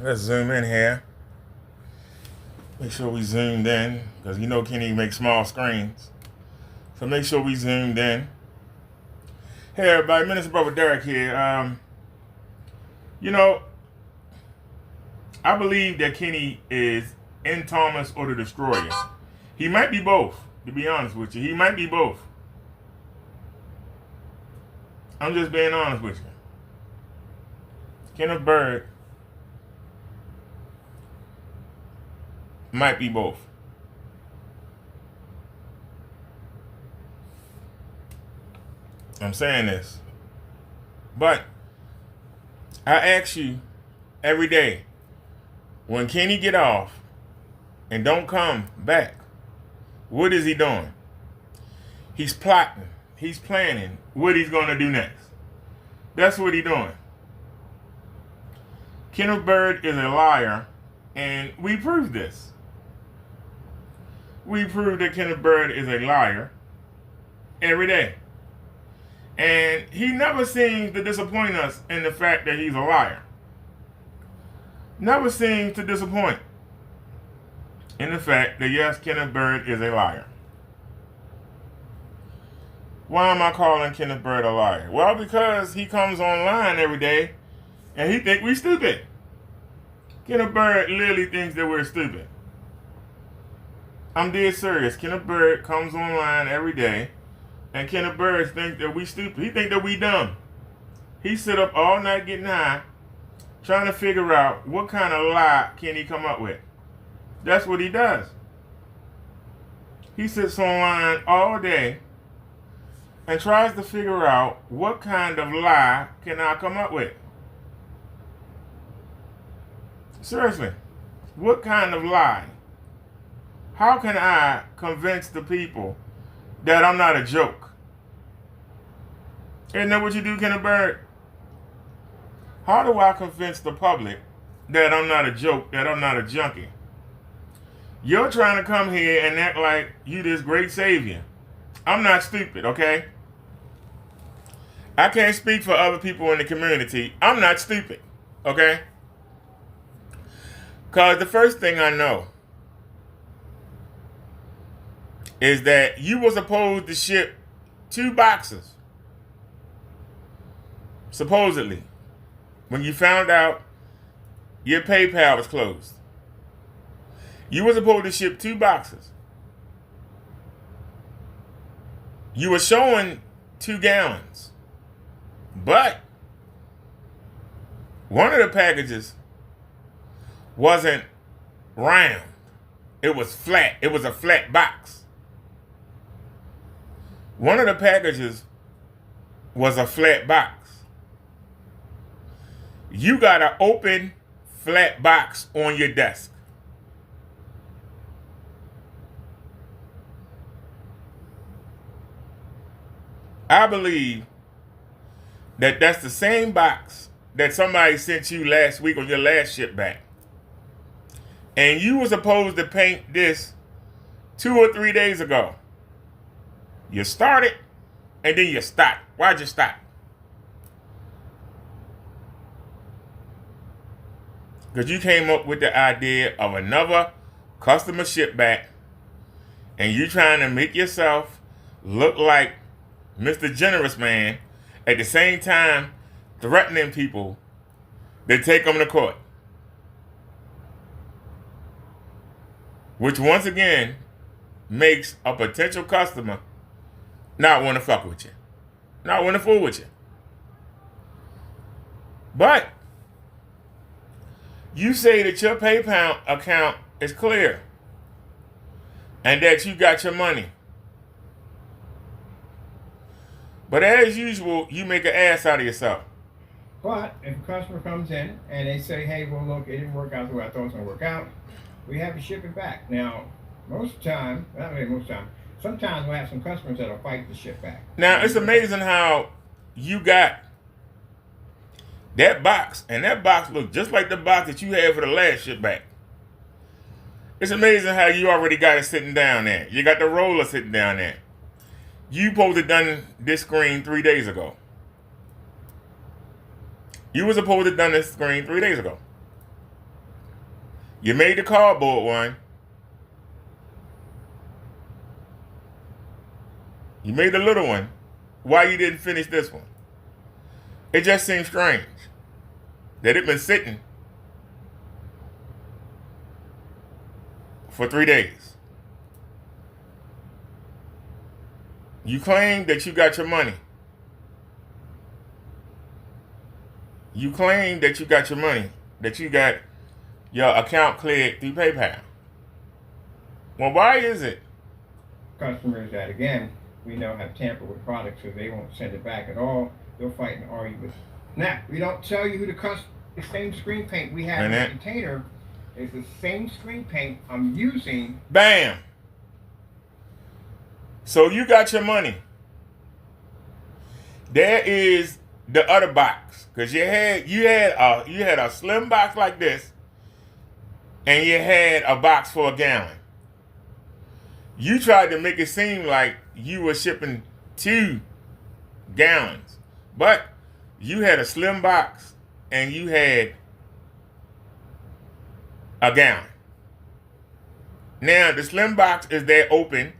Let's zoom in here. Make sure we zoomed in, because you know Kenny makes small screens. So make sure we zoomed in. Hey everybody, Minister Brother Derek here. You know, I believe that Kenny is in Thomas or the Destroyer. He might be both, to be honest with you. He might be both. I'm just being honest with you. Kenneth Bird might be both. I'm saying this. But I ask you every day, when Kenny get off and don't come back, what is he doing? He's plotting. He's planning what he's going to do next. That's what he's doing. Kenneth Bird is a liar, and we proved this. We proved that Kenneth Bird is a liar every day. And he never seems to disappoint us in the fact that he's a liar. Never seems to disappoint in the fact that, yes, Kenneth Bird is a liar. Why am I calling Kenneth Bird a liar? Well, because he comes online every day and he think we stupid. Kenneth Bird literally thinks that we're stupid. I'm dead serious. Kenneth Bird comes online every day and Kenneth Bird thinks that we stupid. He think that we dumb. He sit up all night getting high trying to figure out what kind of lie can he come up with. That's what he does. He sits online all day and tries to figure out what kind of lie can I come up with. Seriously, what kind of lie? How can I convince the people that I'm not a joke? Isn't that what you do, Kenneth Bird? How do I convince the public that I'm not a joke, that I'm not a junkie? You're trying to come here and act like you this great savior. I'm not stupid, okay? I can't speak for other people in the community. I'm not stupid, okay? Because the first thing I know is that you were supposed to ship 2 boxes, supposedly, when you found out your PayPal was closed. You were supposed to ship 2 boxes. You were showing 2 gallons. But one of the packages wasn't round. It was flat. It was a flat box. One of the packages was a flat box. You got an open flat box on your desk. I believe that that's the same box that somebody sent you last week on your last ship back. And you were supposed to paint this 2 or 3 days ago. You started and then you stopped. Why'd you stop? Because you came up with the idea of another customer ship back and you trying to make yourself look like Mr. Generous Man, at the same time threatening people to take them to court. Which once again makes a potential customer not want to fuck with you. Not want to fool with you. But you say that your PayPal account is clear and that you got your money. But as usual, you make an ass out of yourself. But if a customer comes in and they say, hey, well, look, it didn't work out the way I thought it was going to work out, we have to ship it back. Now, most of the time, not really most of the time, sometimes we'll have some customers that'll fight the ship back. Now, it's amazing how you got that box, and that box looked just like the box that you had for the last ship back. It's amazing how you already got it sitting down there. You got the roller sitting down there. You supposed to done this screen 3 days ago. You were supposed to done this screen 3 days ago. You made the cardboard one. You made the little one. Why you didn't finish this one? It just seems strange that it been sitting for 3 days. You claim that you got your money. You claim that you got your money, that you got your account cleared through PayPal. Well, why is it? Customers that, again, we know have tampered with products, so they won't send it back at all. They'll fight and argue with. Now, we don't tell you who the same screen paint we have in the container is the same screen paint I'm using. Bam. So you got your money. There is the other box, because you had a slim box like this, and you had a box for a gallon. You tried to make it seem like you were shipping 2 gallons, but you had a slim box and you had a gallon. Now the slim box is there open,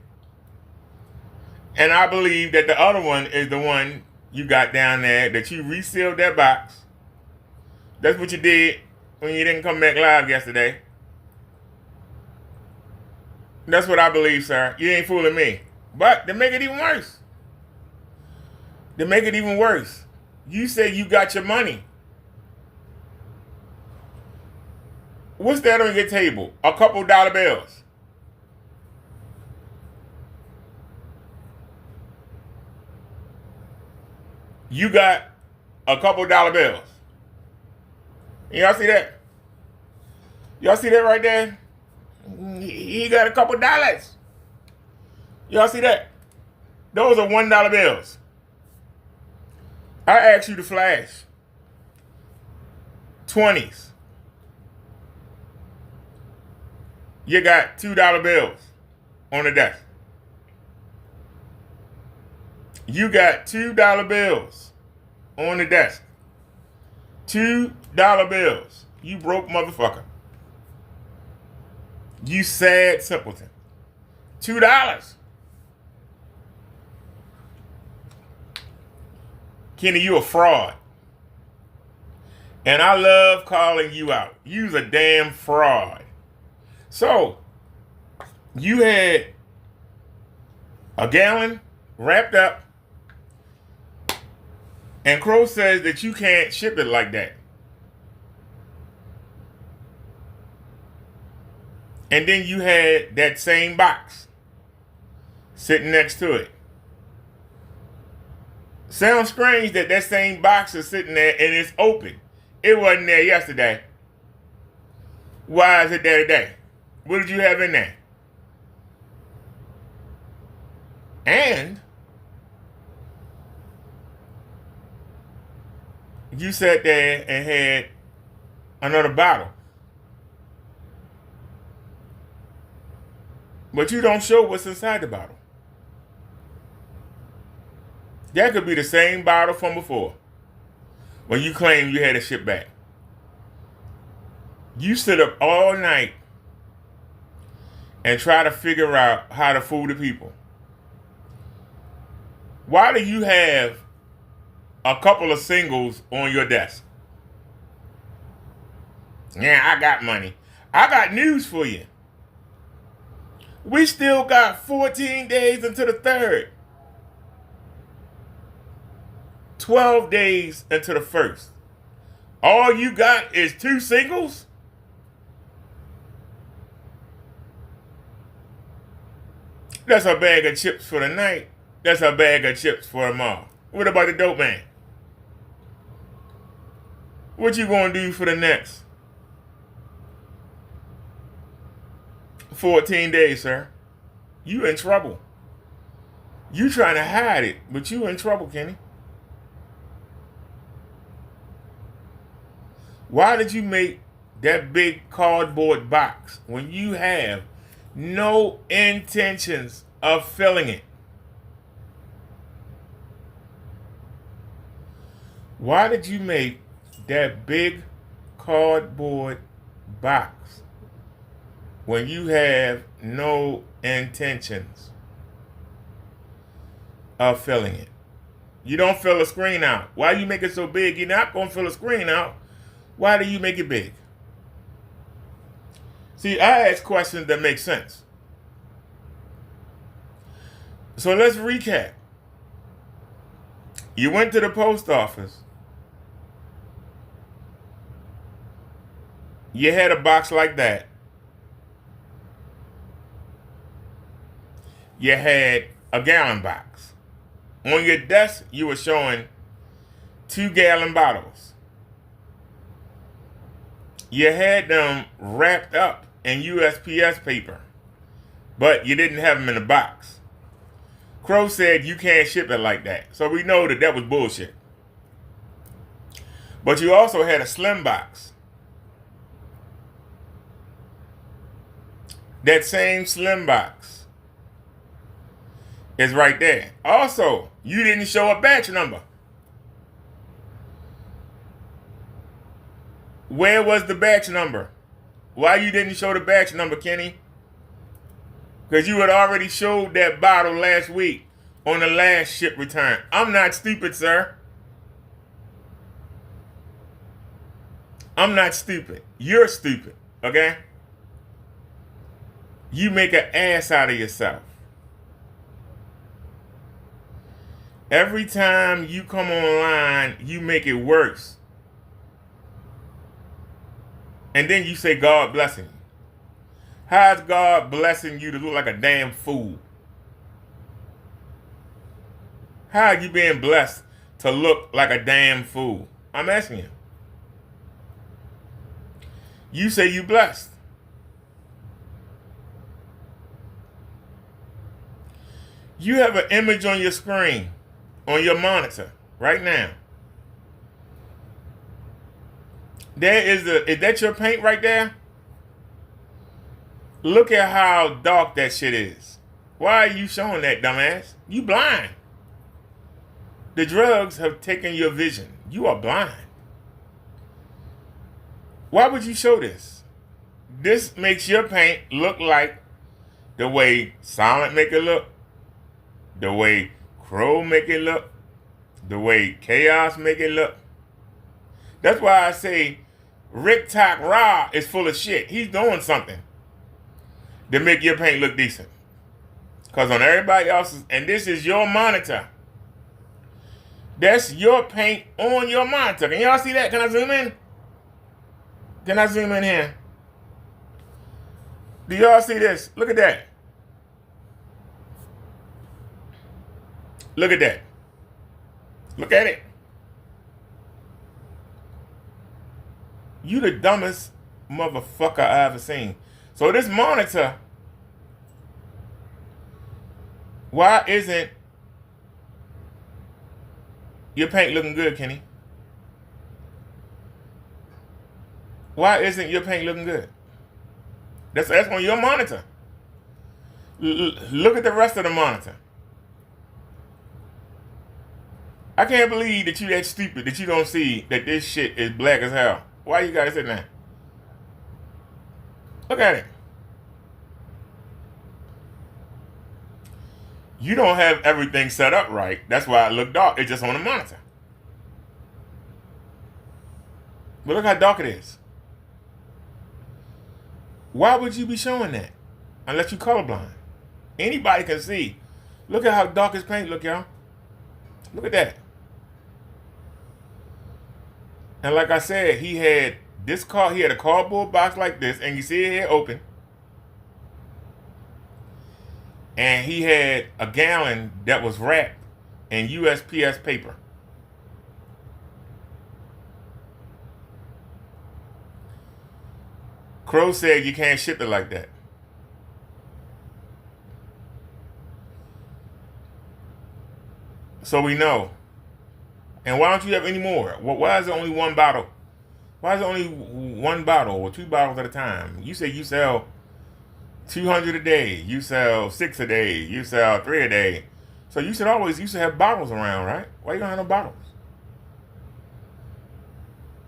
and I believe that the other one is the one you got down there, that you resealed that box. That's what you did when you didn't come back live yesterday. That's what I believe, sir. You ain't fooling me. But to make it even worse, you said you got your money. What's that on your table? A couple dollar bills. You got a couple dollar bills. Y'all see that? Y'all see that right there? He got a couple dollars. Y'all see that? Those are $1 bills. I asked you to flash 20s. You got $2 bills on the desk. You got $2 bills on the desk. $2 bills. You broke motherfucker. You sad simpleton. $2. Kenny, you a fraud. And I love calling you out. You's a damn fraud. So, you had a gallon wrapped up, and Crow says that you can't ship it like that. And then you had that same box sitting next to it. Sounds strange that that same box is sitting there and it's open. It wasn't there yesterday. Why is it there today? What did you have in there? And you sat there and had another bottle. But you don't show what's inside the bottle. That could be the same bottle from before, when you claim you had it shipped back. You sit up all night and try to figure out how to fool the people. Why do you have a couple of singles on your desk? Yeah, I got money. I got news for you. We still got 14 days into the 3rd. 12 days into the 1st. All you got is 2 singles? That's a bag of chips for the night. That's a bag of chips for tomorrow. What about the dope man? What you gonna do for the next 14 days, sir? You in trouble. You trying to hide it, but you in trouble, Kenny. Why did you make that big cardboard box when you have no intentions of filling it? Why did you make that big cardboard box when you have no intentions of filling it. You don't fill a screen out. Why you make it so big? You're not going to fill a screen out. Why do you make it big? See, I ask questions that make sense. So let's recap. You went to the post office. You had a box like that. You had a gallon box. On your desk, you were showing 2-gallon bottles. You had them wrapped up in USPS paper, but you didn't have them in a box. Crow said you can't ship it like that. So we know that was bullshit. But you also had a slim box. That same slim box is right there. Also, you didn't show a batch number. Where was the batch number? Why you didn't show the batch number, Kenny? Because you had already showed that bottle last week on the last ship return. I'm not stupid, sir. I'm not stupid. You're stupid, okay? You make an ass out of yourself. Every time you come online, you make it worse. And then you say God blessing you. How's God blessing you to look like a damn fool? How are you being blessed to look like a damn fool? I'm asking you. You say you blessed. You have an image on your screen, on your monitor, right now. Is that your paint right there? Look at how dark that shit is. Why are you showing that, dumbass? You blind. The drugs have taken your vision. You are blind. Why would you show this? This makes your paint look like the way Silent make it look, the way Crow make it look, the way Chaos make it look. That's why I say Rick Talk Raw is full of shit. He's doing something to make your paint look decent. Because on everybody else's, and this is your monitor. That's your paint on your monitor. Can y'all see that? Can I zoom in? Can I zoom in here? Do y'all see this? Look at that. Look at that. Look at it. You the dumbest motherfucker I ever seen. So this monitor, why isn't your paint looking good, Kenny? Why isn't your paint looking good? That's on your monitor. Look at the rest of the monitor. I can't believe that you that stupid that you don't see that this shit is black as hell. Why you gotta sit there? Look at it. You don't have everything set up right. That's why it look dark. It's just on the monitor. But look how dark it is. Why would you be showing that? Unless you colorblind. Anybody can see. Look at how dark his paint look, y'all. Look at that. And like I said, he had a cardboard box like this, and you see it here open. And he had a gallon that was wrapped in USPS paper. Crow said you can't ship it like that. So we know. And why don't you have any more? Why is it only one bottle? Why is it only one bottle or 2 bottles at a time? You say you sell 200 a day. You sell 6 a day. You sell 3 a day. So you should have bottles around, right? Why you don't have no bottles?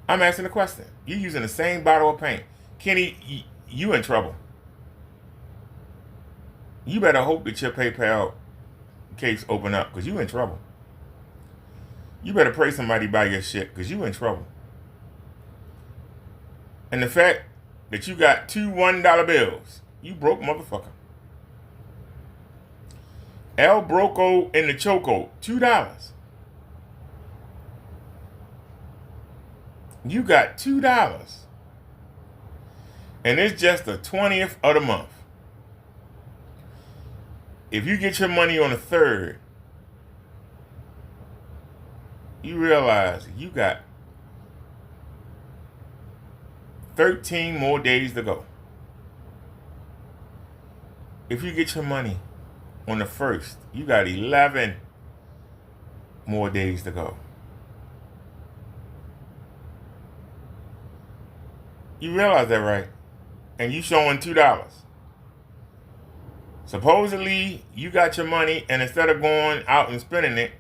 I'm asking the question. You're using the same bottle of paint. Kenny, you in trouble. you better hope that your PayPal case open up, because you in trouble. You better pray somebody buy your shit, because you in trouble. And the fact that you got two $1 bills, you broke motherfucker. El Broco in the choco, $2. You got $2. And it's just the 20th of the month. If you get your money on the 3rd, you realize you got 13 more days to go. If you get your money on the 1st, you got 11 more days to go. You realize that, right? And you showing $2. Supposedly, you got your money, and instead of going out and spending it,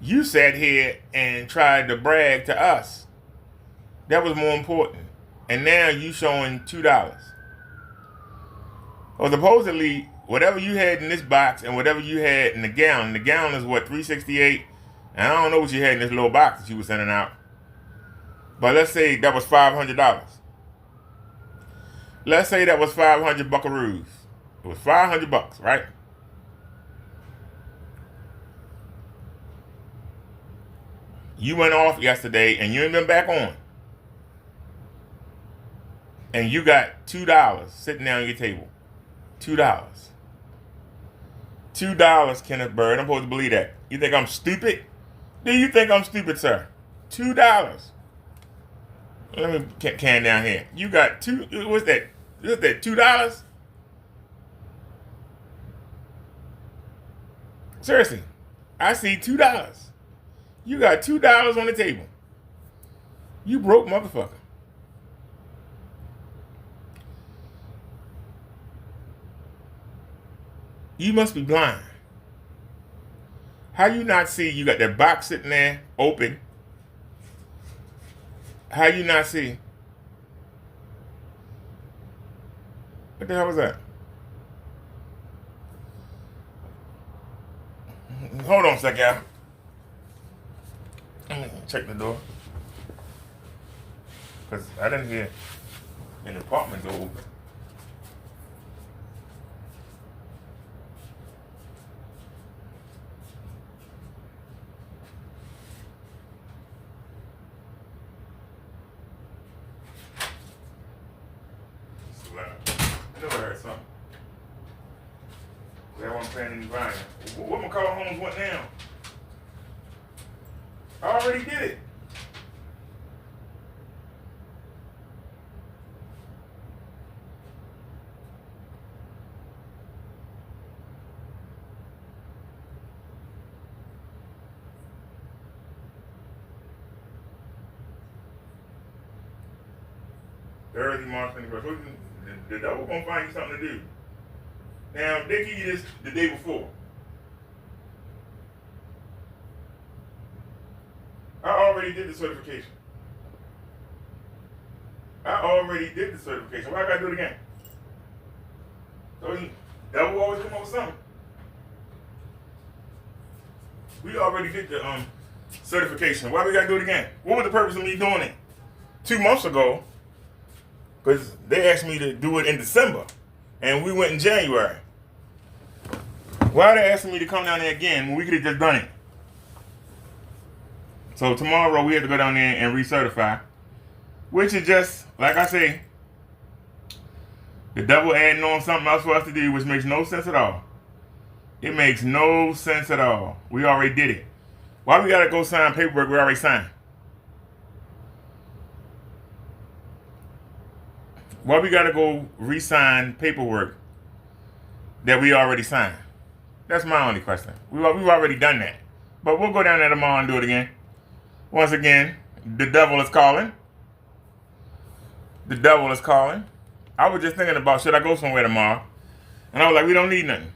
you sat here and tried to brag to us. That was more important. And now you showing $2. Well, supposedly, whatever you had in this box and whatever you had in the gallon is what, $3.68? And I don't know what you had in this little box that you were sending out. But let's say that was $500. Let's say that was 500 buckaroos. It was $500, right? You went off yesterday and you ain't been back on. And you got $2 sitting down on your table. $2. $2, Kenneth Bird. I'm supposed to believe that. You think I'm stupid? Do you think I'm stupid, sir? $2. Let me can down here. You got what's that? What's that, $2? Seriously, I see $2. You got $2 on the table. You broke motherfucker. You must be blind. How you not see you got that box sitting there open? How you not see? What the hell was that? Hold on a second, y'all. Let me check the door. Because I didn't hear an apartment door open. I never heard something. That one playing in the volume. What McCullough Holmes went down? I already did it. Thursday, March 21st. The devil gonna find you something to do. Now, they give you this the day before. I already did the certification. Why I gotta do it again? So the devil always come up with something. We already did the certification. Why we gotta do it again? What was the purpose of me doing it 2 months ago? Because they asked me to do it in December, and we went in January. Why are they asking me to come down there again when we could have just done it? So tomorrow we have to go down there and recertify, which is just, like I say, the devil adding on something else for us to do, which makes no sense at all. It makes no sense at all. We already did it. Why we got to go sign paperwork we already signed? Why we got to go re-sign paperwork that we already signed? That's my only question. We've already done that. But we'll go down there tomorrow and do it again. Once again, the devil is calling. The devil is calling. I was just thinking about, should I go somewhere tomorrow? And I was like, we don't need nothing.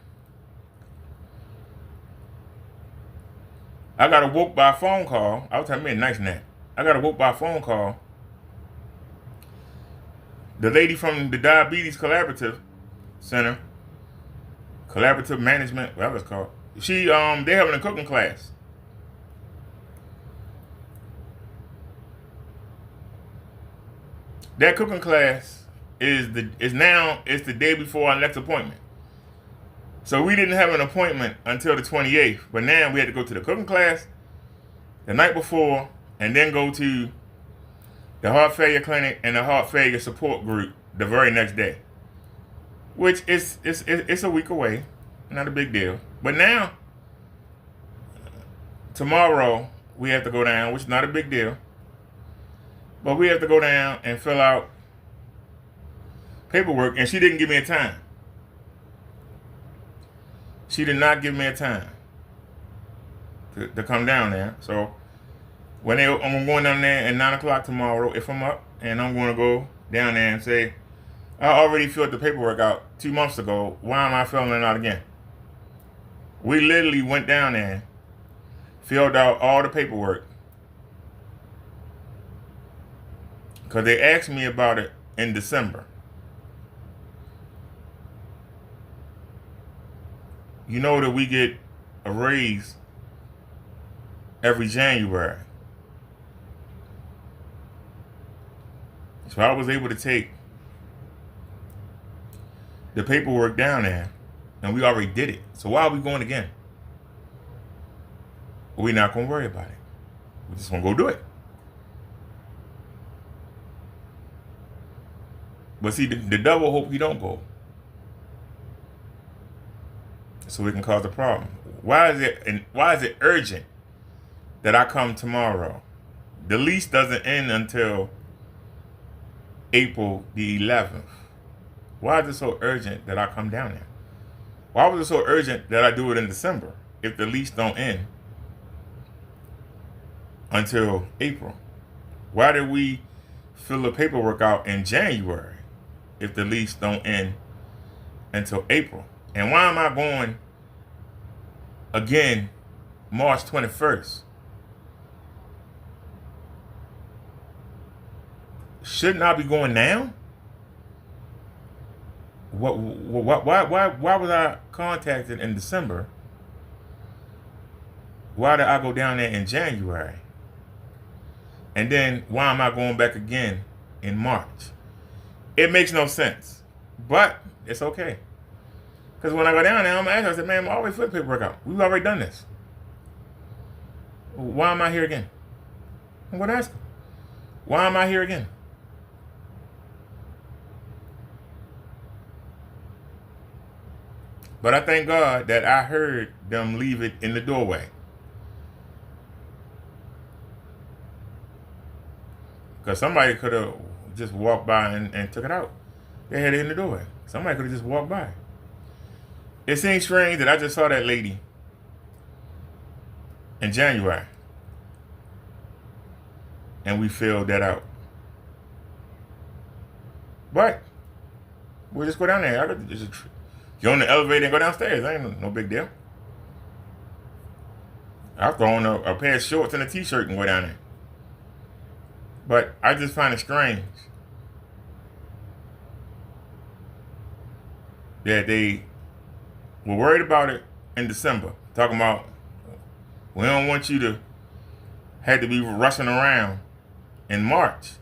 I got awoke by a phone call. I was telling me a nice nap. I got awoke by a phone call. The lady from the Diabetes Collaborative Center collaborative management, whatever it's called. They having a cooking class. That cooking class is the day before our next appointment. So we didn't have an appointment until the 28th, but now we had to go to the cooking class the night before, and then go to the heart failure clinic and the heart failure support group the very next day, which is it's a week away, not a big deal. But now, tomorrow we have to go down, which is not a big deal, but we have to go down and fill out paperwork, and she didn't give me a time. She did not give me a time to come down there. So I'm going down there at 9 o'clock tomorrow if I'm up, and I'm going to go down there and say, I already filled the paperwork out 2 months ago. Why am I filling it out again? We literally went down there, filled out all the paperwork, because they asked me about it in December. You know that we get a raise every January. So I was able to take the paperwork down there, and we already did it. So why are we going again? We're not going to worry about it. We're just going to go do it. But see, the devil hope you don't go, so it can cause a problem. Why is it urgent that I come tomorrow? The lease doesn't end until April the 11th. Why is it so urgent that I come down there? Why was it so urgent that I do it in December if the lease don't end until April? Why did we fill the paperwork out in January if the lease don't end until April? And why am I going again March 21st? Shouldn't I be going now? Why was I contacted in December? Why did I go down there in January? And then why am I going back again in March? It makes no sense, but it's okay. Because when I go down there, I'm going to ask her, I said, man, I already filled the paperwork out. We've already done this. Why am I here again? I'm going to ask her, why am I here again? But I thank God that I heard them leave it in the doorway. Because somebody could have just walked by and took it out. They had it in the doorway. Somebody could have just walked by. It seems strange that I just saw that lady in January, and we filled that out. But we'll just go down there. I could just get on the elevator and go downstairs. Ain't no big deal. I'll throw on a pair of shorts and a t-shirt and go down there. But I just find it strange that they were worried about it in December. Talking about, we don't want you to have to be rushing around in March.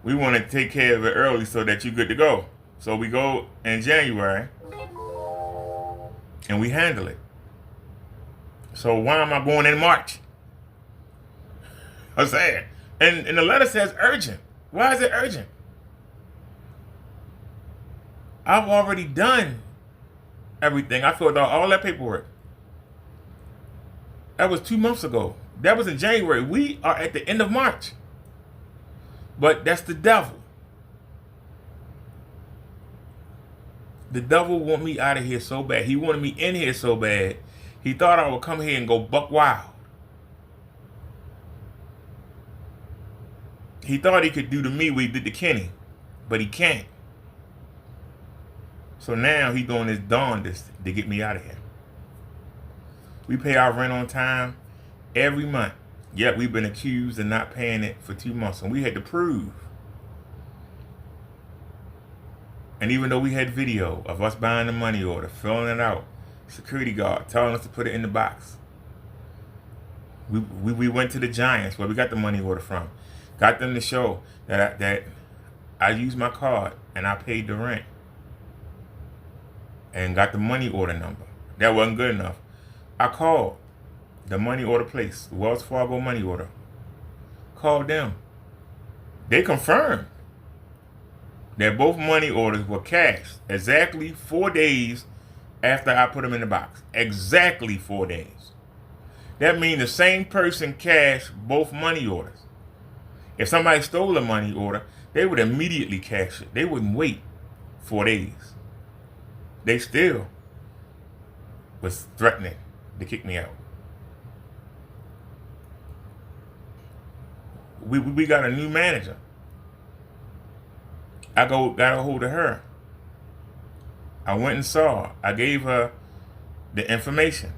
We want to take care of it early so that you're good to go. So we go in January and we handle it. So why am I going in March? I'm saying. And the letter says urgent. Why is it urgent? I've already done everything. I filled out all that paperwork. That was 2 months ago. That was in January. We are at the end of March. But that's the devil. The devil want me out of here so bad. He wanted me in here so bad. He thought I would come here and go buck wild. He thought he could do to me what he did to Kenny, but he can't. So now he's doing his darndest to get me out of here. We pay our rent on time every month. Yet we've been accused of not paying it for 2 months, and we had to prove And even though we had video of us buying the money order, filling it out, security guard telling us to put it in the box. We went to the Giants where we got the money order from. Got them to show that I used my card and I paid the rent. And got the money order number. That wasn't good enough. I called the money order place, the Wells Fargo money order. Called them. They confirmed that both money orders were cashed exactly 4 days after I put them in the box. Exactly 4 days. That means the same person cashed both money orders. If somebody stole a money order, they would immediately cash it. They wouldn't wait 4 days. They still was threatening to kick me out. We got a new manager. I got a hold of her. I went and saw her. I gave her the information.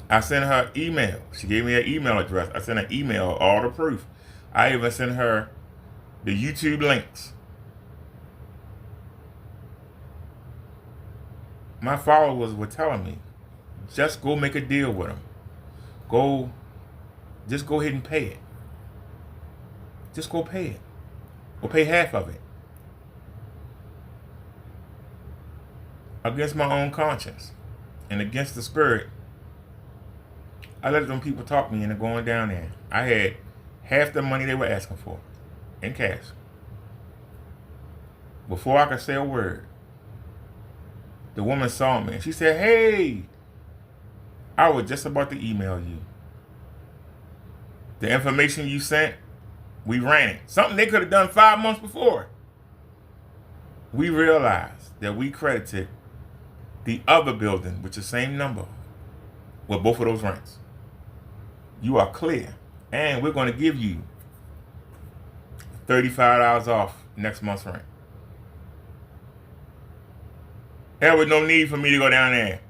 I sent her email. She gave me an email address. I sent her email, all the proof. I even sent her the YouTube links. My followers were telling me, just go make a deal with them. Just go ahead and pay it. Just go pay it. Or pay half of it. Against my own conscience and against the spirit, I let them people talk me into going down there. I had half the money they were asking for in cash. Before I could say a word, the woman saw me and she said, "Hey, I was just about to email you. The information you sent, we ran it." Something they could have done 5 months before. We realized that we credited the other building with the same number with both of those rents. You are clear. And we're going to give you $35 off next month's rent. There was no need for me to go down there.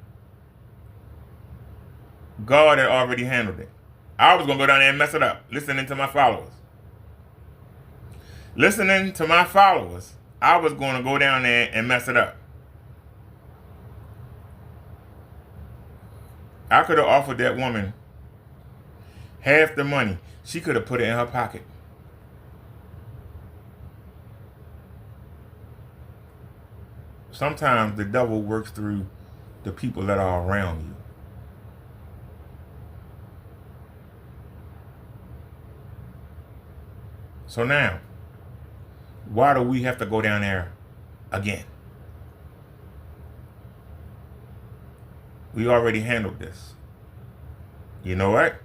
God had already handled it. I was going to go down there and mess it up, listening to my followers. Listening to my followers, I was going to go down there and mess it up. I could have offered that woman half the money. She could have put it in her pocket. Sometimes the devil works through the people that are around you. So now, why do we have to go down there again? We already handled this. You know what?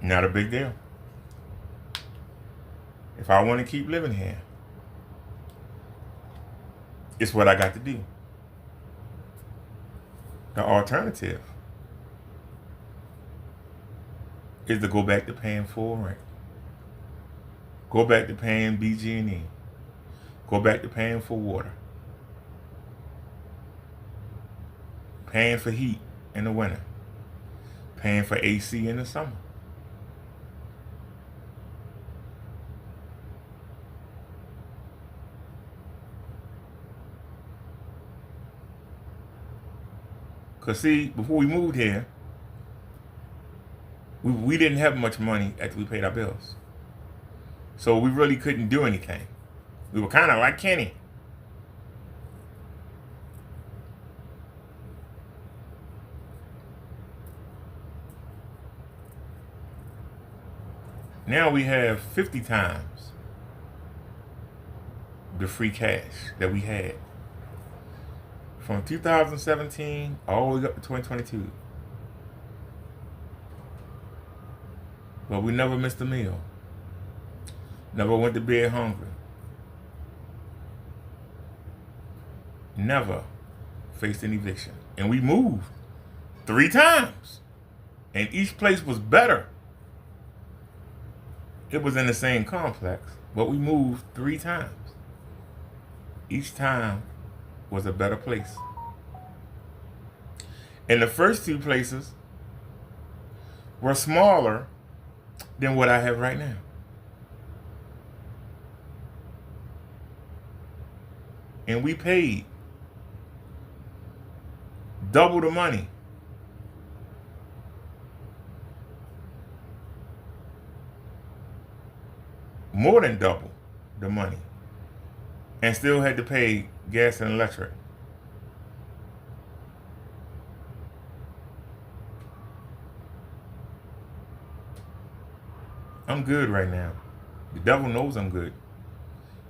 Not a big deal. If I want to keep living here, it's what I got to do. The alternative is to go back to paying full rent. Go back to paying BG&E. Go back to paying for water. Paying for heat in the winter. Paying for AC in the summer. Because see, before we moved here, we didn't have much money after we paid our bills. So we really couldn't do anything. We were kind of like Kenny. Now we have 50 times the free cash that we had from 2017 all the way up to 2022. But we never missed a meal. Never went to bed hungry. Never faced an eviction. And we moved 3 times. And each place was better. It was in the same complex, but we moved 3 times. Each time was a better place. And the first 2 places were smaller than what I have right now. and we paid double the money. More than double the money. And still had to pay gas and electric. I'm good right now. The devil knows I'm good.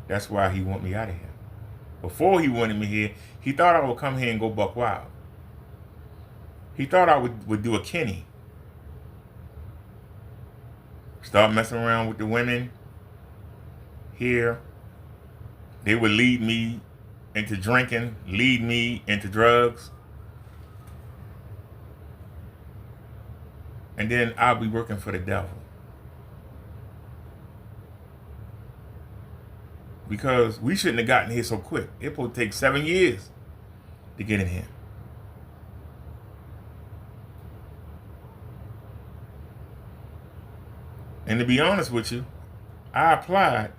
That's why he want me out of here. Before he wanted me here, he thought I would come here and go buck wild. He thought I would do a Kenny. Start messing around with the women here. They would lead me into drinking, lead me into drugs. And then I'll be working for the devil. Because we shouldn't have gotten here so quick. It will take 7 years to get in here. And to be honest with you, I applied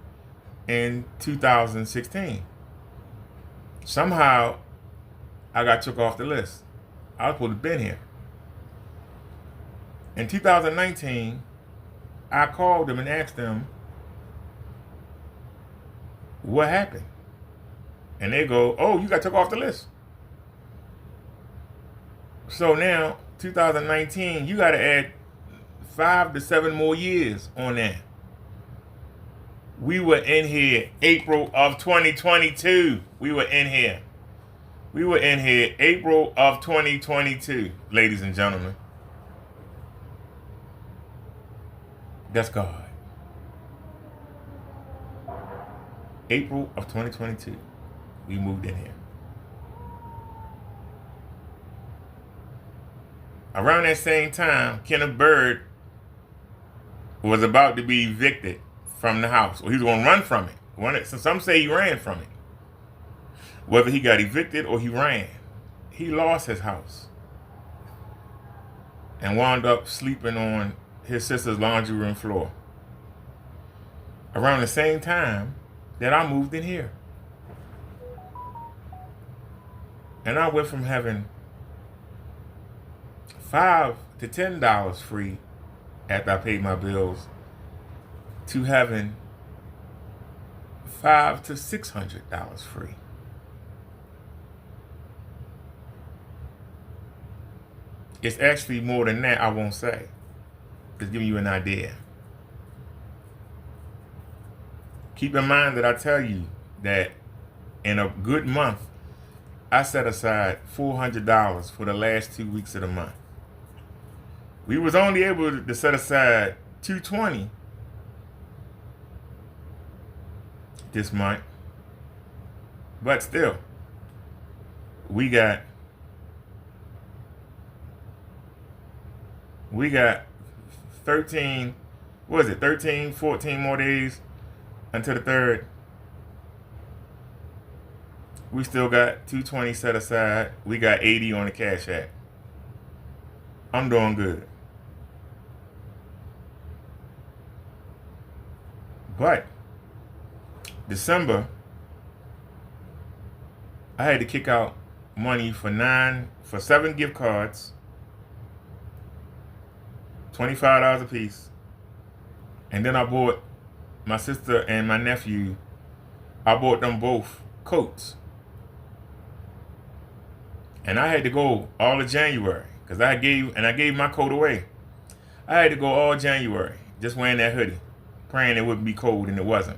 in 2016. Somehow, I got took off the list. I was supposed to have been here. In 2019, I called them and asked them, what happened? And they go, oh, you got took off the list. So now, 2019, you got to add 5 to 7 more years on that. We were in here April of 2022. We were in here April of 2022, ladies and gentlemen. That's God. April of 2022, we moved in here. Around that same time, Kenneth Bird was about to be evicted from the house. Or he was going to run from it. So some say he ran from it. Whether he got evicted or he ran, he lost his house and wound up sleeping on his sister's laundry room floor. Around the same time that I moved in here. And I went from having $5 to $10 free after I paid my bills to having $500 to $600 free. It's actually more than that, I won't say. Just giving you an idea. Keep in mind that I tell you that in a good month, I set aside $400 for the last 2 weeks of the month. We was only able to set aside $220 this month, but still, we got 13, 14 more days until the 3rd. We still got $220 set aside. We got $80 on the Cash App. I'm doing good. But December, I had to kick out money for 7 gift cards, $25 a piece. And then I bought my sister and my nephew, I bought them both coats. And I had to go all of January because I gave my coat away. I had to go all January just wearing that hoodie, praying it wouldn't be cold, and it wasn't.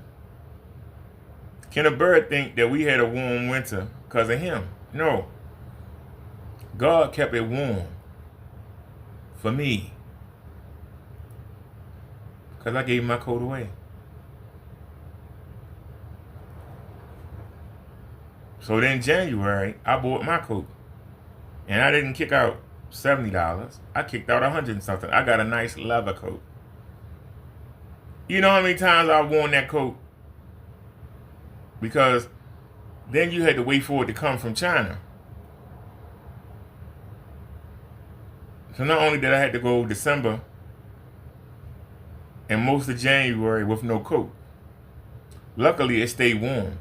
Kenneth Bird think that we had a warm winter because of him. No. God kept it warm for me because I gave my coat away. So then January, I bought my coat. And I didn't kick out $70. I kicked out $100 and something. I got a nice leather coat. You know how many times I've worn that coat? Because then you had to wait for it to come from China. So not only did I have to go December and most of January with no coat, luckily it stayed warm.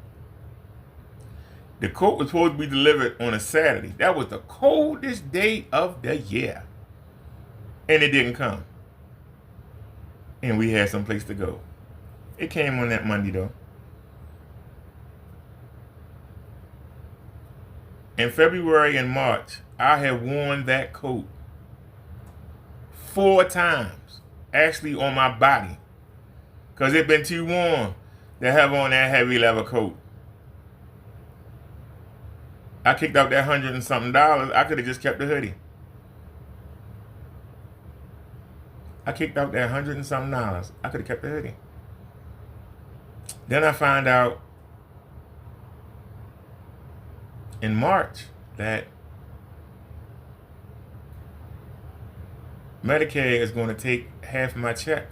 The coat was supposed to be delivered on a Saturday. That was the coldest day of the year. And it didn't come. And we had some place to go. It came on that Monday though. In February and March, I had worn that coat 4 times, actually on my body, because it been too warm to have on that heavy leather coat. I kicked out that $100 and something. I could have just kept the hoodie. I kicked out that $100 and something. I could have kept the hoodie. Then I find out in March that Medicare is going to take half my check.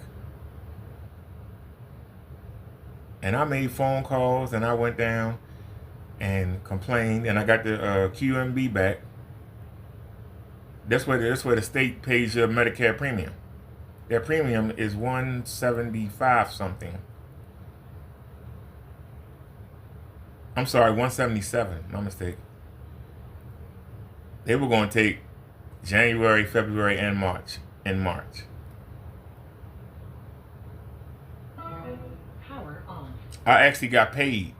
And I made phone calls and I went down and complained, and I got the QMB back. That's where the state pays your Medicare premium. Their premium is $175 something. I'm sorry, $177. My mistake. They were going to take January, February, and March. In March. Power on. I actually got paid.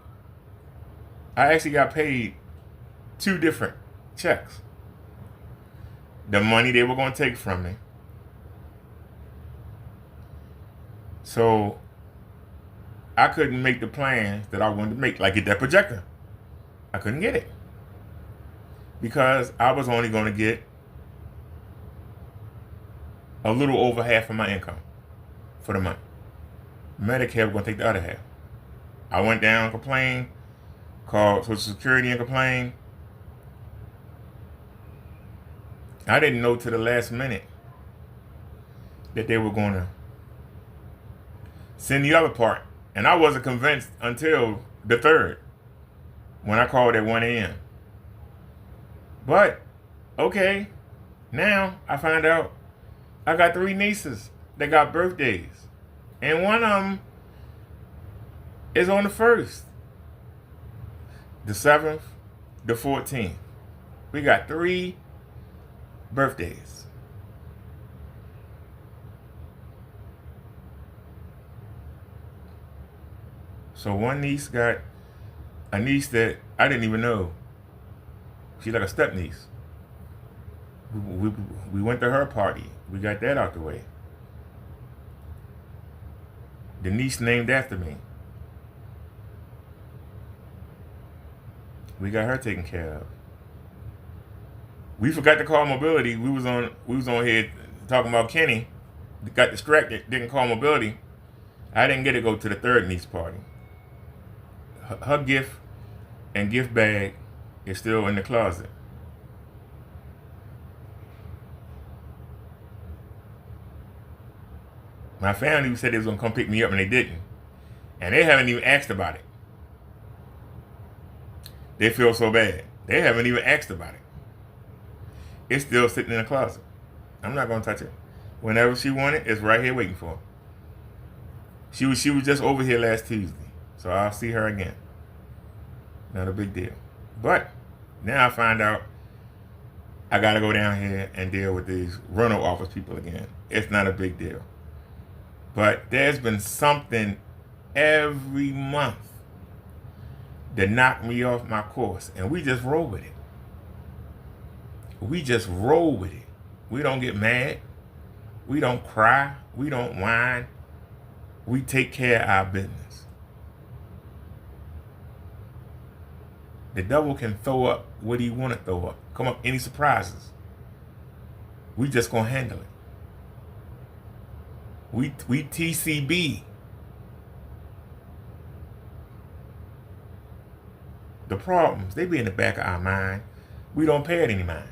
2 different checks. The money they were going to take from me. So I couldn't make the plans that I wanted to make, like get that projector. I couldn't get it because I was only going to get a little over half of my income for the month. Medicare was going to take the other half. I went down, complained, called Social Security and complained. I didn't know to the last minute that they were going to send the other part. And I wasn't convinced until the 3rd when I called at 1 a.m. But, okay, now I find out I got 3 nieces that got birthdays. And one of them is on the 1st, the 7th, the 14th. We got 3 birthdays. So one niece got a niece that I didn't even know. She's like a step niece. We went to her party. We got that out the way. The niece named after me. We got her taken care of. We forgot to call mobility. We was on here talking about Kenny. Got distracted, didn't call mobility. I didn't get to go to the 3rd niece party. Her gift and gift bag is still in the closet. My family said they was going to come pick me up and they didn't. And they haven't even asked about it. They feel so bad. They haven't even asked about it. It's still sitting in the closet. I'm not going to touch it. Whenever she wanted, it's right here waiting for her. She was just over here last Tuesday. So I'll see her again. Not a big deal. But now I find out I got to go down here and deal with these rental office people again. It's not a big deal. But there's been something every month that knocked me off my course. And we just roll with it. We just roll with it. We don't get mad. We don't cry. We don't whine. We take care of our business. The devil can throw up what he want to throw up. Come up any surprises. We just gonna handle it. We TCB. The problems, they be in the back of our mind. We don't pay it any mind.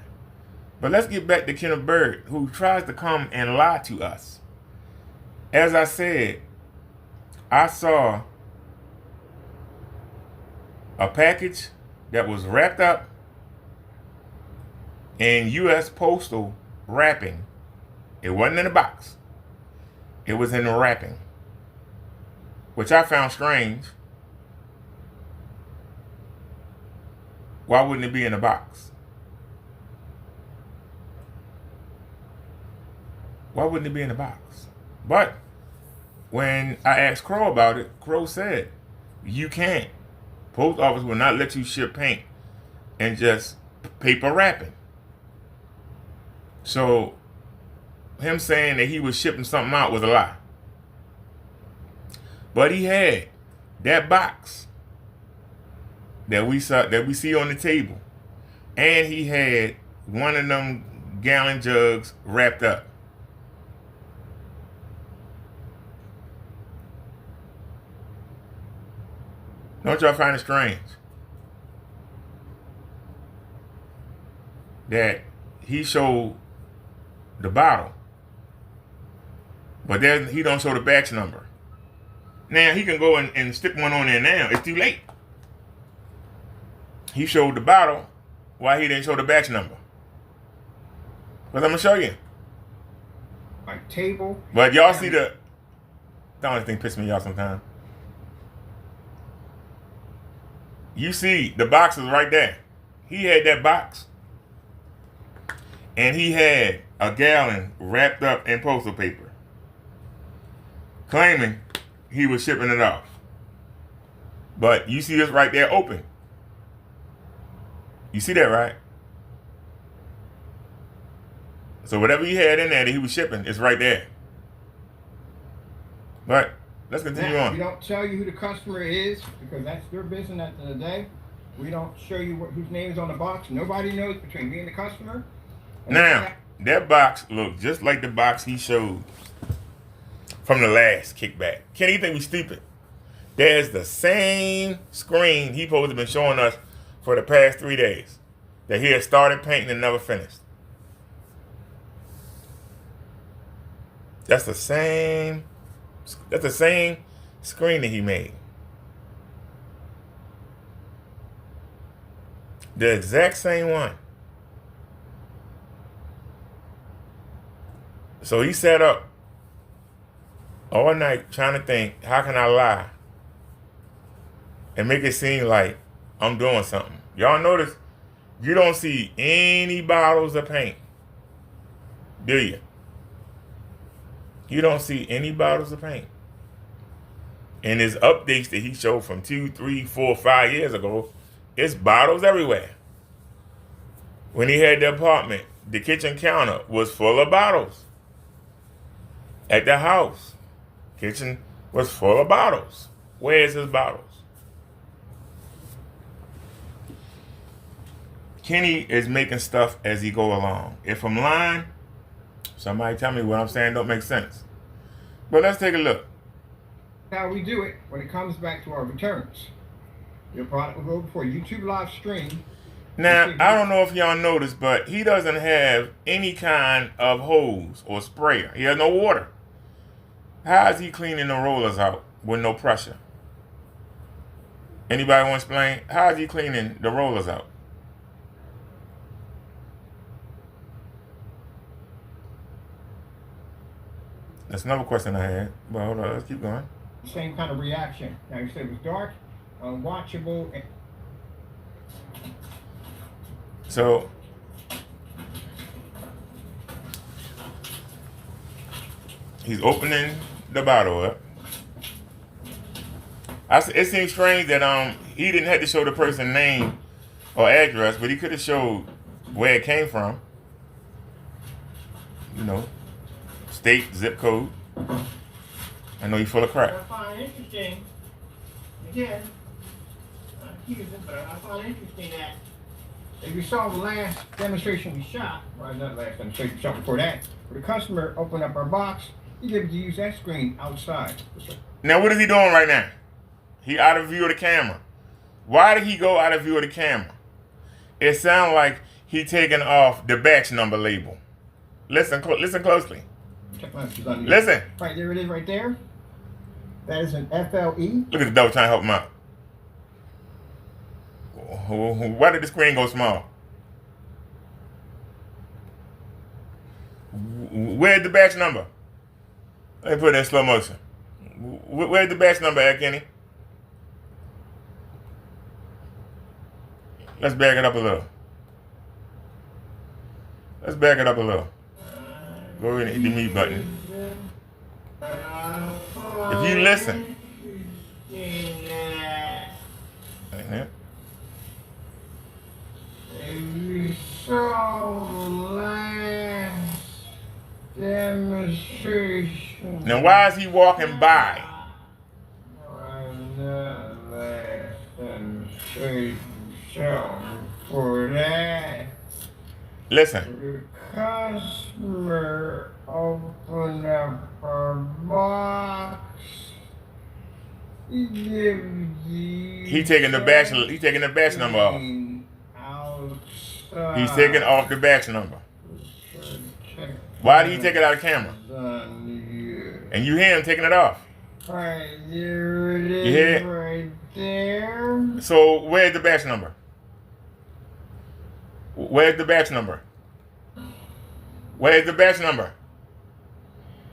But let's get back to Kenneth Bird, who tries to come and lie to us. As I said, I saw a package that was wrapped up in U.S. Postal wrapping. It wasn't in a box. It was in the wrapping, which I found strange. why wouldn't it be in a box? Why wouldn't it be in a box? But when I asked Crow about it, Crow said, you can't. Post office will not let you ship paint and just paper wrapping. So him saying that he was shipping something out was a lie. But he had that box that we see on the table, and he had one of them gallon jugs wrapped up. Don't y'all find it strange that he showed the bottle, but then he don't show the batch number? Now he can go and stick one on there now. It's too late. He showed the bottle, why he didn't show the batch number? Because I'm gonna show you. My table. But y'all see the only thing piss me off sometimes. You see the box is right there. He had that box, and he had a gallon wrapped up in postal paper, claiming he was shipping it off. But you see this right there open. You see that, right? So whatever he had in there that he was shipping is right there. But let's continue on. We don't tell you who the customer is because that's their business at the end of the day. We don't show you whose name is on the box. Nobody knows between me and the customer. Now, that box looked just like the box he showed from the last kickback. Can't you think we stupid? There's the same screen he supposed to have been showing us for the past 3 days that he had started painting and never finished. That's the same screen that he made. The exact same one. So he sat up all night trying to think, how can I lie and make it seem like I'm doing something? Y'all notice you don't see any bottles of paint, do you? You don't see any bottles of paint. In his updates that he showed from 2, 3, 4, 5 years ago, it's bottles everywhere. When he had the apartment, the kitchen counter was full of bottles. At the house, kitchen was full of bottles. Where's his bottles? Kenny is making stuff as he go along. If I'm lying, somebody tell me what I'm saying don't make sense. But let's take a look. How we do it when it comes back to our returns. Your product will go before YouTube live stream. Now, I don't know if y'all noticed, but he doesn't have any kind of hose or sprayer. He has no water. How is he cleaning the rollers out with no pressure? Anybody want to explain? How is he cleaning the rollers out? That's another question I had. But hold on, let's keep going. Same kind of reaction. Now you said it was dark, unwatchable. So he's opening the bottle up. It seems strange that he didn't have to show the person's name or address, but he could have showed where it came from. You know, state, zip code. I know you're full of crap. I find interesting, again, not accusing, but I find interesting that if you saw the last demonstration we shot, well, not last demonstration, shot before that, where the customer opened up our box, he's able to use that screen outside. Now, what is he doing right now? He out of view of the camera. Why did he go out of view of the camera? It sounds like he taking off the batch number label. Listen closely. Listen. Right there it is right there. That is an FLE. Look at the double trying to help him out. Why did the screen go small? Where's the batch number? Let me put it in slow motion. Where's the batch number at, Kenny? Let's back it up a little. Let's back it up a little. Go ahead and hit the mute button. If you listen. Like demonstration. Now, why is he walking by? For that, listen. The customer opened up a box. He taking the batch. He taking the batch number off. He's taking off the batch number. Why did he take it out of camera? And you hear him taking it off. Right there it is. You hear it? Right there. So where's the batch number? Where's the batch number? Where's the batch number?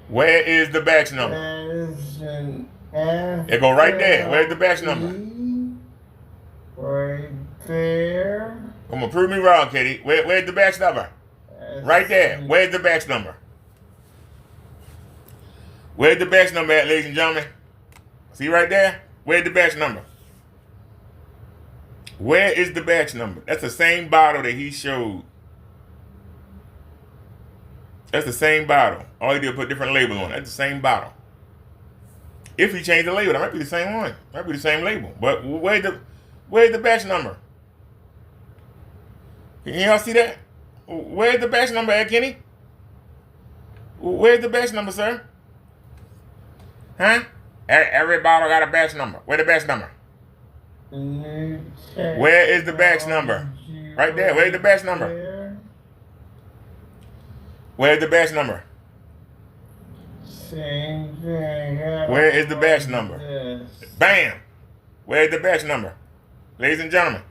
Where is the batch number? It go right there. Where's the batch number? Right there. Come on, prove me wrong, Kitty. Where's the batch number? Right there. Where's the batch number? Where's the batch number at, ladies and gentlemen? See right there? Where's the batch number? Where is the batch number? That's the same bottle that he showed. That's the same bottle. All he did was put a different label on it. That's the same bottle. If he changed the label, that might be the same one. Might be the same label. But where's the batch number? Can y'all see that? Where's the batch number at, Kenny? Where's the batch number, sir? Huh? Every bottle got a batch number. Where's the batch number? Where is the batch number? Right there. Where's the batch number? Where's the batch number? Same thing. Where is the batch number? Bam! Where's the batch number? Ladies and gentlemen,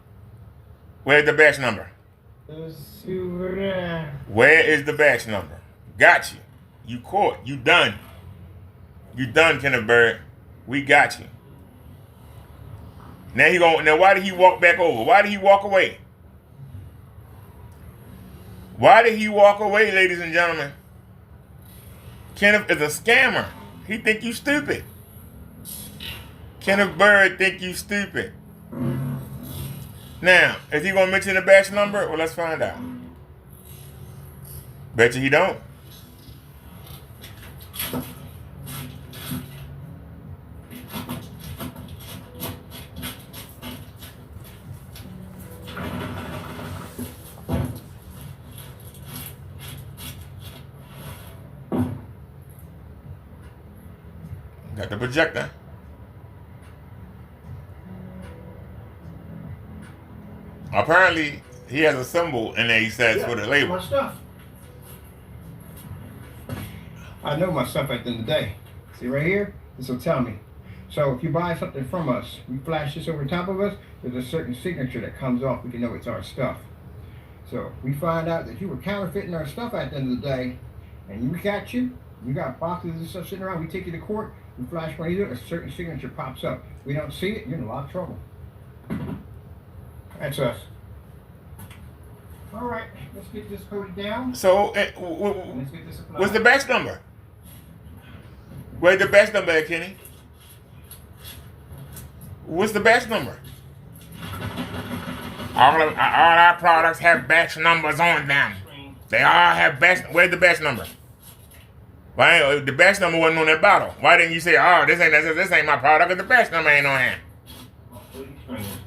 where's the batch number? Where is the batch number? Got you. You caught. You done. You done, Kenneth Bird. We got you. Now why did he walk back over? Why did he walk away? Why did he walk away, ladies and gentlemen? Kenneth is a scammer. He think you stupid. Kenneth Bird think you stupid. Now, is he gonna mention the batch number? Well, let's find out. Bet you he don't. Got the projector. Apparently, he has a symbol in there, he says, for the label. My stuff. I know my stuff at the end of the day. See right here? This will tell me. So if you buy something from us, we flash this over top of us, there's a certain signature that comes off. We can know it's our stuff. So we find out that you were counterfeiting our stuff at the end of the day, and we got you. You got boxes and stuff sitting around. We take you to court. We flash one of you, a certain signature pops up. We don't see it, you're in a lot of trouble. That's us. All right, let's get this coded down. So, what's the batch number? Where's the batch number at, Kenny? What's the batch number? All our products have batch numbers on them. They all have batch. Where's the batch number? Why the batch number wasn't on that bottle? Why didn't you say, "Oh, this ain't my product"? Cause the batch number ain't on here.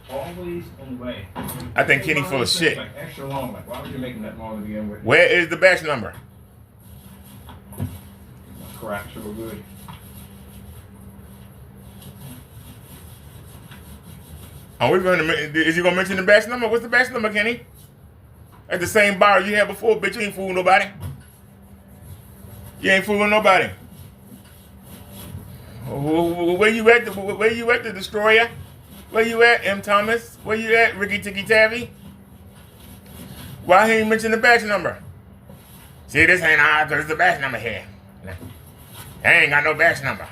Always in the way. I think Kenny full of shit. Like extra long. Like, why would you make them that long to begin with? Where is the batch number? Crap, so good. Are we going to? Is he gonna mention the batch number? What's the batch number, Kenny? That's the same bottle you had before, bitch. You ain't fooling nobody. You ain't fooling nobody. Where you at? Where you at, the destroyer? Where you at, M. Thomas? Where you at, Ricky Ticky Tavi? Why he ain't mention the batch number? See, this ain't ours, there's the batch number here. I ain't got no batch number.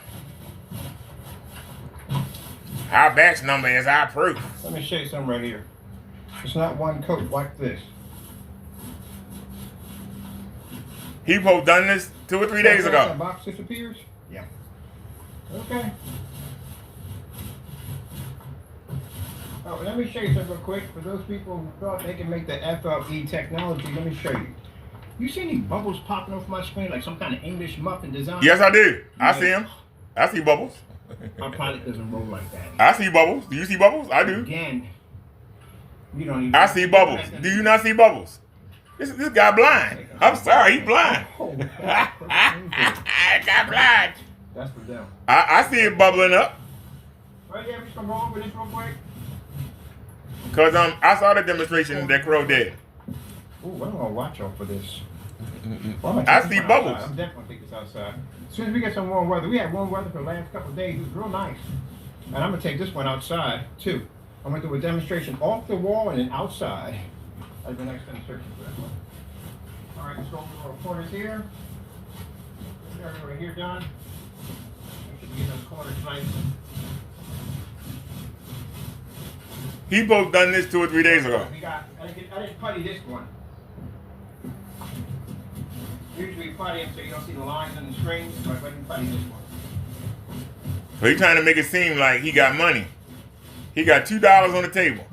Our batch number is our proof. Let me show you something right here. It's not one coat like this. He both done this 2 or 3 days ago. The box disappears? Yeah. Okay. Oh, let me show you something real quick. For those people who thought they can make the FLE technology, let me show you. You see any bubbles popping off my screen like some kind of English muffin design? Yes, I do. I see them. I see bubbles. My product doesn't roll like that. I see bubbles. Do you see bubbles? I do. Again, you don't even. I see bubbles. Do you not see bubbles? This guy blind. I'm sorry, he blind. Oh, Guy blind. that's for them. I see it bubbling up. Right here, we just gonna go over this real quick. Cause I saw the demonstration that Crow did. Ooh, I'm gonna watch out for this. I see bubbles. I'm definitely gonna take this outside. As soon as we get some warm weather, we had warm weather for the last couple of days. It was real nice. And I'm gonna take this one outside too. I'm gonna do a demonstration off the wall and then outside. That's the next demonstration for that one. All right, let's go over our corners here. Right here, John. Make sure we get those corners nice. He both done this 2 or 3 days ago. I didn't putty this one. Usually putty them so you don't see the lines on the strings, but I didn't putty this one. So he trying to make it seem like he got money. He got $2 on the table.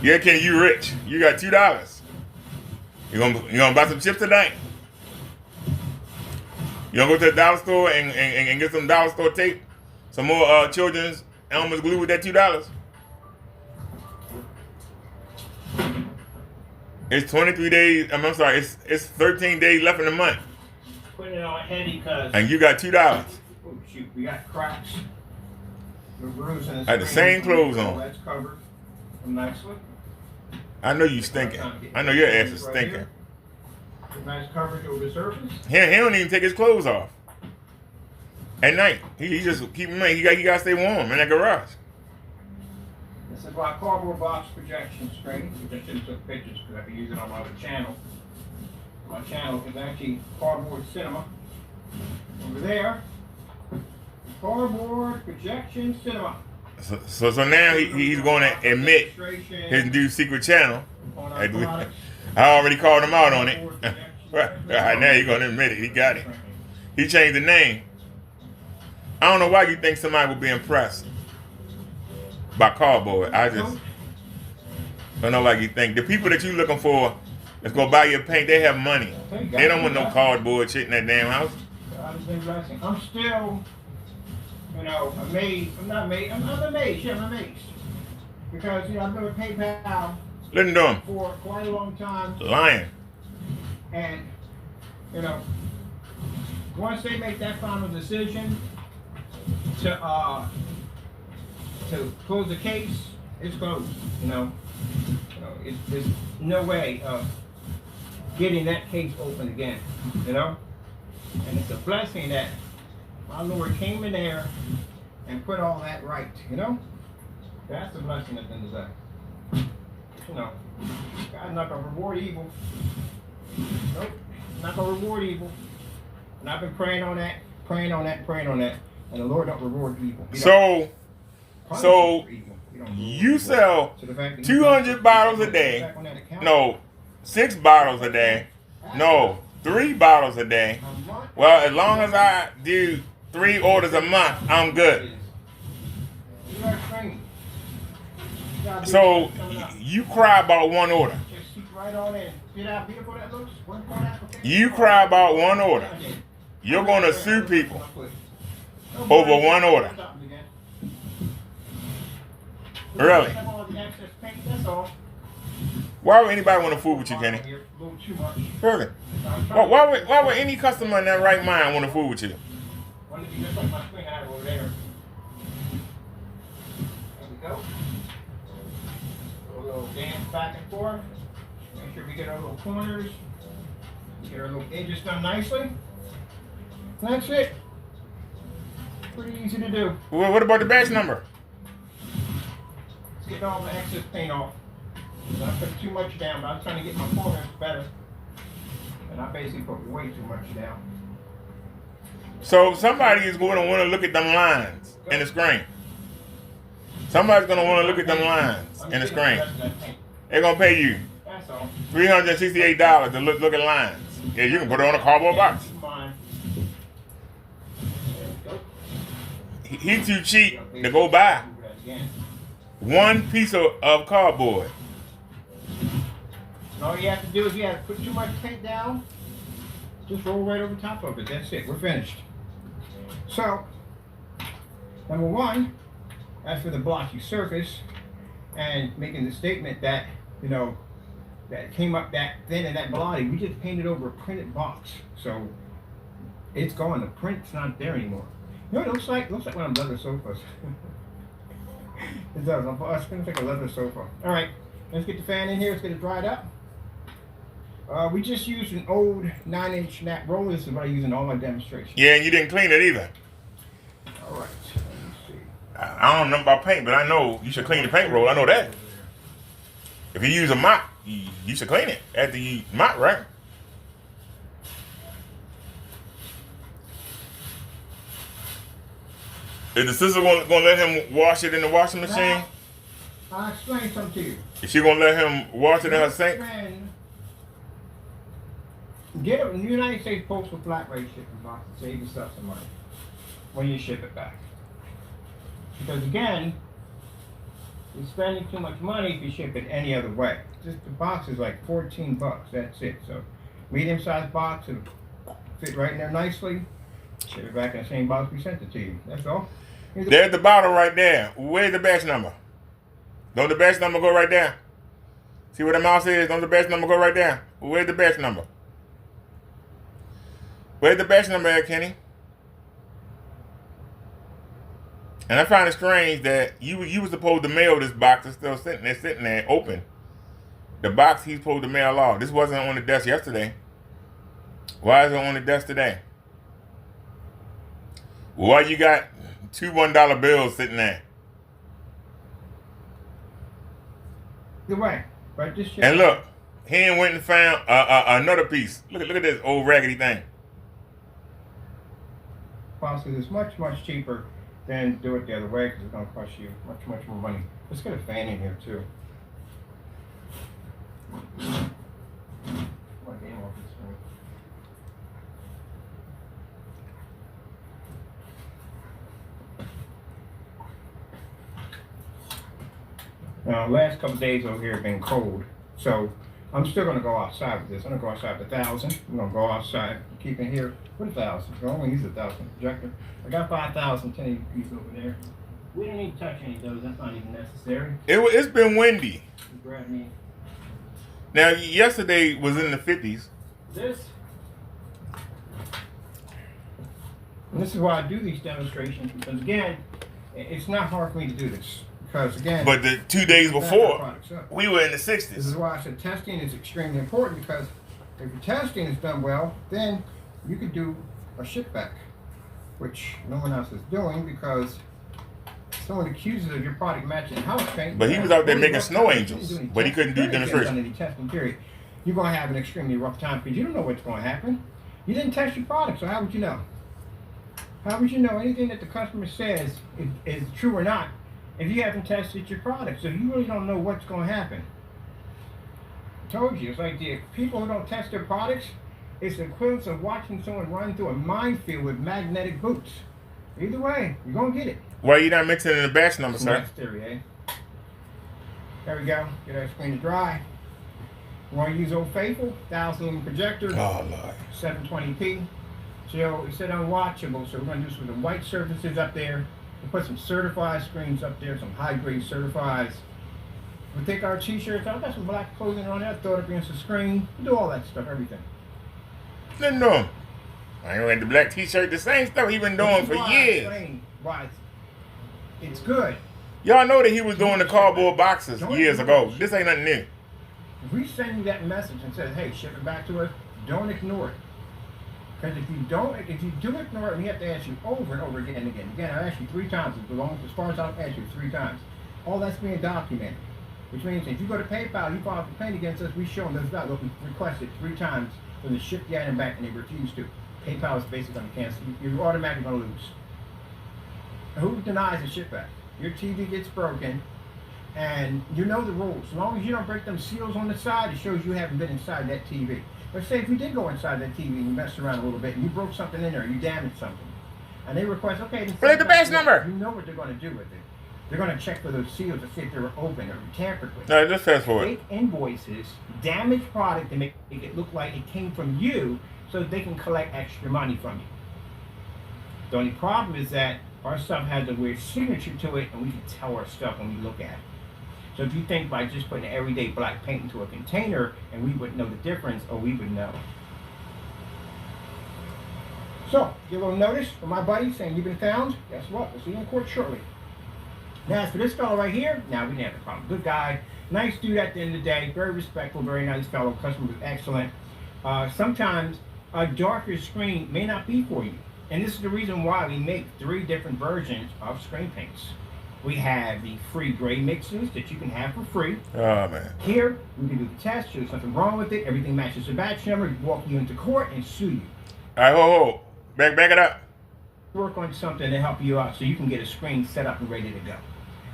Yeah, Kenny, you rich. You got $2. You gonna buy some chips tonight? You gonna go to the dollar store and get some dollar store tape? Some more children's Elmer's glue with that $2? It's 23 days. I'm sorry. It's 13 days left in the month. Putting it on heavy because. And you got $2. Oh shoot, we got cracks. The grooves in the I had the same clothes on. That's covered nicely. I know you stinking. I know your ass is stinking. Nice coverage over the surface. He don't even take his clothes off. At night, he just keep him in. He got to stay warm in that garage. This is my cardboard box projection screen. We just took pictures because I can use it on my other channel. My channel is actually Cardboard Cinema. Over there, Cardboard Projection Cinema. So now he's going to admit his new secret channel. I already called him out on it. Right now he's going to admit it. He got it. He changed the name. I don't know why you think somebody would be impressed by cardboard. I just don't know why you think. The people that you looking for that's going to buy your paint, they have money. They don't want no cardboard shit in that damn house. I'm still, amazed. I'm amazed. Yeah, I'm amazed. Because, I've been with PayPal Listen to him. for quite a long time. Lying. And, once they make that final decision to close the case, it's closed. There's no way of getting that case open again. And it's a blessing that my Lord came in there and put all that right. That's a blessing at the end of the day. God's not gonna reward evil. Nope, not gonna reward evil. And I've been praying on that, and the Lord don't reward evil. So you sell 200 bottles a day. No, 6 bottles a day. No, 3 bottles a day. Well, as long as I do 3 orders a month, I'm good. So you cry about 1 order. You cry about 1 order. You're going to sue people over 1 order. Really? Why would anybody want to fool with you, Kenny? Really? Why would any customer in their right mind want to fool with you? There we go. A little dance back and forth. Make sure we get our little corners. Get our little edges done nicely. That's it. Pretty easy to do. Well, what about the batch number? Let's get all the excess paint off. I put too much down, but I was trying to get my corners better. And I basically put way too much down. So somebody is going to want to look at them lines in the screen. Somebody's gonna want to look at them lines in the screen. They're gonna pay you That's all. $368 to look at lines. Yeah, you can put it on a cardboard box. He too cheap to go buy one piece of cardboard. And all you have to do is you have to put too much paint down, just roll right over top of it. That's it. We're finished. So, number one, as for the blotchy surface, and making the statement that, you know, that it came up that thin and that blotty, we just painted over a printed box. So, it's gone. The print's not there anymore. You know what it looks like? It looks like one of them leather sofas. It does. It's going to take a leather sofa. All right. Let's get the fan in here. Let's get it dried up. We just used an old 9-inch nap roller. This is what I use in all my demonstrations. Yeah, and you didn't clean it either. All right. Let me see. I don't know about paint, but I know you should clean the paint roll. I know that. If you use a mop, you should clean it after you mop, right? Is the sister gonna let him wash it in the washing machine? I'll explain something to you. Is she gonna let him wash it in her sink? Get a United States Postal flat rate shipping box and save yourself some money when you ship it back. Because again, you're spending too much money if you ship it any other way. Just the box is like $14. That's it. So medium-sized box, it'll fit right in there nicely. Ship it back in the same box we sent it to you. That's all. There's the bottle right there. Where's the batch number? Don't the batch number go right there? See where the mouse is? Don't the batch number go right there? Where's the batch number? Where's the batch number at, Kenny? And I find it strange that you were supposed to mail this box. It's still sitting there open. The box he's supposed to mail off. This wasn't on the desk yesterday. Why is it on the desk today? Why you got two $1 bills sitting there? Either way, right? This shit. And look, he ain't went and found another piece. Look at this old raggedy thing. Process is much cheaper than do it the other way because it's going to cost you much more money. Let's get a fan in here too. Now, last couple days over here have been cold, so I'm still going to go outside with this. I'm going to go outside with 1,000. I'm going to go outside, keep it here with 1,000. I only use 1,000 projector. I got 5,000 10 piece over there. We don't need to touch any of those. That's not even necessary. It's been windy. Grab me. Now, yesterday was in the 50s. This is why I do these demonstrations, because again, it's not hard for me to do this. Because again, but the 2 days before, we were in the 60s. This is why I said testing is extremely important, because if your testing is done well, then you could do a ship back, which no one else is doing because someone accuses of your product matching house paint. But he was out there making snow angels, but he couldn't do demonstration. Any testing period, you're going to have an extremely rough time because you don't know what's going to happen. You didn't test your product, so how would you know? How would you know anything that the customer says is true or not if you haven't tested your product? So you really don't know what's going to happen. I told you, it's like the people who don't test their products, it's the equivalent of watching someone run through a minefield with magnetic boots. Either way, you're going to get it. Why are you not mixing in the batch number, sir? That's theory, eh? There we go. Get our screen to dry. You want to use Old Faithful, 1,000 lumen projector. Oh, Lord. 720p. So it said unwatchable, so we're going to do some of the white surfaces up there. We'll put some certified screens up there, some high-grade certifieds. We'll take our t-shirts out. Got some black clothing on there. Throw it up against the screen. We'll do all that stuff, everything. Didn't know him. I ain't wearing the black t-shirt. The same stuff he been doing for years. Why it's good. Y'all know that he was doing the cardboard boxes years ago. This ain't nothing new. If we send you that message and says, hey, ship it back to us, don't ignore it. Because if you do ignore it, we have to ask you over and over again and again. Again, I asked you 3 times. As far as I've asked you 3 times. All that's being documented. Which means if you go to PayPal, you file a complaint against us, we show them those values. We requested 3 times for them to ship the item back and they refuse to. PayPal is basically going to cancel. You're automatically going to lose. Now, who denies a ship back? your TV gets broken, and you know the rules. As long as you don't break them seals on the side, it shows you haven't been inside that TV. But say if you did go inside that TV and you messed around a little bit and you broke something in there, you damaged something, and they request, okay, Play the batch number. You know what they're going to do with it. They're going to check for those seals to see if they were open or tampered with. No, just fast forward. Fake invoices, damaged product to make it look like it came from you, so they can collect extra money from you. The only problem is that our stuff has a weird signature to it, and we can tell our stuff when we look at it. So if you think by just putting everyday black paint into a container and we wouldn't know the difference, or we would know. So, get a little notice from my buddy saying you've been found. Guess what? We'll see you in court shortly. Now, as for this fellow right here, now we didn't have a problem. Good guy, nice dude at the end of the day, very respectful, very nice fellow. Customer was excellent. Sometimes a darker screen may not be for you. And this is the reason why we make 3 different versions of screen paints. We have the free gray mixes that you can have for free. Oh, man. Here, we can do the test, show there's nothing wrong with it, everything matches the batch number, walk you into court and sue you. All right, hold. Back it up. Work on something to help you out so you can get a screen set up and ready to go.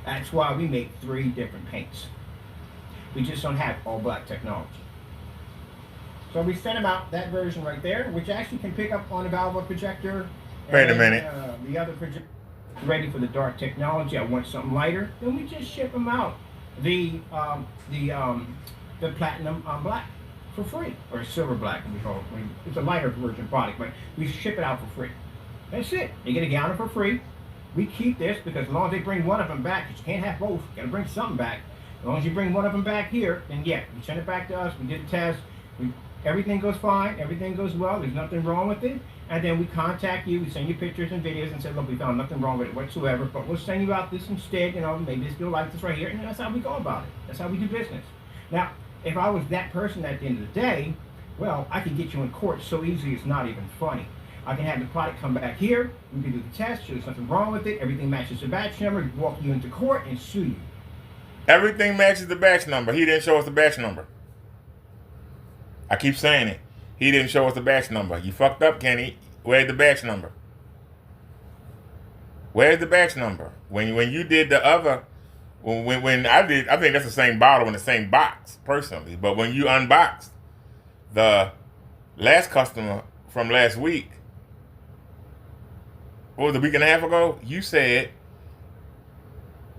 That's why we make 3 different paints. We just don't have all black technology. So we sent them out that version right there, which actually can pick up on a Valve projector. Wait a minute. The other projector ready for the dark technology. I want something lighter. Then we just ship them out. The platinum black for free, or silver black we call it. It's a lighter version product, but we ship it out for free. That's it. They get a gallon for free. We keep this because as long as they bring one of them back, because you can't have both, you got to bring something back. As long as you bring one of them back here, then yeah, you send it back to us. We did the test. Everything goes fine. Everything goes well. There's nothing wrong with it. And then we contact you. We send you pictures and videos and say, look, we found nothing wrong with it whatsoever, but we'll send you out this instead. You know, maybe you'll like this right here. And that's how we go about it. That's how we do business. Now, if I was that person at the end of the day, well, I could get you in court so easy it's not even funny. I can have the product come back here. We can do the test. Show there's nothing wrong with it. Everything matches the batch number. Walk you into court and sue you. Everything matches the batch number. He didn't show us the batch number. I keep saying it. He didn't show us the batch number. You fucked up, Kenny. Where's the batch number? Where's the batch number? When you did the other, when I did, I think that's the same bottle in the same box, personally. But when you unboxed the last customer from last week, what was it, a week and a half ago? You said,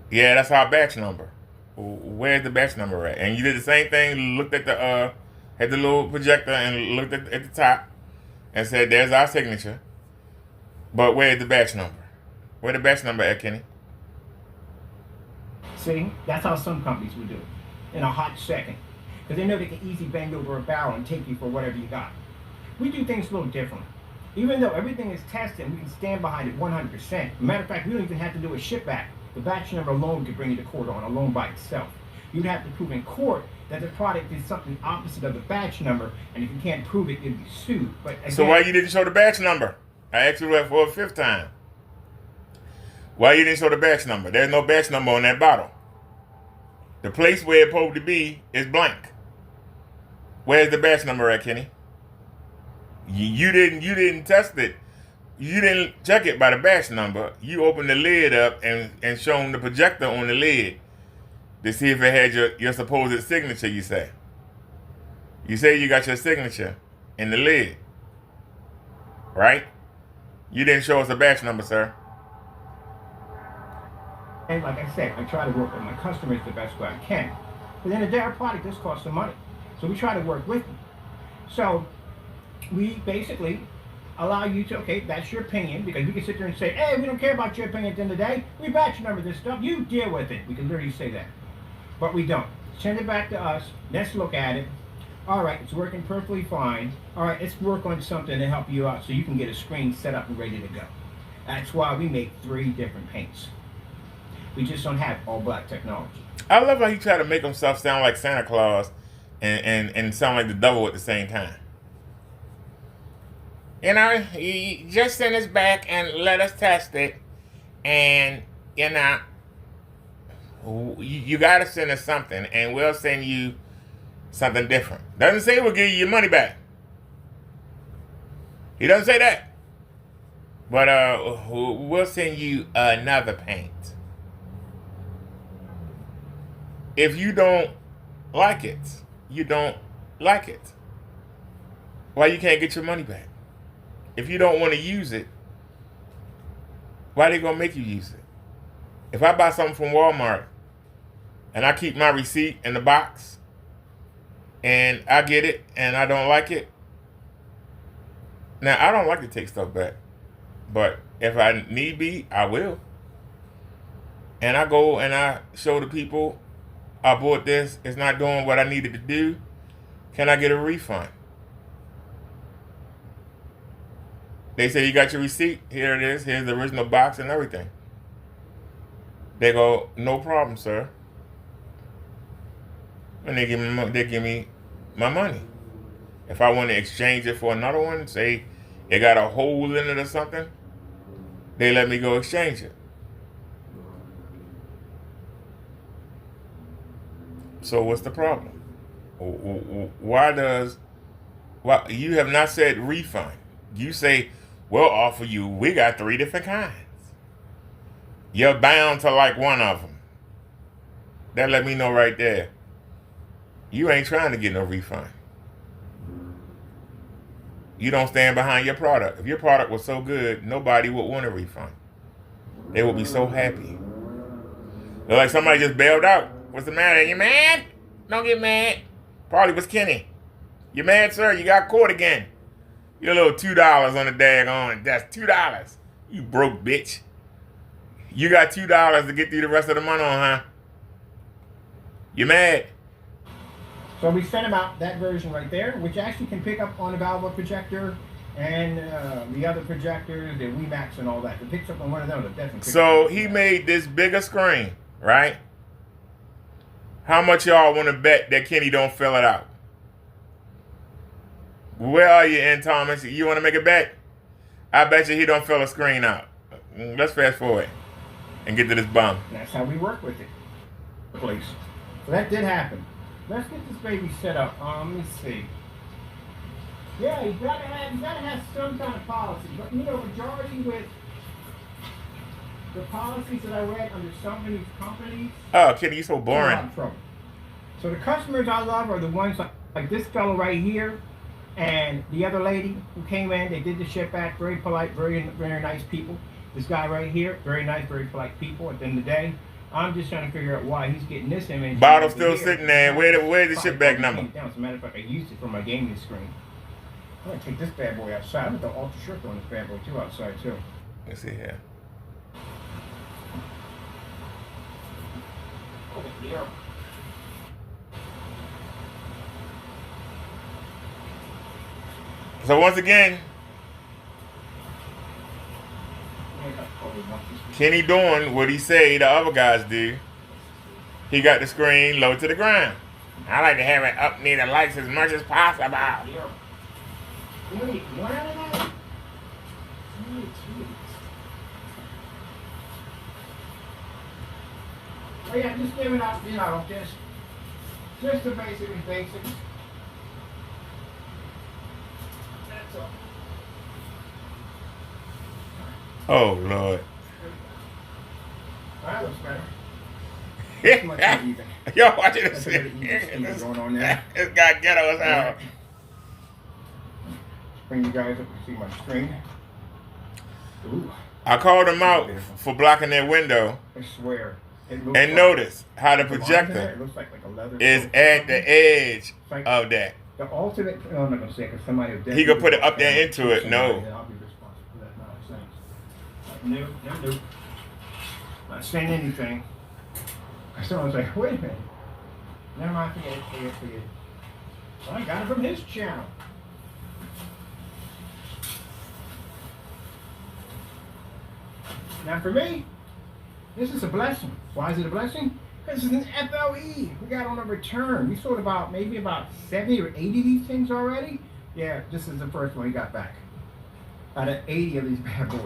yeah, that's our batch number. Where's the batch number at? And you did the same thing, looked at the, had the little projector and looked at the top and said, there's our signature. But where's the batch number? Where the batch number at, Kenny? See, that's how some companies would do it in a hot second. Because they know they can easily bang over a barrel and take you for whatever you got. We do things a little differently. Even though everything is tested, we can stand behind it 100%. Matter of fact, we don't even have to do a ship back. The batch number alone could bring you to court on, alone by itself. You'd have to prove in court that the product is something opposite of the batch number, and if you can't prove it, you'd be sued. But again, so why you didn't show the batch number? I asked you that for a 5th time. Why you didn't show the batch number? There's no batch number on that bottle. The place where it's supposed to be is blank. Where's the batch number at, Kenny? You didn't test it. You didn't check it by the batch number. You opened the lid up and shown the projector on the lid to see if it had your supposed signature, you say. You say you got your signature in the lid. Right? You didn't show us a batch number, sir. And like I said, I try to work with my customers the best way I can. But then the day our product does cost some money. So we try to work with them. So we basically allow you to, okay, that's your opinion, because we can sit there and say, hey, we don't care about your opinion at the end of the day. We batch number this stuff. You deal with it. We can literally say that. But we don't. Send it back to us. Let's look at it. All right, it's working perfectly fine. All right, let's work on something to help you out so you can get a screen set up and ready to go. That's why we make 3 different paints. We just don't have all black technology. I love how he tried to make himself sound like Santa Claus and sound like the devil at the same time. You know, you just send us back and let us test it. And, you know, you got to send us something, and we'll send you something different. Doesn't say we'll give you your money back. He doesn't say that. But we'll send you another paint. if you don't like it, you don't like it. Why you can't get your money back? If you don't want to use it, why they gonna make you use it? If I buy something from Walmart and I keep my receipt in the box and I get it and I don't like it, now I don't like to take stuff back, but if I need be, I will. And I go and I show the people I bought this, it's not doing what I needed to do. Can I get a refund? They say, you got your receipt? Here it is. Here's the original box and everything. They go, no problem, sir. And they give me my money. If I want to exchange it for another one, say it got a hole in it or something, they let me go exchange it. So what's the problem? Why you have not said refund? You say, we'll offer you, we got 3 different kinds. You're bound to like one of them. That let me know right there. You ain't trying to get no refund. You don't stand behind your product. If your product was so good, nobody would want a refund. They would be so happy. They're like somebody just bailed out. What's the matter? You mad? Don't get mad. Probably was Kenny. You mad, sir? You got caught again. Your little $2 on the daggone. That's $2. You broke bitch. You got $2 to get through the rest of the month on, huh? You mad? So we sent them out that version right there, which actually can pick up on a Valvo projector and the other projectors, the WeMax and all that. If it picks up on one of them, it definitely. So he made this bigger screen, right? How much y'all want to bet that Kenny don't fill it out? Where are you, N. Thomas? You want to make a bet? I bet you he don't fill a screen out. Let's fast forward and get to this bum. That's how we work with it. Please. So that did happen. Let's get this baby set up. Let me see. Yeah, you gotta have some kind of policy. But you know, majority with the policies that I read under some of these companies. Oh, Kenny, you so boring. So the customers I love are the ones like this fellow right here, and the other lady who came in. They did the ship back. Very polite, very nice people. This guy right here, very nice, very polite people. At the end of the day, I'm just trying to figure out why he's getting this image. Bottle still sitting there. Where's the ship back number? As a matter of fact, I used it for my gaming screen. I'm gonna take this bad boy outside. I'm gonna throw Ultra Shirt on this bad boy too outside too. Let's see here. Over here. So once again, Kenny doing what he say the other guys do. He got the screen low to the ground. I like to have it up near the lights as much as possible. Oh yeah, just giving up, you know, just the basics. That's all. Oh Lord. That looks better. Yo, watch this. Going on there. This guy ghetto as hell. Bring you guys up to see my screen. Ooh. I called him out for blocking their window. I swear. And notice how the projector is at the edge of that. The ultimate. No, I'm not gonna say because somebody. He could put it up there into it. No. I'll be responsible for that nonsense. No. Not saying anything. Someone's like, wait a minute. Never mind, forget it. Well, I got it from his channel. Now for me, this is a blessing. Why is it a blessing? Because it's an FLE. We got on a return. We sold maybe about 70 or 80 of these things already. Yeah, this is the first one we got back. Out of 80 of these bad boys.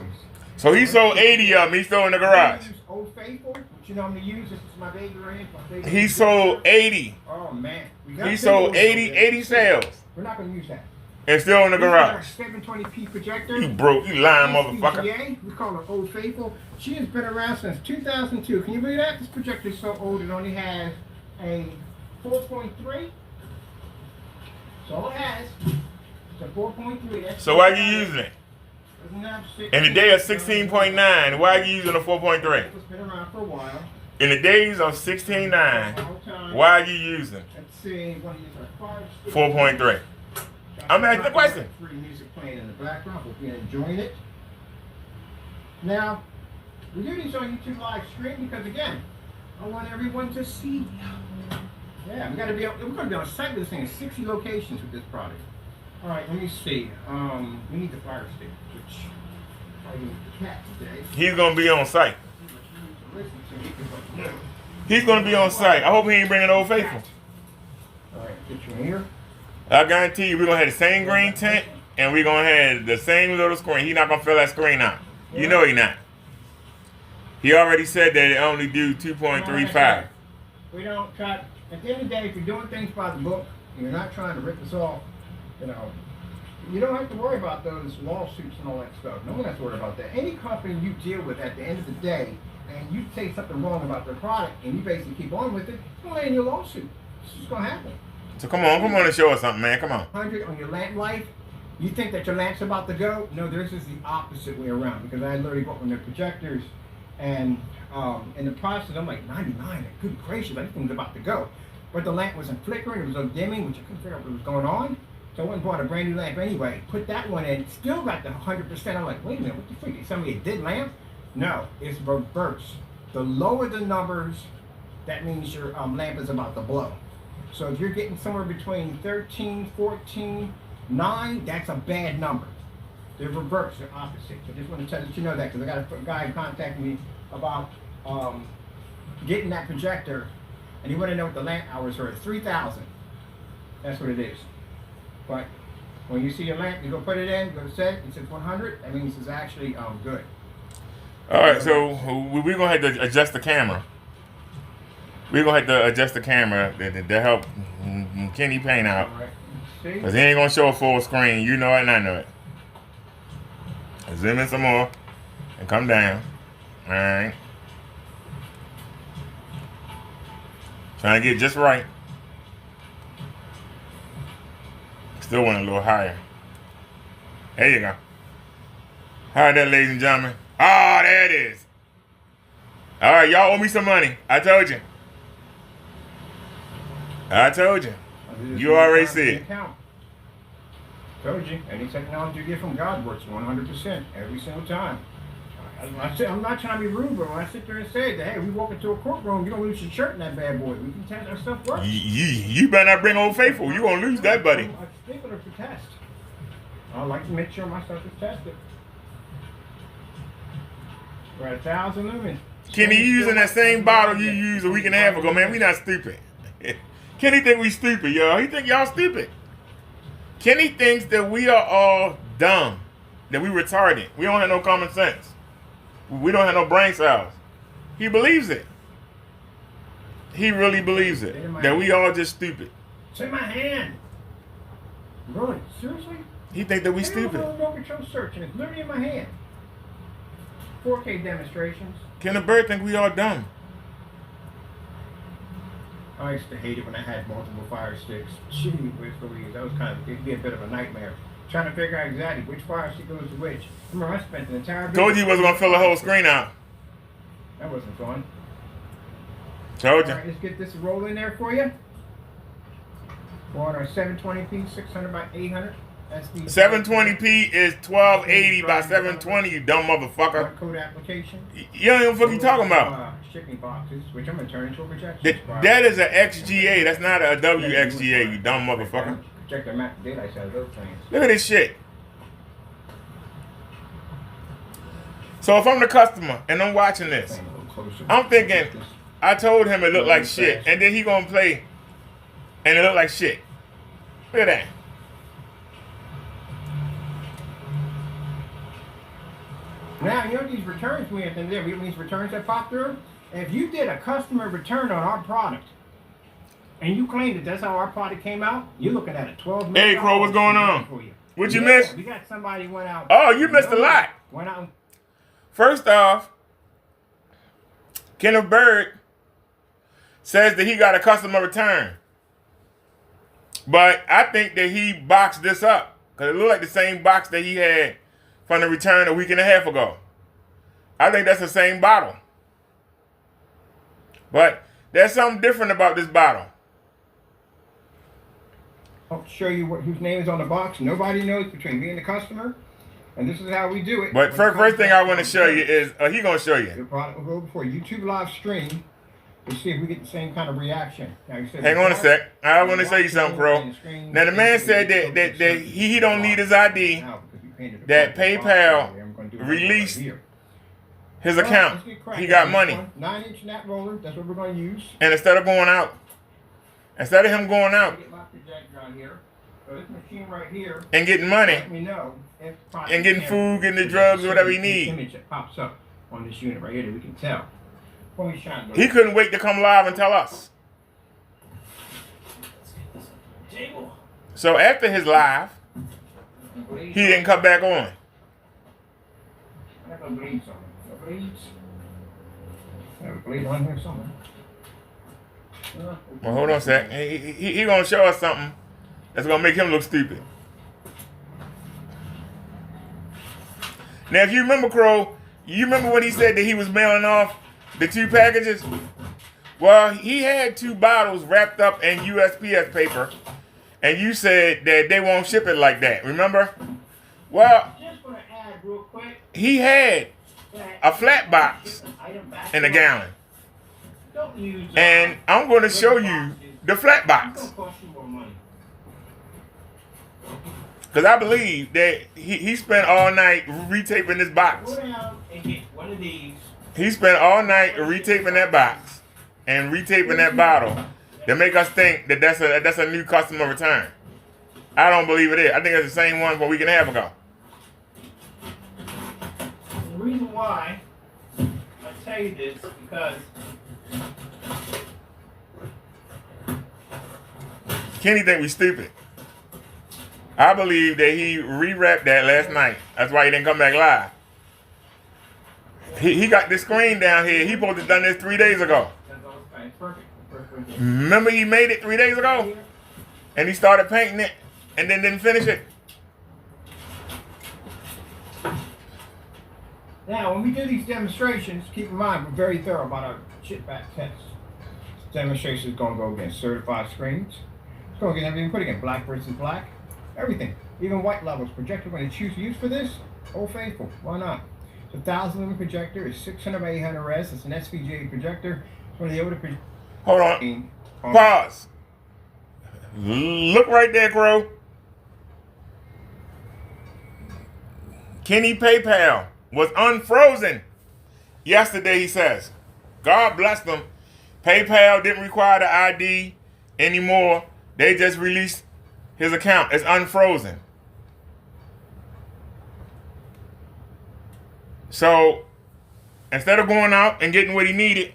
So he sold 80 of them. He's still in the garage. Old Faithful, which you know I'm going to use. This is my baby right here. He sold 80. Oh, man. He sold 80 sales. We're not going to use that. And still in the garage. 720p projector. You broke. You lying motherfucker. We call her Old Faithful. She has been around since 2002. Can you believe that? This projector is so old it only has a 4.3. That's all it has. It's a 4.3. So why are you using it? Doesn't have 16. In the day of 16.9, why are you using a 4.3? It's been around for a while. In the days of 16.9, why are you using Let's see. What do you use? 4.3? I'm asking the question. Free music playing in the background. Hope you're enjoying it. Now, we do these on YouTube live stream because, again, I want everyone to see. Yeah, we're going to be on site with this thing in 60 locations with this product. All right, let me see. We need the fire stick, which I need the cat today. He's going to be on site. He's going to be on site. I hope he ain't bringing Old Faithful. All right, get you in here. I guarantee you we're going to have the same green tint and we're going to have the same little screen. He's not going to fill that screen out. You know he not. He already said that it only do 2.35. We don't cut. At the end of the day, if you're doing things by the book, and you're not trying to rip us off, you know, you don't have to worry about those lawsuits and all that stuff. No one has to worry about that. Any company you deal with at the end of the day, and you say something wrong about their product, and you basically keep on with it, it's going to land your lawsuit. It's just going to happen. So come on and show us something, man. Come on. 100 on your lamp life. You think that your lamp's about to go? No, this is the opposite way around. Because I literally bought one of their projectors, and in the process, I'm like 99. Good gracious, that thing's about to go. But the lamp wasn't flickering, it was on dimming, which I couldn't figure out what was going on. So I went and bought a brand new lamp anyway. Put that one in, still got the 100%. I'm like, wait a minute, what the freak? Is somebody a dead lamp? No, it's reverse. The lower the numbers, that means your lamp is about to blow. So if you're getting somewhere between 13, 14, 9, that's a bad number. They're reverse, they're opposite. So I just want to let you know that because I got a guy contacting me about getting that projector, and he wanted to know what the lamp hours were. 3,000. That's what it is. But when you see your lamp, you go put it in, go to set, it says 100. That means it's actually good. All right, so we're gonna have to adjust the camera. We're gonna have to adjust the camera to help Kenny paint out. All right. Because he ain't gonna show a full screen. You know it and I know it. Zoom in some more and come down. Alright. Trying to get just right. Still want a little higher. There you go. Alright, that, ladies and gentlemen. Oh, there it is. Alright, y'all owe me some money. I told you. I told you. You already see it. Told you. Any technology you get from God works 100% every single time. I'm not trying to be rude, but when I sit there and say that, hey, we walk into a courtroom, you don't lose your shirt in that bad boy. We can test our stuff works. You better not bring Old Faithful. You gonna lose that, buddy. I think it'll to test. I like to make sure my stuff is tested. We're at 1,000 lumens. Kenny, you using that same bottle you used a week and a half ago, man. We not stupid. Kenny think we stupid, y'all. He think y'all stupid. Kenny thinks that we are all dumb, that we retarded. We don't have no common sense. We don't have no brain cells. He believes it. He really believes it. That we all just stupid. It's in my hand. Really? Seriously? He think that we stupid. No control search, and it's literally in my hand. 4K demonstrations. Kenneth Bird think we all dumb. I used to hate it when I had multiple fire sticks. Gee whiz Louise, that was it'd be a bit of a nightmare. Trying to figure out exactly which fire stick goes to which. Remember, I spent the entire... Told you he wasn't going to fill the whole screen out. That wasn't fun. Told you. All right, let's get this roll in there for you. We're on our 720p, 600 by 800. That's the 720p is 1280 by 720, you dumb motherfucker. Code application. You don't even know what you talking about. Shipping boxes, which I'm going to turn into a projection. That is an XGA. That's not a WXGA, you dumb motherfucker. Check the map daylight side of those things. Look at this shit. So if I'm the customer and I'm watching this, I'm thinking, I told him it looked like shit, and then he gonna play, and it looked like shit. Look at that. Now, you know these returns we have to do, these returns that pop through? If you did a customer return on our product, and you claim that that's how our product came out, you're looking at a $12 million. Hey, Crow, what's going on? What'd you miss? We got somebody went out. Oh, you missed a lot. Went out. First off, Kenneth Bird says that he got a customer return. But I think that he boxed this up because it looked like the same box that he had from the return a week and a half ago. I think that's the same bottle. But there's something different about this bottle. I'll show you whose name is on the box. Nobody knows between me and the customer. And this is how we do it. But first thing I want to show you is, he's going to show you. The product will go before YouTube live stream to see if we get the same kind of reaction. Now, hang on a sec. I want to say you something, Crow. Now, the man said that he don't need his ID, that PayPal released his account. He got money. 9-inch nap roller, that's what we're going to use. And instead of him going out, Get my projector out here. So this machine right here, and getting money, let me know if and getting food, getting the drugs, whatever he needs. Image that pops up on this unit right here that we can tell. When we shine He couldn't wait to come live and tell us. So after his live, he didn't come back on. I have a bleed somewhere. Bleeds. I have a bleed on here somewhere. Well, hold on a sec. He gonna show us something that's gonna make him look stupid. Now, if you remember, Crow, you remember when he said that he was mailing off the 2 packages? Well, he had 2 bottles wrapped up in USPS paper, and you said that they won't ship it like that. Remember? Well, just gonna add real quick. He had a flat box in a gallon. And I'm going to show you the flat box. Because I believe that he spent all night retaping this box. Go down and get one of these. He spent all night retaping that box and retaping that bottle to make us think that that's a new customer return. I don't believe it is. I think it's the same one from a week and a half ago. The reason why I tell you this is because Kenny think we stupid. I believe that he rewrapped that last night. That's why he didn't come back live. He got this screen down here. He supposed to have done this 3 days ago. Remember he made it 3 days ago? And he started painting it and then didn't finish it. Now, when we do these demonstrations, keep in mind we're very thorough about our chip back tests. This demonstration is going to go against certified screens. It's going against everything, put against black versus black, everything, even white levels. Projector when they choose to use for this, Old Faithful, why not? It's a 1,000 lumen projector. It's 600 by 800 res. It's an SVGA projector. It's one of the older projectors. Hold on. Pause. Look right there, Crow. Kenny PayPal was unfrozen yesterday, he says. God bless them. PayPal didn't require the ID anymore. They just released his account. It's unfrozen. So instead of going out and getting what he needed,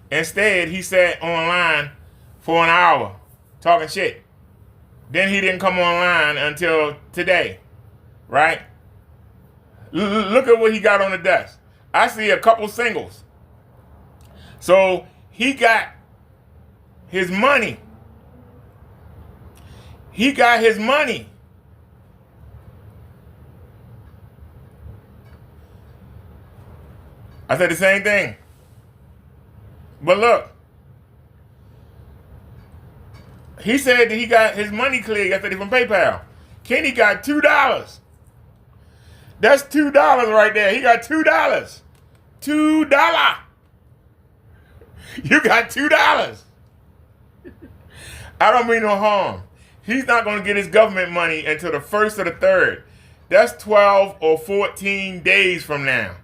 instead he sat online for an hour talking shit. Then he didn't come online until today, right? Look at what he got on the desk. I see a couple singles. So he got his money. He got his money. I said the same thing. But look. He said that he got his money cleared yesterday from PayPal. Kenny got $2. That's $2 right there. He got $2. $2. You got $2. I don't mean no harm. He's not going to get his government money until the 1st or the 3rd. That's 12 or 14 days from now.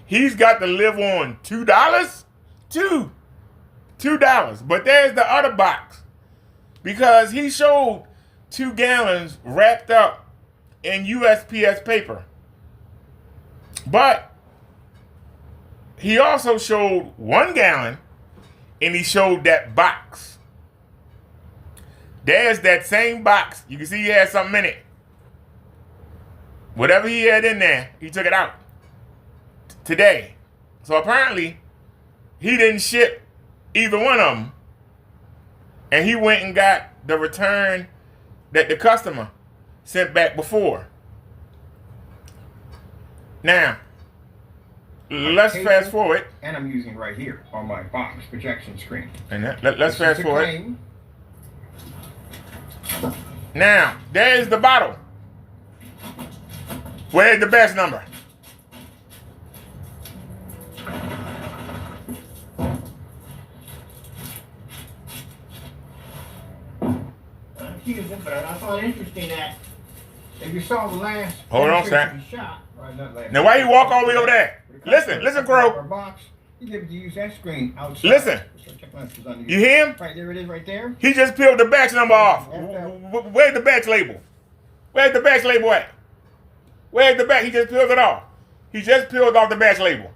He's got to live on $2? $2. But there's the other box. Because he showed 2 gallons wrapped up in USPS paper. But he also showed 1 gallon and he showed that box. There's that same box. You can see he had something in it. Whatever he had in there, he took it out today. So apparently, he didn't ship either one of them and he went and got the return that the customer sent back before. Now, let's fast forward. And I'm using right here on my box projection screen. And let's fast forward. Now, there's the bottle. Where's the batch number? But I found it interesting that if you saw the last Hold on, sir. shot, now why you walk all the way over there? Listen, Crow. Box, you get to use that screen outside. Listen. You hear him? Right there it is, right there. He just peeled the batch number off. Where's the batch label? Where's the batch label at? Where's the batch? He just peeled it off. He just peeled off the batch label.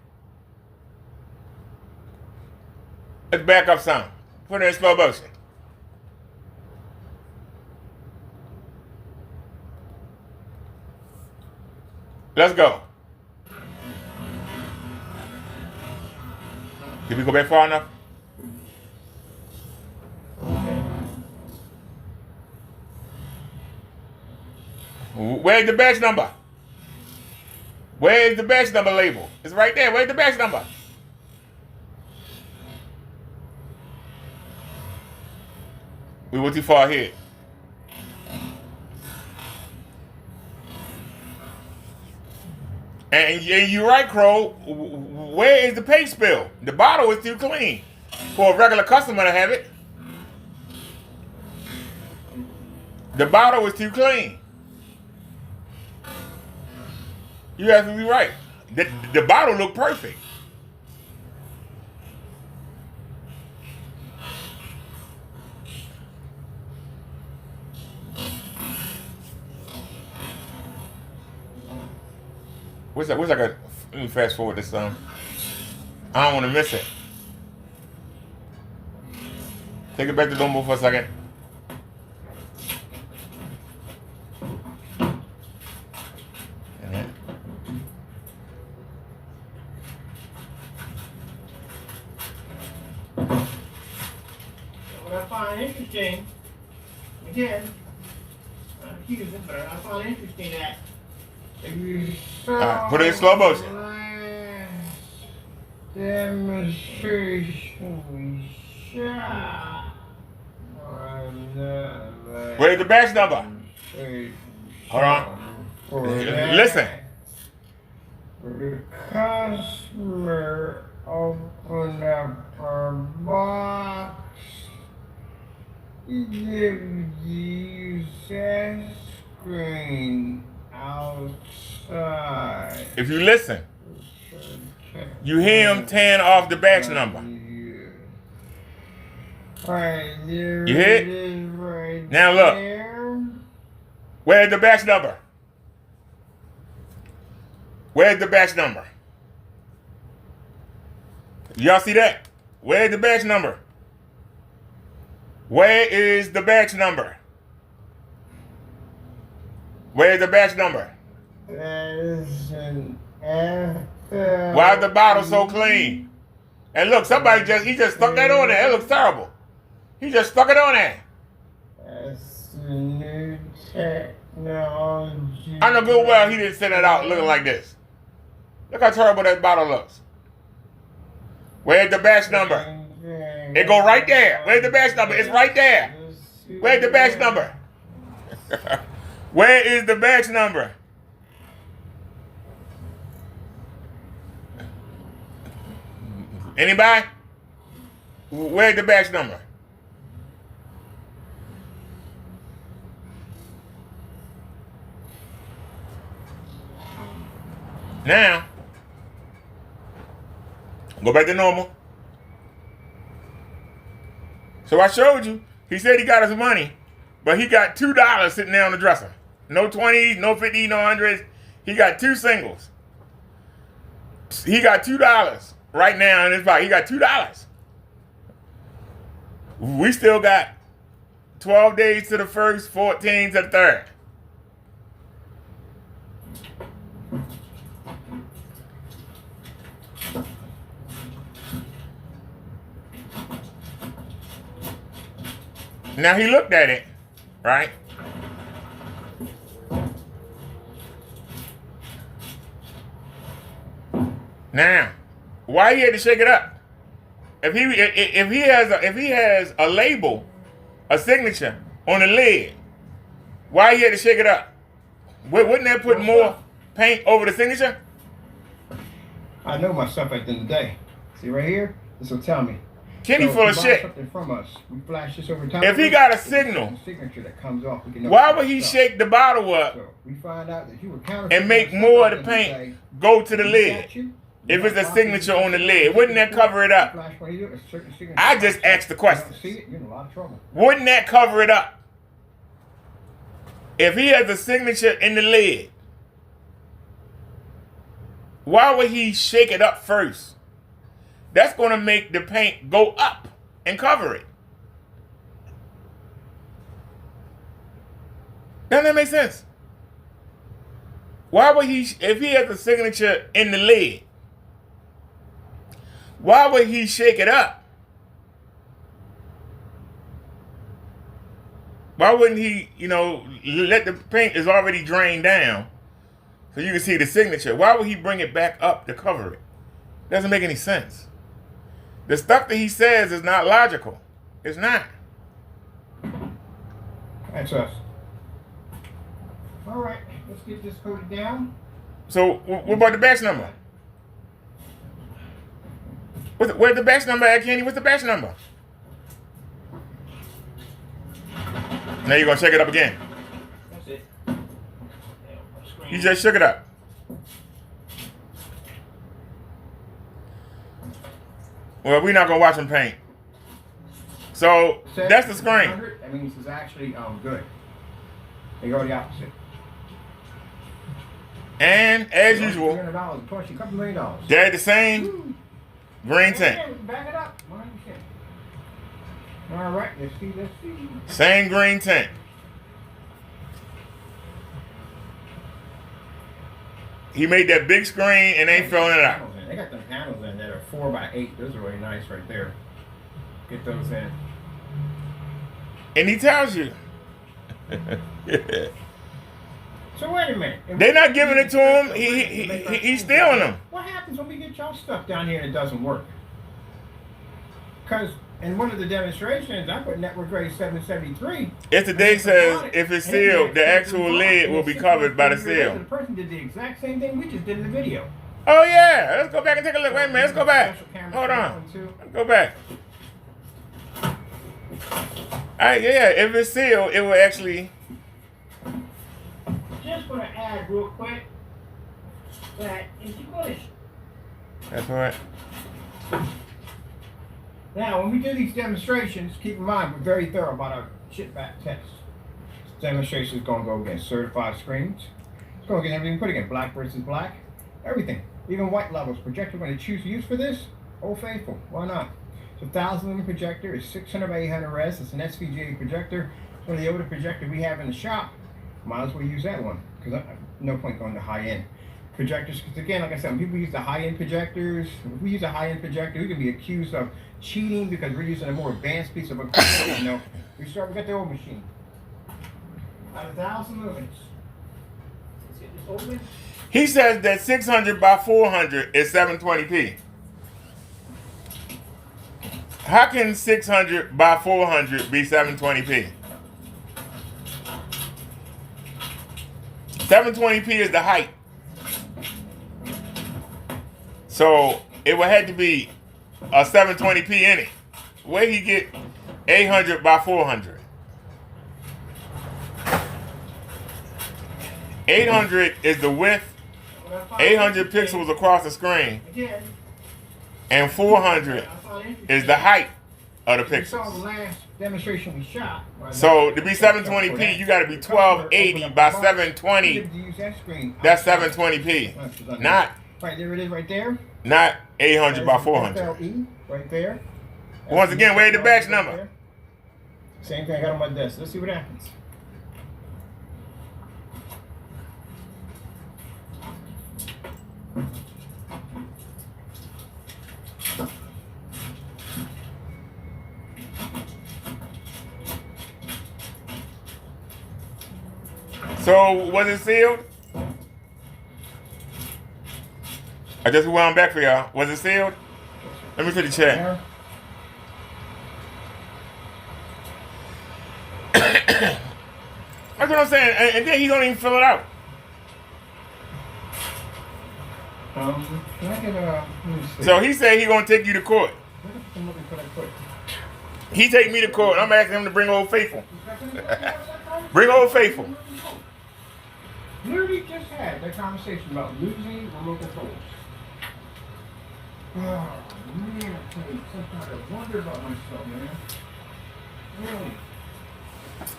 Let's back up some. Put it in slow motion. Let's go. Did we go back far enough? Where's the batch number? Where's the batch number label? It's right there. Where's the batch number? We went too far ahead. And you're right, Crow. Where is the paint spill? The bottle is too clean for a regular customer to have it. The bottle is too clean. You have to be right. The bottle looked perfect. Wish I could. Let me fast forward this I don't want to miss it. Take it back to normal for a second. What I find interesting, again, but I find interesting that if you saw put it in slow motion. Demonstration we shot. Where's the batch number? Hold on. Listen. The customer opened up her box. He gives you that screen outside. If you listen, you hear him tearing off the batch number. Right there. You hear it? Right now look. there. Where's the batch number? Where's the batch number? Y'all see that? Where's the batch number? Where is the batch number? Where's the batch number? Why is the bottle so clean? And look, somebody he just stuck that on there. It looks terrible. He just stuck it on there. That's the new technology. I know good well he didn't send it out looking like this. Look how terrible that bottle looks. Where's the batch number? It go right there. Where's the batch number? It's right there. Where's the batch number? Where is the batch number? Anybody? Where's the batch number? Now, go back to normal. So I showed you, he said he got his money, but he got $2 sitting there on the dresser. No 20s, no 50s, no 100s. He got 2 singles. He got $2 right now in his pocket. He got $2. We still got 12 days to the first, 14 to the third. Now he looked at it, right? Now, why he had to shake it up? If he has a label, a signature on the lid, why he had to shake it up? Wouldn't that put more paint over the signature? I know my stuff at the end of the day. See right here? This will tell me. Kenny full of shit. Something from us. We flash this over time. If he got a signal, signature that comes off, we can know why would he shake the bottle up so we find out that you were counterfeiting and make more of the paint go to the lid? If it's a signature on the lid, wouldn't that cover it up? I just asked the question. You're in a lot of trouble. Wouldn't that cover it up? If he has a signature in the lid, why would he shake it up first? That's going to make the paint go up and cover it. Doesn't that make sense? Why would he, if he has a signature in the lid, why would he shake it up? Why wouldn't he, let the paint is already drained down so you can see the signature? Why would he bring it back up to cover it? Doesn't make any sense. The stuff that he says is not logical. It's not. That's us. All right, let's get this coated down. So, what about the batch number? Where's the batch number at, Kenny? What's the batch number? Now you're going to shake it up again. That's it. You just shook it up. Well, we're not going to watch him paint. So, that's the screen. That means it's actually good. They go the opposite. And, as usual, $300 cost you a couple $1 million. they're the same green tint. Back it up. All right, let's see. Same green tint. He made that big screen and ain't filling it out. They got them panels in that are 4x8. Those are really nice right there. Get those in. And he tells you. So wait a minute. They're not giving it to him. He's stealing them. What happens when we get y'all stuff down here and it doesn't work? Because in one of the demonstrations, I put network grade 773. If the day says if it's sealed, the actual lid will be covered by the seal. The person did the exact same thing we just did in the video. Oh yeah, let's go back and take a look. Wait a minute, let's go back. Hold on. Let's go back. Yeah, if it's sealed, it will actually. Just want to add real quick that if you go to. That's right. Now, when we do these demonstrations, keep in mind we're very thorough about our chip back tests. This demonstration is going to go against certified screens. It's going to get everything put again, black versus black, everything, even white levels. Projector we're going to choose to use for this, Old Faithful. Why not? It's a 1,000 lumen projector. It's 600 by 800 res. It's an SVGA projector. It's one of the older projector we have in the shop. Might as well use that one because no point going to high end projectors. Because again, like I said, when people use the high end projectors, if we use a high end projector, we can be accused of cheating because we're using a more advanced piece of equipment. We got the old machine. At 1,000 lumens. Let's get this open. He says that 600 by 400 is 720p. How can 600 by 400 be 720p? 720p is the height. So it would have to be a 720p in it. Where he get 800 by 400? 800 is the width, 800 pixels across the screen, and 400 is the height of the You saw the pixels. last demonstration we shot. So to be 720p, you got to be 1280 by 720. That's 720p. Not Right there it is, right there. Not 800 by 400. FLE, right there. Once again, where's the batch number? Same thing I got on my desk. Let's see what happens. So, was it sealed? I just wound back for y'all. Was it sealed? Let me see the check. There. That's what I'm saying. And then he don't even fill it out. Can I get let me see. So he said he gonna take you to court. I'm looking for that quick. He take me to court. I'm asking him to bring Old Faithful. Bring Old Faithful. Literally just had that conversation about losing remote controls. Oh man, I tell you, sometimes I wonder about myself, man. Really.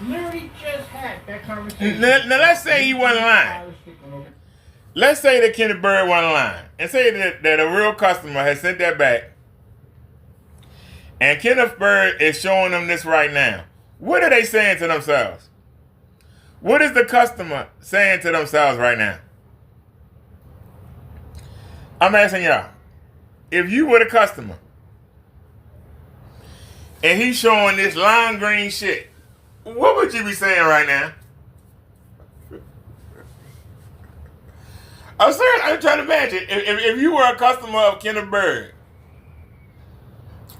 Literally just had that conversation. Now let's say he wasn't lying. Let's say that Kenneth Bird wasn't lying. And say that a real customer has sent that back. And Kenneth Bird is showing them this right now. What are they saying to themselves? What is the customer saying to themselves right now? I'm asking y'all. If you were the customer and he's showing this lime green shit, what would you be saying right now? I'm serious. I'm trying to imagine. If you were a customer of Kenneth Bird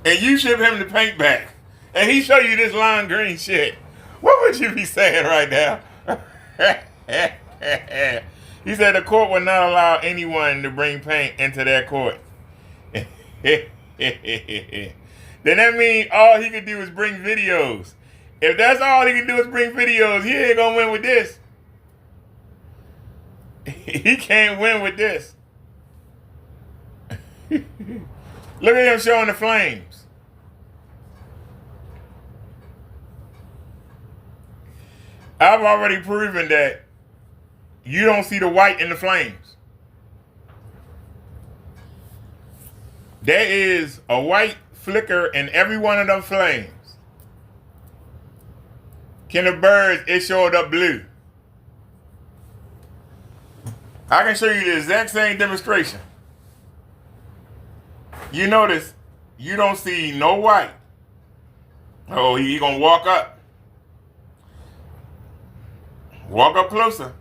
and you ship him the paint back and he show you this lime green shit, what would you be saying right now? He said the court would not allow anyone to bring paint into their court. Then that means all he could do is bring videos. If that's all he can do is bring videos, he ain't gonna win with this. He can't win with this. Look at him showing the flames. I've already proven that you don't see the white in the flames. There is a white flicker in every one of them flames. Kenneth Bird, it showed up blue. I can show you the exact same demonstration. You notice you don't see no white. Oh, he gonna walk up. Walk up closer.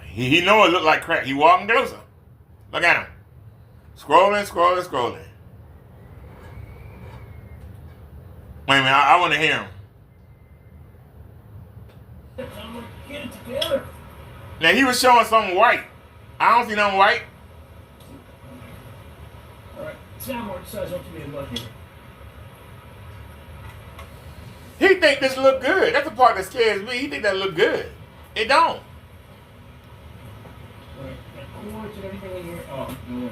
He know it look like crack. He walking closer. Look at him. Scrolling, scrolling, scrolling. Wait a minute, I want to hear him. Get it together. Now he was showing something white. I don't see nothing white. Alright, soundboard says up to me and lucky. He think this look good. That's the part that scares me. He think that look good. It don't. Oh, no.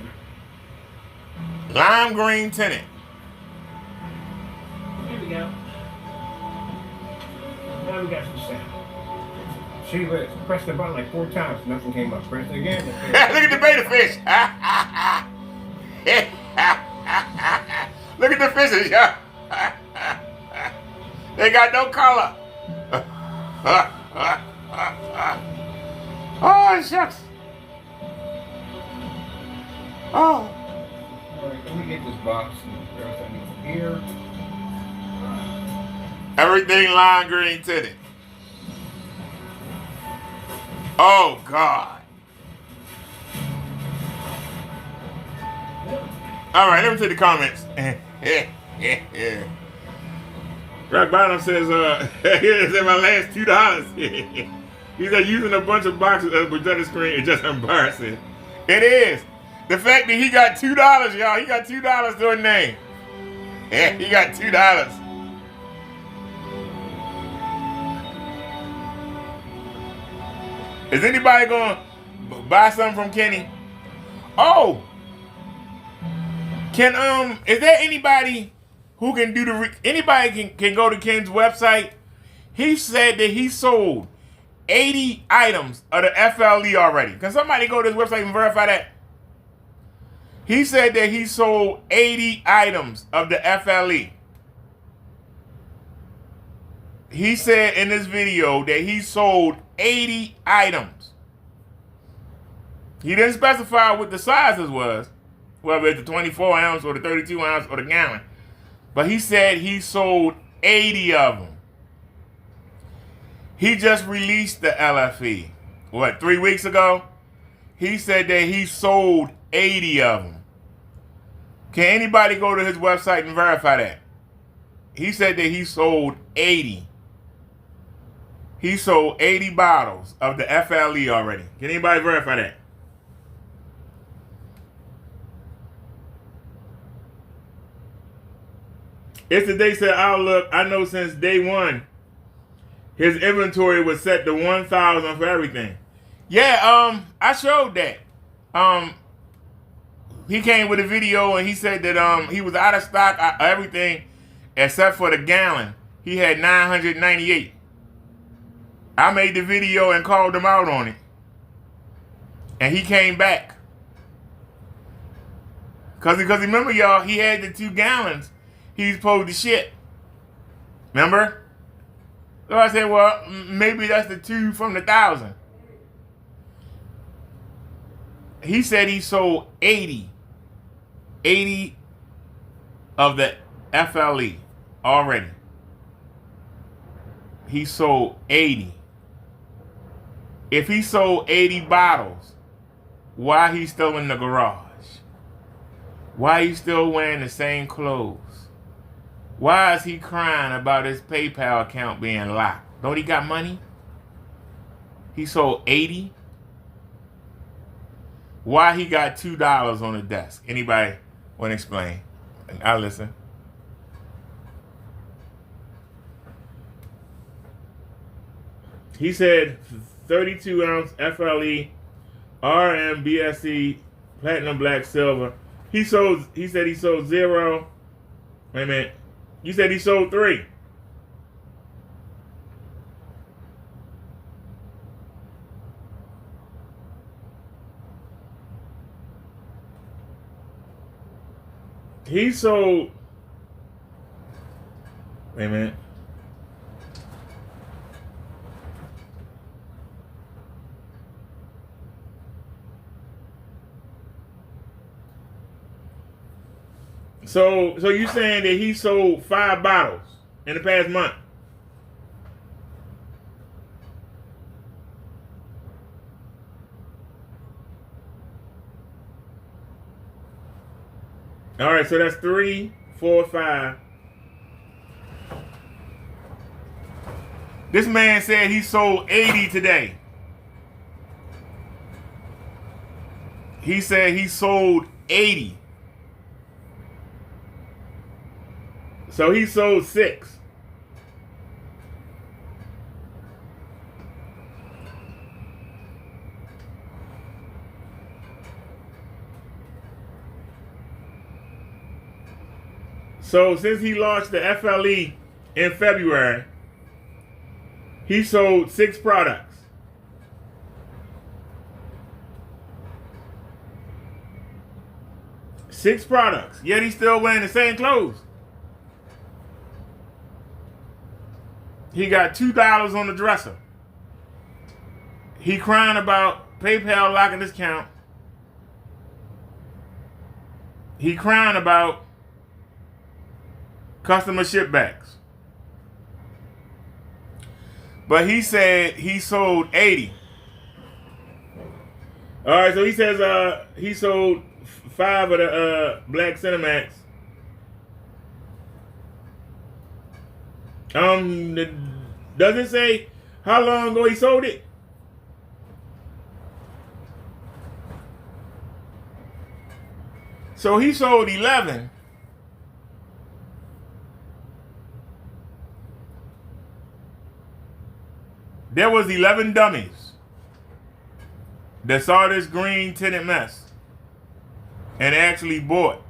Lime green tinted. There we go. Now we got some sound. See, press the button like 4 times, nothing came up. Press it again. Look at the beta fish. Look at the fishes, yeah. They got no color. Oh, shucks. Oh. Alright, let me get this box and everything here. Everything lime green tinted. Oh, God. All right, let me see the comments. Rock Bottom says, here's my last $2. He said, using a bunch of boxes of a projector screen is just embarrassing. It is. The fact that he got $2, y'all, he got $2 to a name. Yeah, he got $2. Is anybody going to buy something from Kenny? Oh. Is there anybody who can do anybody can go to Ken's website? He said that he sold 80 items of the FLE already. Can somebody go to his website and verify that? He said that he sold 80 items of the FLE. He said in this video that he sold 80 items. He didn't specify what the sizes was, whether it's the 24 ounce or the 32 ounce or the gallon. But he said he sold 80 of them. He just released the LFE. What, 3 weeks ago? He said that he sold 80 of them. Can anybody go to his website and verify that? He said that he sold 80. He sold 80 bottles of the FLE already. Can anybody verify that? It's the Day Said Outlook. I know since day one, his inventory was set to 1,000 for everything. Yeah, I showed that. He came with a video and he said that he was out of stock of everything except for the gallon. He had 998. I made the video and called him out on it. And he came back. Because remember, y'all, he had the 2 gallons he's supposed to ship. Remember? So I said, well, maybe that's the 2 from the 1,000. He said he sold 80 of the FLE already. He sold 80. If he sold 80 bottles, why he still in the garage? Why he still wearing the same clothes? Why is he crying about his PayPal account being locked? Don't he got money? He sold 80. Why he got $2 on the desk? Anybody want to explain? I'll listen. He said 32 ounce FLE, RM, BSC, platinum, black, silver. He said he sold 0. Wait a minute. You said he sold 3. He sold. Wait a minute. So you saying that he sold 5 bottles in the past month? All right, so that's 3, 4, 5. This man said he sold 80 today. He said he sold 80. So he sold 6. So since he launched the FLE in February, he sold 6 products. Six products. Yet he's still wearing the same clothes. He got $2 on the dresser. He crying about PayPal locking his account. He crying about customer ship backs. But he said he sold 80. All right, so he says he sold 5 of the Black Cinemax. Does it say how long ago he sold it? So he sold 11. There was 11 dummies that saw this green tinted mess and actually bought.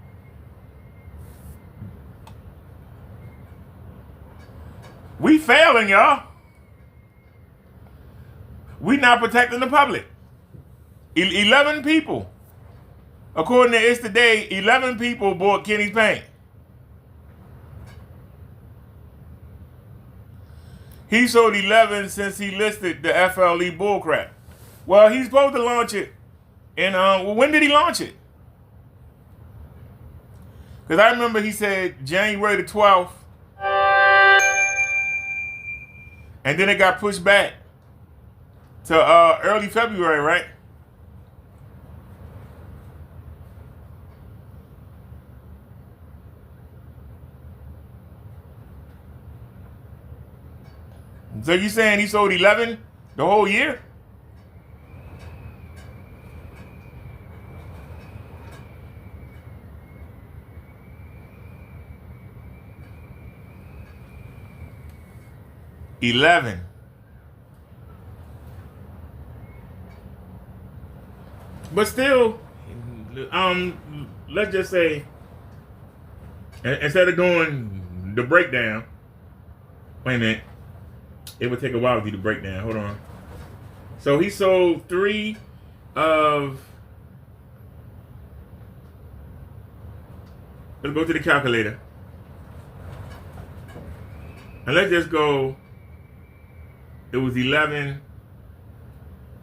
We failing, y'all. We not protecting the public. 11 people. According to It's Today, 11 people bought Kenny's paint. He sold 11 since he listed the FLE bullcrap. Well, he's supposed to launch it. And when did he launch it? Because I remember he said January the 12th. And then it got pushed back to early February, right? So you saying he sold 11 the whole year? $11. But still, let's just say, instead of doing the breakdown, wait a minute, it would take a while to do the breakdown. Hold on. So he sold 3 of, let's go to the calculator. And let's just go, it was 11.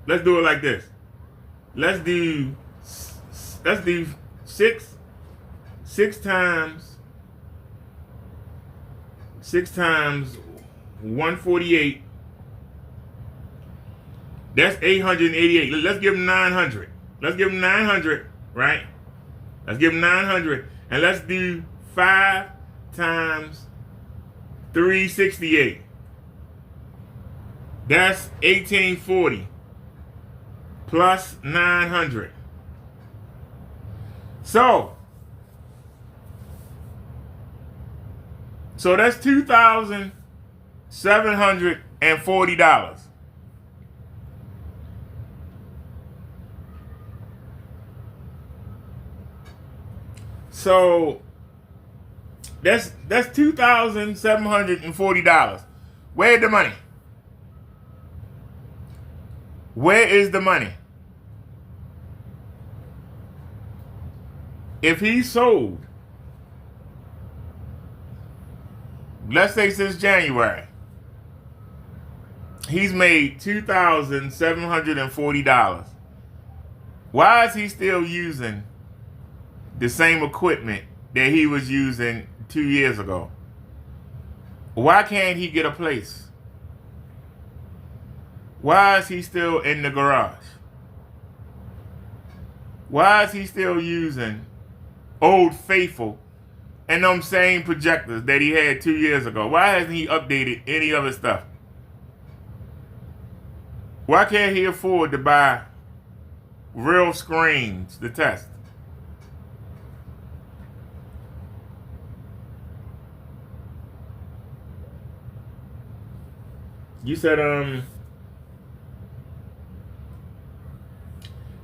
Let's do it like this. Let's do 6 times 148. That's 888. Let's give him 900. Let's give him 900, right? Let's give him 900. And let's do 5 times 368. That's 1840 plus 900. So that's $2,740. So that's $2,740. Where's the money? Where is the money? If he sold, let's say since January, he's made $2,740. Why is he still using the same equipment that he was using 2 years ago? Why can't he get a place? Why is he still in the garage? Why is he still using Old Faithful and them same projectors that he had 2 years ago? Why hasn't he updated any of his stuff? Why can't he afford to buy real screens to test? You said,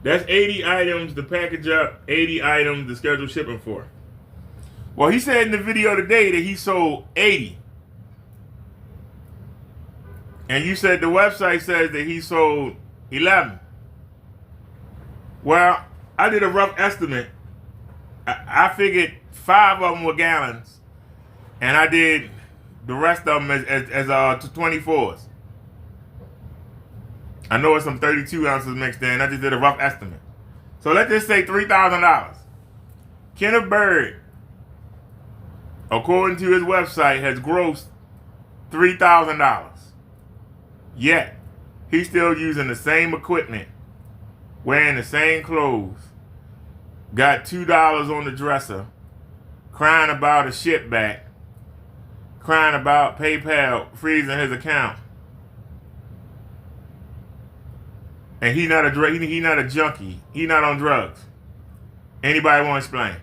that's 80 items to package up, 80 items to schedule shipping for. Well, he said in the video today that he sold 80. And you said the website says that he sold 11. Well, I did a rough estimate. I figured 5 of them were gallons. And I did the rest of them as 24s. I know it's some 32 ounces mixed in. I just did a rough estimate. So let's just say $3,000. Kenneth Bird, according to his website, has grossed $3,000. Yet, he's still using the same equipment, wearing the same clothes, got $2 on the dresser, crying about a ship back, crying about PayPal freezing his account. And he not a junkie. He not on drugs. Anybody want to explain?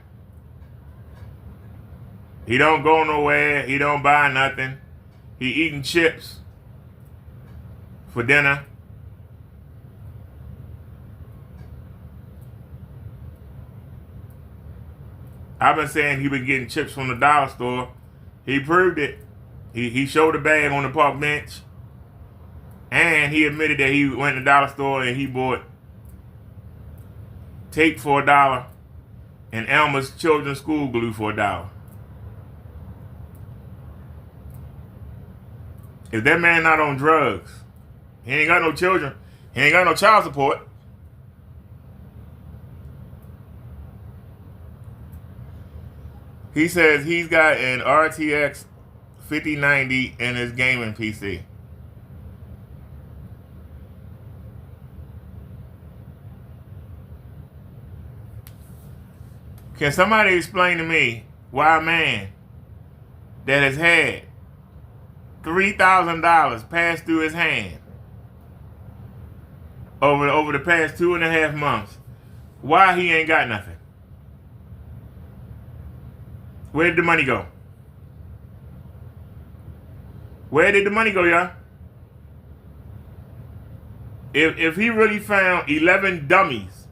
He don't go nowhere. He don't buy nothing. He eating chips for dinner. I've been saying he been getting chips from the dollar store. He proved it. He showed the bag on the park bench. And he admitted that he went to the dollar store and he bought tape for $1 and Elmer's children's school glue for $1. If that man not on drugs, he ain't got no children, he ain't got no child support. He says he's got an RTX 5090 in his gaming PC. Can somebody explain to me why a man that has had $3,000 pass through his hand over the past 2.5 months, why he ain't got nothing? Where did the money go? Where did the money go, y'all? If he really found 11 dummies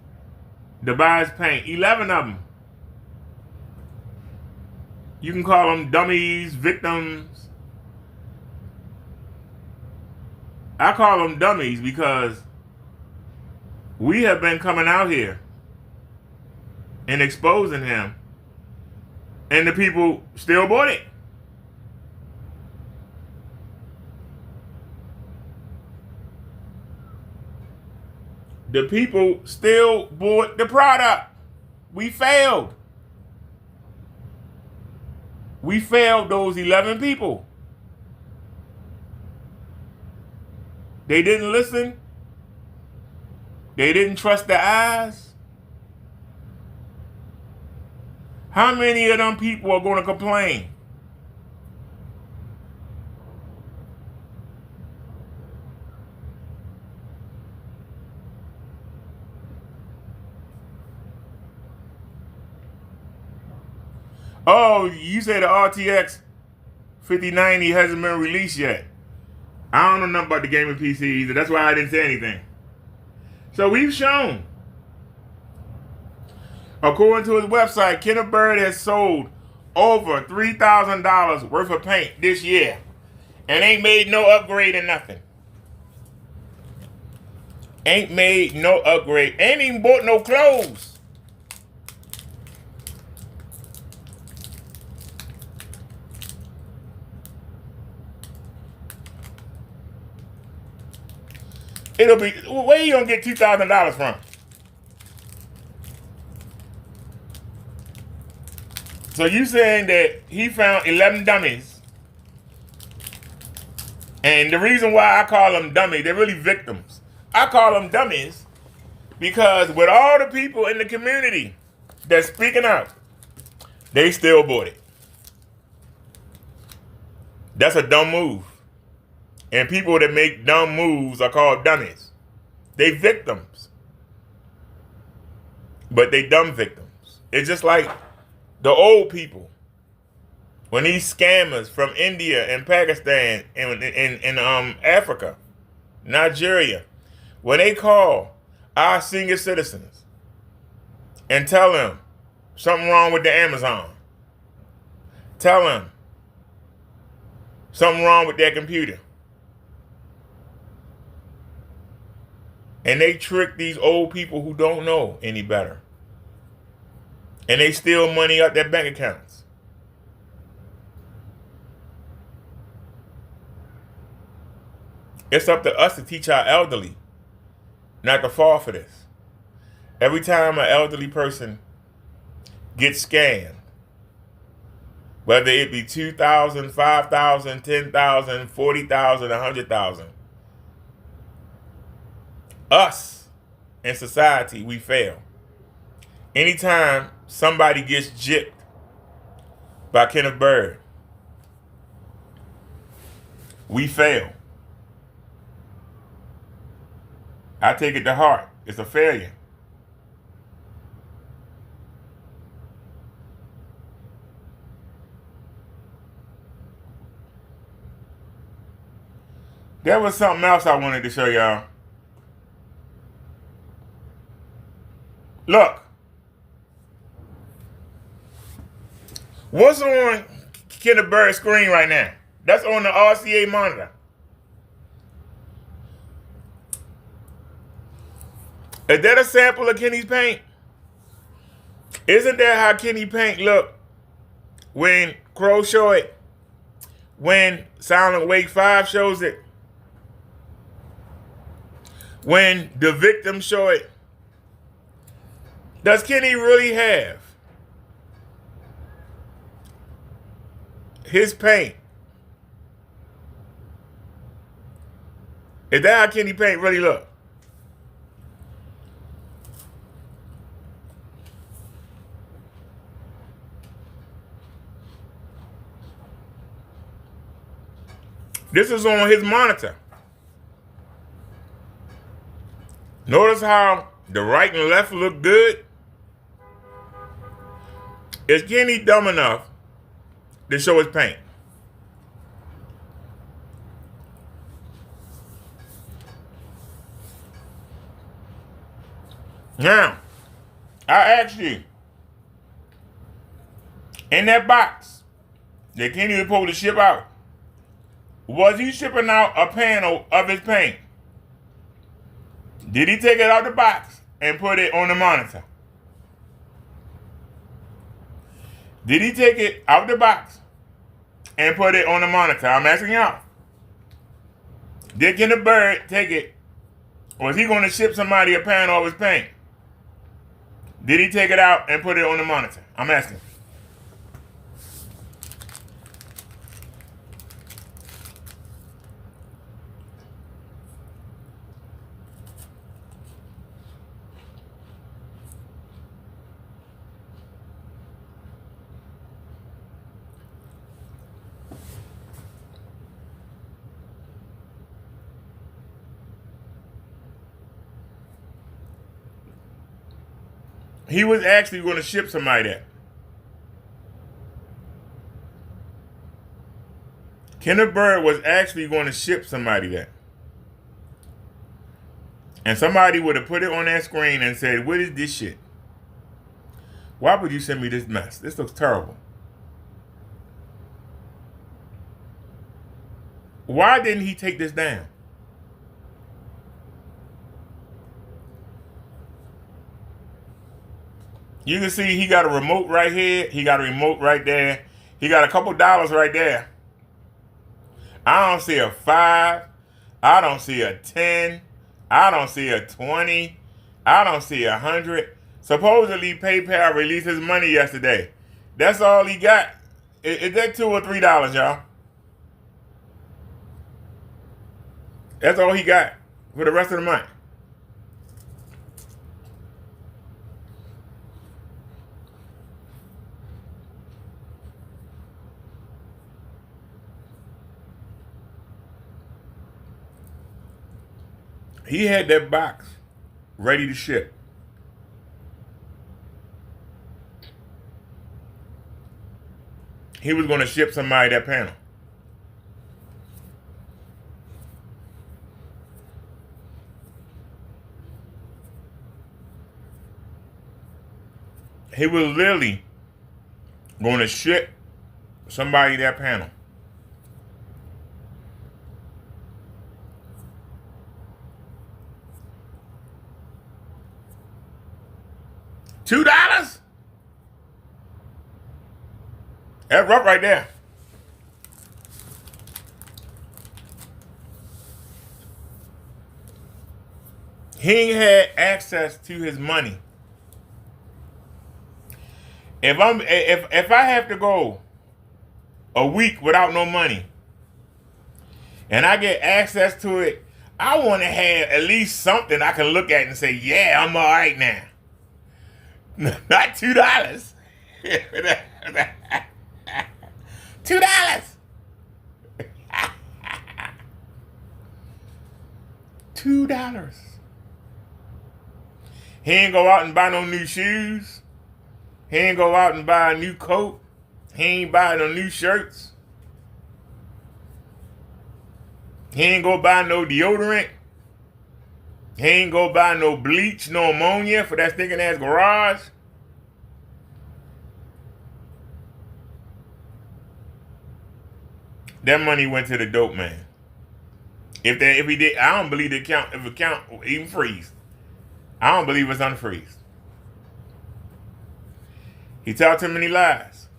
to buy his paint, 11 of them, you can call them dummies, victims. I call them dummies because we have been coming out here and exposing him, and the people still bought it. The people still bought the product. We failed. We failed those 11 people. They didn't listen. They didn't trust their eyes. How many of them people are going to complain? Oh, you say the RTX 5090 hasn't been released yet. I don't know nothing about the gaming PC either. That's why I didn't say anything. So we've shown, according to his website, Kenneth Bird has sold over $3,000 worth of paint this year and ain't made no upgrade or nothing. Ain't made no upgrade. Ain't even bought no clothes. It'll be, where you gonna get $2,000 from? So you saying that he found 11 dummies, and the reason why I call them dummies, they're really victims. I call them dummies because with all the people in the community that's speaking out, they still bought it. That's a dumb move. And people that make dumb moves are called dummies. They victims. But they dumb victims. It's just like the old people. When these scammers from India and Pakistan and Africa, Nigeria, when they call our senior citizens and tell them something wrong with the Amazon, tell them something wrong with their computer, and they trick these old people who don't know any better. And they steal money out their bank accounts. It's up to us to teach our elderly not to fall for this. Every time an elderly person gets scammed, whether it be 2,000, 5,000, 10,000, 40,000, 100,000, us in society, we fail. Anytime somebody gets gypped by Kenneth Bird, we fail. I take it to heart. It's a failure. There was something else I wanted to show y'all. Look. What's on Kenneth Bird's screen right now? That's on the RCA monitor. Is that a sample of Kenny's paint? Isn't that how Kenny paint look when Crow show it? When Silent Wake 5 shows it? When The Victim show it? Does Kenny really have his paint? Is that how Kenny paint really look? This is on his monitor. Notice how the right and left look good? Is Kenny dumb enough to show his paint? Now, I ask you, in that box that Kenny was supposed to ship out, was he shipping out a panel of his paint? Did he take it out the box and put it on the monitor? Did he take it out the box and put it on the monitor? I'm asking y'all. Did Kenny Bird take it? Or was he going to ship somebody a panel of his paint? Did he take it out and put it on the monitor? I'm asking. He was actually going to ship somebody that. Kenneth Bird was actually going to ship somebody that. And somebody would have put it on that screen and said, what is this shit? Why would you send me this mess? This looks terrible. Why didn't he take this down? You can see he got a remote right here. He got a remote right there. He got a couple dollars right there. I don't see a 5. I don't see a 10. I don't see a 20. I don't see 100. Supposedly PayPal released his money yesterday. That's all he got. Is that $2 or $3, y'all? That's all he got for the rest of the month. He had that box ready to ship. He was going to ship somebody that panel. He was literally going to ship somebody that panel. $2? That's rough right there. He ain't had access to his money. If I have to go a week without no money and I get access to it, I want to have at least something I can look at and say, yeah, I'm all right now. Not $2. $2. $2. He ain't go out and buy no new shoes. He ain't go out and buy a new coat. He ain't buy no new shirts. He ain't go buy no deodorant. He ain't go buy no bleach, no ammonia for that stinking ass garage. That money went to the dope man. If he did, I don't believe the account even freeze. I don't believe it's unfreeze. He told too many lies.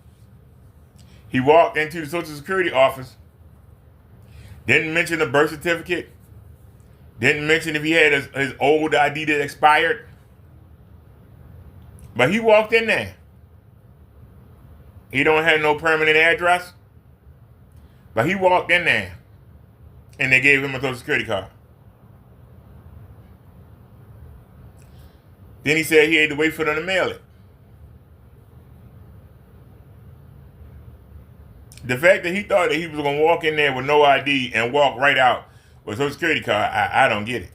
He walked into the Social Security office, didn't mention the birth certificate, didn't mention if he had his old ID that expired. But he walked in there. He don't have no permanent address. But he walked in there and they gave him a Social Security card. Then he said he had to wait for them to mail it. The fact that he thought that he was going to walk in there with no ID and walk right out with a Social Security card, I don't get it.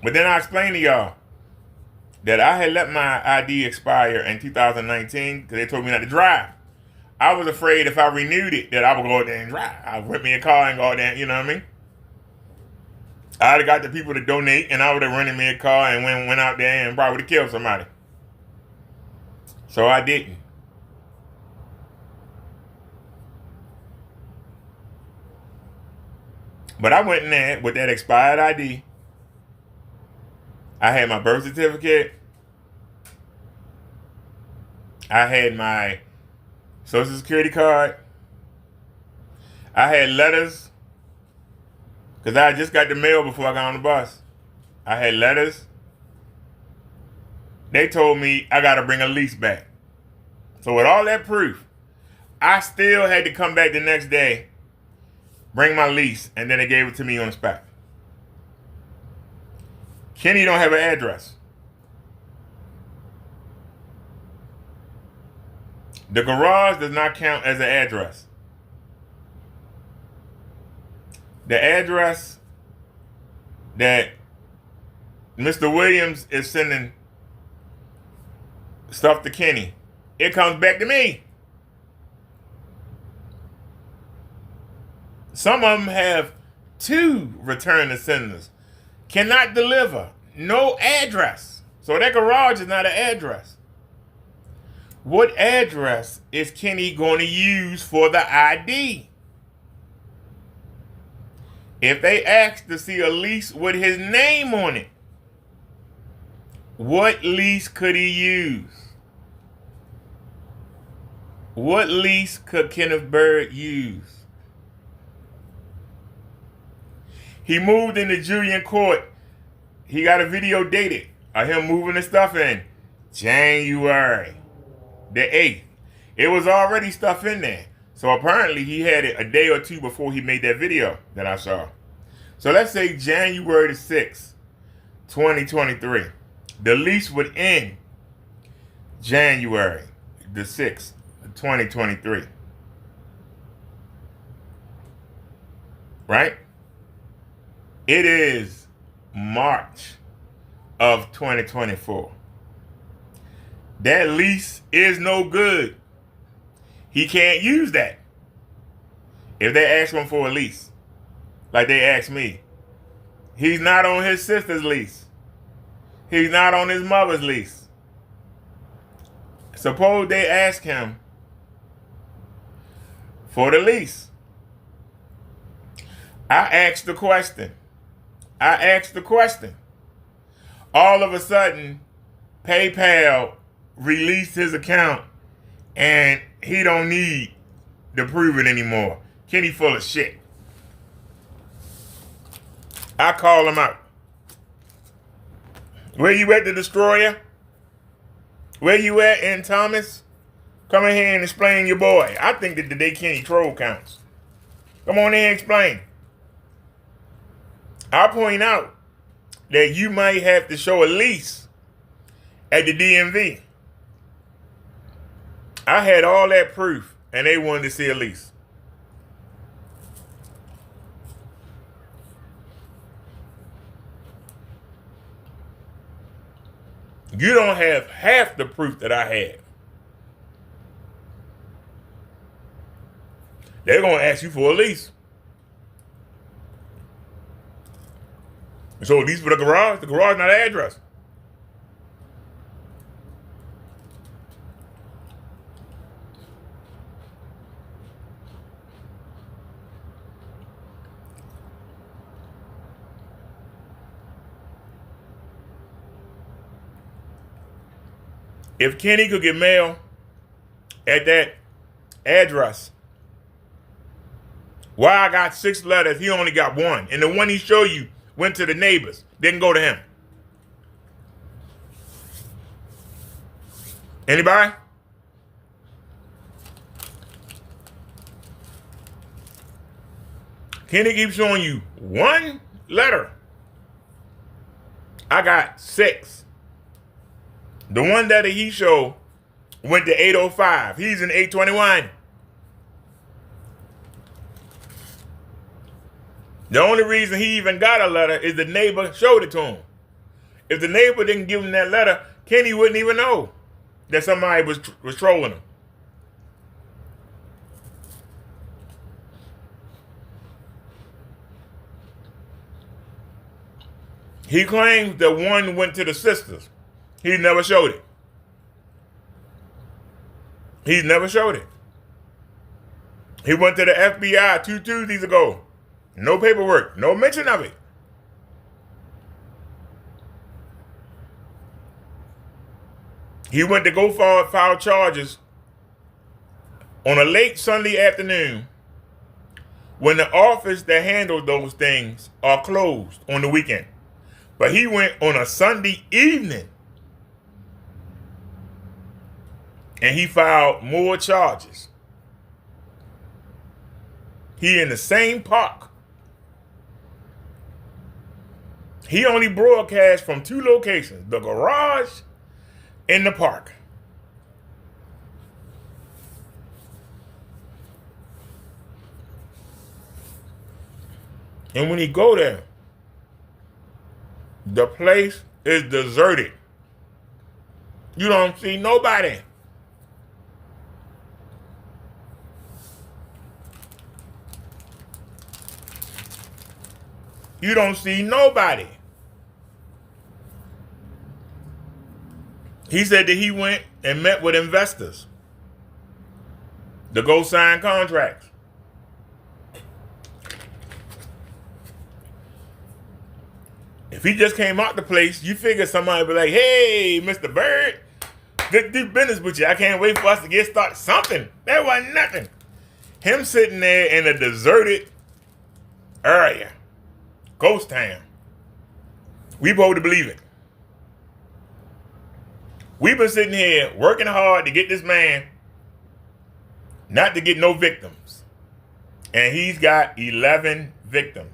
But then I explained to y'all that I had let my ID expire in 2019 because they told me not to drive. I was afraid if I renewed it that I would go out there and drive. I would rent me a car and go out there, you know what I mean? I'd have got the people to donate and I would have rented me a car and went out there and probably would have killed somebody. So I didn't. But I went in there with that expired ID. I had my birth certificate. I had my Social Security card. I had letters. Because I just got the mail before I got on the bus. I had letters. They told me I got to bring a lease back. So with all that proof, I still had to come back the next day, bring my lease, and then they gave it to me on the spot. Kenny don't have an address. The garage does not count as an address. The address that Mr. Williams is sending stuff to Kenny, it comes back to me. Some of them have 2 return to senders. Cannot deliver. No address. So that garage is not an address. What address is Kenny going to use for the ID? If they ask to see a lease with his name on it, what lease could he use? What lease could Kenneth Bird use? He moved into Julian Court. He got a video dated of him moving the stuff in January the 8th. It was already stuff in there. So apparently he had it a day or 2 before he made that video that I saw. So let's say January the 6th, 2023. The lease would end January the 6th, 2023. Right? It is March of 2024. That lease is no good. He can't use that. If they ask him for a lease, like they asked me, he's not on his sister's lease. He's not on his mother's lease. Suppose they ask him for the lease. I asked the question. All of a sudden, PayPal released his account and he don't need to prove it anymore. Kenny full of shit. I call him out. Where you at, the Destroyer? Where you at, in Thomas? Come in here and explain your boy. I think that today Kenny troll counts. Come on in and explain. I'll point out that you might have to show a lease at the DMV. I had all that proof, and they wanted to see a lease. You don't have half the proof that I had. They're going to ask you for a lease. So a lease for the garage? The garage not an address. If Kenny could get mail at that address, why I got 6 letters, he only got 1. And the one he showed you went to the neighbors, didn't go to him. Anybody? Kenny keeps showing you 1 letter. I got 6. The one that he showed went to 805. He's in 821. The only reason he even got a letter is the neighbor showed it to him. If the neighbor didn't give him that letter, Kenny wouldn't even know that somebody was trolling him. He claims that one went to the sisters. He never showed it. He's never showed it. He went to the FBI 2 Tuesdays ago. No paperwork, no mention of it. He went to go file charges on a late Sunday afternoon when the office that handles those things are closed on the weekend. But he went on a Sunday evening and he filed more charges. He in the same park. He only broadcast from 2 locations, the garage and the park. And when he go there, the place is deserted. You don't see nobody. You don't see nobody. He said that he went and met with investors to go sign contracts. If he just came out the place, you figure somebody would be like, hey, Mr. Bird, good to do business with you. I can't wait for us to get started. Something. That wasn't nothing. Him sitting there in a deserted area. Ghost town. We both to believe it. We've been sitting here working hard to get this man not to get no victims. And he's got 11 victims.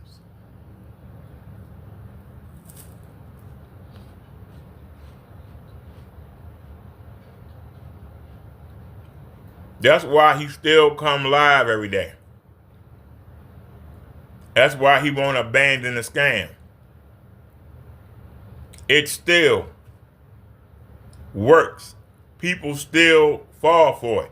That's why he still come live every day. That's why he won't abandon the scam. It still works. People still fall for it.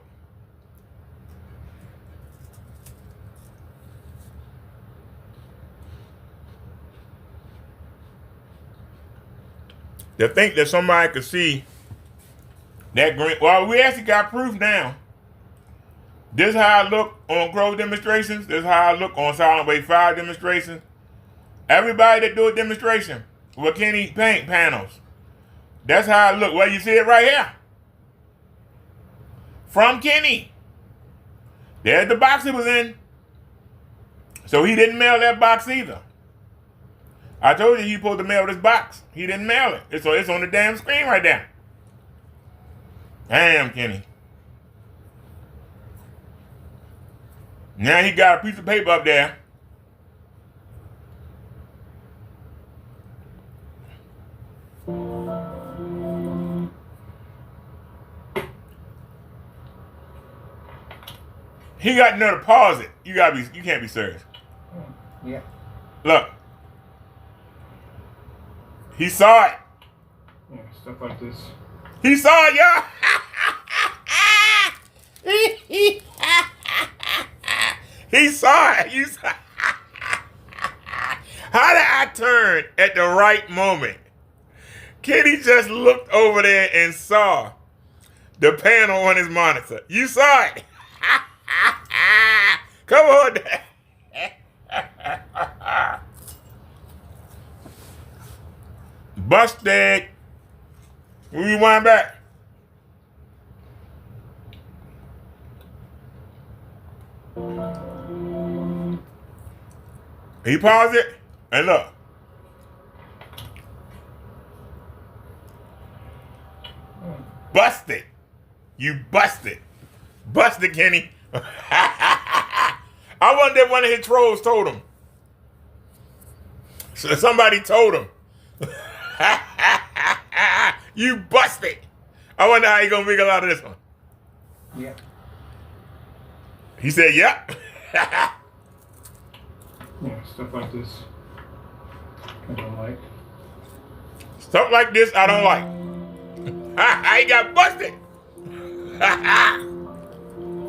To think that somebody could see that green. Well, we actually got proof now. This is how I look on Crow demonstrations. This is how I look on Silent Wave 5 demonstrations. Everybody that do a demonstration with Kenny paint panels. That's how I look. Well, you see it right here. From Kenny. There's the box he was in. So he didn't mail that box either. I told you he supposed to mail this box. He didn't mail it. It's on the damn screen right there. Damn, Kenny. Now he got a piece of paper up there. He got another pause it. You can't be serious. Yeah. Look. He saw it. Yeah, stuff like this. He saw it, y'all. He saw it. You saw it. How did I turn at the right moment? Kenny just looked over there and saw the panel on his monitor. You saw it. Come on. Busted. Rewind back. He paused it and look. Busted. You busted. Busted, Kenny. I wonder if one of his trolls told him. So somebody told him. You busted. I wonder how he gonna wiggle out of this one. Yeah. He said, yep. Yeah, stuff like this. I don't like. Stuff like this I don't like. I got busted.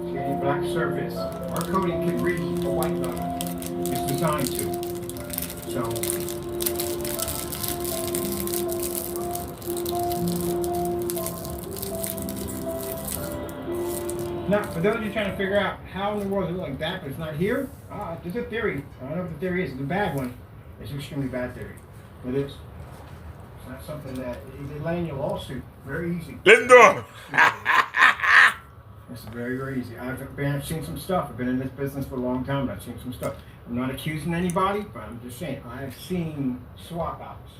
See any black surface. Our coating can read a white level. It's designed to. So now, for those of you trying to figure out how in the world it look like that, but it's not here, there's a theory. I don't know what the theory is. It's a bad one. It's an extremely bad theory. It is. It's not something that they land your lawsuit. Very easy. Listen to him. It's very, very easy. I've seen some stuff. I've been in this business for a long time, but I've seen some stuff. I'm not accusing anybody, but I'm just saying I've seen swap outs.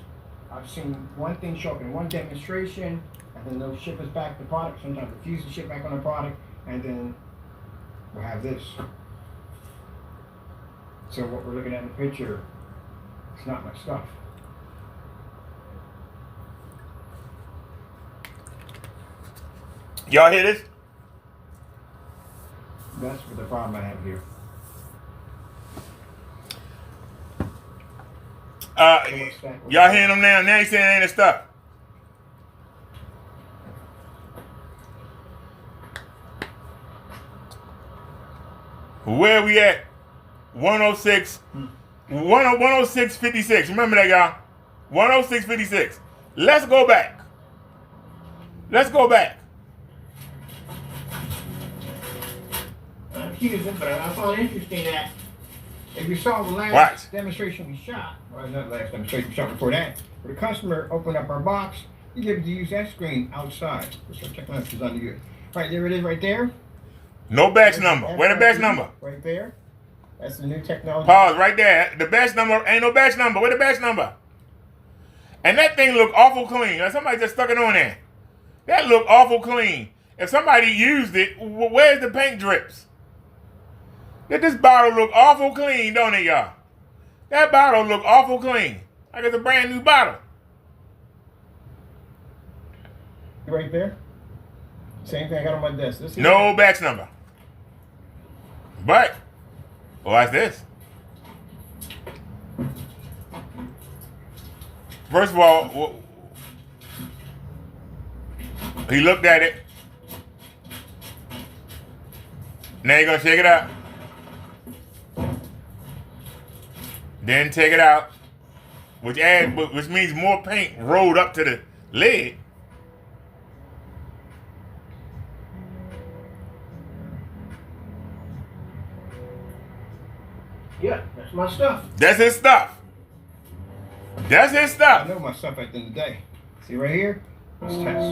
I've seen one thing show up in one demonstration, and then they'll ship us back the product. Sometimes refuse to ship back on the product, and then we'll have this. So what we're looking at in the picture, it's not my stuff. Y'all hear this? That's what the problem I have here. Y'all hearing them now? Now he's saying it ain't his stuff. Where we at? 106. 106.56. Remember that, y'all? 106.56. Let's go back. Let's go back. But I found it interesting that if you saw the last demonstration we shot, well, not last demonstration we shot before that, where the customer opened up our box, you get to use that screen outside. Let's start checking out if it's on the right there. It is right there. No batch number. Where the batch number? Right there. That's the new technology. Pause right there. The batch number ain't no batch number. Where the batch number? And that thing look awful clean. Like somebody just stuck it on there. That look awful clean. If somebody used it, where's the paint drips? That this bottle look awful clean, don't it, y'all? That bottle look awful clean. Like it's a brand new bottle. Right there. Same thing I got on my desk. No batch number. But, watch this. First of all, he looked at it. Now you're going to check it out. Then take it out, which means more paint rolled up to the lid. Yeah, that's my stuff. That's his stuff. That's his stuff. I know my stuff at the end of the day. See right here? Let's test.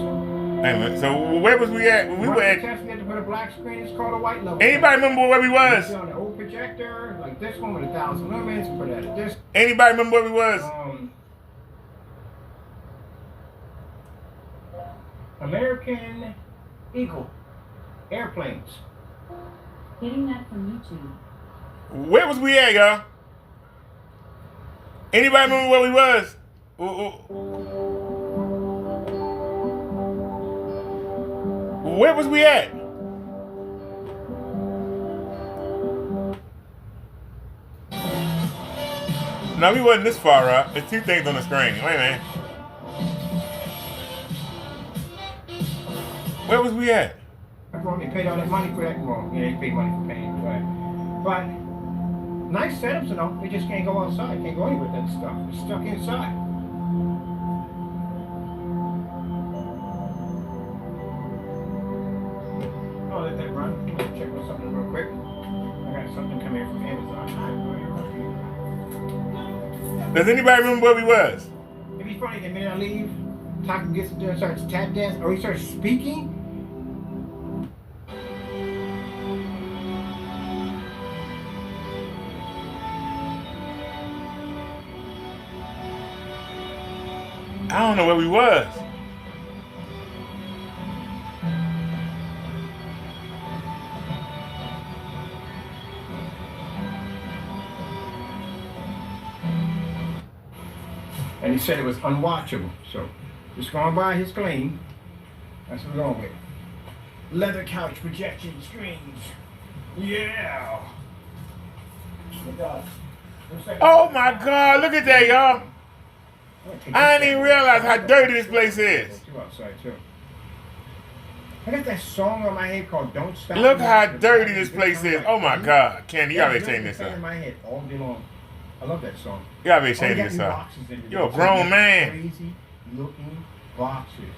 Anyway, so where was we at? We were at. Test, we had to put a black screen. It's called a white level. Anybody remember where we was? On the old projector, like this one with 1,000 lumens. Put it at this. Anybody remember where we was? American Eagle airplanes. Getting that from YouTube. Where was we at, y'all? Anybody remember where we was? Where was we at? No, we wasn't this far up. There's two things on the screen. Wait a minute. Where was we at? They paid all that money for that. Well, yeah, they paid money for painting, but nice setups and all. They just can't go outside. Can't go anywhere with that stuff. It's stuck inside. I'll let that run. Let me check on something real quick. I got something coming in from Amazon. Does anybody remember where we was? It'd be funny the minute I leave, Taco gets up there and starts tap dancing, or he starts speaking. I don't know where we was. And he said it was unwatchable. So just going by his claim, that's what we're going with. Leather couch projection screens. Yeah. Oh my God. Oh my God, look at that, y'all. I didn't even realize how dirty this place is. Outside too. I got that song on my head called "Don't Stop." Look how dirty this place is. Oh my God, Candy, you gotta be changing this up. In my head all day long. I love that song. You gotta be changing this up. You're a grown man. Crazy looking boxes.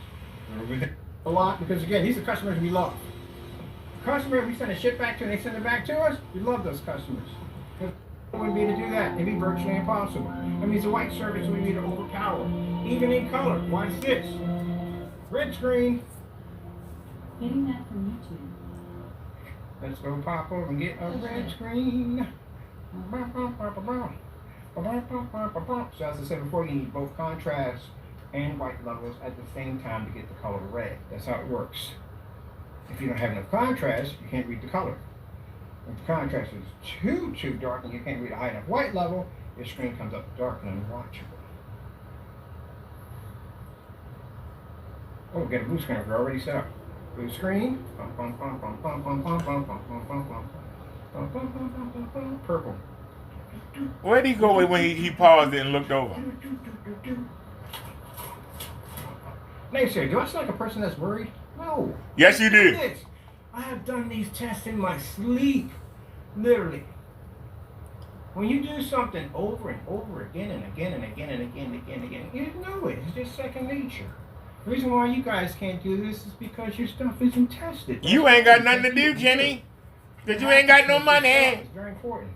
A lot because again, these are customers we love. Customers we send a ship back to and they send it back to us. We love those customers. It wouldn't be to do that. It'd be virtually impossible. That means the white surface would be to overpower. Even in color. Watch this. Red screen. Getting that from YouTube. Let's go pop over and get a red screen. So as I said before, you need both contrast and white levels at the same time to get the color red. That's how it works. If you don't have enough contrast, you can't read the color. If the contrast is too dark and you can't read a high enough white level, your screen comes up dark and unwatchable. Oh, get a blue screen if you're already set up. Blue screen. Purple. Where'd he go when he paused and looked over? They say, do I sound like a person that's worried? No. Yes, you do. I have done these tests in my sleep. Literally. When you do something over and over again and again and again and again and again and again, you know it. It's just second nature. The reason why you guys can't do this is because your stuff isn't tested. You ain't got nothing to do, Kenny. Because you ain't got no money. It's very important.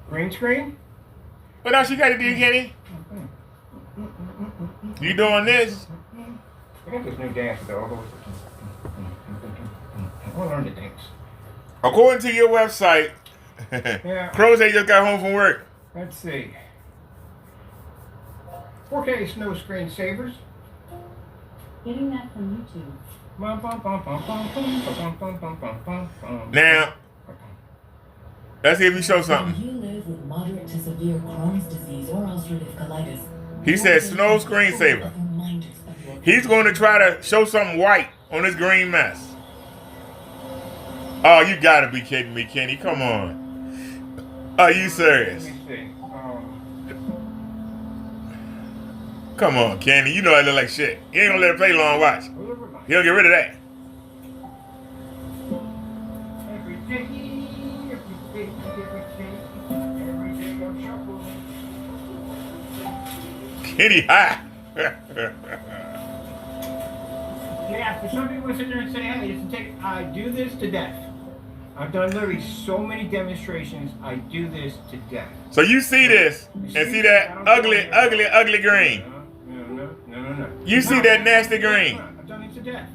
Green screen. What else you got to do, Kenny? You doing this? I got this new dance though. I want to learn the dance. According to your website, Yeah. Crow's just got home from work. Let's see. 4K snow screen savers. Getting that from YouTube. Now, let's see if you show When something. you live with moderate to severe Crohn's disease or ulcerative colitis, He said snow screensaver. He's going to try to show something white on this green mess. Oh, you gotta be kidding me, Kenny. Come on. Are you serious? Let me see. Come on, Kenny. You know I look like shit. He ain't gonna let it play long. Watch. He'll get rid of that. Kenny high. Yeah, for some people sit there and say, hey, I do this to death. I've done literally so many demonstrations, I do this to death. So you see this and see that ugly green. No. You see that nasty green. I've done it to death.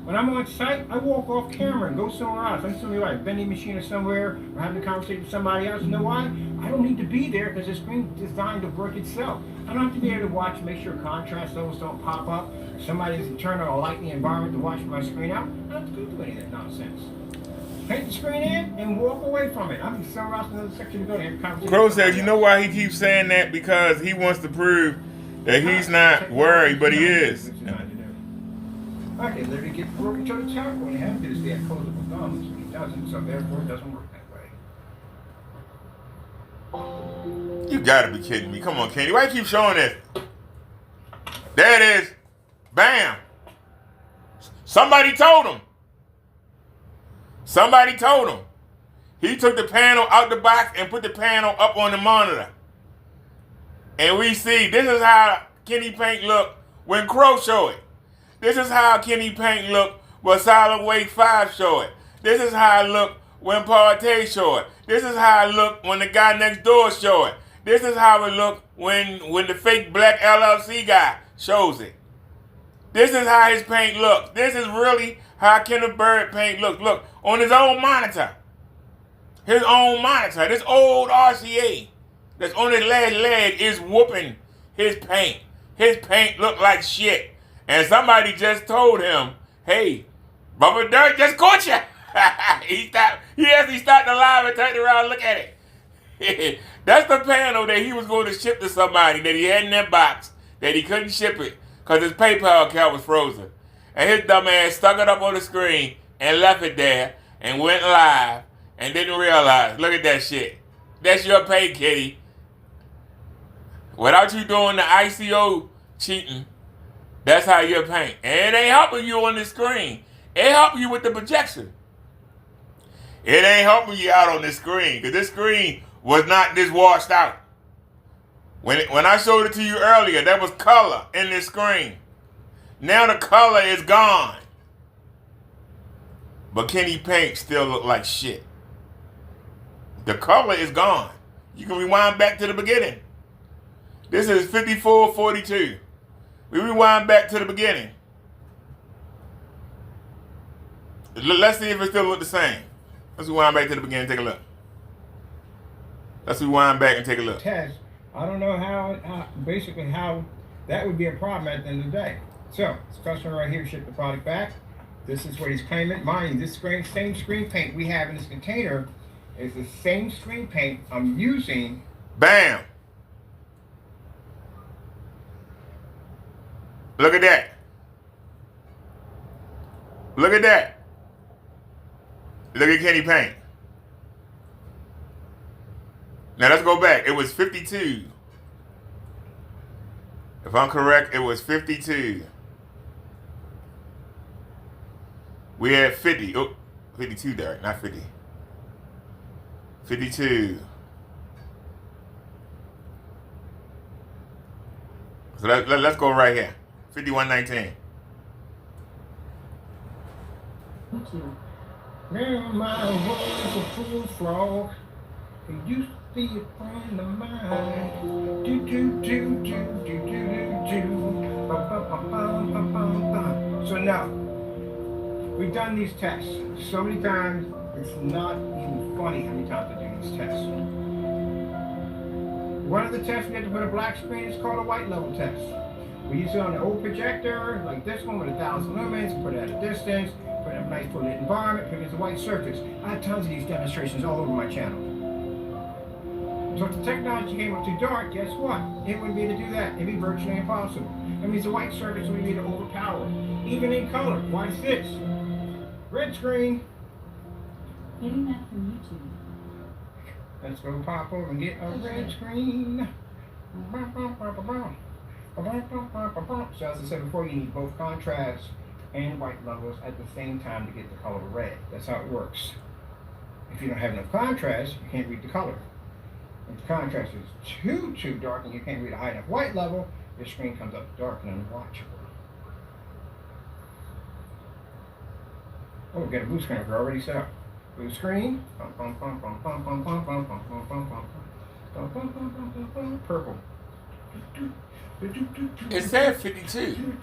When I'm on site, I walk off camera and go somewhere else. I'm somewhere like a vending machine or somewhere, or having a conversation with somebody else. You know why? I don't need to be there because the screen's designed to work itself. I don't have to be there to watch, make sure contrast levels don't pop up. If somebody doesn't turn on a lighting environment to watch my screen out, I don't have to go do any of that nonsense. Paint the screen in and walk away from it. I'm somewhere else in another section to go to have a conversation. Crow says, you know why he keeps saying that? Because he wants to prove that he's not worried, but he is. I can literally get broken to the top when you have to do this. He closable thumbs. He doesn't, so therefore it doesn't work that way. You gotta be kidding me. Come on, Kenny. Why you keep showing this? There it is. Bam. Somebody told him. Somebody told him. He took the panel out the box and put the panel up on the monitor. And we see, this is how Kenny Paint looked when Crow showed it. This is how Kenny Paint looked when Solid Waste 5 showed it. This is how it looked when Partey showed it. This is how it looked when the guy next door showed it. This is how it looked when the fake black LLC guy shows it. This is how his paint looks. This is really how Kenneth Bird paint looks. Look, on his own monitor. His own monitor. This old RCA that's on his last leg is whooping his paint. His paint looked like shit. And somebody just told him, hey, Bubba Dirt just caught you. He actually stopped the live and turned around and looked at it. That's the panel that he was going to ship to somebody that he had in that box that he couldn't ship it because his PayPal account was frozen. And his dumb ass stuck it up on the screen and left it there and went live and didn't realize. Look at that shit. That's your pay, kitty. Without you doing the ICO cheating, that's how you paint. And it ain't helping you on the screen. It helping you with the projection. It ain't helping you out on the screen, because this screen was not this washed out. When I showed it to you earlier, there was color in this screen. Now the color is gone. But Kenny Paint still look like shit. The color is gone. You can rewind back to the beginning. This is 5442. We rewind back to the beginning. Let's see if it still look the same. Let's rewind back to the beginning and take a look. Let's rewind back and take a look. Test. I don't know how basically how that would be a problem at the end of the day. So, this customer right here shipped the product back. This is what he's claiming. Mind you, this same screen paint we have in this container is the same screen paint I'm using. Bam! Look at that. Look at that. Look at Kenny Paint. Now let's go back. It was 52. If I'm correct, it was 52. We had 50. Oh, 52 there, not 50. 52. So let's go right here. 5119. Now my world's a full frog. It used to be a friend of mine. Do do do do do do do. Ba ba ba ba ba ba ba. So now we've done these tests so many times. It's not even funny how many times I do these tests. One of the tests we had to put a black screen is called a white level test. We use it on the old projector, like this one with 1,000 lumens, put it at a distance, put it in a nice full lit environment, put it against a white surface. I have tons of these demonstrations all over my channel. So if the technology came up too dark, guess what? It wouldn't be able to do that. It'd be virtually impossible. That means the white surface would be able to overpower. Even in color, watch this. Red screen. Getting that from YouTube. Let's go pop over and get a red screen. So as I said before, you need both contrast and white levels at the same time to get the color red. That's how it works. If you don't have enough contrast, you can't read the color. If the contrast is too dark and you can't read a high enough white level, your screen comes up dark and unwatchable. Oh, we got a blue screen we're already set up. Blue screen. Purple. It said 52.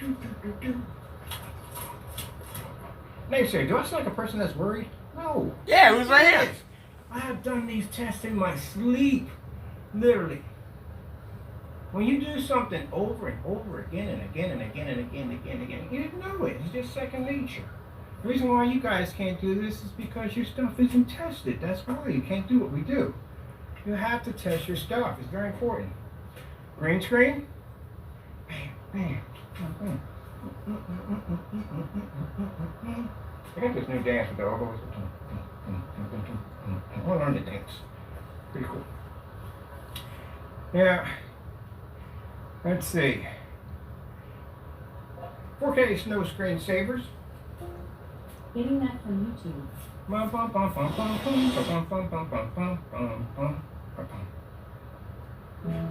Now you say, do I sound like a person that's worried? No. Yeah, it was right here. I have done these tests in my sleep. Literally. When you do something over and over again and again and again and again and again and again, you didn't know it. It's just second nature. The reason why you guys can't do this is because your stuff isn't tested. That's why you can't do what we do. You have to test your stuff. It's very important. Green screen. Bam, bam. I got this new dance with the elbows. I want to learn to dance. Pretty cool. Yeah. Let's see. 4K snow screen savers. Getting that from YouTube.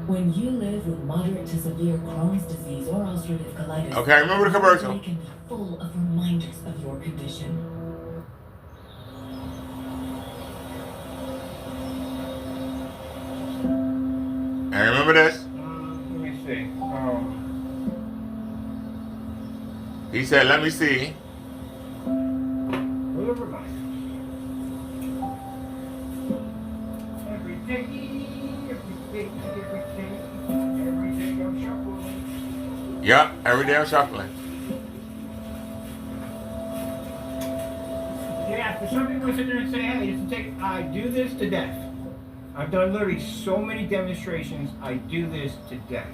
When you live with moderate to severe Crohn's disease or ulcerative colitis, Okay, remember the commercial. it can be full of reminders of your condition. And remember this? Let me see. He said, let me see. Full of reminders. Every day I'm shuffling. Yup, every day I'm shuffling. Yeah, for some people sit there and say, hey, I do this to death. I've done literally so many demonstrations, I do this to death.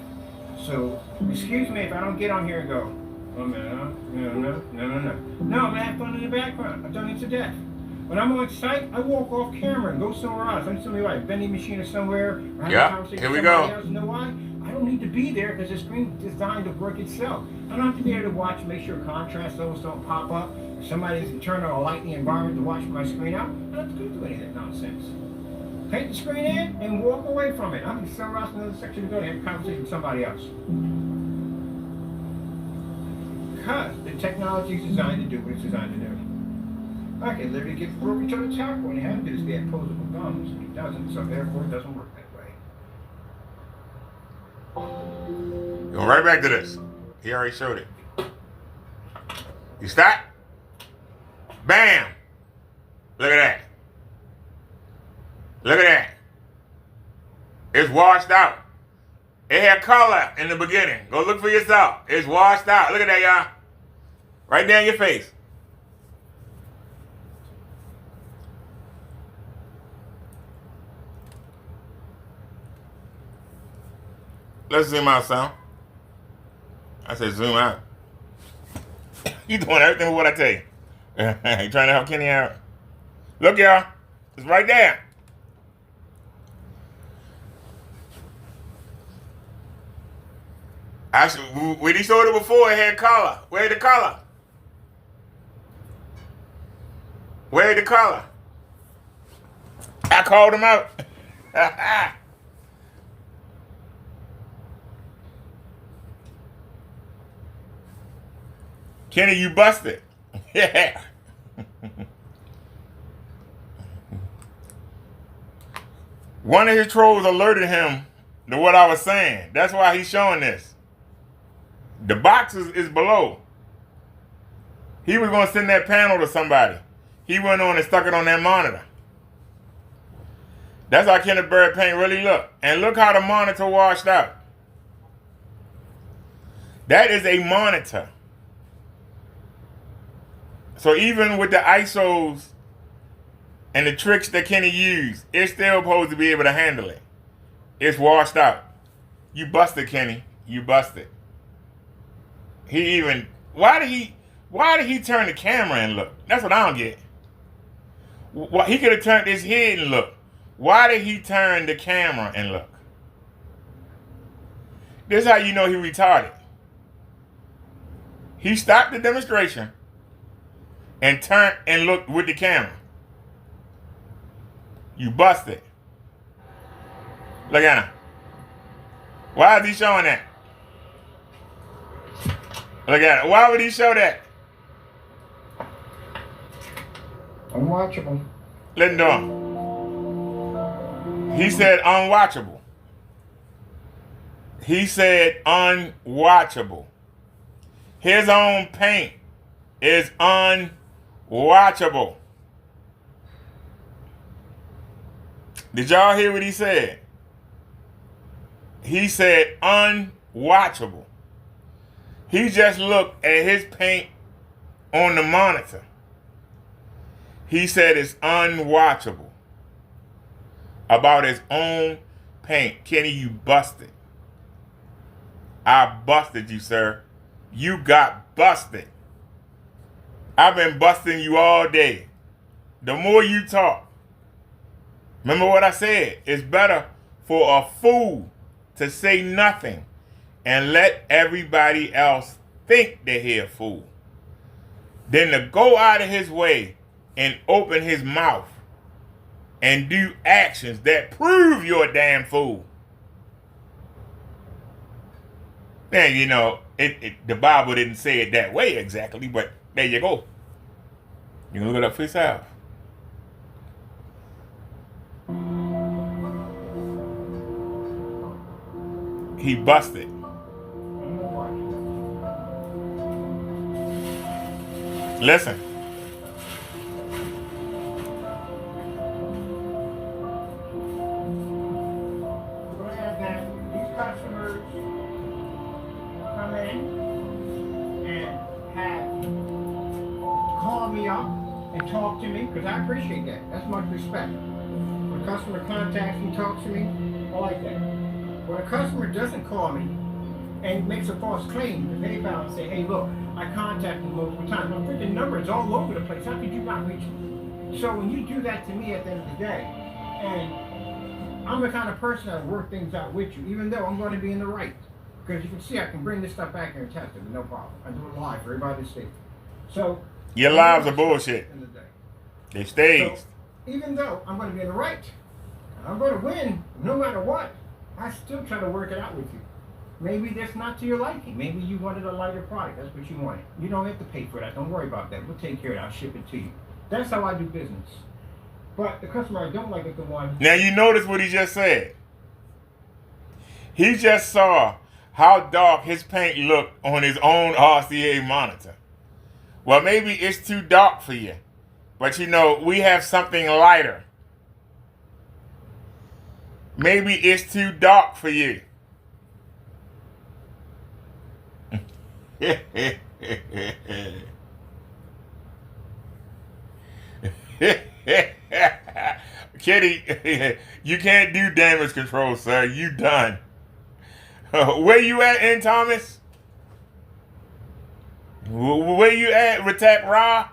So, excuse me if I don't get on here and go, oh man, no. No, I'm gonna have fun in the background. I've done it to death. When I'm on site, I walk off camera and go somewhere else. I'm somewhere like a vending machine or somewhere. Or Yeah, here we go. Else. You know why? I don't need to be there because the screen's designed to work itself. I don't have to be there to watch, make sure contrast levels don't pop up. If somebody's turning on a light in the environment to watch my screen out, I don't have to do any of that nonsense. Take the screen in and walk away from it. I'm somewhere else in another section to go to have a conversation with somebody else. Because the technology is designed to do what it's designed to do. I can literally get Rory to the top when he had to do is get opposable thumbs. He doesn't, so therefore it doesn't work that way. Going right back to this. He already showed it. You stop. Bam. Look at that. Look at that. It's washed out. It had color in the beginning. Go look for yourself. It's washed out. Look at that, y'all. Right there in your face. Let's zoom out, son. I said zoom out. You doing everything with what I tell you. You trying to help Kenny out? Look, y'all. It's right there. When he showed it before, it had color. Where's the color? Where's the color? I called him out. Kenny, you busted. Yeah. One of his trolls alerted him to what I was saying. That's why he's showing this. The box is below. He was going to send that panel to somebody. He went on and stuck it on that monitor. That's how Kenneth Bird paint really look. And look how the monitor washed out. That is a monitor. So even with the ISOs and the tricks that Kenny used, it's still supposed to be able to handle it. It's washed out. You busted, Kenny. You busted. Why did he turn the camera and look? That's what I don't get. He could have turned his head and look. Why did he turn the camera and look? This is how you know he retarded. He stopped the demonstration and turned and looked with the camera. You busted. Look at him. Why is he showing that? Look at it. Why would he show that? Unwatchable. Let him do. He said unwatchable. He said unwatchable. His own paint is unwatchable. Did y'all hear what he said? He said unwatchable. He just looked at his paint on the monitor. He said it's unwatchable. About his own paint. Kenny, you busted. I busted you, sir. You got busted. I've been busting you all day. The more you talk. Remember what I said? It's better for a fool to say nothing and let everybody else think that he's a fool than to go out of his way and open his mouth and do actions that prove you're a damn fool. And you know, the Bible didn't say it that way exactly, but there you go. You can look it up for yourself. He busted. Listen. We'll have that these customers come in and call me up and talk to me, because I appreciate that. That's much respect. When a customer contacts me, talks to me, I like that. When a customer doesn't call me and makes a false claim to PayPal and say, hey, look, I contacted you multiple times. My freaking number is all over the place. How could you not reach me? So when you do that to me at the end of the day, and I'm the kind of person that will work things out with you, even though I'm going to be in the right. Because you can see I can bring this stuff back here and test it, no problem. I do it live for everybody to see. So Your lives are bullshit. In the day. They staged. So, even though I'm going to be in the right, I'm going to win no matter what, I still try to work it out with you. Maybe that's not to your liking. Maybe you wanted a lighter product. That's what you wanted. You don't have to pay for that. Don't worry about that. We'll take care of it. I'll ship it to you. That's how I do business. But the customer I don't like is the one. Now you notice what he just said. He just saw how dark his paint looked on his own RCA monitor. Well, maybe it's too dark for you. But you know, we have something lighter. Maybe it's too dark for you. Kitty, you can't do damage control, sir. You done. Where you at, N. Thomas? Where you at, Ratak Ra?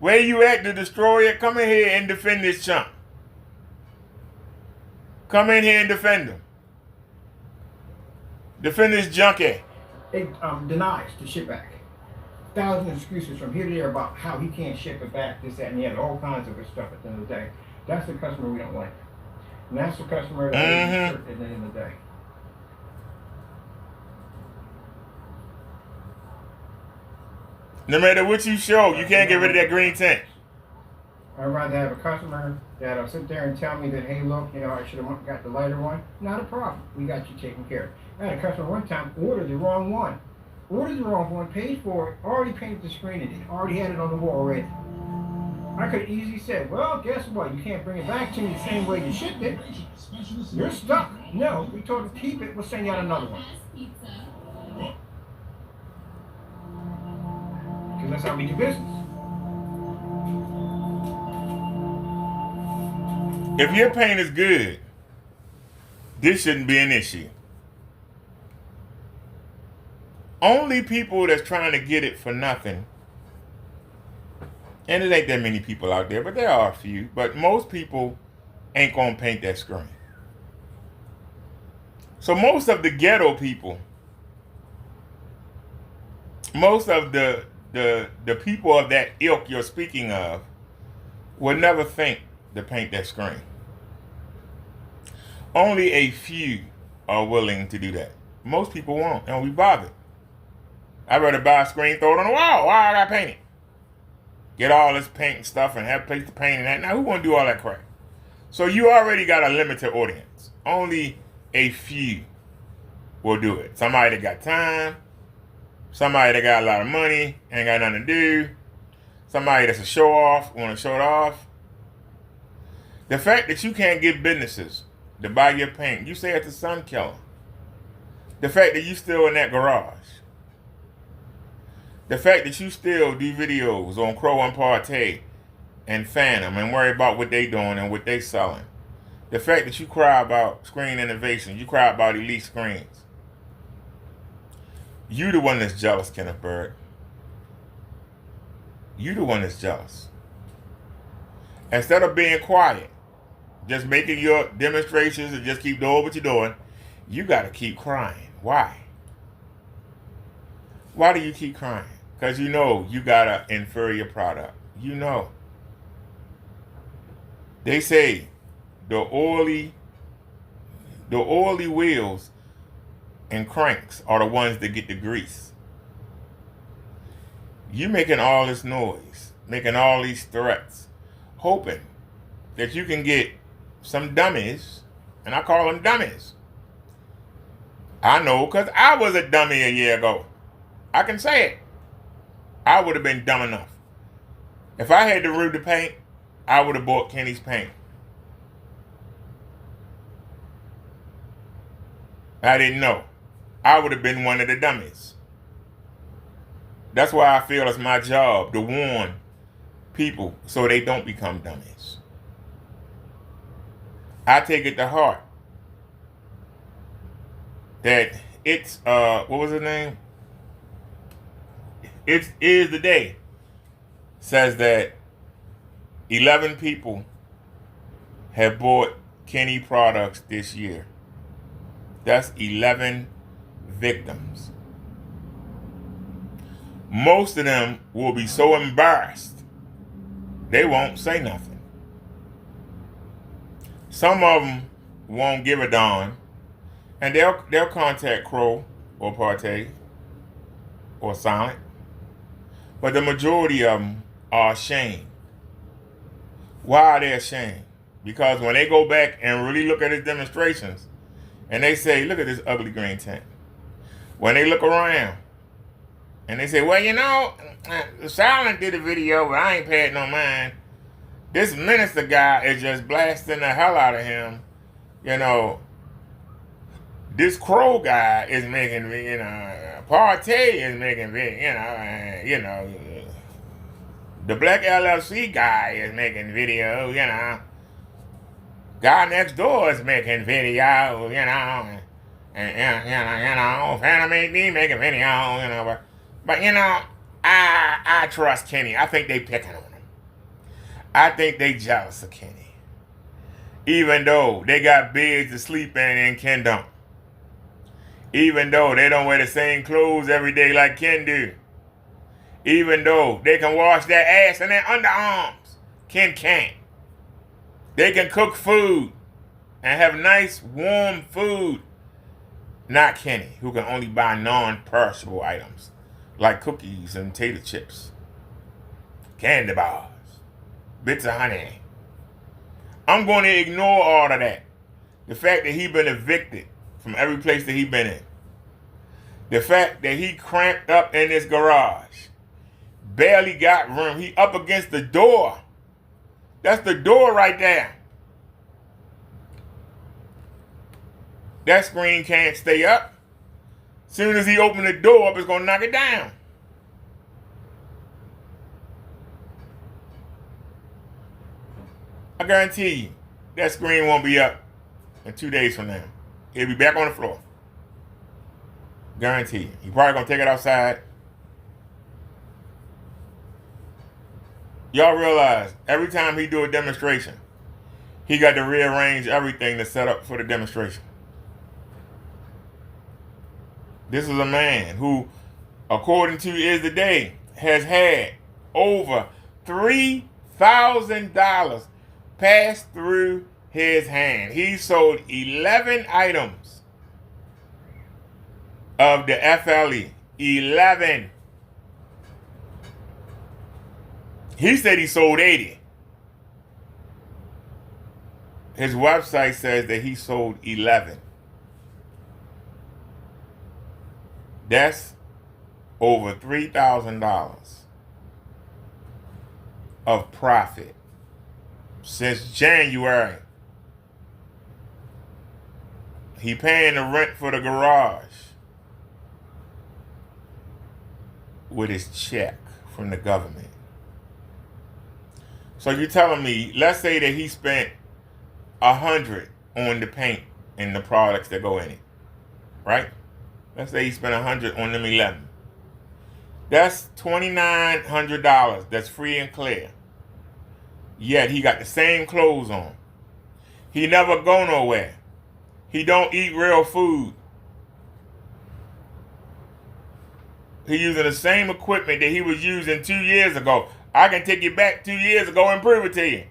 Where you at, the destroyer? Come in here and defend this chump. Come in here and defend him. Defend this junkie. It denies to ship back. Thousand excuses from here to there about how he can't ship it back, this, that, and the other, all kinds of stuff at the end of the day. That's the customer we don't like. And that's the customer that we hurt at the end of the day. No matter what you show, you can't get rid of that green tint. I'd rather have a customer that'll sit there and tell me that, hey, look, you know, I should have got the lighter one. Not a problem. We got you taken care of. I had a customer one time ordered the wrong one. Ordered the wrong one, paid for it, already painted the screen in it, already had it on the wall already. I could have easily said, well, guess what? You can't bring it back to me the same way you shipped it. You're stuck. No, we told him to keep it. We'll send you out another one. Because that's how we do business. If your paint is good, this shouldn't be an issue. Only people that's trying to get it for nothing, and it ain't that many people out there, but there are a few, but most people ain't gonna paint that screen. So most of the ghetto people, most of the people of that ilk you're speaking of would never think to paint that screen. Only a few are willing to do that. Most people won't, and we bothered. I'd rather buy a screen, throw it on the wall. Why I gotta paint it? Get all this paint and stuff and have a place to paint and that. Now who wanna do all that crap? So you already got a limited audience. Only a few will do it. Somebody that got time, somebody that got a lot of money, ain't got nothing to do, somebody that's a show off, wanna show it off. The fact that you can't get businesses to buy your paint, you say it's a sun killer. The fact that you still in that garage. The fact that you still do videos on Crow and Partey and Phantom and worry about what they doing and what they selling. The fact that you cry about screen innovation, you cry about elite screens. You the one that's jealous, Kenneth Bird. You the one that's jealous. Instead of being quiet, just making your demonstrations and just keep doing what you're doing, you got to keep crying. Why? Why do you keep crying? Because you know you got an inferior product. You know. They say the oily wheels and cranks are the ones that get the grease. You making all this noise, making all these threats, hoping that you can get some dummies, and I call them dummies. I know because I was a dummy a year ago. I can say it. I would have been dumb enough. If I had to rub the paint, I would have bought Kenny's paint. I didn't know. I would have been one of the dummies. That's why I feel it's my job to warn people so they don't become dummies. I take it to heart that it's, what was his name? It is the day says that 11 people have bought Kenny products this year. That's 11 victims. Most of them will be so embarrassed they won't say nothing. Some of them won't give a darn, and they'll contact Crow or Partey or Silent. But the majority of them are ashamed. Why are they ashamed? Because when they go back and really look at his demonstrations, and they say, look at this ugly green tent. When they look around, and they say, well, you know, Silent did a video, but I ain't paid no mind. This minister guy is just blasting the hell out of him. You know, this Crow guy is making, you know, Partey is making, you know, the Black LLC guy is making video, you know. Guy next door is making video, you know. And you know, Phantom AD making video, you know. But you know, I trust Kenny. I think they picking on him. I think they jealous of Kenny. Even though they got beds to sleep in and Ken don't. Even though they don't wear the same clothes every day like Ken do. Even though they can wash their ass and their underarms, Ken can't. They can cook food and have nice, warm food. Not Kenny, who can only buy non-perishable items like cookies and tater chips, candy bars, bits of honey. I'm going to ignore all of that. The fact that he been evicted from every place that he been in. The fact that he cramped up in this garage. Barely got room. He up against the door. That's the door right there. That screen can't stay up. Soon as he open the door up, it's going to knock it down. I guarantee you, that screen won't be up in 2 days from now. It'll be back on the floor. Guarantee you. He probably going to take it outside. Y'all realize, every time he do a demonstration, he got to rearrange everything to set up for the demonstration. This is a man who, according to Is the Day, has had over $3,000 pass through his hand. He sold 11 items of the FLE. 11. He said he sold 80. His website says that he sold 11. That's over $3,000 of profit since January. He paying the rent for the garage with his check from the government. So you're telling me, let's say that he spent $100 on the paint and the products that go in it, right? Let's say he spent $100 on them 11. That's $2,900. That's free and clear. Yet he got the same clothes on. He never go nowhere. He don't eat real food. He using the same equipment that he was using 2 years ago. I can take you back 2 years ago and prove it to you.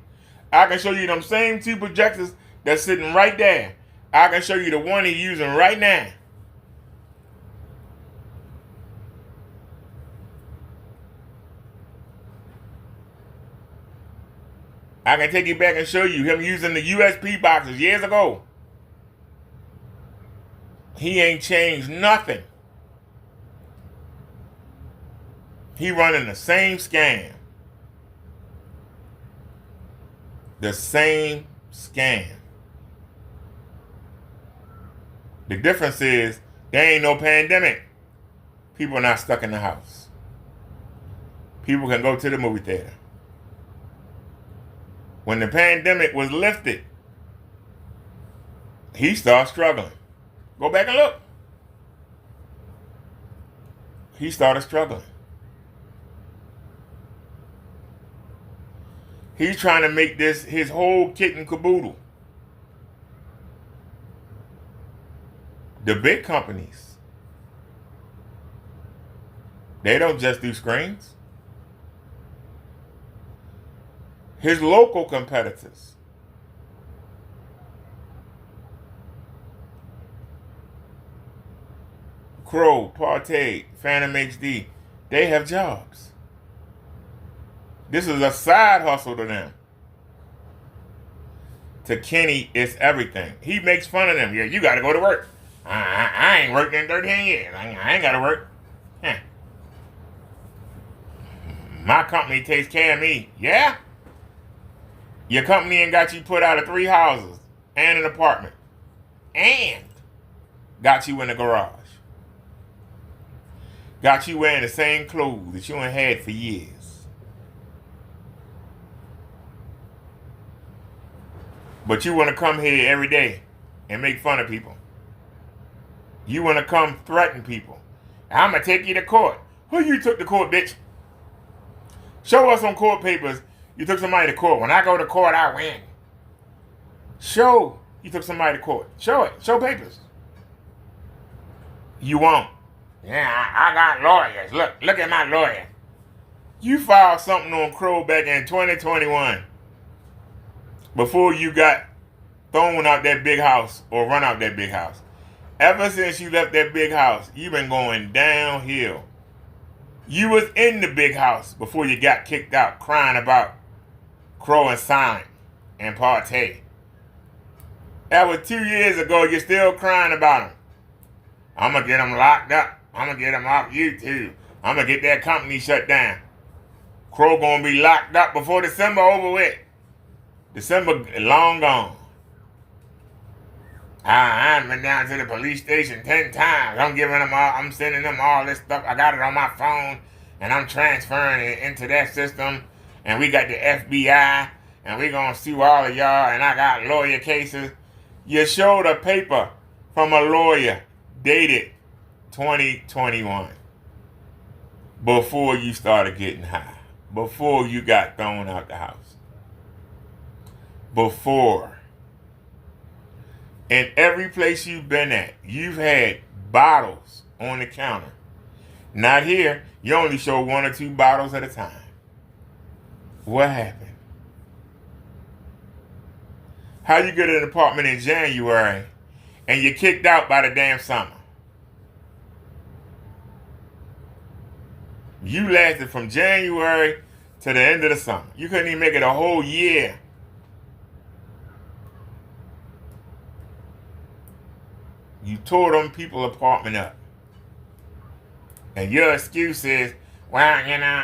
I can show you them same two projectors that's sitting right there. I can show you the one he's using right now. I can take you back and show you him using the USB boxes years ago. He ain't changed nothing. He running the same scam. The same scam. The difference is there ain't no pandemic. People are not stuck in the house. People can go to the movie theater. When the pandemic was lifted, he started struggling. Go back and look. He started struggling. He's trying to make this his whole kit and caboodle. The big companies, they don't just do screens. His local competitors, Crow, Partey, Phantom HD, they have jobs. This is a side hustle to them. To Kenny, it's everything. He makes fun of them. Yeah, you got to go to work. I ain't worked in 13 years. I ain't got to work. Huh. My company takes care of me. Yeah? Your company ain't got you put out of 3 houses and an apartment. And got you in the garage. Got you wearing the same clothes that you ain't had for years. But you want to come here every day and make fun of people. You want to come threaten people. I'm going to take you to court. Who you took to court, bitch? Show us on court papers you took somebody to court. When I go to court, I win. Show you took somebody to court. Show it. Show papers. You won't. Yeah, I got lawyers. Look at my lawyer. You filed something on Crow back in 2021 before you got thrown out that big house or run out that big house. Ever since you left that big house, you've been going downhill. You was in the big house before you got kicked out, crying about Crow and Silent and Partey. That was 2 years ago. You're still crying about them. I'm going to get them locked up. I'm going to get them off YouTube. I'm going to get that company shut down. Crow going to be locked up before December over with. December long gone. I've been down to the police station 10 times. I'm sending them all this stuff. I got it on my phone, and I'm transferring it into that system. And we got the FBI, and we gonna sue all of y'all. And I got lawyer cases. You showed a paper from a lawyer dated 2021 before you started getting high, before you got thrown out the house, before. In every place you've been at, you've had bottles on the counter. Not here. You only show 1 or 2 bottles at a time. What happened? How you get an apartment in January and you're kicked out by the damn summer? You lasted from January to the end of the summer. You couldn't even make it a whole year. You tore them people apartment up. And your excuse is, well, you know,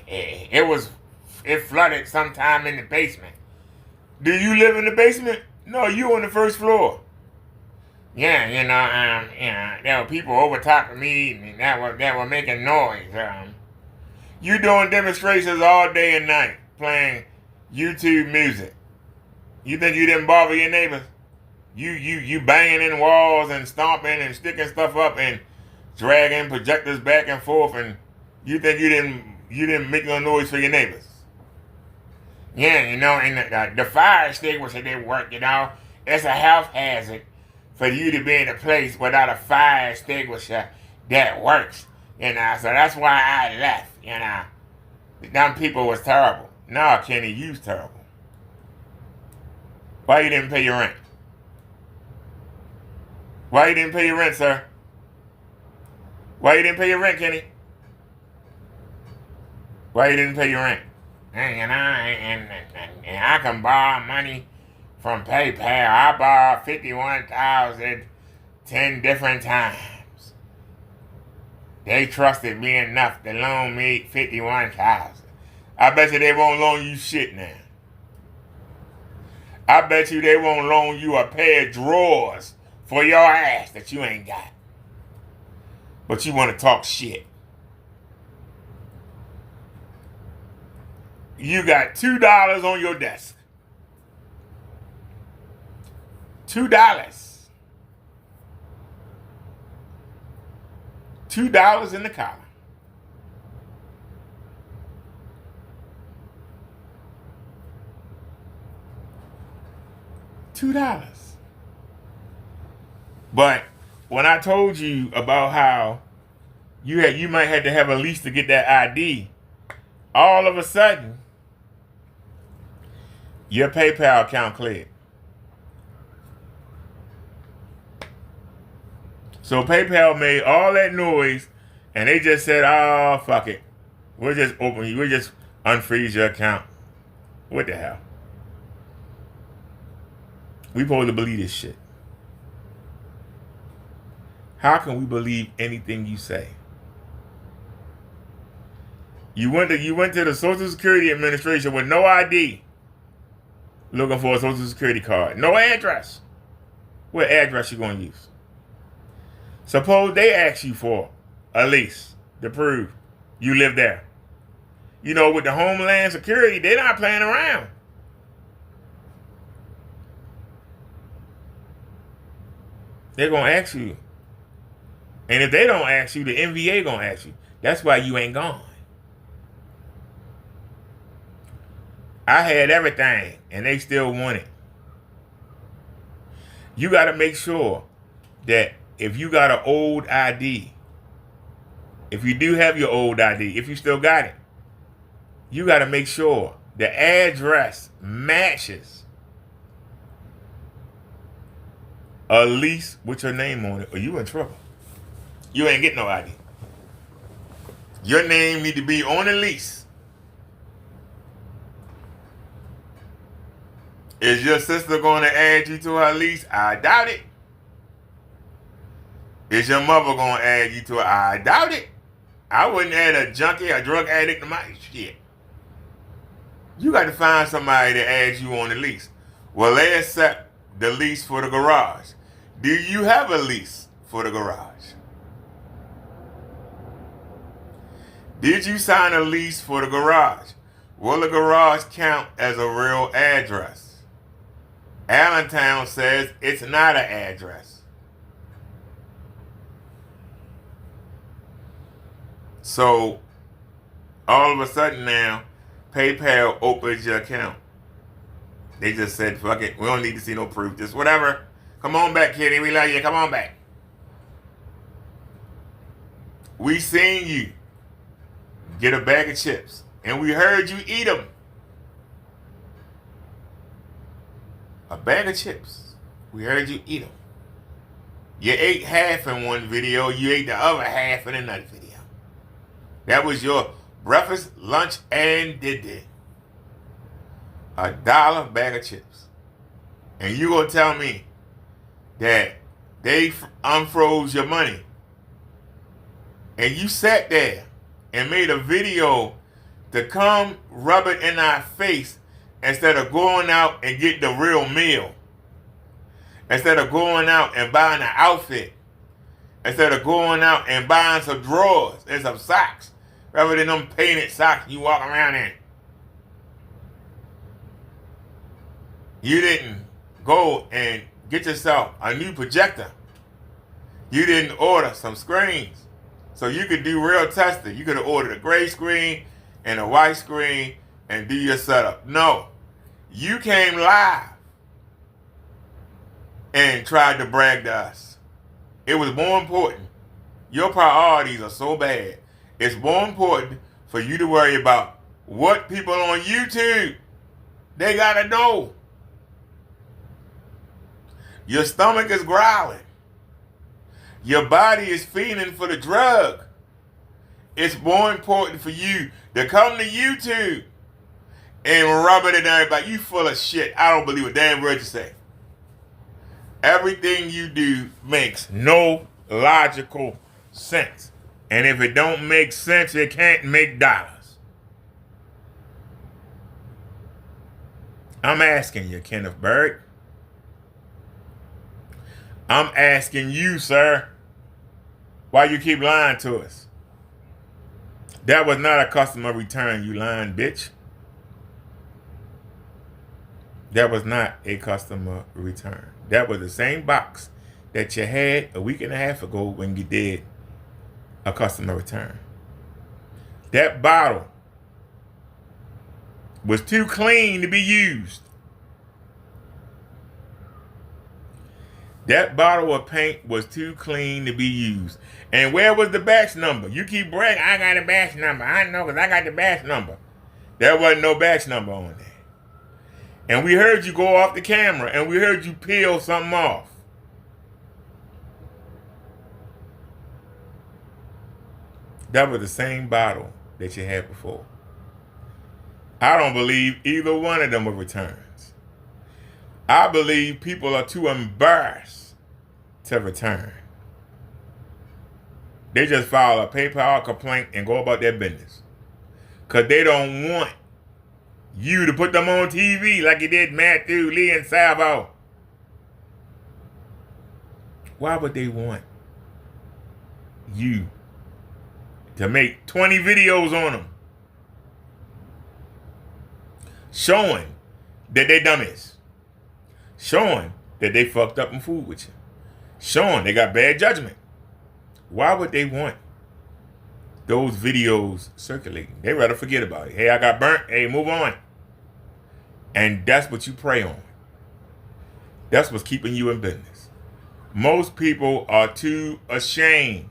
it flooded sometime in the basement. Do you live in the basement? No, you on the first floor. Yeah, you know, there were people over top of me that were making noise. You doing demonstrations all day and night, playing YouTube music. You think you didn't bother your neighbors? You banging in walls and stomping and sticking stuff up and dragging projectors back and forth, and you think you didn't make no noise for your neighbors? Yeah, you know, and the fire extinguisher didn't work. You know, it's a health hazard for you to be in a place without a fire extinguisher that works. You know, so that's why I left. You know, them people was terrible. No, Kenny, you's terrible. Why you didn't pay your rent? Why you didn't pay your rent, sir? Why you didn't pay your rent, Kenny? Why you didn't pay your rent? And, you know, and I can borrow money from PayPal. I borrowed $51,000 10 different times. They trusted me enough to loan me $51,000. I bet you they won't loan you shit now. I bet you they won't loan you a pair of drawers for your ass that you ain't got. But you want to talk shit. You got $2 on your desk. $2. $2 in the collar. $2. But when I told you about how you might have to have a lease to get that ID, all of a sudden your PayPal account cleared. So PayPal made all that noise, and they just said, "Oh, fuck it, we'll just unfreeze your account." What the hell? We supposed to believe this shit. How can we believe anything you say? You went to the Social Security Administration with no ID, looking for a Social Security card, no address. What address you gonna use? Suppose they ask you for a lease to prove you live there. You know, with the Homeland Security, they're not playing around. They're gonna ask you. And if they don't ask you, the NBA gonna ask you. That's why you ain't gone. I had everything, and they still want it. You got to make sure that if you got an old ID, if you do have your old ID, if you still got it, you got to make sure the address matches a lease with your name on it, or you in trouble. You ain't getting no ID. Your name need to be on the lease. Is your sister going to add you to her lease? I doubt it. Is your mother going to add you to it? I doubt it. I wouldn't add a junkie, a drug addict to my shit. You got to find somebody to add you on the lease. Well, they accept the lease for the garage. Do you have a lease for the garage? Did you sign a lease for the garage? Will the garage count as a real address? Allentown says it's not an address. So, all of a sudden now, PayPal opens your account. They just said, fuck it, we don't need to see no proof. Just whatever. Come on back, Kitty. We love you. Come on back. We seen you get a bag of chips, and we heard you eat them. A bag of chips. We heard you eat them. You ate half in one video. You ate the other half in another video. That was your breakfast, lunch, and dinner. $1 bag of chips. And you gonna tell me that they unfroze your money. And you sat there and made a video to come rub it in our face instead of going out and getting the real meal. Instead of going out and buying an outfit. Instead of going out and buying some drawers and some socks. Rather than them painted socks you walk around in. You didn't go and get yourself a new projector. You didn't order some screens so you could do real testing. You could have ordered a gray screen and a white screen and do your setup. No. You came live and tried to brag to us. It was more important. Your priorities are so bad. It's more important for you to worry about what people on YouTube, they gotta know. Your stomach is growling. Your body is feeling for the drug. It's more important for you to come to YouTube and rub it in everybody. You full of shit. I don't believe a damn word you say. Everything you do makes no logical sense. And if it don't make sense, it can't make dollars. I'm asking you, Kenneth Bird. I'm asking you, sir, why you keep lying to us? That was not a customer return, you lying bitch. That was not a customer return. That was the same box that you had a week and a half ago when you did a customer return. That bottle was too clean to be used. That bottle of paint was too clean to be used. And where was the batch number? You keep bragging, I got a batch number. I know because I got the batch number. There wasn't no batch number on there. And we heard you go off the camera and we heard you peel something off. That was the same bottle that you had before. I don't believe either one of them were returns. I believe people are too embarrassed to return. They just file a PayPal complaint and go about their business. Because they don't want you to put them on TV like you did Matthew, Lee, and Salvo. Why would they want you to make 20 videos on them showing that they dummies, showing that they fucked up and fooled with you, showing they got bad judgment? Why would they want those videos circulating? They rather forget about it. Hey, I got burnt. Hey, move on. And that's what you prey on. That's what's keeping you in business. Most people are too ashamed.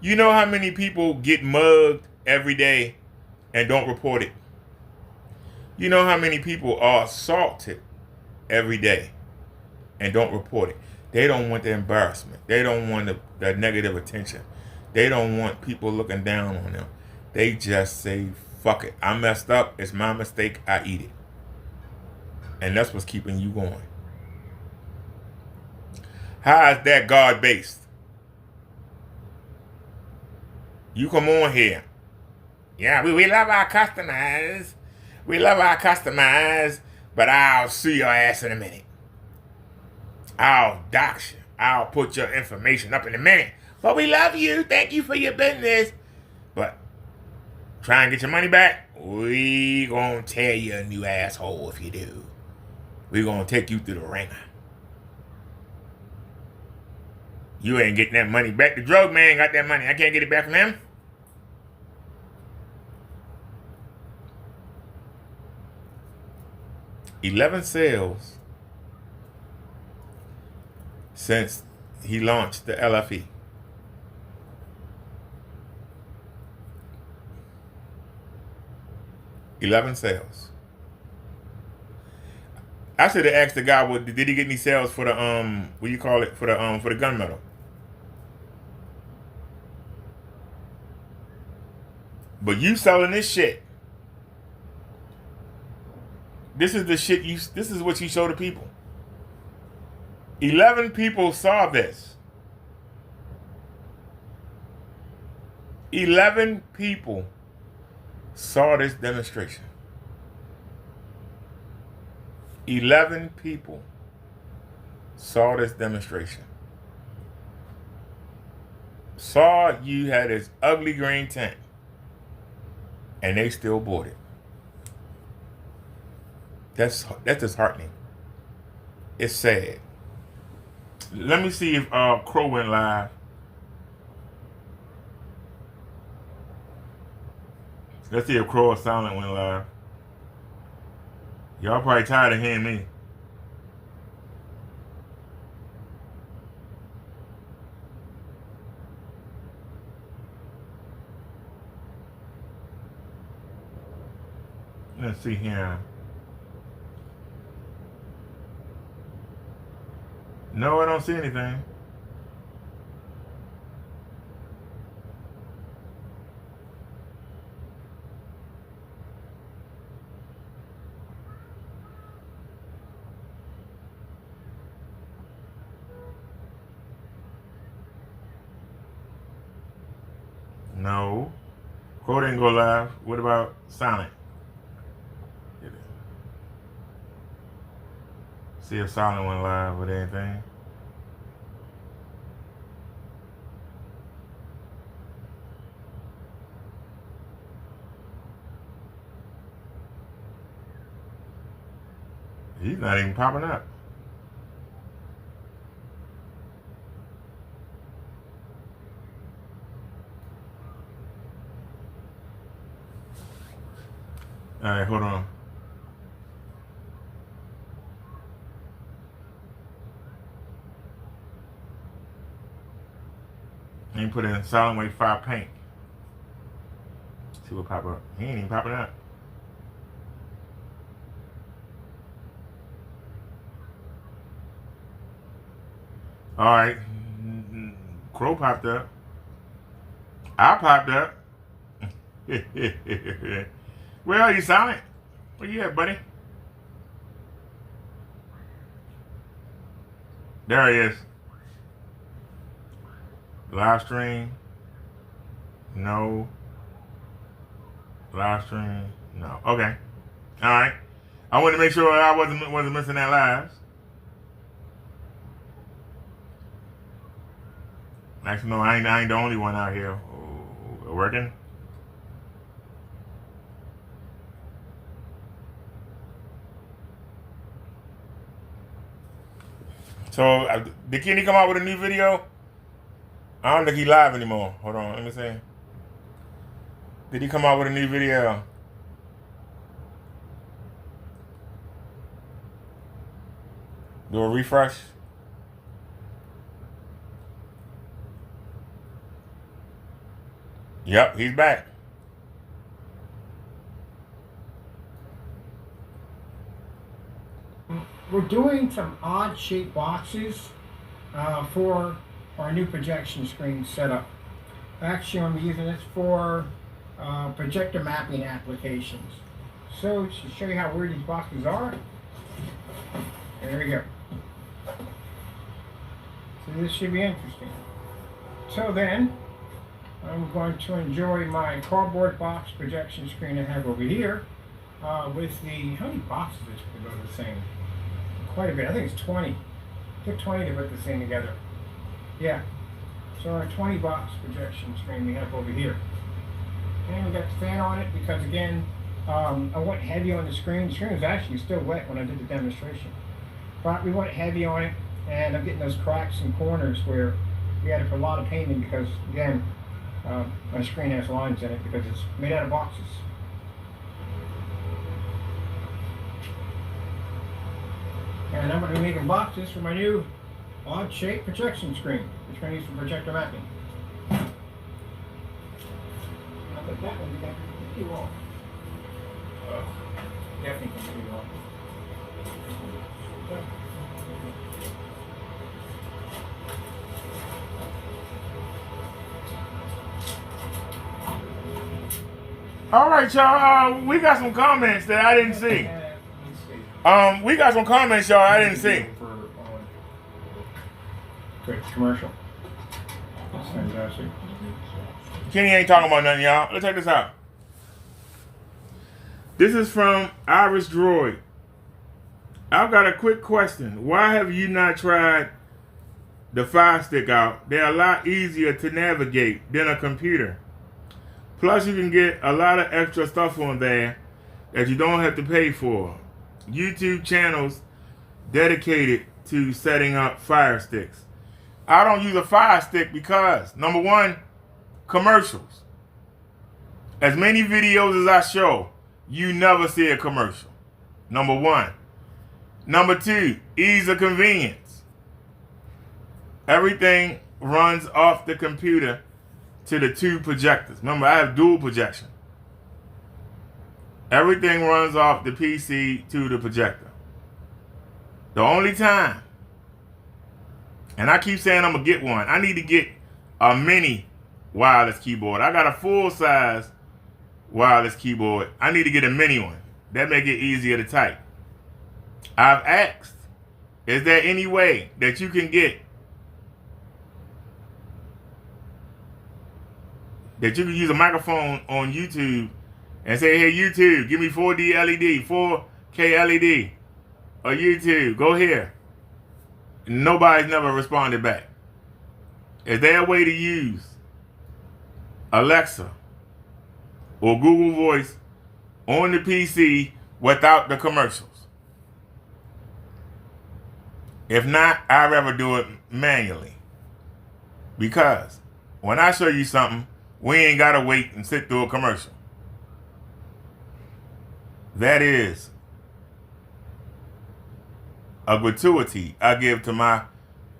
You know how many people get mugged every day and don't report it? You know how many people are assaulted every day and don't report it? They don't want the embarrassment. They don't want the negative attention. They don't want people looking down on them. They just say, fuck it. I messed up. It's my mistake. I eat it. And that's what's keeping you going. How is that God-based? You come on here. Yeah, we love our customers. We love our customers, but I'll sue your ass in a minute. I'll dox you. I'll put your information up in a minute. But we love you. Thank you for your business. But try and get your money back. We gonna tear you a new asshole if you do. We gonna take you through the ringer. You ain't getting that money back. The drug man got that money. I can't get it back from him. $11 sales since he launched the LFE. $11 sales. I should have asked the guy, did he get any sales for the what do you call it, for the gunmetal? But you selling this shit. This is the shit this is what you show to people. 11 people saw this. 11 people saw this demonstration. 11 people saw this demonstration. Saw you had this ugly green tank. And they still bought it. That's disheartening. It's sad. Let me see if Crow went live. Let's see if Crow or Silent went live. Y'all probably tired of hearing me. Let's see here. No, I don't see anything. No. Crow didn't go live. What about Silent? See if Silent went live with anything. He's not even popping up. All right, hold on. And put in solid weight 5 paint. See what pop up. He ain't even popping up. All right. Crow popped up. I popped up. Well, you silent. Where you at, buddy? There he is. Live stream. No. Live stream. No. Okay. All right. I wanted to make sure I wasn't missing that live. Actually, no, I ain't the only one out here working. So, did Kenny come out with a new video? I don't think he live anymore. Hold on, let me see. Did he come out with a new video? Do a refresh. Yep, he's back. We're doing some odd shaped boxes for our new projection screen setup. Actually, I'm using this for projector mapping applications. So to show you how weird these boxes are, there we go. So this should be interesting. So then, I'm going to enjoy my cardboard box projection screen I have over here with the, how many boxes did we go to this thing? Quite a bit. I think it's 20. It took 20 to put this thing together. Yeah. So our 20 box projection screen we have over here. And we got the fan on it because again, I went heavy on the screen. The screen was actually still wet when I did the demonstration. But we went heavy on it and I'm getting those cracks and corners where we had to put a lot of paint in because again, my screen has lines in it because it's made out of boxes. And I'm going to be making boxes for my new odd shaped projection screen, which I'm going to use for projector mapping. I'll put that one together. Pretty well. Definitely pretty well. All right, y'all. We got some comments that I didn't see. We got some comments, y'all. I didn't see. Good commercial. That's fantastic. Kenny ain't talking about nothing, y'all. Let's check this out. This is from Iris Droid. I've got a quick question. Why have you not tried the Fire Stick out? They're a lot easier to navigate than a computer. Plus, you can get a lot of extra stuff on there that you don't have to pay for. YouTube channels dedicated to setting up Fire Sticks. I don't use a Fire Stick because, number one, commercials. As many videos as I show, you never see a commercial. Number one. Number two, ease of convenience. Everything runs off the computer to the two projectors. Remember, I have dual projection. Everything runs off the PC to the projector. The only time, and I keep saying I'm going to get one, I need to get a mini wireless keyboard. I got a full-size wireless keyboard. I need to get a mini one. That make it easier to type. I've asked, is there any way that you can get, that you can use a microphone on YouTube and say, hey, YouTube, give me 4D LED, 4K LED, or YouTube, go here. Nobody's never responded back. Is there a way to use Alexa or Google Voice on the PC without the commercials? If not, I'd rather do it manually. Because when I show you something, we ain't got to wait and sit through a commercial. That is a gratuity I give to my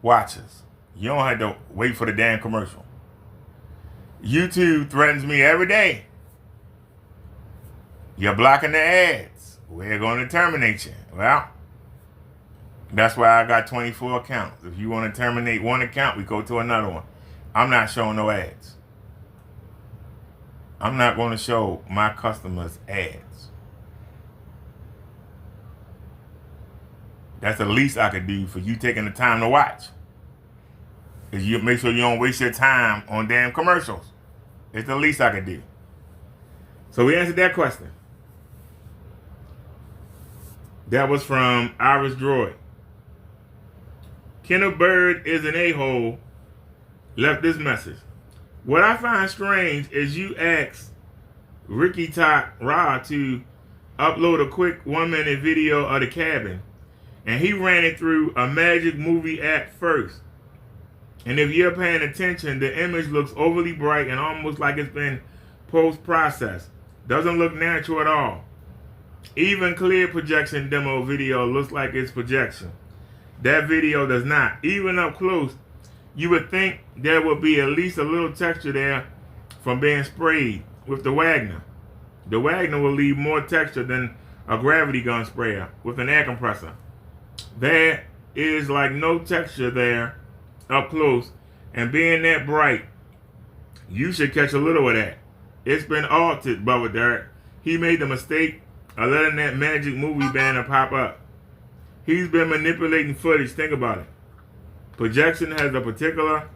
watchers. You don't have to wait for the damn commercial. YouTube threatens me every day. You're blocking the ads. We're going to terminate you. Well, that's why I got 24 accounts. If you want to terminate one account, we go to another one. I'm not showing no ads. I'm not going to show my customers ads. That's the least I could do for you taking the time to watch. Is you make sure you don't waste your time on damn commercials. It's the least I could do. So we answered that question. That was from Iris Droid. Kenneth Bird is an a-hole. Left this message. What I find strange is you asked Ricky Talk Ra to upload a quick 1-minute video of the cabin, and he ran it through a Magic Movie app first. And if you're paying attention, the image looks overly bright and almost like it's been post-processed. Doesn't look natural at all. Even clear projection demo video looks like it's projection. That video does not. Even up close, you would think there would be at least a little texture there from being sprayed with the Wagner. The Wagner will leave more texture than a gravity gun sprayer with an air compressor. There is like no texture there up close, and being that bright, you should catch a little of that. It's been altered, Bubba Derek. He made the mistake of letting that Magic Movie banner pop up. He's been manipulating footage. Think about it. Projection has a particular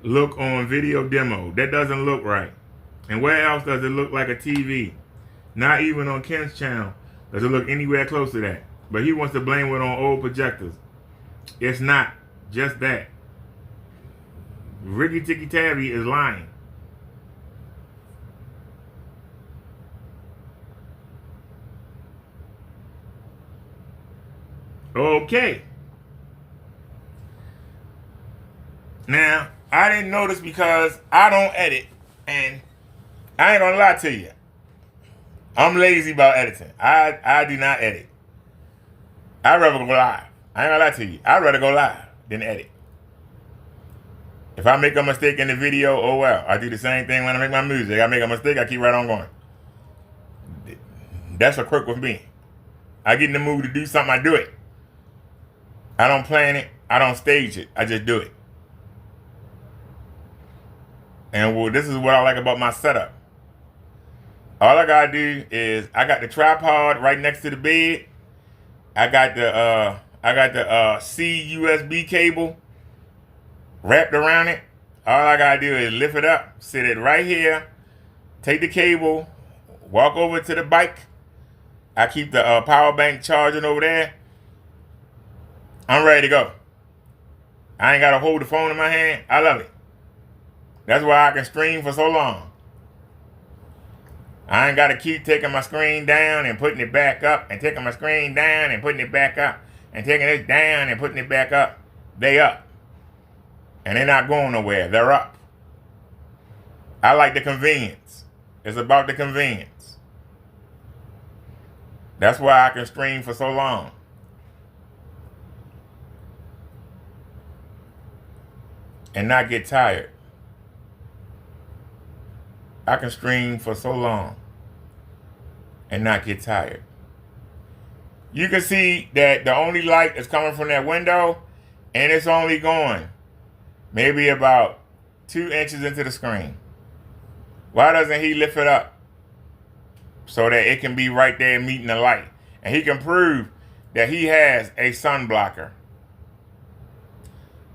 look on video demo. That doesn't look right. And where else does it look like a TV? Not even on Ken's channel does it look anywhere close to that. But he wants to blame it on old projectors. It's not just that. Ricky Tikki Tavi is lying. Okay. Now, I didn't notice because I don't edit, and I ain't gonna lie to you. I'm lazy about editing. I do not edit. I'd rather go live. I ain't gonna lie to you. I'd rather go live than edit. If I make a mistake in the video, oh well. I do the same thing when I make my music. I make a mistake, I keep right on going. That's a quirk with me. I get in the mood to do something, I do it. I don't plan it. I don't stage it. I just do it. And well, this is what I like about my setup. All I gotta do is I got the tripod right next to the bed. I got the C USB cable wrapped around it. All I gotta do is lift it up, sit it right here, take the cable, walk over to the bike. I keep the power bank charging over there. I'm ready to go. I ain't gotta hold the phone in my hand. I love it. That's why I can stream for so long. I ain't gotta keep taking my screen down and putting it back up, and taking my screen down and putting it back up, and taking it down and putting it back up. They up. And they're not going nowhere. They're up. I like the convenience. It's about the convenience. That's why I can stream for so long. And not get tired. I can stream for so long and not get tired. You can see that the only light is coming from that window, and it's only going maybe about 2 inches into the screen. Why doesn't he lift it up so that it can be right there meeting the light? And he can prove that he has a sun blocker.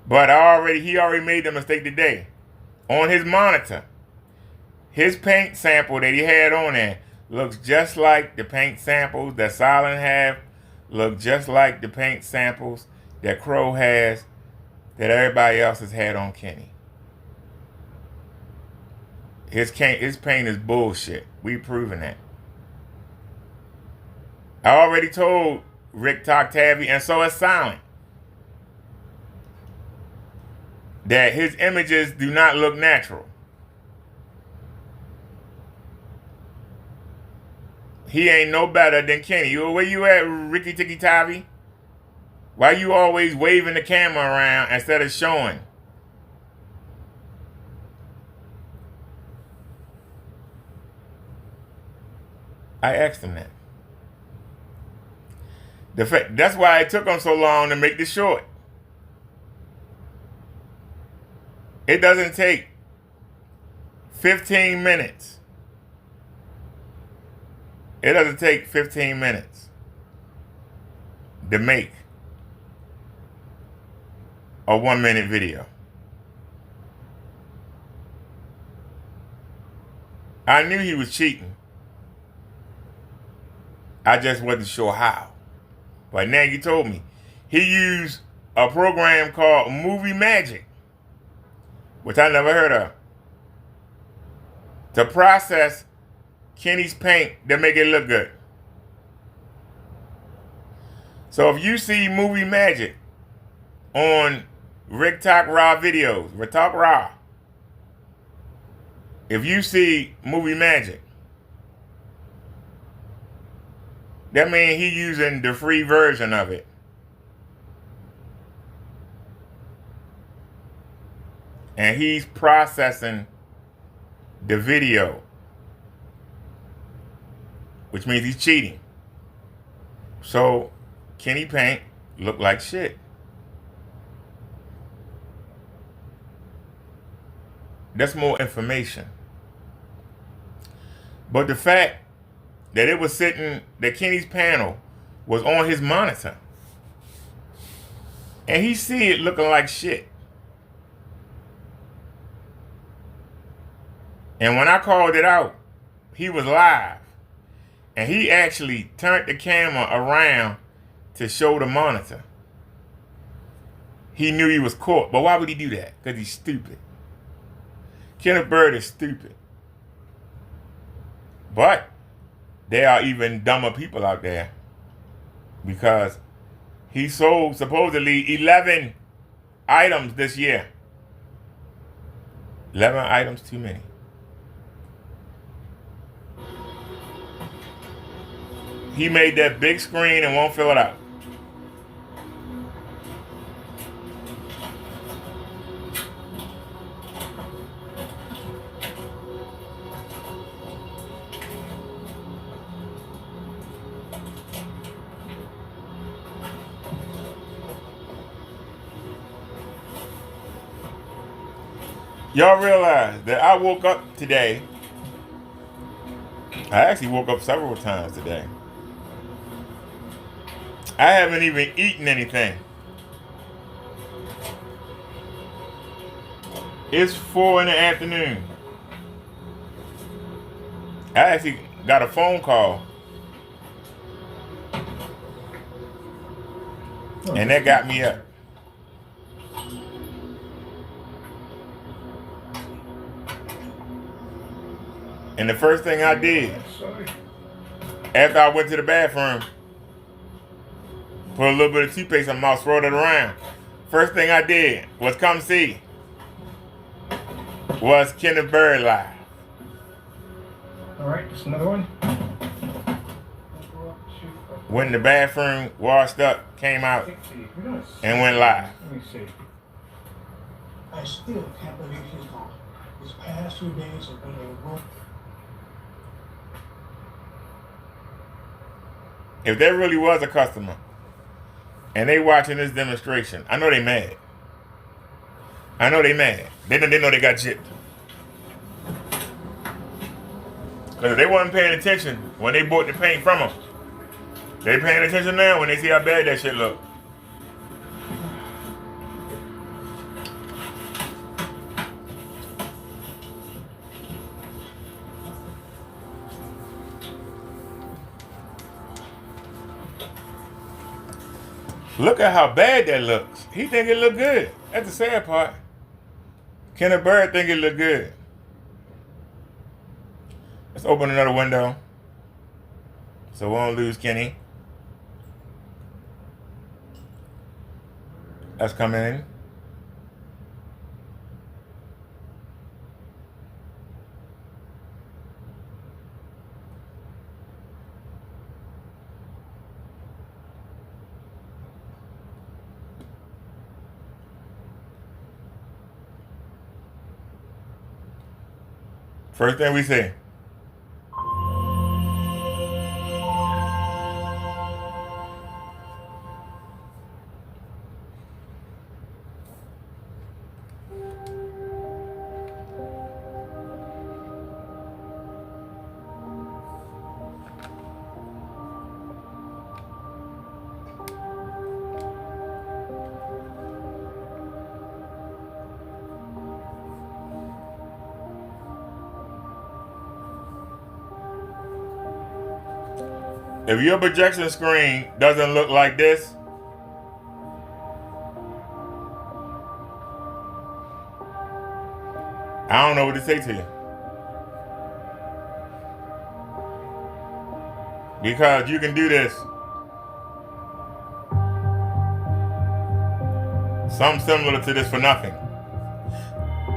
But he already made the mistake today. On his monitor, his paint sample that he had on there looks just like the paint samples that Silent have, look just like the paint samples that Crow has, that everybody else has had on Kenny. His paint is bullshit. We proven that. I already told Rick Toctavi, and so is Silent, that his images do not look natural. He ain't no better than Kenny. Where you at, Ricky Tikki Tavi? Why you always waving the camera around instead of showing? I asked him that. That's why it took him so long to make this short. It doesn't take 15 minutes. It doesn't take 15 minutes to make a 1-minute video. I knew he was cheating. I just wasn't sure how. But now you told me. He used a program called Movie Magic, which I never heard of, to process Kenny's paint to make it look good. So if you see Movie Magic on Rick Talk Raw videos, Rick Talk Raw, if you see Movie Magic, that means he's using the free version of it. And he's processing the video, which means he's cheating. So Kenny Paint looked like shit. That's more information. But the fact that it was sitting, that Kenny's panel was on his monitor, and he see it looking like shit. And when I called it out, he was live. And he actually turned the camera around to show the monitor. He knew he was caught. But why would he do that? Because he's stupid. Kenneth Bird is stupid. But there are even dumber people out there. Because he sold supposedly 11 items this year. 11 items too many. He made that big screen and won't fill it out. Y'all realize that I woke up today. I actually woke up several times today. I haven't even eaten anything. It's 4 in the afternoon. I actually got a phone call. And that got me up. And the first thing I did, after I went to the bathroom, put a little bit of toothpaste in my mouth, swirled it around. First thing I did was come see was Kenneth Bird live. All right, just another one. Went in the bathroom, washed up, came out, and went live. Let me see. I still can't believe he's gone. These past 2 days have been a work. If there really was a customer and they watching this demonstration, I know they mad. I know they mad. They know they got gypped. Because if they wasn't paying attention when they bought the paint from them, they paying attention now when they see how bad that shit look. Look at how bad that looks. He think it look good. That's the sad part. Kenneth Bird think it look good. Let's open another window so we won't lose Kenny. Let's come in. First thing we see. If your projection screen doesn't look like this, I don't know what to say to you. Because you can do this. Something similar to this for nothing.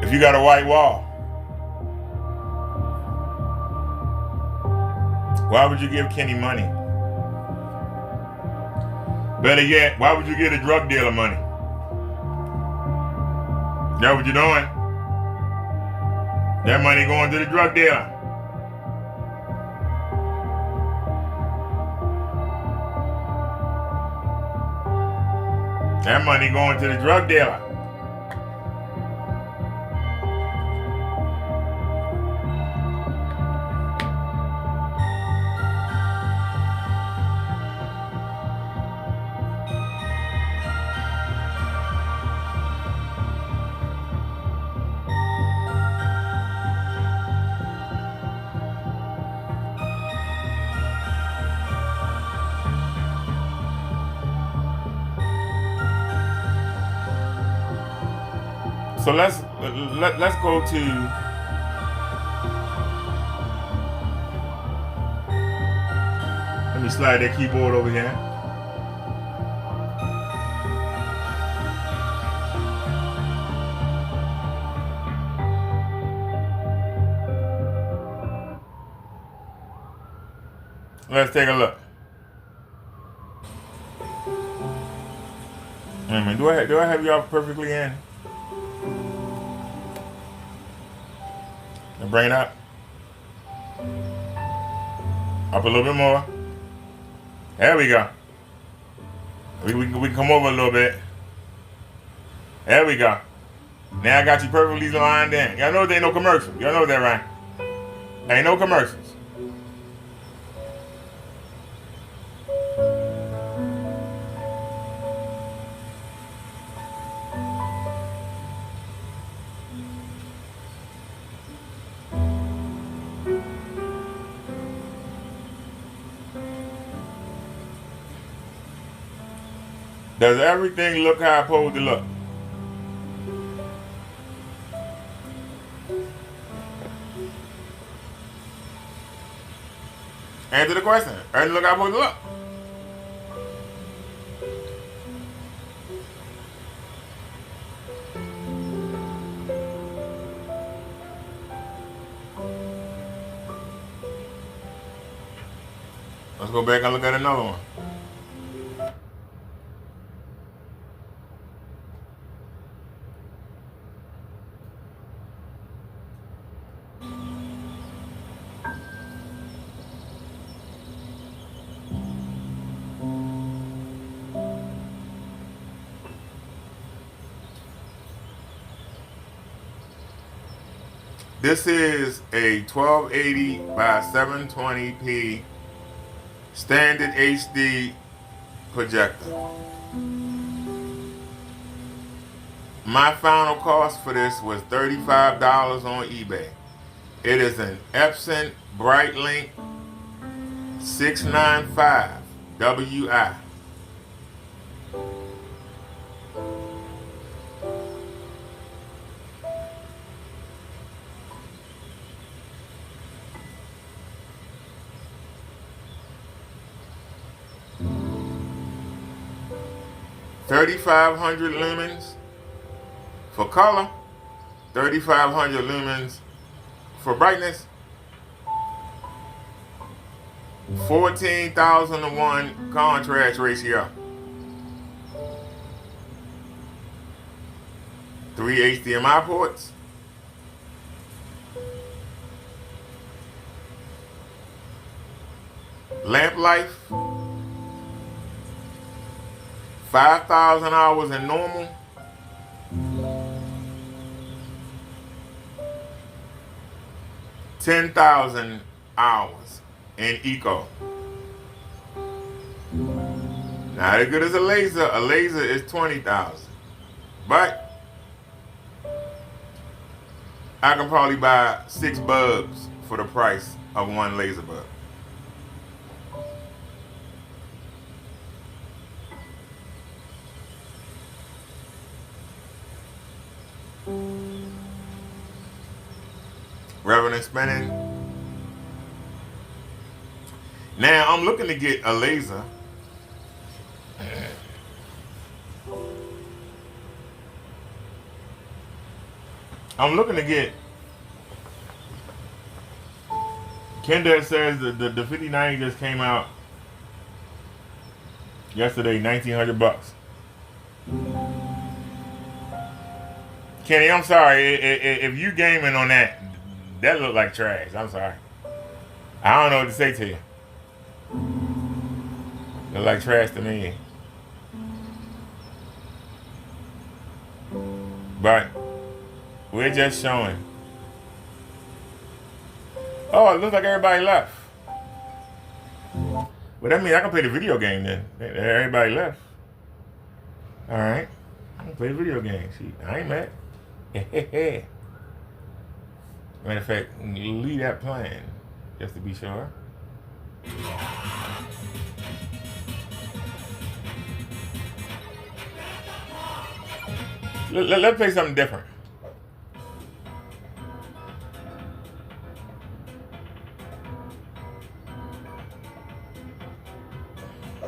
If you got a white wall, why would you give Kenny money? Better yet, why would you give a drug dealer money? That's what you're doing. That money going to the drug dealer. That money going to the drug dealer. So let's go to let me slide that keyboard over here. Let's take a look. Wait a minute, do I have y'all perfectly in? And bring it up. Up a little bit more. There we go. We can come over a little bit. There we go. Now I got you perfectly lined in. Y'all know there ain't no commercial. Y'all know that, right? There ain't no commercials. Does everything look how it's supposed to look? Answer the question. Everything look how it's supposed to look? Let's go back and look at another one. This is a 1280 by 720p standard HD projector. My final cost for this was $35 on eBay. It is an Epson Brightlink 695 WI. $3,500 lumens for color, 3,500 lumens for brightness, 14,000:1 contrast ratio, 3 HDMI ports, lamp life, 5,000 hours in normal, 10,000 hours in eco. Not as good as a laser. A laser is 20,000. But I can probably buy 6 bulbs for the price of one laser bulb. revenue spending. Now I'm looking to get a laser. I'm looking to get. Kendra says the 5090 just came out yesterday, $1,900. Kenny, I'm sorry if you gaming on that. That look like trash. I'm sorry. I don't know what to say to you. Look like trash to me. But we're just showing. Oh, it looks like everybody left. Well, that means I can play the video game then. Everybody left. All right. I can play the video game. See, I ain't mad. Matter of fact, leave that playing, just to be sure. Let's play something different.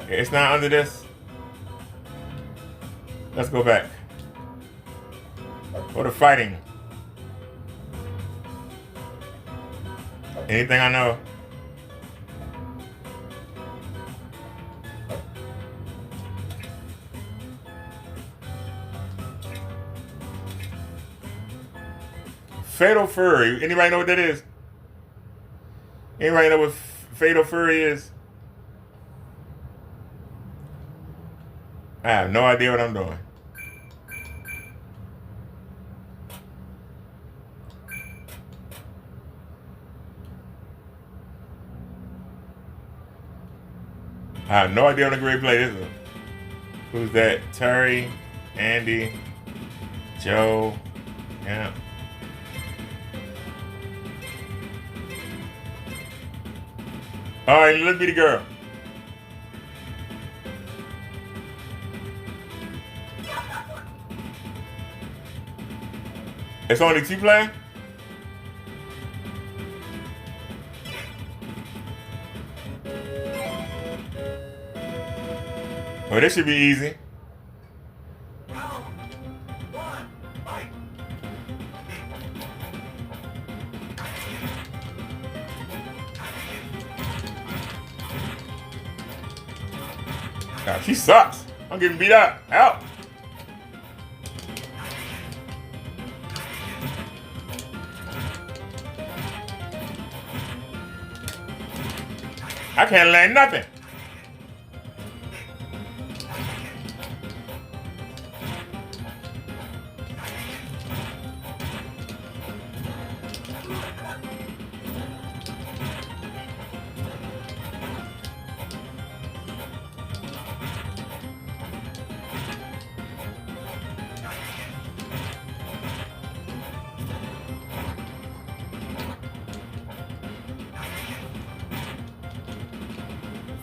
It's not under this. Let's go back. Go to fighting. Anything I know. Fatal Fury. Anybody know what that is? Anybody know what Fatal Fury is? I have no idea what I'm doing. I have no idea what a great play this is. Who's that? Terry, Andy, Joe, yeah. All right, let's be the girl. It's only 2 playing? Oh, this should be easy. God, she sucks. I'm getting beat up. Help. I can't land nothing.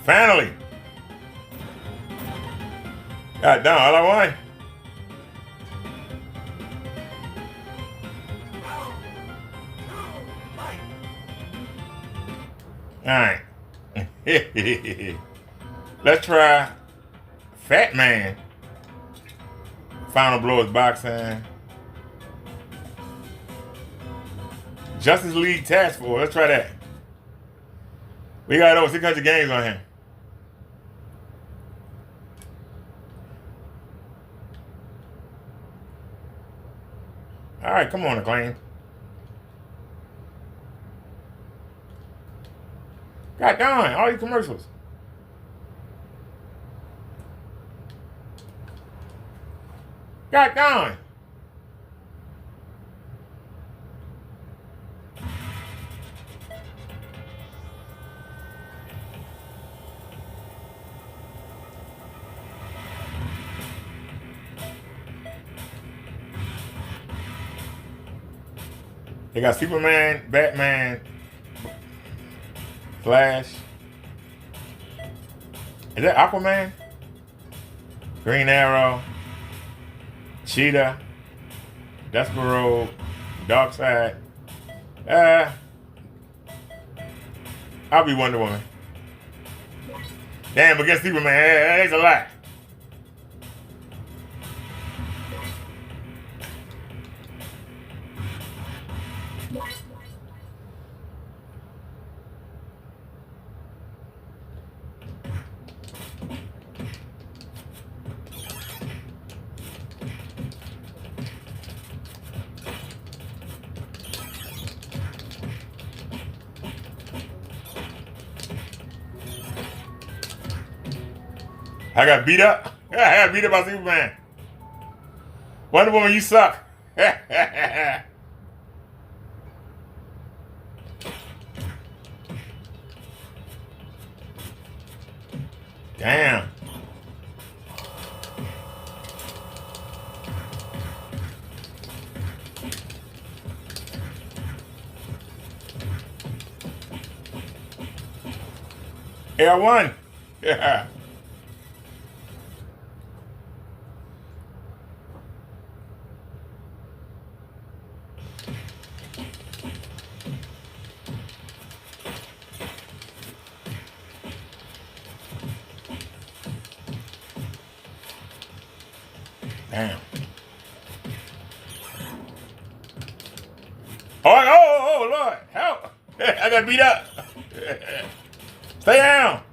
Finally. God damn, all I want. Alright. Let's try Fat Man. Final Blow is boxing. Justice League Task Force. Let's try that. We got over 600 games on here. All right, come on, Acclaim. God darn, all these commercials. God darn. They got Superman, Batman, Flash. Is that Aquaman? Green Arrow, Cheetah, Despero, Darkseid, I'll be Wonder Woman. Damn, against Superman, that's a lot. I got beat up. I got beat up by Superman. Wonder Woman, you suck. Damn. Hey, I won. Yeah. Damn. Oh, Lord, help. I got beat up. Stay down.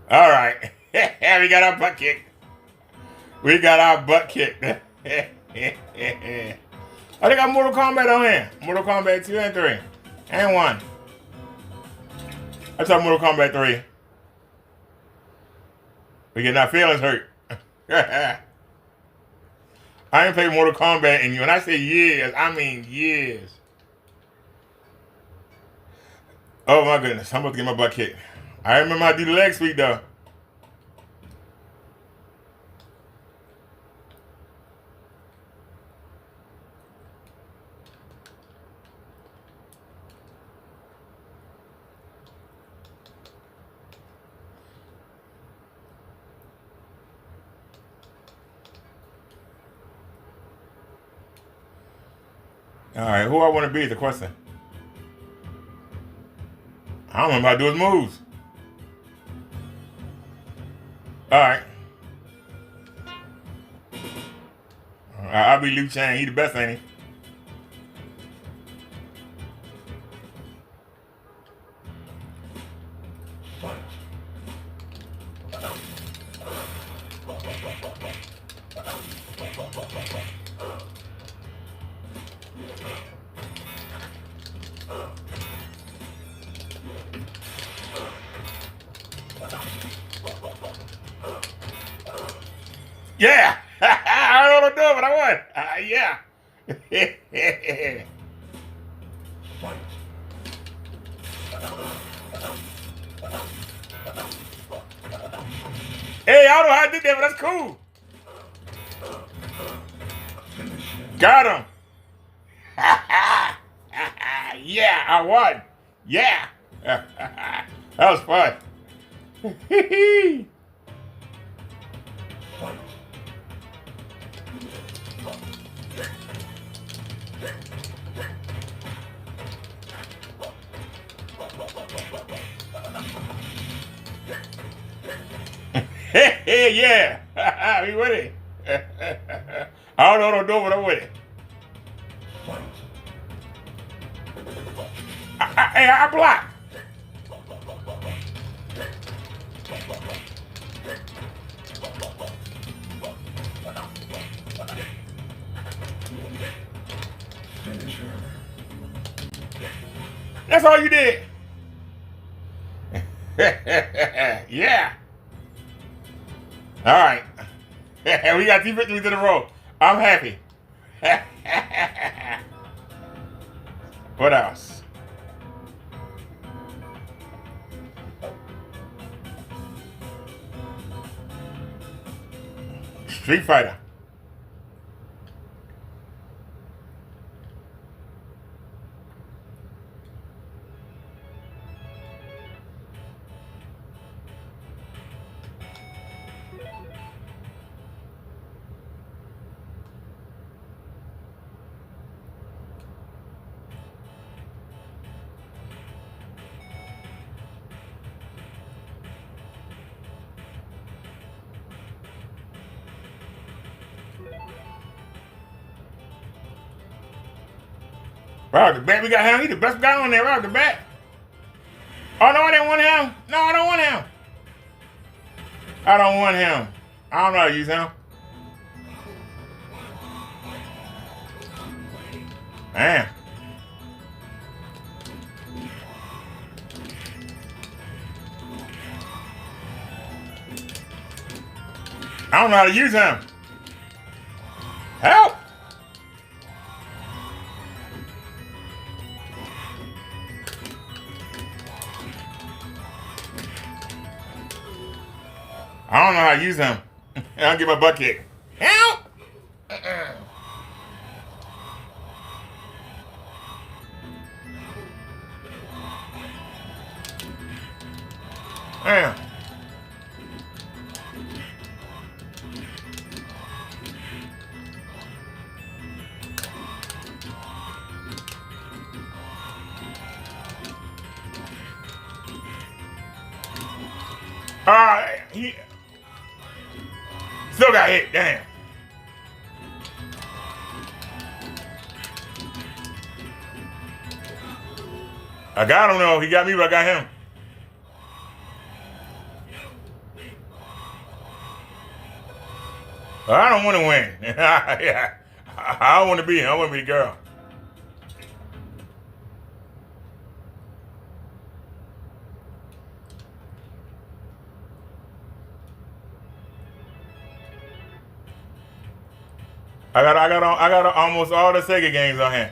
All right. We got our butt kicked. We got our butt kicked. Oh, they got Mortal Kombat on here. Mortal Kombat 2 and 3. And 1. I saw Mortal Kombat 3. We getting our feelings hurt. I ain't played Mortal Kombat in when I say years, I mean years. Oh my goodness, I'm about to get my butt kicked. I remember how to do the leg sweep though. All right, who I want to be is the question. I don't remember how to do his moves. All right. I'll be Liu Kang. He the best, ain't he? Yeah! I don't know what to do, but I won. Yeah. Hey, I don't know how I did that, but that's cool. Got him. Yeah, I won. Yeah. That was fun. Hey, yeah. We with it. I don't know what I'm doing, but I'm with it. Hey, I block. That's all you did. Yeah. All right. We got 2 victories in a row. I'm happy. What else? Street Fighter. Right off the bat, we got him. He the best guy on there right off the bat. Oh, no, I didn't want him. No, I don't want him. I don't want him. I don't know how to use him. Man. I don't know how to use him. Help! I don't know how to use him. I'll get my butt kicked. Help! Damn. He still got hit. Damn. I got him though. He got me, but I got him. I don't want to win. Yeah. I don't want to be him. I want to be the girl. I got almost all the Sega games on hand.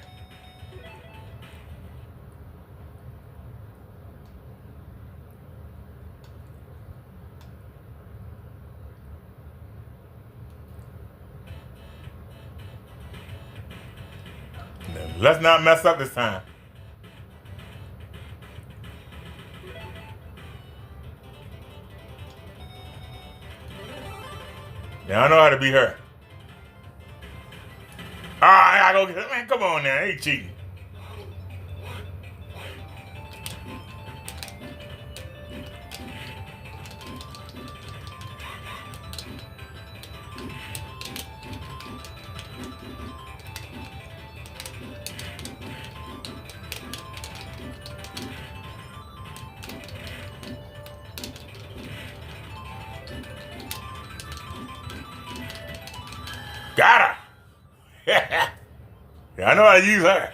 Let's not mess up this time. Yeah, I know how to beat her. I gotta go get it. Man, come on now. I ain't cheating. Got her. Yeah, I know how to use her.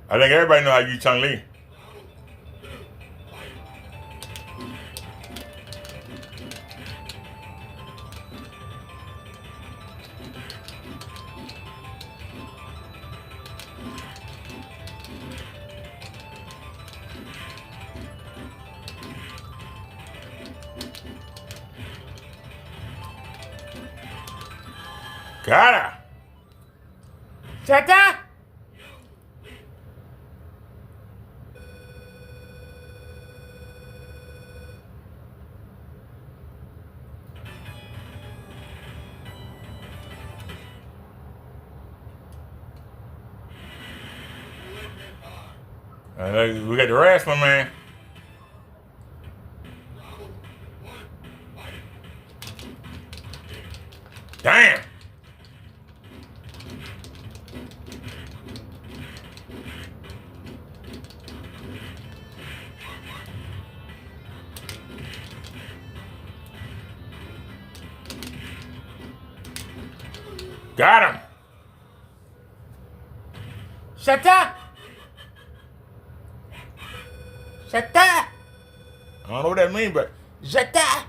I think everybody know how to use Chun-Li. Got her. Shut up. We got the wrestling, man. Damn. Got him. Shut up. Shut up. I don't know what that means, but shut up.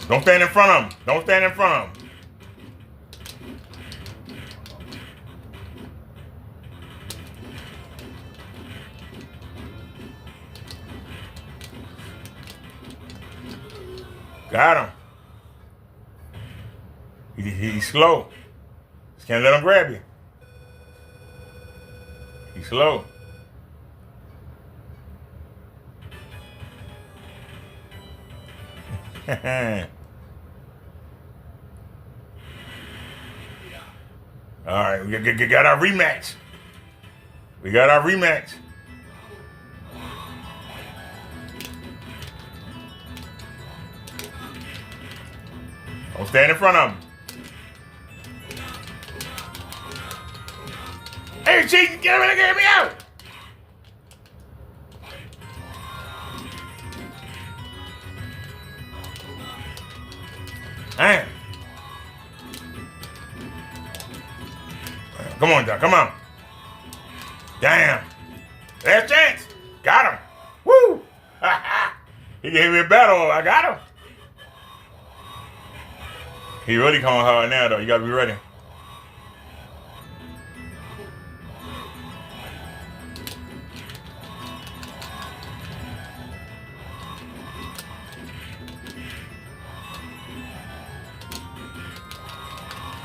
Don't stand in front of him. Don't stand in front of him. Got him. He's slow. Just can't let him grab you. He's slow. All right, we got our rematch. We got our rematch. Don't stand in front of him. Hey, Chief, get me out! Damn. Come on, Doc. Come on. Damn. Last chance. Got him. Woo! He gave me a battle. I got him. He really coming hard now, though. You gotta be ready.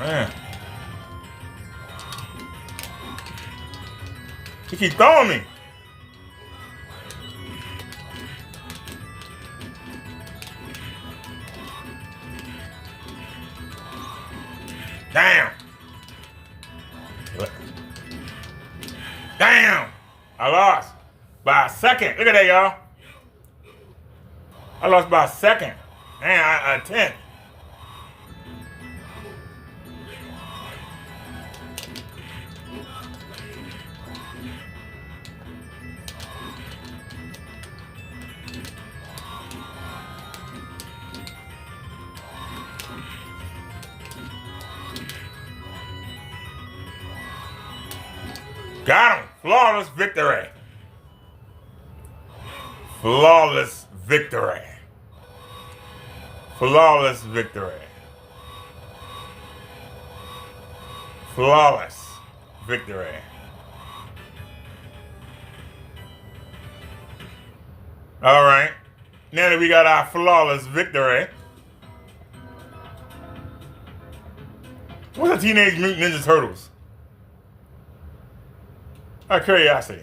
Man. He keep throwing me. Damn. Damn. I lost by a second. Look at that, y'all. I lost by a second. Damn, a tenth. Got him. Flawless victory. Flawless victory. Flawless victory. Flawless victory. All right. Now that we got our flawless victory, what's a Teenage Mutant Ninja Turtles? Out of curiosity.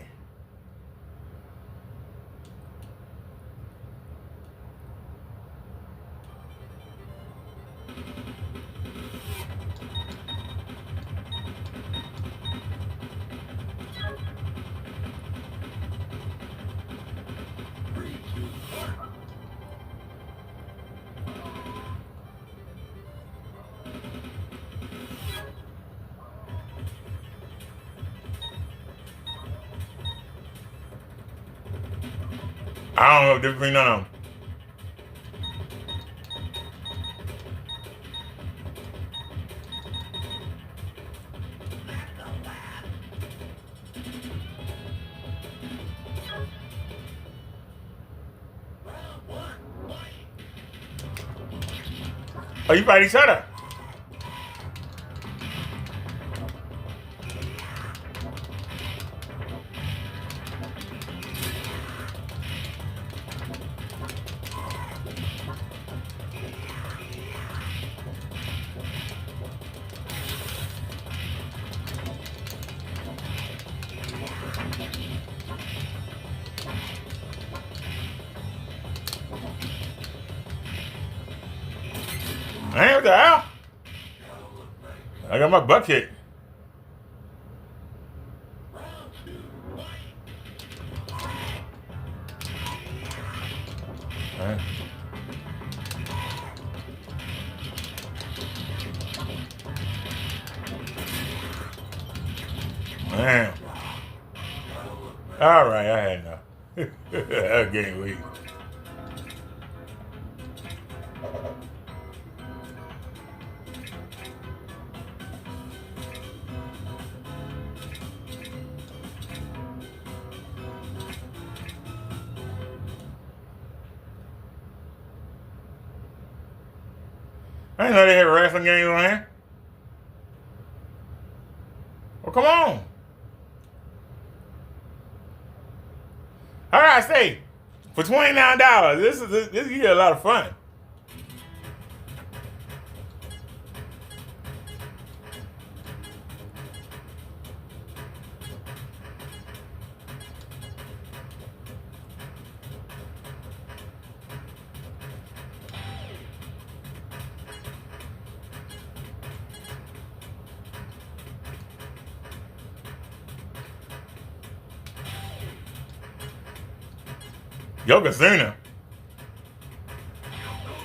I don't know the difference between none of them. Oh, you fight each other. Man, what the hell? I got my butt kicked. Man. Man. All right, I had enough. I was getting weak. I didn't know they had wrestling games on here. Well, come on. All right, I say, for $29, this you get a lot of fun. Yokozuna.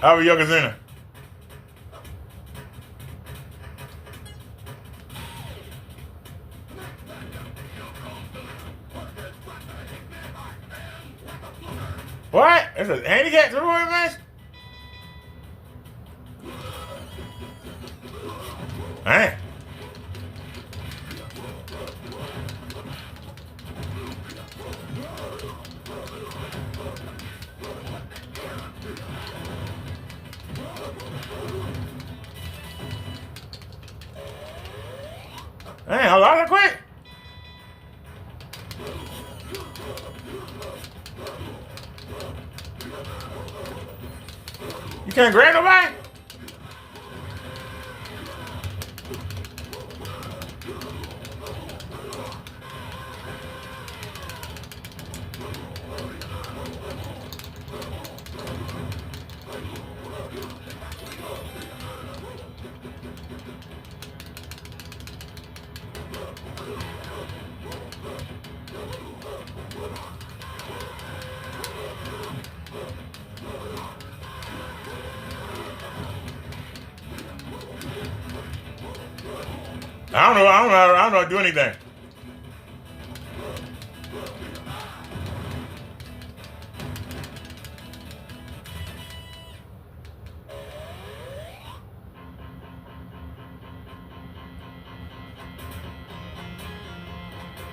How about Yokozuna? What? It's a handicap three-way match? Man. Man, a lot of quick. You can't grab nobody? I don't know how to do anything.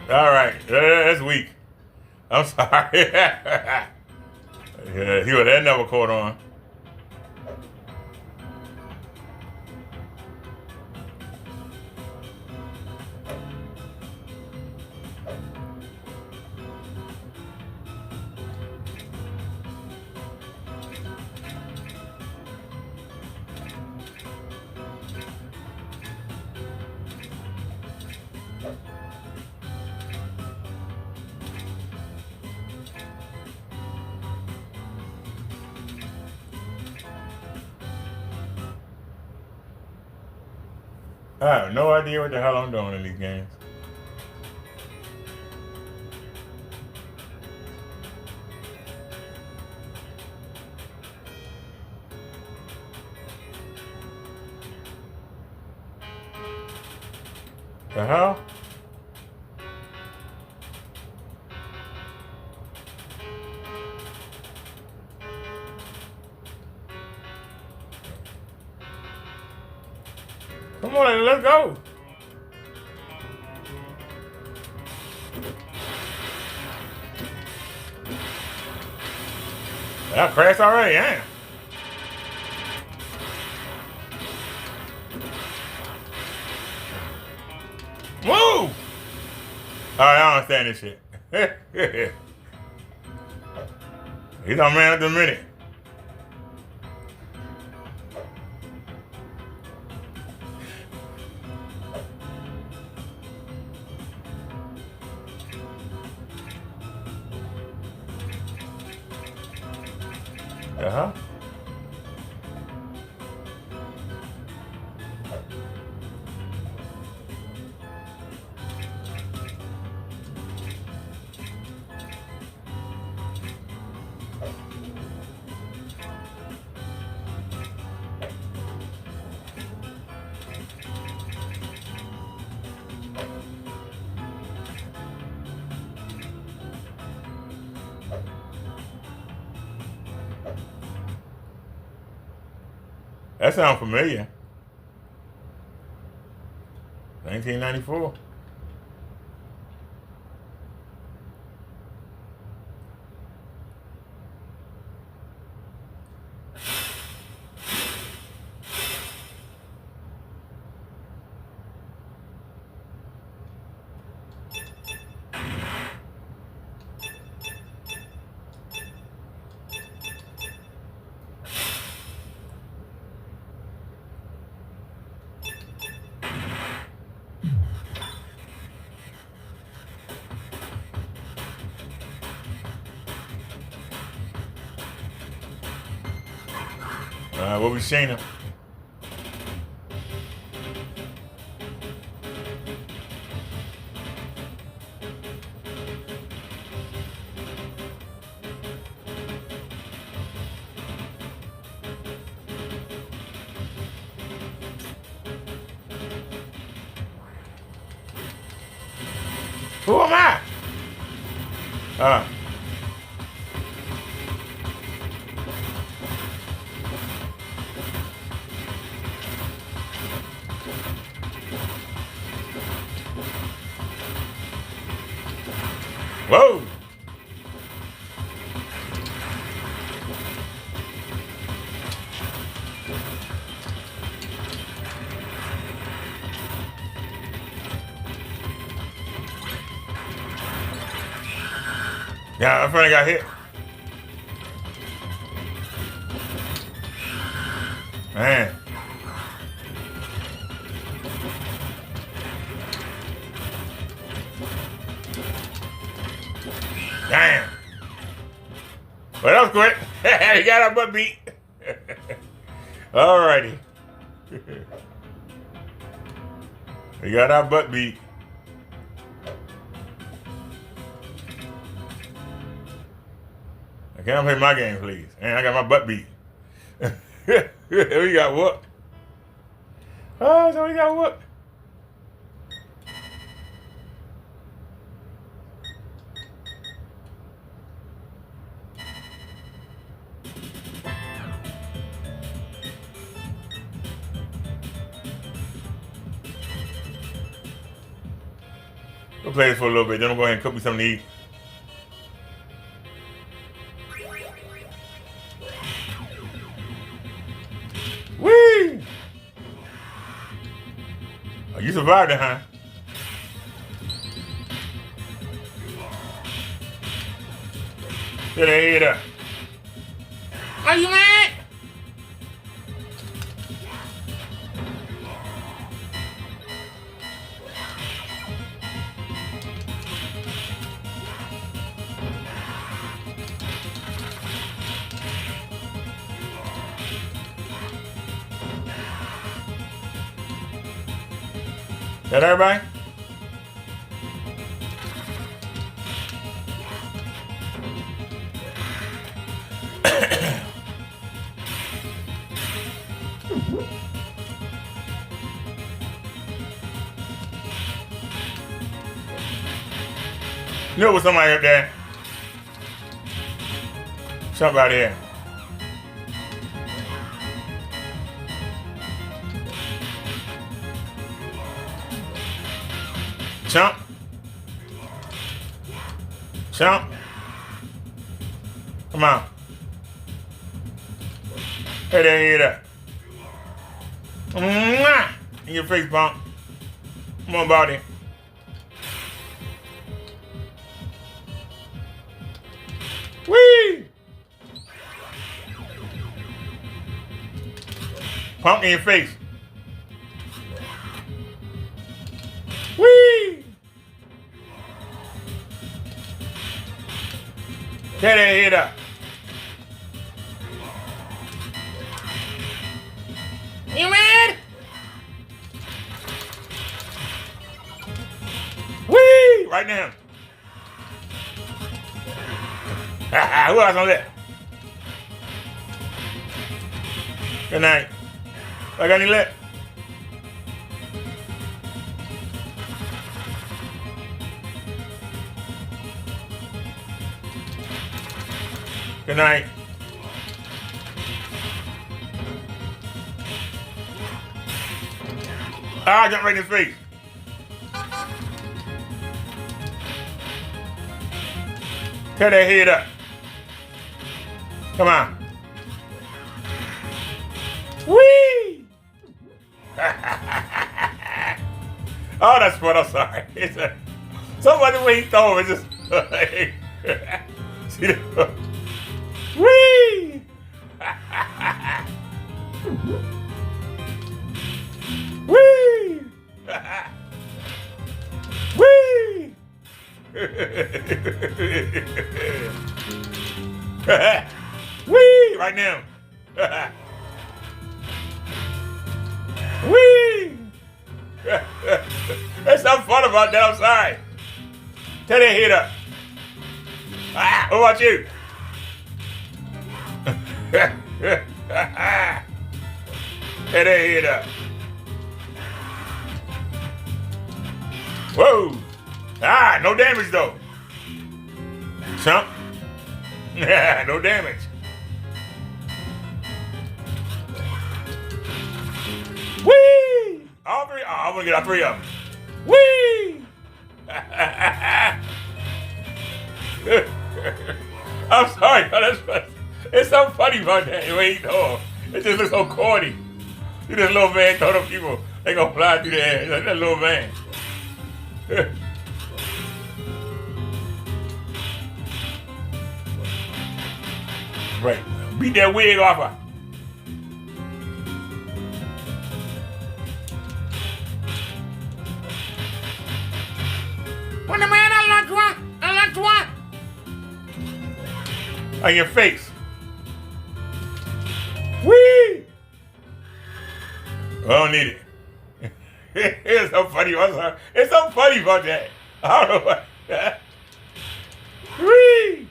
All right, that's weak. I'm sorry. Yeah, that never caught on. I have no idea what the hell I'm doing in these games. The hell? Come on, let's go. That crashed already, yeah. Move! Alright, I don't understand this shit. He's our man of the minute. Uh-huh. That sounds familiar. 1994. What was Shayna? Who am I? Whoa. Yeah, my friend got hit. Man. Damn. Well, that was quick. You got our butt beat. Alrighty. We got our butt beat. I can't play my game, please. And I got my butt beat. We got whooped. Oh, so we got whooped. We'll play this for a little bit, then we'll go ahead and cook me something to eat. Whee! Oh, you survived it, huh? Get that head up. Are you mad? That everybody? You know, with somebody up there. Somebody here. Chump. Chump. Come on. Hey there, hear that. Mwah! In your face, punk. Come on, body. Whee! Pump in your face. Whee! Tear that head up. You mad? Whee! Right now. Who else on that? Good night. I got any left? Good night. Ah, jump right in his face. Tear that head up. Come on. Whee! Oh, that's fun. I'm sorry. It's somebody when he throw it just see that? Whee! Whee! Whee! Whee! Right now. Whee! There's something fun about that. I'm sorry. Tear that head up. Ah, what about you? Tear that head up. Whoa. Ah, no damage though. Chump. No damage. Whee! All three. Oh, I'm gonna get all three of them. Whee! I'm sorry, but it's something funny about that. The way he throw him. It just looks so corny. See this little man throw them people, they gonna fly through the air. Like that little man. Right. Beat that wig off her. When the man I like what? On your face. Whee! I don't need it. It's so funny. It's so funny about that. I don't know what. Whee!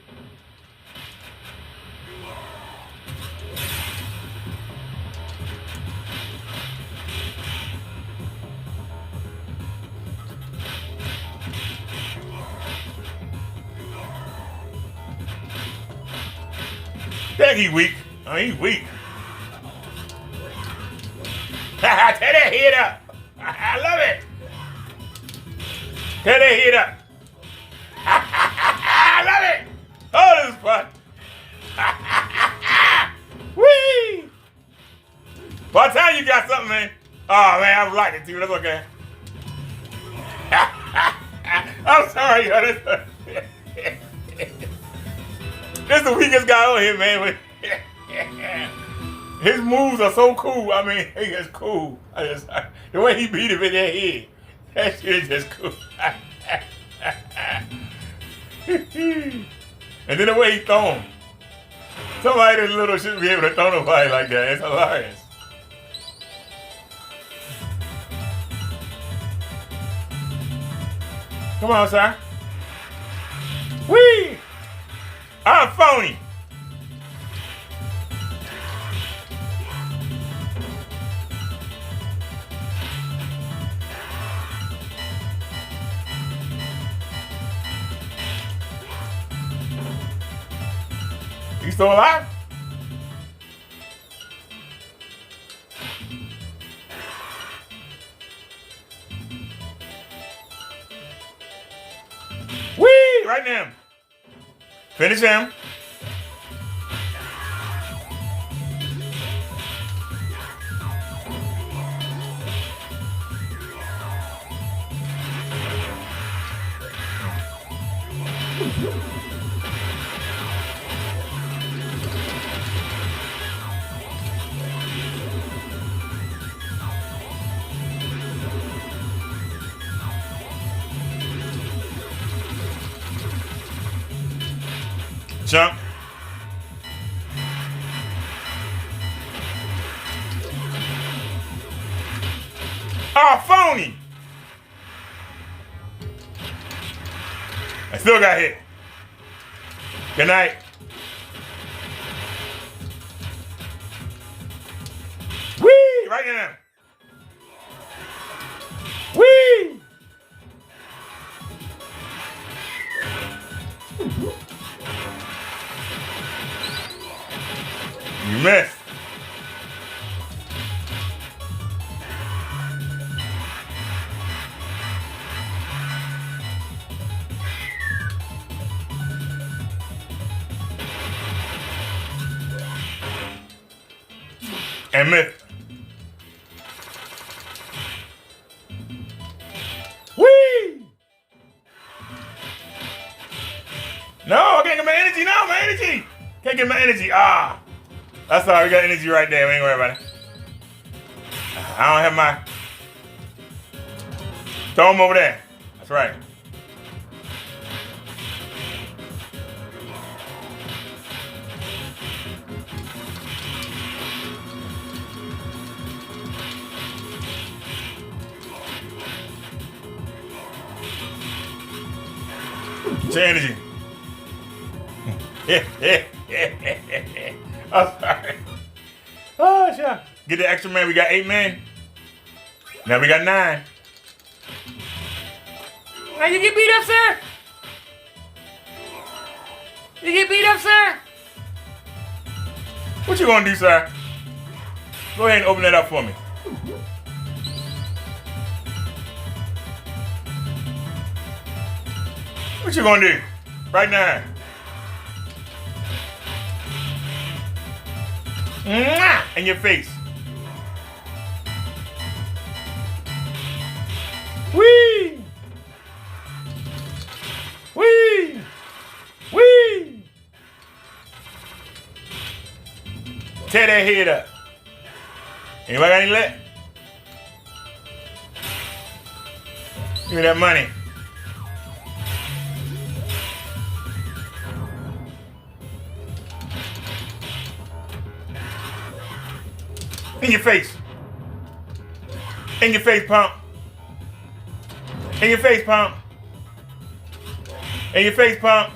Dang, he weak. Oh, he's weak. Tear that head up. I love it. Tear that head up. I love it. Oh, this is fun. Whee! By the time you got something, man. Oh, man, I like it too. That's okay. I'm sorry, yo. This is the weakest guy on here, man. His moves are so cool. I mean, he is cool. The way he beat him in that head, that shit is just cool. And then the way he throw him. Somebody this little shouldn't be able to throw nobody like that. It's hilarious. Come on, sir. Whee! I'm phony. You still alive? Whee! Right now. Finish him. Jump. Oh, phony. I still got hit. Good night. Whee! Right now. Whee! You missed. And missed. Whee! No, I can't get my energy. No, my energy. Can't get my energy. Ah. That's all right, we got energy right there. We ain't worried about it. I don't have my... Throw him over there. That's right. Get your energy. I'm sorry. Oh, sure. Get the extra man. We got 8 men. Now we got 9. Now you get beat up, sir. You get beat up, sir. What you gonna do, sir? Go ahead and open that up for me. What you gonna do? Right now. Mwah! In your face. Whee! Whee! Whee! Tear that head up. Anybody got any left? Give me that money. In your face. In your face, pump. In your face, pump. In your face, pump.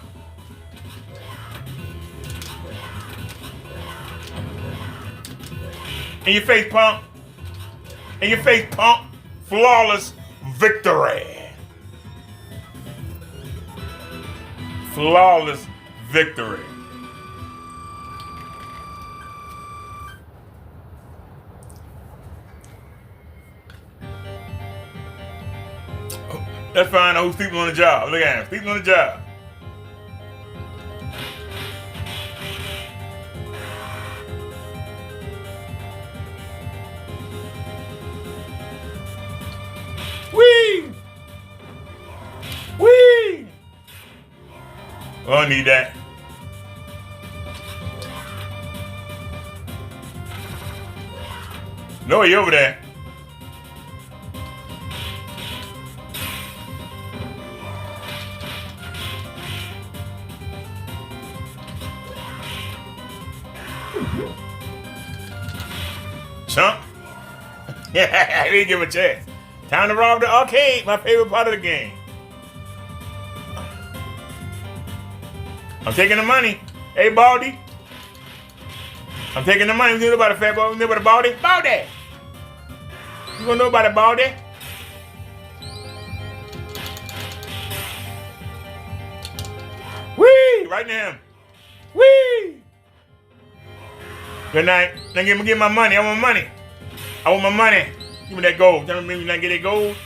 In your face, pump. In your face, pump. Flawless victory. Flawless victory. Let's find out who's sleeping on the job. Look at him, sleeping on the job. Whee! Whee! I don't need that. No, he over there. Chump. Yeah, I didn't give him a chance. Time to rob the arcade, my favorite part of the game. I'm taking the money. Hey, Baldy. I'm taking the money. You know about the fat boy? You know about the Baldy? Baldy! You gonna know about the Baldy? Whee! Right now. Whee! Good night. Now give me my money. I want money. I want my money. Give me that gold. Tell me when I get that gold.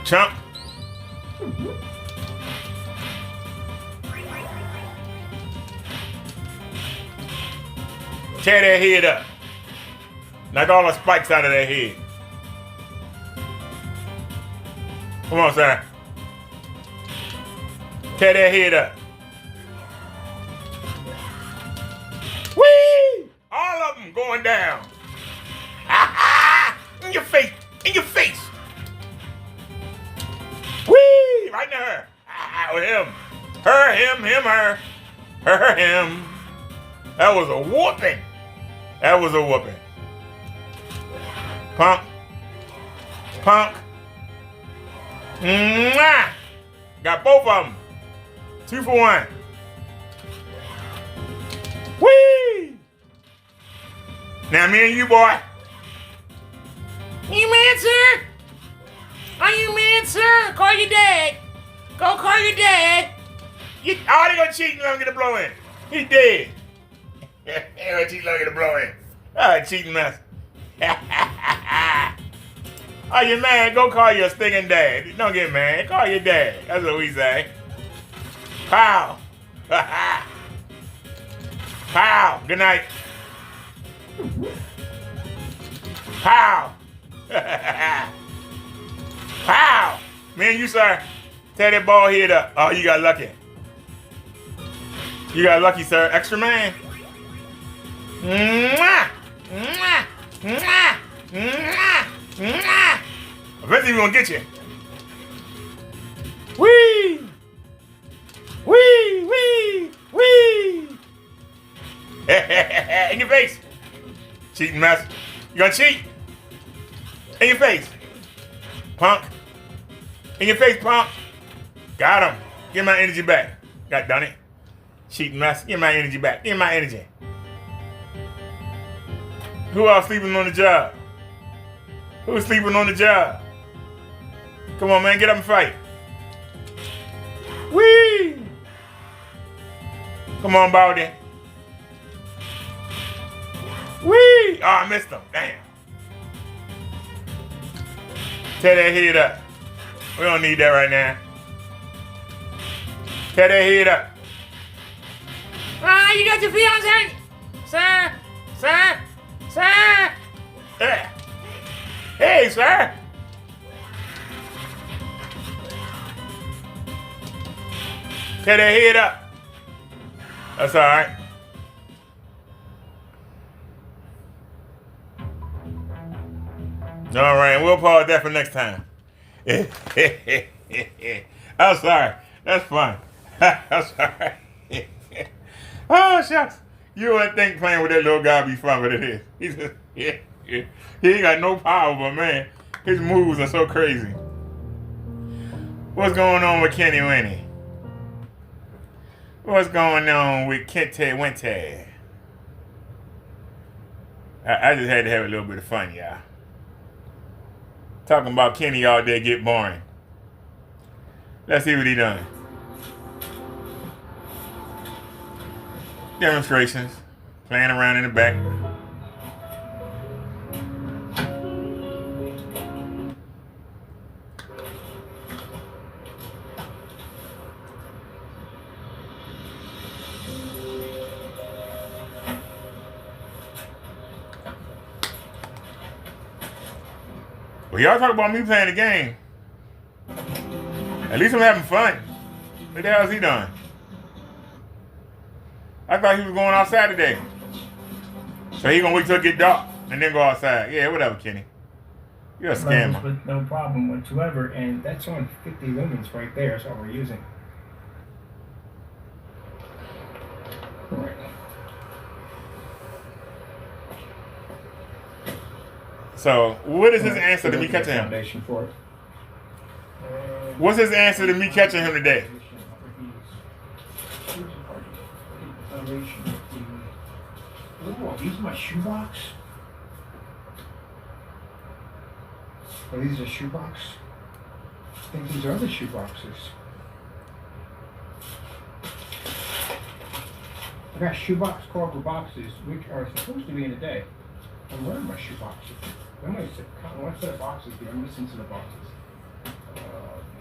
Chump. Tear that head up. Knock all the spikes out of that head. Come on, sir. Tear that head up. Whee! All of them going down. In your face. In your face. Whee! Right to her. With him. Her, him, her. Her, him. That was a whooping. That was a whooping. Pump. Pump. Mwah! Got both of them. 2 for 1. Whee! Now me and you, boy. You man, sir? Are you man, sir? Call your dad. Go call your dad. They gonna cheat and let him get a blow in. He dead. They gonna cheat and let him get a blow in. Cheating mess. Are you mad? Go call your stinking dad. Don't get mad. Call your dad. That's what we say. Pow. Pow. Good night. Pow. Pow. Me and you, sir. Tear that ball head up. Oh, you got lucky. You got lucky, sir. Extra man. Mwah. Mwah. Mwah. Mwah. Mwah. Eventually we're gonna get you. Whee! Whee! Whee! Whee! In your face. Cheating mess. You gonna cheat? In your face. Punk. In your face, punk. Got him. Give my energy back. Got done it. Cheating mess. Give my energy back. Give my energy. Who else sleeping on the job? Who's sleeping on the job? Come on, man. Get up and fight. Whee! Come on, Baldy. Whee! Oh, I missed him. Damn. Tear that head up. We don't need that right now. Tear that head up. Ah, you got your fiance? Sir? Sir? Sir? Hey, sir. Tear that head up. That's all right. All right, we'll pause that for next time. I'm sorry. That's fine. I'm sorry. Oh, shucks. You wouldn't think playing with that little guy be fun, but it is. He ain't got no power, but man, his moves are so crazy. What's going on with Kenny Winnie? What's going on with Kente Wente? I just had to have a little bit of fun, y'all. Talking about Kenny all day get boring. Let's see what he done. Demonstrations. Playing around in the back. Well, y'all talk about me playing the game. At least I'm having fun. What the hell is he doing? I thought he was going outside today. So he gonna wait till it get dark and then go outside. Yeah, whatever, Kenny. You're a scammer. With no problem whatsoever, and that's on 50 lumens right there. That's what we're using. Right. So, what is his answer to me catching him? Foundation for it. What's his answer to me catching him today? Oh, these are my shoebox. Are these a shoebox? I think these are the shoeboxes. I got shoebox cardboard boxes, which are supposed to be in a day. I'm wearing my shoeboxes. I'm going to count one set of boxes here. I'm missing some of the boxes. Let's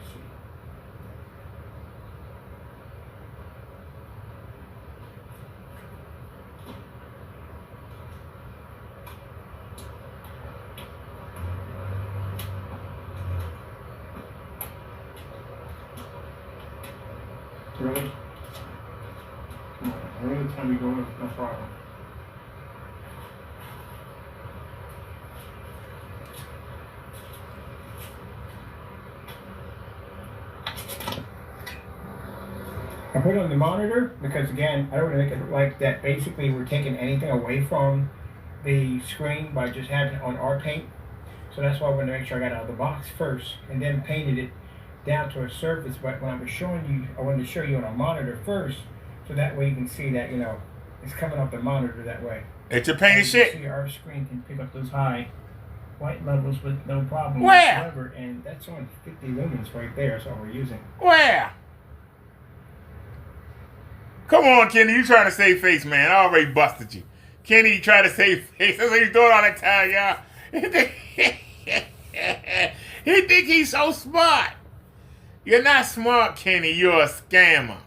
see. Really? Come on. Every time we go in, no problem. I put it on the monitor because, again, I don't want to make it like that. Basically, we're taking anything away from the screen by just having it on our paint. So that's why I wanted to make sure I got it out of the box first and then painted it down to a surface. But when I was showing you, I wanted to show you on a monitor first, so that way you can see that, you know, it's coming off the monitor that way. It's your painted shit. See, our screen can pick up those high white levels with no problem Where? whatsoever. And that's on 50 lumens right there. That's what we're using. Where? Come on, Kenny. You trying to save face, man. I already busted you. Kenny, you trying to save face. That's what he's doing all the time, y'all. He think he's so smart. You're not smart, Kenny. You're a scammer.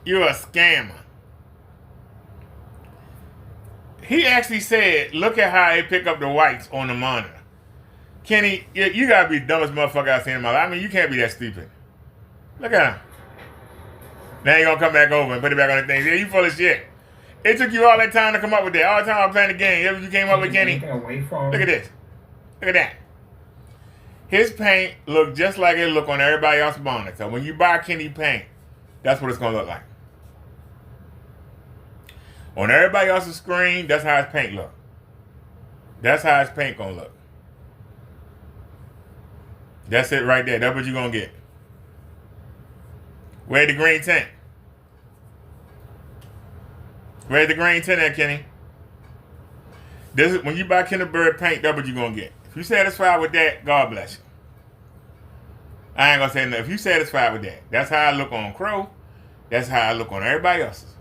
You're a scammer. He actually said, look at how he pick up the whites on the monitor. Kenny, you gotta be the dumbest motherfucker I've seen in my life. I mean, you can't be that stupid. Look at him. Now you're gonna come back over and put it back on the thing. Yeah, you full of shit. It took you all that time to come up with that. All the time I was playing the game. You came up with Kenny. Look at this. Look at that. His paint looked just like it looked on everybody else's bonnet. So when you buy Kenny paint, that's what it's gonna look like. On everybody else's screen, that's how his paint look. That's how his paint gonna look. That's it right there. That's what you're gonna get. Where's the green tint? Where's the green tint at, Kenny? This is when you buy Kinder Bird paint, that's what you're gonna get. If you're satisfied with that, God bless you. I ain't gonna say nothing. If you're satisfied with that, that's how I look on Crow. That's how I look on everybody else's.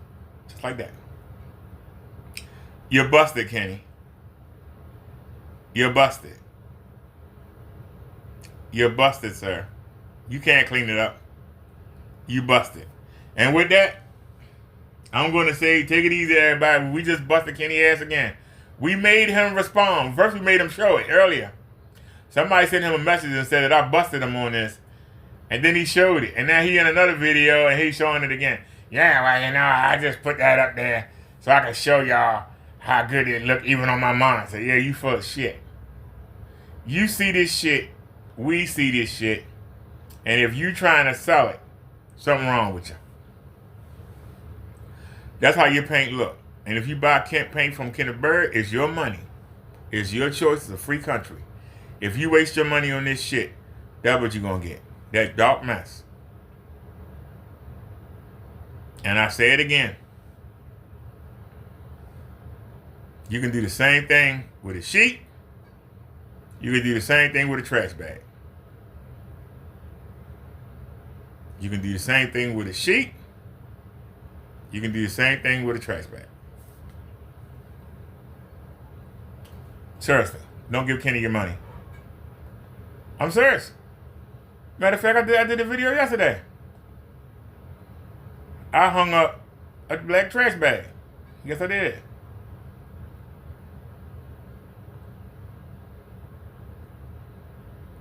Just like that. You're busted, Kenny. You're busted. you're busted, sir. You can't clean it up. You busted. And with that, I'm going to say, take it easy, everybody. We just busted Kenny ass again. We made him respond. First, we made him show it earlier. Somebody sent him a message and said that I busted him on this. And then he showed it. And now he in another video and he's showing it again. Yeah, well, you know, I just put that up there so I can show y'all how good it looked even on my monitor. Yeah, you full of shit. You see this shit. We see this shit. And if you trying to sell it, something wrong with you. That's how your paint look. And if you buy paint from Kenneth Bird, it's your money. It's your choice. It's a free country. If you waste your money on this shit, that's what you're going to get. That dark mess. And I say it again. You can do the same thing with a sheet. You can do the same thing with a trash bag. You can do the same thing with a sheet. You can do the same thing with a trash bag. Seriously, don't give Kenny your money. I'm serious. Matter of fact, I did a video yesterday. I hung up a black trash bag. Yes, I did.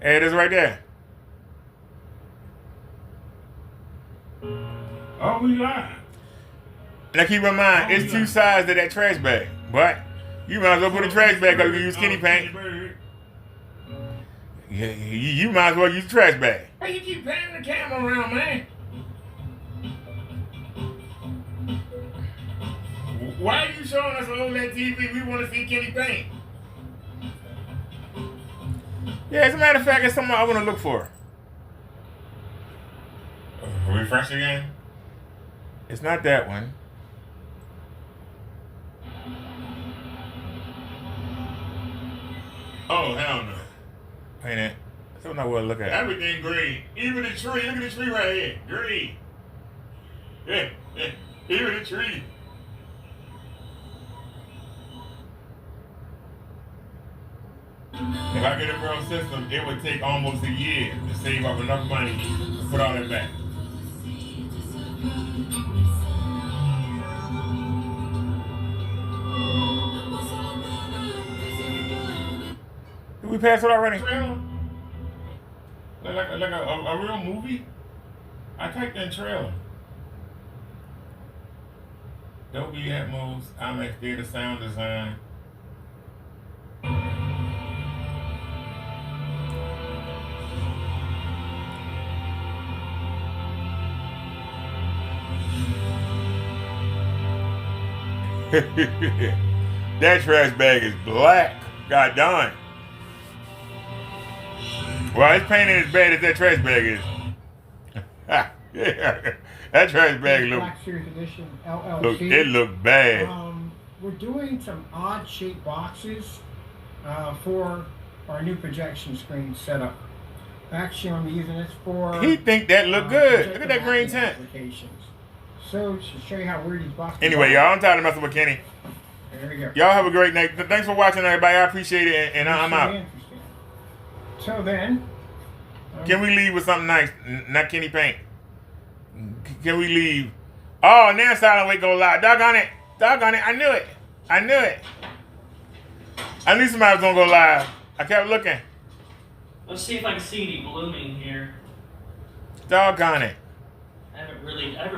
Hey, it is right there. Oh, we live. Now keep in mind, it's two sides to that trash bag. But you might as well put a trash bag because you use Kenny paint. Yeah, you might as well use a trash bag. Hey, you keep panning the camera around, man. Why are you showing us on that TV? We want to see Kenny paint. Yeah, as a matter of fact, it's something I want to look for. Refresh again? It's not that one. Oh, hell no. Ain't it? That's what I want to look at. Everything green. Even the tree. Look at the tree right here. Green. Yeah, yeah. Even the tree. If I get a real system, it would take almost a year to save up enough money to put all that back. Did we pass it already? Trailer? Like a real movie? I typed in trailer. Dolby Atmos, IMAX Theater Sound Design. That trash bag is black. God darn. Well, it's painted as bad as that trash bag is. Yeah. That trash bag look. Black Series Edition LLC. It look bad. We're doing some odd shaped boxes for our new projection screen setup. Actually, I'm using this for. He think that look good. Look at that green tint. Applications. So to show you how weird these boxes Anyway, are. y'all, I'm tired of messing with Kenny. There we go. Y'all have a great night. Thanks for watching, everybody. I appreciate it, and I'm out. Interesting. So then, Can we leave with something nice? Not Kenny paint. Can we leave? Oh, now Silent Wake go live. Doggone it. Doggone it. I knew it. I knew it. I knew somebody was going to go live. I kept looking. Let's see if I can see any blooming here. Doggone it. I haven't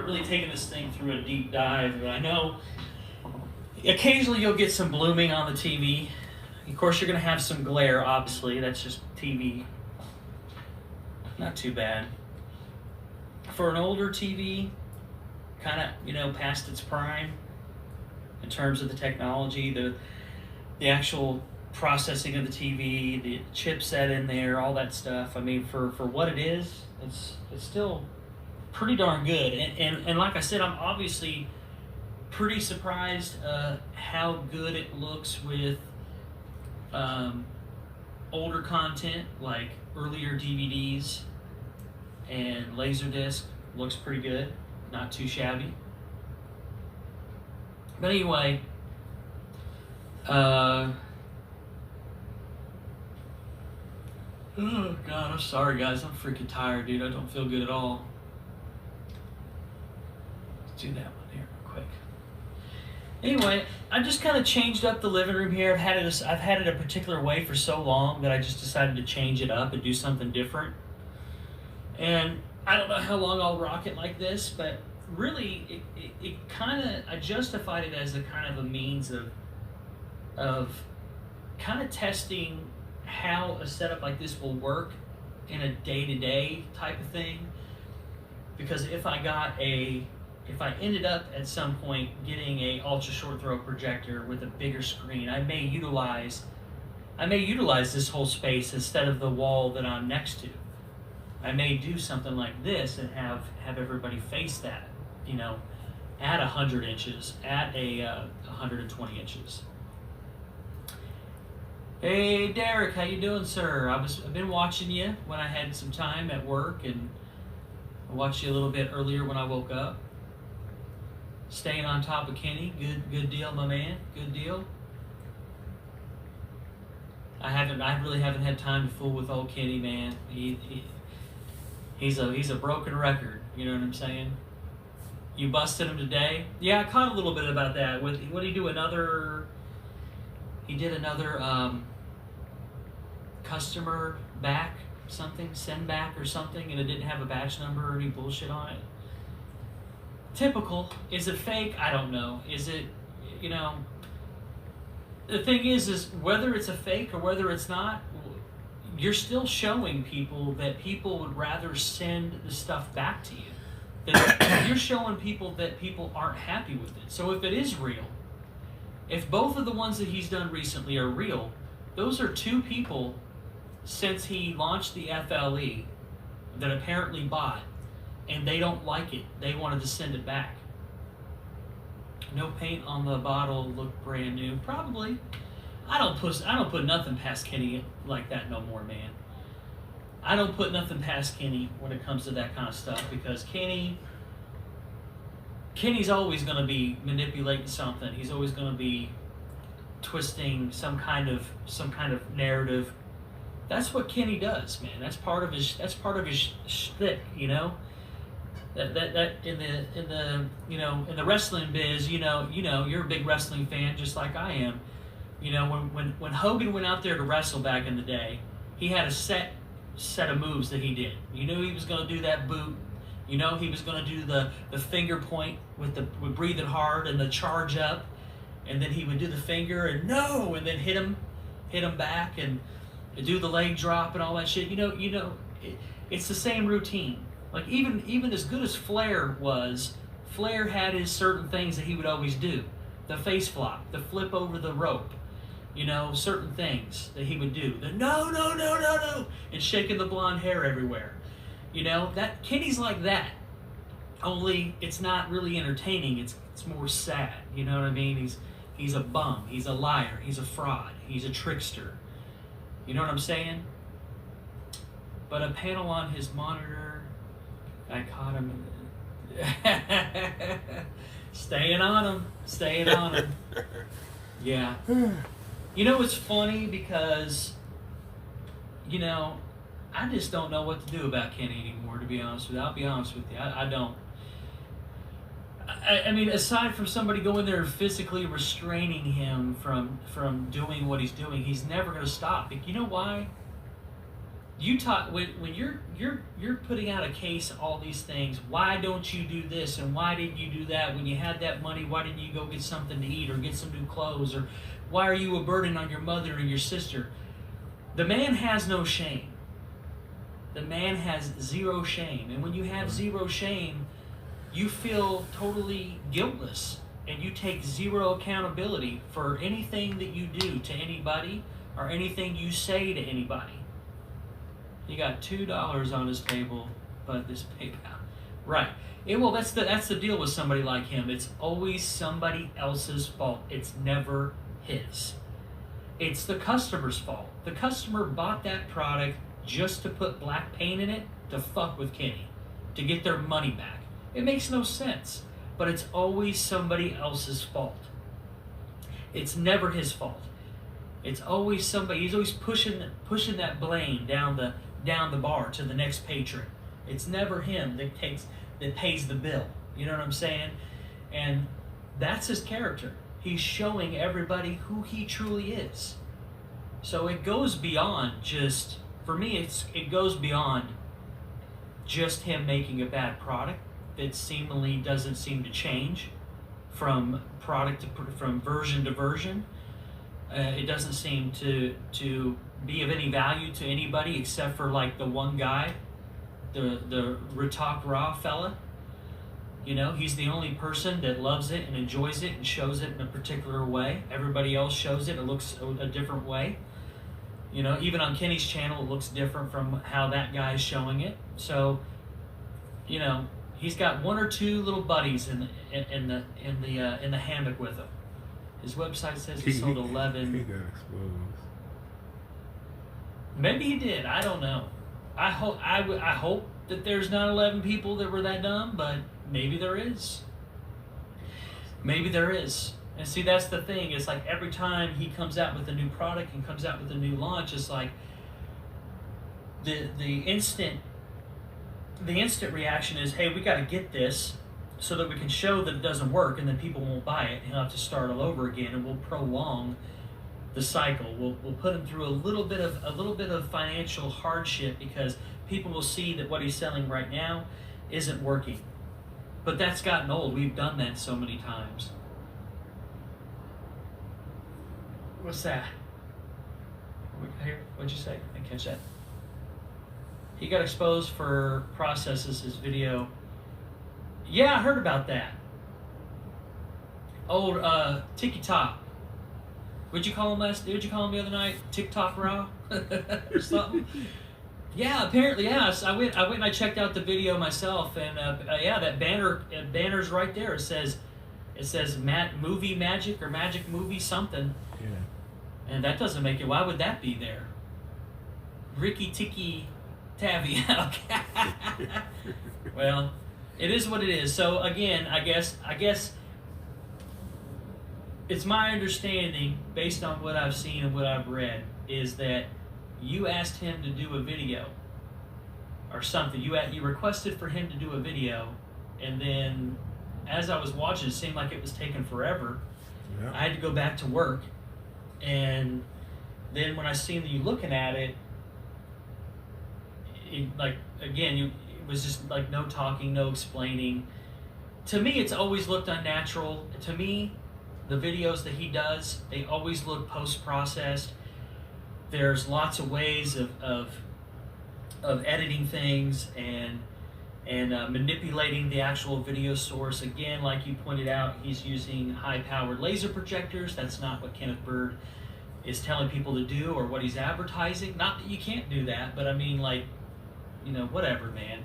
really taken this thing through a deep dive, but I know occasionally you'll get some blooming on the TV. Of course, you're going to have some glare, obviously. That's just TV. Not too bad. For an older TV, kind of, past its prime in terms of the technology, the actual processing of the TV, the chipset in there, all that stuff. I mean, for what it is, it's still pretty darn good. And like I said, I'm obviously pretty surprised how good it looks with older content, like earlier DVDs and Laserdisc. Looks pretty good, not too shabby. But anyway, Oh God, I'm sorry guys. I'm freaking tired, dude. I don't feel good at all. Let's do that one here real quick. Anyway, I just kind of changed up the living room here. I've had it a particular way for so long that I just decided to change it up and do something different. And I don't know how long I'll rock it like this, but really, it kind of, I justified it as a kind of a means of kind of testing how a setup like this will work in a day-to-day type of thing. Because if I ended up at some point getting a ultra short throw projector with a bigger screen, I may utilize this whole space instead of the wall that I'm next to. I may do something like this and have everybody face that, you know, at 100 inches, at 120 inches. Hey Derek, how you doing, sir? I've been watching you when I had some time at work, and I watched you a little bit earlier when I woke up. Staying on top of Kenny, good deal, my man, good deal. I really haven't had time to fool with old Kenny, man. He's a broken record. You know what I'm saying? You busted him today. Yeah, I caught a little bit about that. What did he do? He did another customer back something, send back or something, and it didn't have a batch number or any bullshit on it. Typical. Is it fake? I don't know. Is it, you know, the thing is whether it's a fake or whether it's not, you're still showing people that people would rather send the stuff back to you. That you're showing people that people aren't happy with it. So if it is real, if both of the ones that he's done recently are real, those are two people since he launched the FLE that apparently bought, and they don't like it. They wanted to send it back. No paint on the bottle, look brand new. Probably. I don't put nothing past Kenny like that no more, man. I don't put nothing past Kenny when it comes to that kind of stuff, because Kenny's always going to be manipulating something. He's always going to be twisting some kind of narrative. That's what Kenny does, man. That's part of his shtick, you know. That in the wrestling biz, you know, you're a big wrestling fan just like I am. You know, when Hogan went out there to wrestle back in the day, he had a set of moves that he did. You knew he was going to do that boot. You know he was going to do the finger point with breathing hard and the charge up, and then he would do the finger and no, and then hit him back and do the leg drop and all that shit. You know, it's the same routine. Like even as good as Flair was, Flair had his certain things that he would always do. The face flop, the flip over the rope, you know, certain things that he would do. The no, and shaking the blonde hair everywhere. You know, that Kenny's like that. Only it's not really entertaining, it's more sad. You know what I mean? He's a bum, he's a liar, he's a fraud, he's a trickster. You know what I'm saying? But a panel on his monitor, I caught him. Staying on him. Yeah. You know, it's funny because, you know, I just don't know what to do about Kenny anymore, to be honest with you. I'll be honest with you. I don't. I mean, aside from somebody going there and physically restraining him from doing what he's doing, he's never going to stop. You know why? You talk when you're putting out a case, all these things. Why don't you do this and why didn't you do that? When you had that money, why didn't you go get something to eat or get some new clothes? Or why are you a burden on your mother and your sister? The man has no shame. The man has zero shame, and when you have zero shame, you feel totally guiltless, and you take zero accountability for anything that you do to anybody or anything you say to anybody. You got $2 on his table, but this PayPal, right? Well, that's the deal with somebody like him. It's always somebody else's fault. It's never his. It's the customer's fault. The customer bought that product just to put black paint in it to fuck with Kenny, to get their money back. It makes no sense, but it's always somebody else's fault. It's never his fault. It's always somebody. He's always pushing that blame down the bar to the next patron. It's never him that pays the bill. You know what I'm saying? And that's his character. He's showing everybody who he truly is. So it goes beyond just, for me, it goes beyond just him making a bad product that seemingly doesn't seem to change from version to version. It doesn't seem to be of any value to anybody except for like the one guy, the Ritok Ra fella. You know, he's the only person that loves it and enjoys it and shows it in a particular way. Everybody else shows it looks a different way. You know, even on Kenny's channel, it looks different from how that guy's showing it. So, you know, he's got one or two little buddies in the hammock with him. His website says he sold 11. He got exposed. Maybe he did. I don't know. I hope that there's not 11 people that were that dumb, but maybe there is. Maybe there is. And see, that's the thing. It's like every time he comes out with a new product and comes out with a new launch, it's like the instant reaction is, hey, we got to get this so that we can show that it doesn't work, and then people won't buy it, and he'll have to start all over again, and we'll prolong the cycle. We'll put him through a little bit of financial hardship because people will see that what he's selling right now isn't working. But that's gotten old. We've done that so many times. What's that? What'd you say? I didn't catch that. He got exposed for processes his video. Yeah, I heard about that. Old Tiki Top. What'd you call him the other night? TikTok Raw or something? Yeah, apparently, yes. I went and I checked out the video myself, and yeah, that banner's right there. It says movie magic or magic movie something. Yeah. And that doesn't make it. Why would that be there? Ricky Tiki Tavi. Well, it is what it is. So again, I guess it's my understanding, based on what I've seen and what I've read, is that you asked him to do a video or something. You requested for him to do a video, and then as I was watching, it seemed like it was taking forever. Yeah. I had to go back to work, and then when I seen you looking at it, like again, it was just like no talking, no explaining. To me, it's always looked unnatural. To me, the videos that he does, they always look post-processed. There's lots of ways of editing things and manipulating the actual video source. Again, like you pointed out, he's using high-powered laser projectors. That's not what Kenneth Bird is telling people to do or what he's advertising. Not that you can't do that, but I mean, like, you know, whatever, man.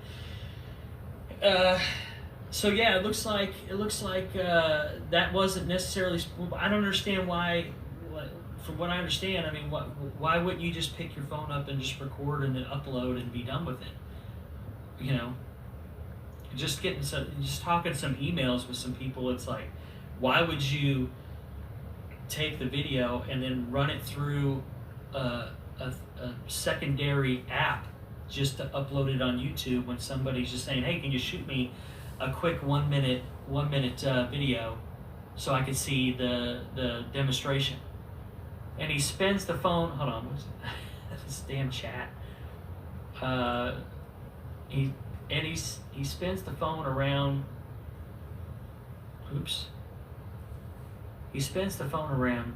So yeah, it looks like that wasn't necessarily. I don't understand why. From what I understand, I mean, why wouldn't you just pick your phone up and just record and then upload and be done with it? You know, just talking some emails with some people. It's like, why would you take the video and then run it through a secondary app just to upload it on YouTube when somebody's just saying, hey, can you shoot me a quick one minute video so I can see the demonstration? And he spins the phone. Hold on, what's this damn chat? He spins the phone around. Oops. He spins the phone around.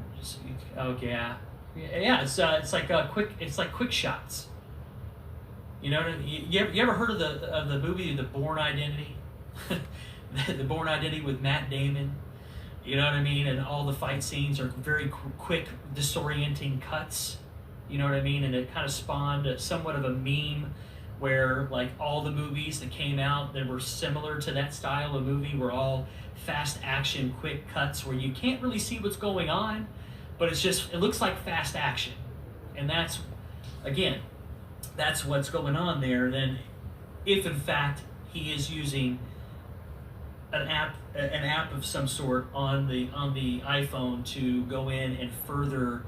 Oh yeah. It's like quick shots. You know what I mean? You ever heard of the movie The Bourne Identity? The Bourne Identity with Matt Damon. You know what I mean? And all the fight scenes are very quick, disorienting cuts. You know what I mean? And it kind of spawned somewhat of a meme where, like, all the movies that came out that were similar to that style of movie were all fast action, quick cuts where you can't really see what's going on, but it looks like fast action. And that's, again, that's what's going on there. Then if in fact he is using an app of some sort on the iPhone to go in and further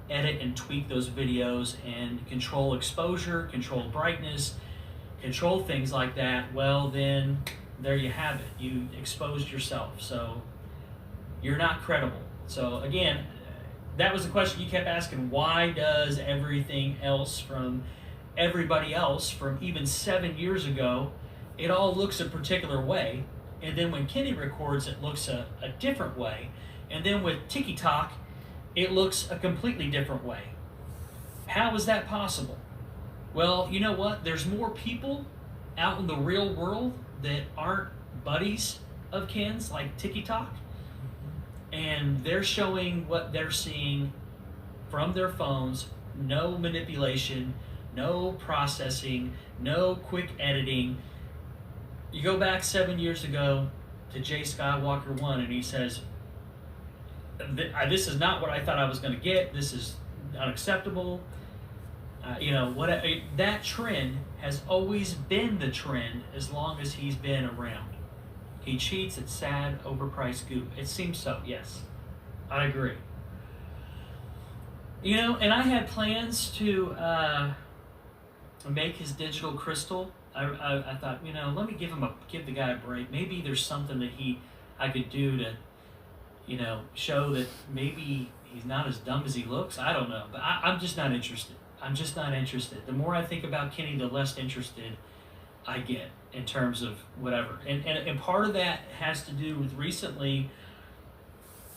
edit and tweak those videos and control exposure, control brightness, control things like that, well then there you have it. You exposed yourself. So you're not credible. So again, that was the question you kept asking. Why does everything else from everybody else from even 7 years ago, it all looks a particular way, and then when Kenny records, it looks a different way, and then with TikTok, it looks a completely different way? How is that possible? Well, you know what? There's more people out in the real world that aren't buddies of Ken's, like TikTok, and they're showing what they're seeing from their phones. No manipulation, no processing, no quick editing. You go back 7 years ago to Jay Skywalker 1, and he says, this is not what I thought I was going to get. This is unacceptable. That trend has always been the trend as long as he's been around. He cheats, it's sad, overpriced goop. It seems so, yes. I agree. And I had plans to make his digital crystal. I thought, let me give the guy a break. Maybe there's something that I could do to, show that maybe he's not as dumb as he looks. I don't know, but I'm just not interested. I'm just not interested. The more I think about Kenny, the less interested I get in terms of whatever. And part of that has to do with recently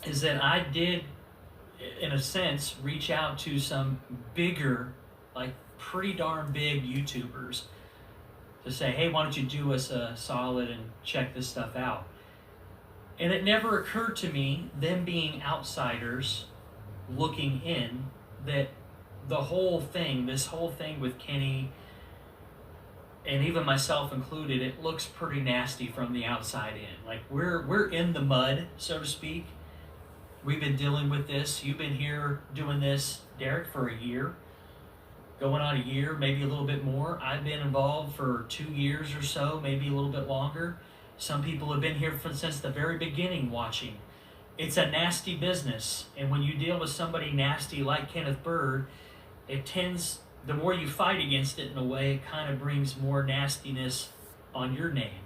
is that I did, in a sense, reach out to some bigger, like pretty darn big YouTubers to say, hey, why don't you do us a solid and check this stuff out? And it never occurred to me, them being outsiders looking in, that this whole thing with Kenny, and even myself included, it looks pretty nasty from the outside in. Like we're in the mud, so to speak. We've been dealing with this. You've been here doing this, Derek, for a year, going on a year, maybe a little bit more. I've been involved for 2 years or so, maybe a little bit longer. Some people have been here since the very beginning watching. It's a nasty business, and when you deal with somebody nasty like Kenneth Bird, the more you fight against it in a way, it kind of brings more nastiness on your name,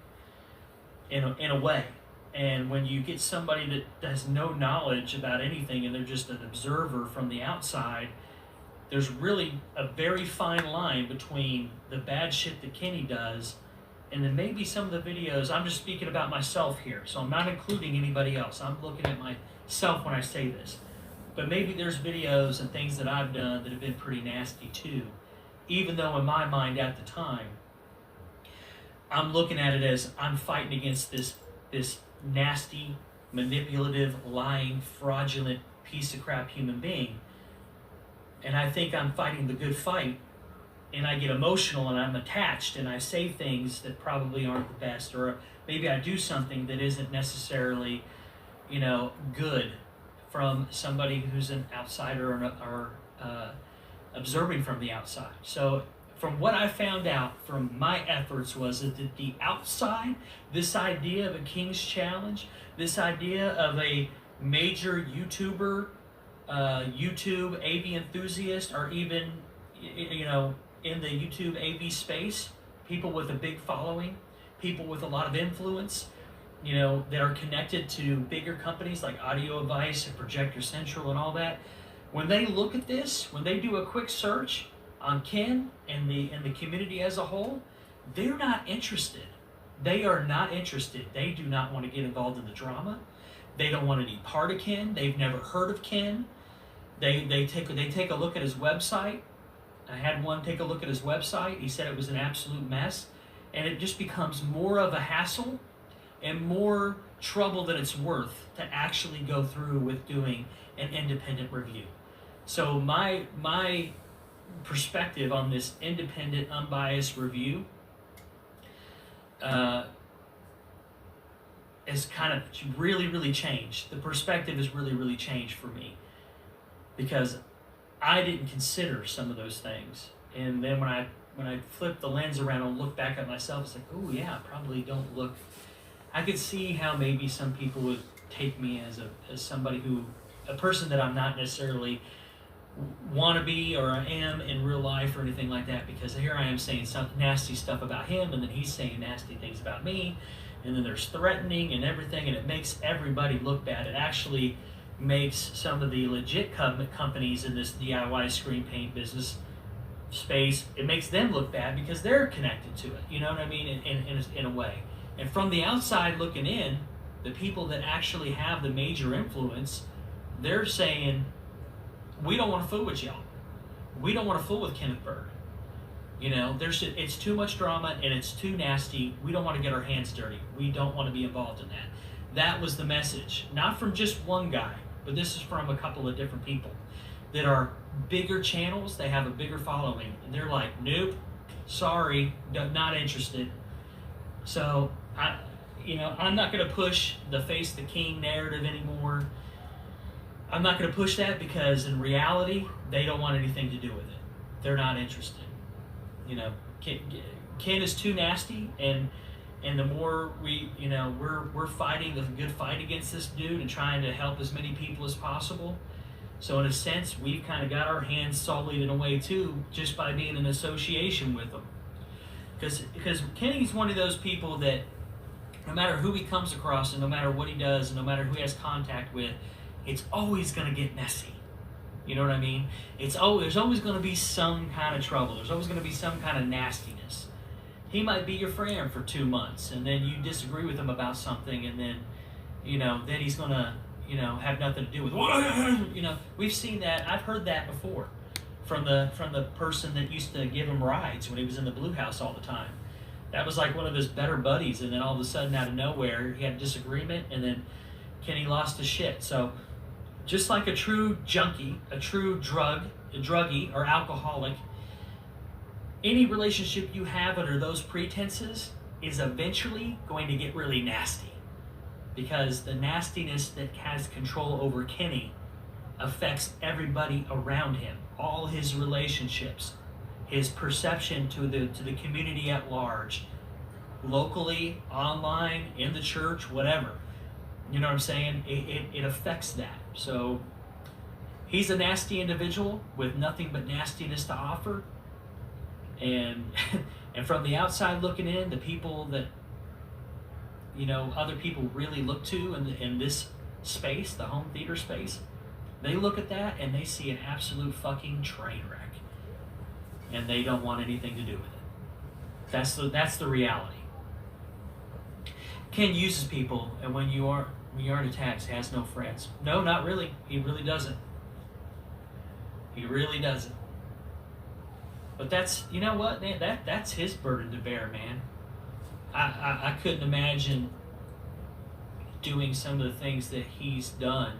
in a way. And when you get somebody that has no knowledge about anything and they're just an observer from the outside, there's really a very fine line between the bad shit that Kenny does and then maybe some of the videos. I'm just speaking about myself here, so I'm not including anybody else. I'm looking at myself when I say this. But maybe there's videos and things that I've done that have been pretty nasty too, even though in my mind at the time, I'm looking at it as I'm fighting against this nasty, manipulative, lying, fraudulent piece of crap human being. And I think I'm fighting the good fight, and I get emotional and I'm attached and I say things that probably aren't the best, or maybe I do something that isn't necessarily, good from somebody who's an outsider or observing from the outside. So from what I found out from my efforts was that the outside, this idea of a King's Challenge, this idea of a major YouTuber, YouTube AV enthusiast, or even, in the YouTube AV space, people with a big following, people with a lot of influence, that are connected to bigger companies like Audio Advice and Projector Central and all that. When they look at this, when they do a quick search on Ken and the community as a whole, they're not interested. They are not interested. They do not want to get involved in the drama. They don't want to be part of Ken. They've never heard of Ken. They take a look at his website. I had one take a look at his website. He said it was an absolute mess, and it just becomes more of a hassle and more trouble than it's worth to actually go through with doing an independent review. So my perspective on this independent, unbiased review has kind of really, really changed. The perspective has really, really changed for me, because I didn't consider some of those things. And then when I flip the lens around and look back at myself, it's like, oh yeah, probably don't look. I could see how maybe some people would take me as somebody a person that I'm not necessarily want to be or I am in real life or anything like that, because here I am saying some nasty stuff about him, and then he's saying nasty things about me, and then there's threatening and everything, and it makes everybody look bad. It actually makes some of the legit companies in this DIY screen paint business space, it makes them look bad because they're connected to it. You know what I mean? In a way. And from the outside looking in, the people that actually have the major influence, they're saying, we don't want to fool with y'all. We don't want to fool with Kenneth Bird. You know, it's too much drama and it's too nasty. We don't want to get our hands dirty. We don't want to be involved in that. That was the message. Not from just one guy, but this is from a couple of different people that are bigger channels. They have a bigger following. And they're like, nope, sorry, not interested. So, I'm not going to push the Face the King narrative anymore. I'm not going to push that because in reality, they don't want anything to do with it. They're not interested. You know, Ken is too nasty, and the more we're fighting the good fight against this dude and trying to help as many people as possible. So in a sense, we've kind of got our hands sullied in a way too, just by being in association with him. Because Kenny's one of those people that no matter who he comes across and no matter what he does and no matter who he has contact with, it's always going to get messy. You know what I mean? There's always going to be some kind of trouble. There's always going to be some kind of nastiness. He might be your friend for 2 months, and then you disagree with him about something, and then, then he's going to, have nothing to do with it. We've seen that. I've heard that before from the person that used to give him rides when he was in the Blue House all the time. That was like one of his better buddies, and then all of a sudden, out of nowhere, he had a disagreement, and then Kenny lost his shit. So, just like a true junkie, a true druggie or alcoholic, any relationship you have under those pretenses is eventually going to get really nasty, because the nastiness that has control over Kenny affects everybody around him, all his relationships, his perception to the community at large, locally, online, in the church, whatever. You know what I'm saying? It affects that. So he's a nasty individual with nothing but nastiness to offer. And from the outside looking in, the people that other people really look to in this space, the home theater space, they look at that and they see an absolute fucking train wreck, and they don't want anything to do with it. That's the reality. Ken uses people, and when you aren't attached, has no friends. No, not really. He really doesn't. He really doesn't. But that's, you know what, man, that's his burden to bear, man. I couldn't imagine doing some of the things that he's done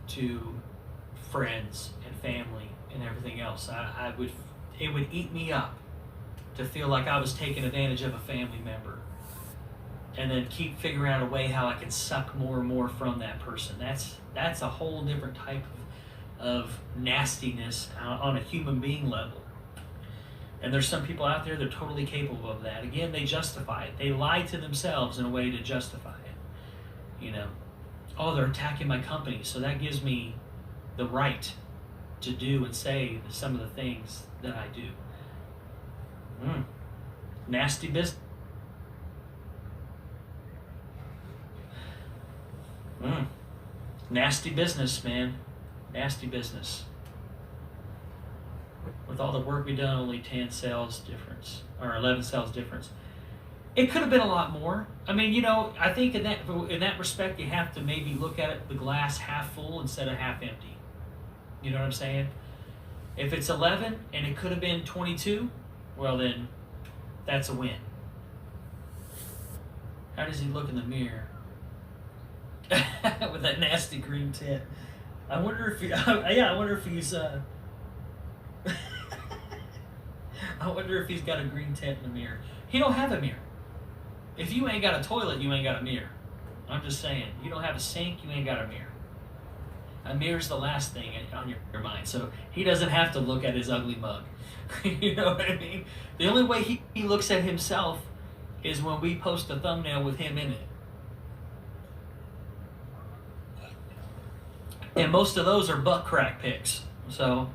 to friends and family and everything else. It would eat me up to feel like I was taking advantage of a family member, and then keep figuring out a way how I can suck more and more from that person. That's a whole different type of nastiness on a human being level. And there's some people out there that are totally capable of that. Again, they justify it. They lie to themselves in a way to justify it. Oh, they're attacking my company, so that gives me the right to do and say some of the things that I do. Nasty business. Nasty business, man. Nasty business. With all the work we've done, only 10 sales difference, or 11 sales difference. It could have been a lot more. I mean, I think in that respect, you have to maybe look at it, the glass half full instead of half empty. You know what I'm saying? If it's 11 and it could have been 22, well then, that's a win. How does he look in the mirror? With that nasty green tint. I wonder if he's I wonder if he's got a green tint in the mirror. He don't have a mirror. If you ain't got a toilet, you ain't got a mirror. I'm just saying. You don't have a sink, you ain't got a mirror. A mirror's the last thing on your mind. So he doesn't have to look at his ugly mug. You know what I mean? The only way he looks at himself is when we post a thumbnail with him in it. And most of those are butt crack pics. So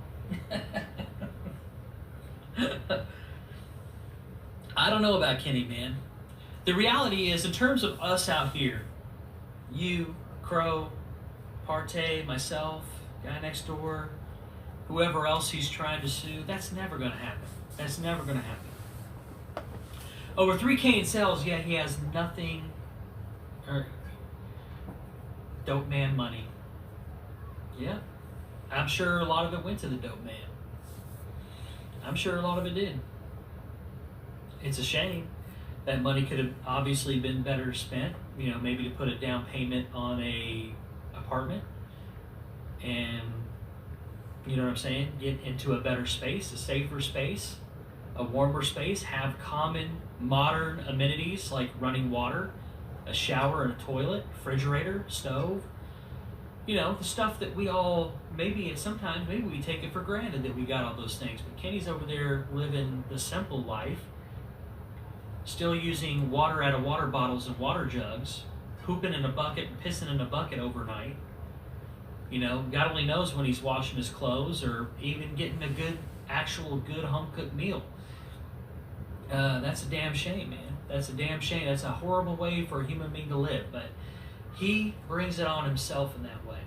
I don't know about Kenny, man. The reality is, in terms of us out here, you, Crow, Partey, myself, guy next door, whoever else he's trying to sue, that's never going to happen. That's never going to happen. Over 3K in sales, yeah, he has nothing, or dope man money. Yeah, I'm sure a lot of it went to the dope man. I'm sure a lot of it did. It's a shame. That money could have obviously been better spent, you know, maybe to put a down payment on a apartment and, you know what I'm saying, get into a better space, a safer space, a warmer space, have common modern amenities like running water, a shower and a toilet, refrigerator, stove, you know, the stuff that we all, sometimes we take it for granted that we got all those things. But Kenny's over there living the simple life, still using water out of water bottles and water jugs, pooping in a bucket and pissing in a bucket overnight. You know, God only knows when he's washing his clothes or even getting a good home-cooked meal. That's a damn shame, man. That's a damn shame. That's a horrible way for a human being to live. But he brings it on himself in that way.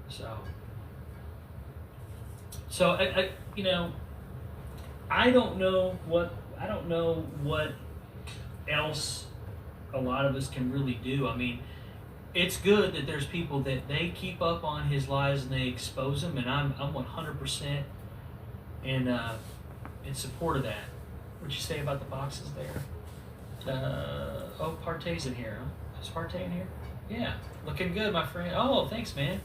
So I you know, I don't know what else a lot of us can really do. I mean, it's good that there's people that they keep up on his lies and they expose them, and I'm 100% in support of that. What'd you say about the boxes there? Partey's in here. Huh? Is Partey in here? Yeah, looking good, my friend. Oh, thanks, man.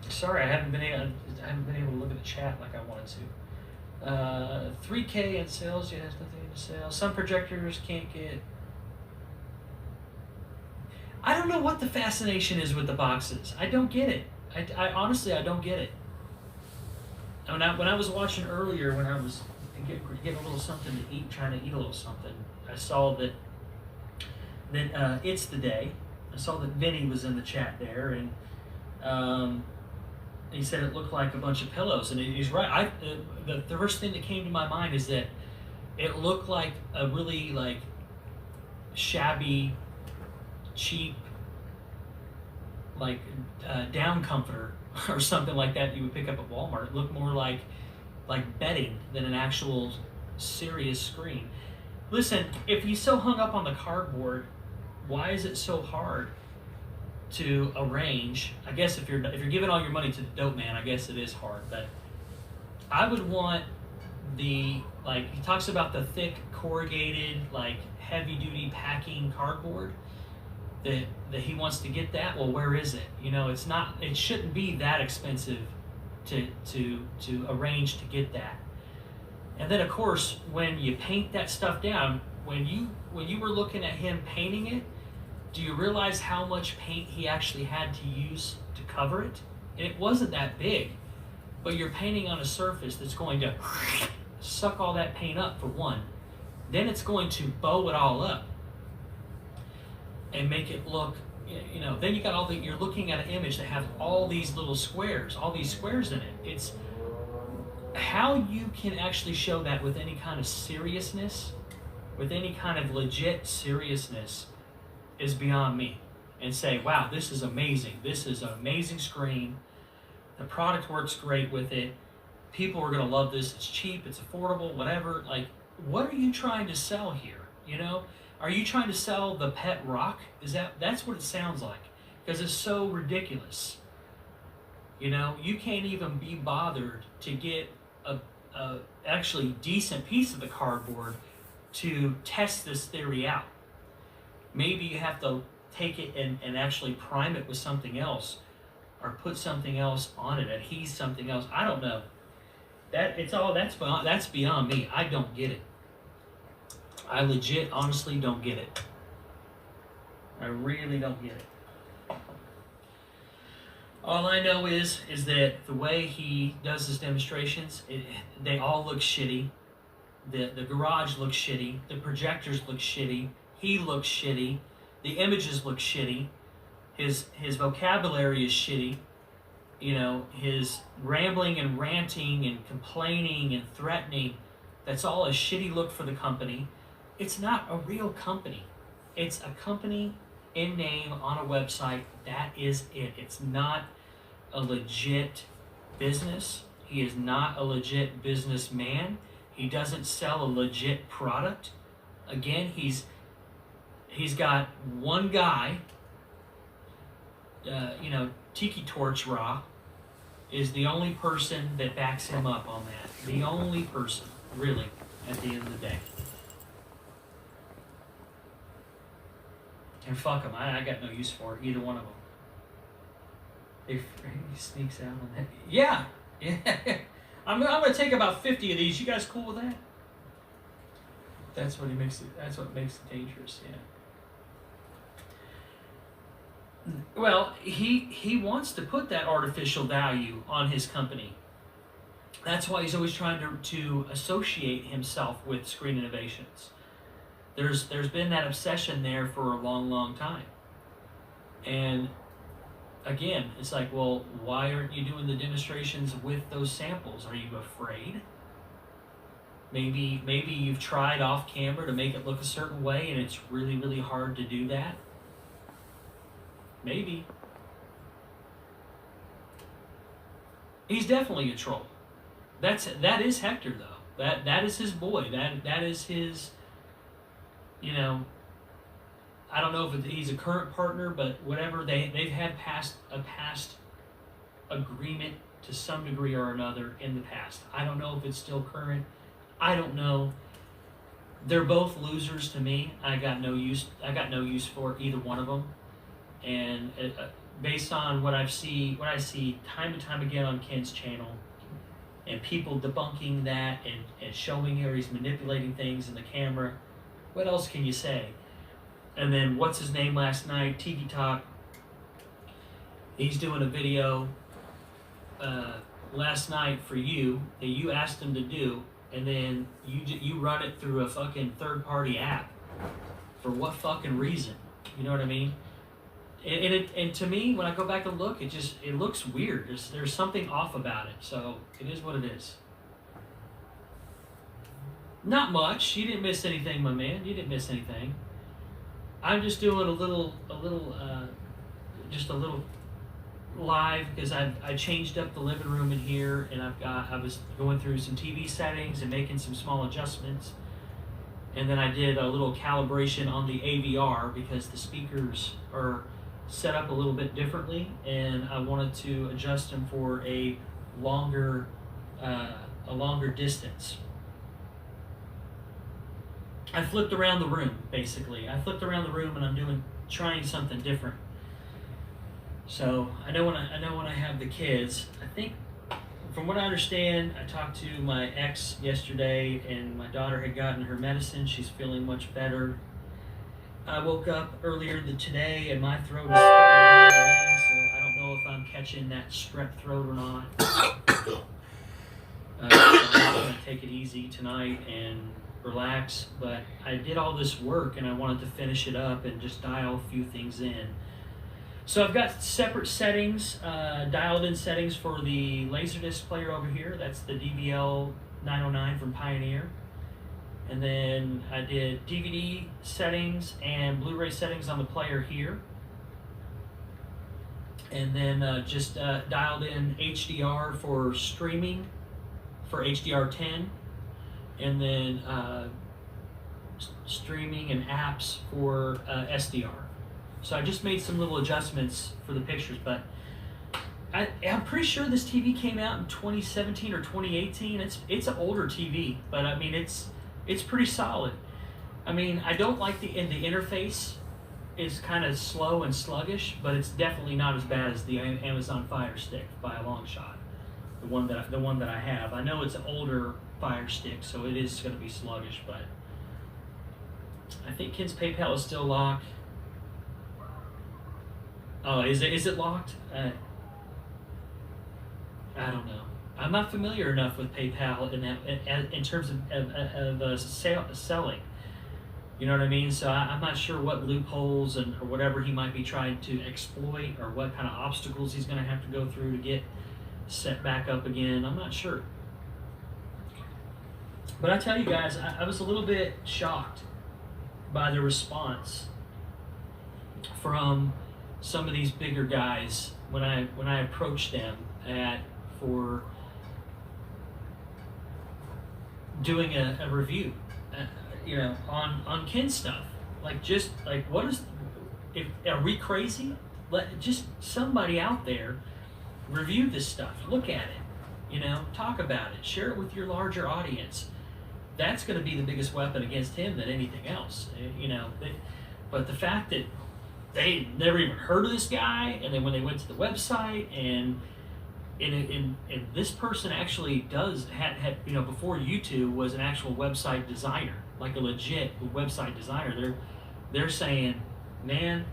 Sorry, I haven't been able to look at the chat like I wanted to. 3K in sales, yeah, has nothing to sell. Some projectors can't get. I don't know what the fascination is with the boxes. I don't get it. I honestly, I don't get it. When I was watching earlier, when I was getting a little something to eat, trying to eat a little something, I saw that it's the day. I saw that Vinny was in the chat there, and he said it looked like a bunch of pillows, and he's right. The first thing that came to my mind is that it looked like a really like shabby, cheap, like down comforter or something like that you would pick up at Walmart. It looked more like bedding than an actual serious screen. Listen, if he's so hung up on the cardboard, why is it so hard to arrange? I guess if you're giving all your money to the dope man, I guess it is hard. But I would want he talks about the thick corrugated, like heavy duty packing cardboard that he wants to get that. Well, where is it? You know, it shouldn't be that expensive to arrange to get that. And then of course, when you paint that stuff down, when you were looking at him painting it, do you realize how much paint he actually had to use to cover it? And it wasn't that big, but you're painting on a surface that's going to suck all that paint up for one. Then it's going to bow it all up and make it look, you know, then you got you're looking at an image that has all these little squares, all these squares in it. It's how you can actually show that with any kind of seriousness, with any kind of legit seriousness, is beyond me. And say, wow, this is amazing. This is an amazing screen. The product works great with it. People are gonna love this. It's cheap, it's affordable, whatever. Like, what are you trying to sell here? You know? Are you trying to sell the pet rock? That's what it sounds like. Because it's so ridiculous. You know, you can't even be bothered to get a actually decent piece of the cardboard to test this theory out. Maybe you have to take it and actually prime it with something else, or put something else on it, adhese something else. I don't know. That's beyond me. I don't get it. I legit, honestly don't get it. I really don't get it. All I know is that the way he does his demonstrations, they all look shitty. The garage looks shitty. The projectors look shitty. He looks shitty. The images look shitty. His vocabulary is shitty. You know, his rambling and ranting and complaining and threatening, that's all a shitty look for the company. It's not a real company. It's a company in name on a website. That is it. It's not a legit business. He is not a legit businessman. He doesn't sell a legit product. Again, he's got one guy, Tiki Torch Raw is the only person that backs him up on that. The only person, really, at the end of the day. And fuck him. I got no use for either one of them. He sneaks out on that. Yeah. I'm going to take about 50 of these. You guys cool with that? That's what makes it dangerous, yeah. Well, he wants to put that artificial value on his company. That's why he's always trying to associate himself with Screen Innovations. There's been that obsession there for a long, long time. And again, it's like, well, why aren't you doing the demonstrations with those samples? Are you afraid? Maybe you've tried off camera to make it look a certain way and it's really, really hard to do that. Maybe. He's definitely a troll. That is Hector though. That is his boy. That is his, I don't know if he's a current partner, but whatever, they've had a past agreement to some degree or another in the past. I don't know if it's still current. I don't know. They're both losers to me. I got no use for either one of them. And based on what I see time and time again on Ken's channel, and people debunking that and showing how he's manipulating things in the camera, what else can you say? And then what's his name last night? Tiki Talk. He's doing a video last night for you that you asked him to do, and then you run it through a fucking third-party app. For what fucking reason? You know what I mean? And to me, when I go back and look, it looks weird. There's something off about it. So it is what it is. Not much. You didn't miss anything, my man. You didn't miss anything. I'm just doing a little live because I changed up the living room in here, and I was going through some TV settings and making some small adjustments, and then I did a little calibration on the AVR because the speakers are set up a little bit differently, and I wanted to adjust them for a longer distance. I flipped around the room, basically. I flipped around the room, and I'm trying something different. So I know when I have the kids, I think, from what I understand, I talked to my ex yesterday, and my daughter had gotten her medicine. She's feeling much better. I woke up earlier today, and my throat is starting to bleed, so I don't know if I'm catching that strep throat or not. I'm going to take it easy tonight and relax, but I did all this work, and I wanted to finish it up and just dial a few things in. So I've got separate settings, dialed in settings for the Laserdisc player over here. That's the DBL 909 from Pioneer. And then I did DVD settings and Blu-ray settings on the player here. And then just dialed in HDR for streaming for HDR10. And then streaming and apps for SDR. So I just made some little adjustments for the pictures, but I'm pretty sure this TV came out in 2017 or 2018. It's an older TV, but I mean it's pretty solid. I mean, I don't like the interface is kind of slow and sluggish, but it's definitely not as bad as the Amazon Fire Stick by a long shot. The one that I have. I know it's an older Fire Stick, so it is going to be sluggish, but I think Ken's PayPal is still locked. Oh, is it locked? I don't know. I'm not familiar enough with PayPal in terms of selling. You know what I mean? So I'm not sure what loopholes or whatever he might be trying to exploit, or what kind of obstacles he's going to have to go through to get set back up again. I'm not sure. But I tell you guys, I was a little bit shocked by the response from some of these bigger guys when I approached them for doing a review, on Ken stuff. Like, just like, are we crazy? Just somebody out there review this stuff, look at it, talk about it, share it with your larger audience. That's going to be the biggest weapon against him than anything else, but the fact that they never even heard of this guy, and then when they went to the website, and this person actually had before YouTube was an actual website designer, like a legit website designer. They're saying, man,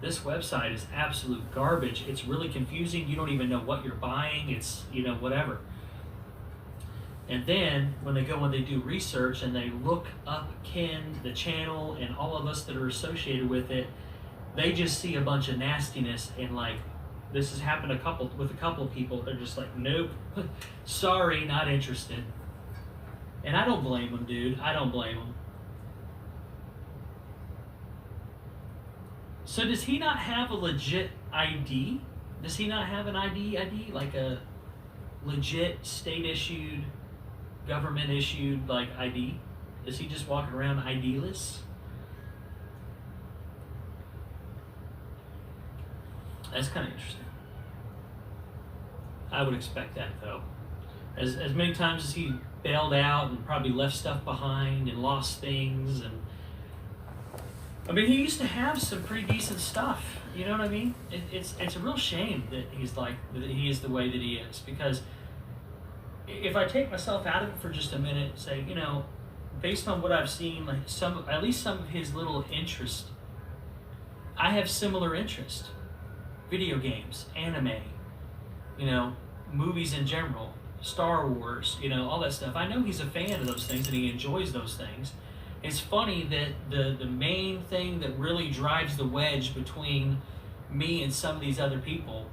this website is absolute garbage. It's really confusing. You don't even know what you're buying. It's whatever. And then when they do research and they look up Ken, the channel, and all of us that are associated with it, they just see a bunch of nastiness, and like, this has happened with a couple of people. They're just like, nope, sorry, not interested. And I don't blame them, dude. I don't blame them. So does he not have a legit ID? Does he not have an ID, like a legit state-issued, government-issued, like, ID? Is he just walking around ID-less? That's kind of interesting. I would expect that, though. As many times as he bailed out and probably left stuff behind and lost things, and I mean, he used to have some pretty decent stuff. You know what I mean? It's a real shame that he is the way that he is, because if I take myself out of it for just a minute, say, based on what I've seen, like at least some of his little interests, I have similar interest. Video games, anime, movies in general, Star Wars, all that stuff. I know he's a fan of those things and he enjoys those things. It's funny that the main thing that really drives the wedge between me and some of these other people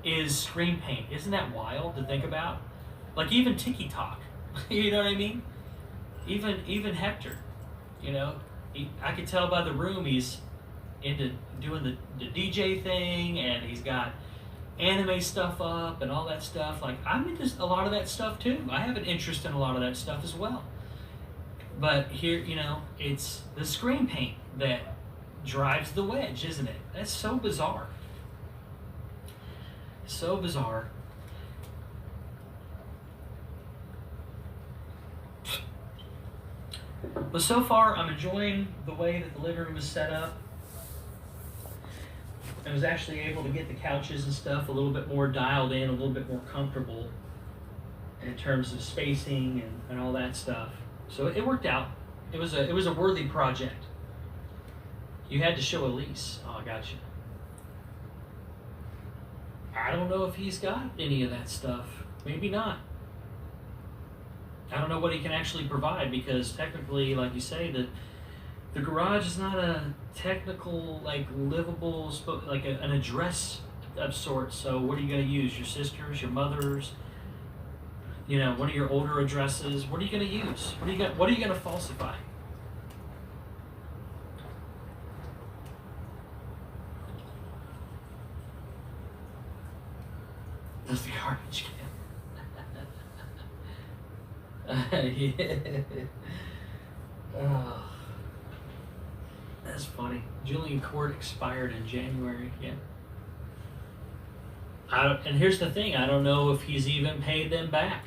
is screen paint. Isn't that wild to think about? Like, even Tiki Talk, you know what I mean? Even Hector, I could tell by the room he's into doing the DJ thing, and he's got anime stuff up and all that stuff. Like, I'm into a lot of that stuff too. I have an interest in a lot of that stuff as well. But here, it's the screen paint that drives the wedge, isn't it? That's so bizarre. So bizarre. But so far, I'm enjoying the way that the living room is set up. I was actually able to get the couches and stuff a little bit more dialed in, a little bit more comfortable in terms of spacing and all that stuff. So it worked out. It was a worthy project. You had to show a lease. Oh, I got you. I don't know if he's got any of that stuff. Maybe not. I don't know what he can actually provide, because technically, like you say, the garage is not a technical, like, livable, like an address of sorts. So what are you going to use? Your sister's, your mother's, one of your older addresses? What are you going to use? What are you going to falsify? That's the garbage can. Yeah. Oh, that's funny. Julian Court expired in January. Yeah. And here's the thing: I don't know if he's even paid them back.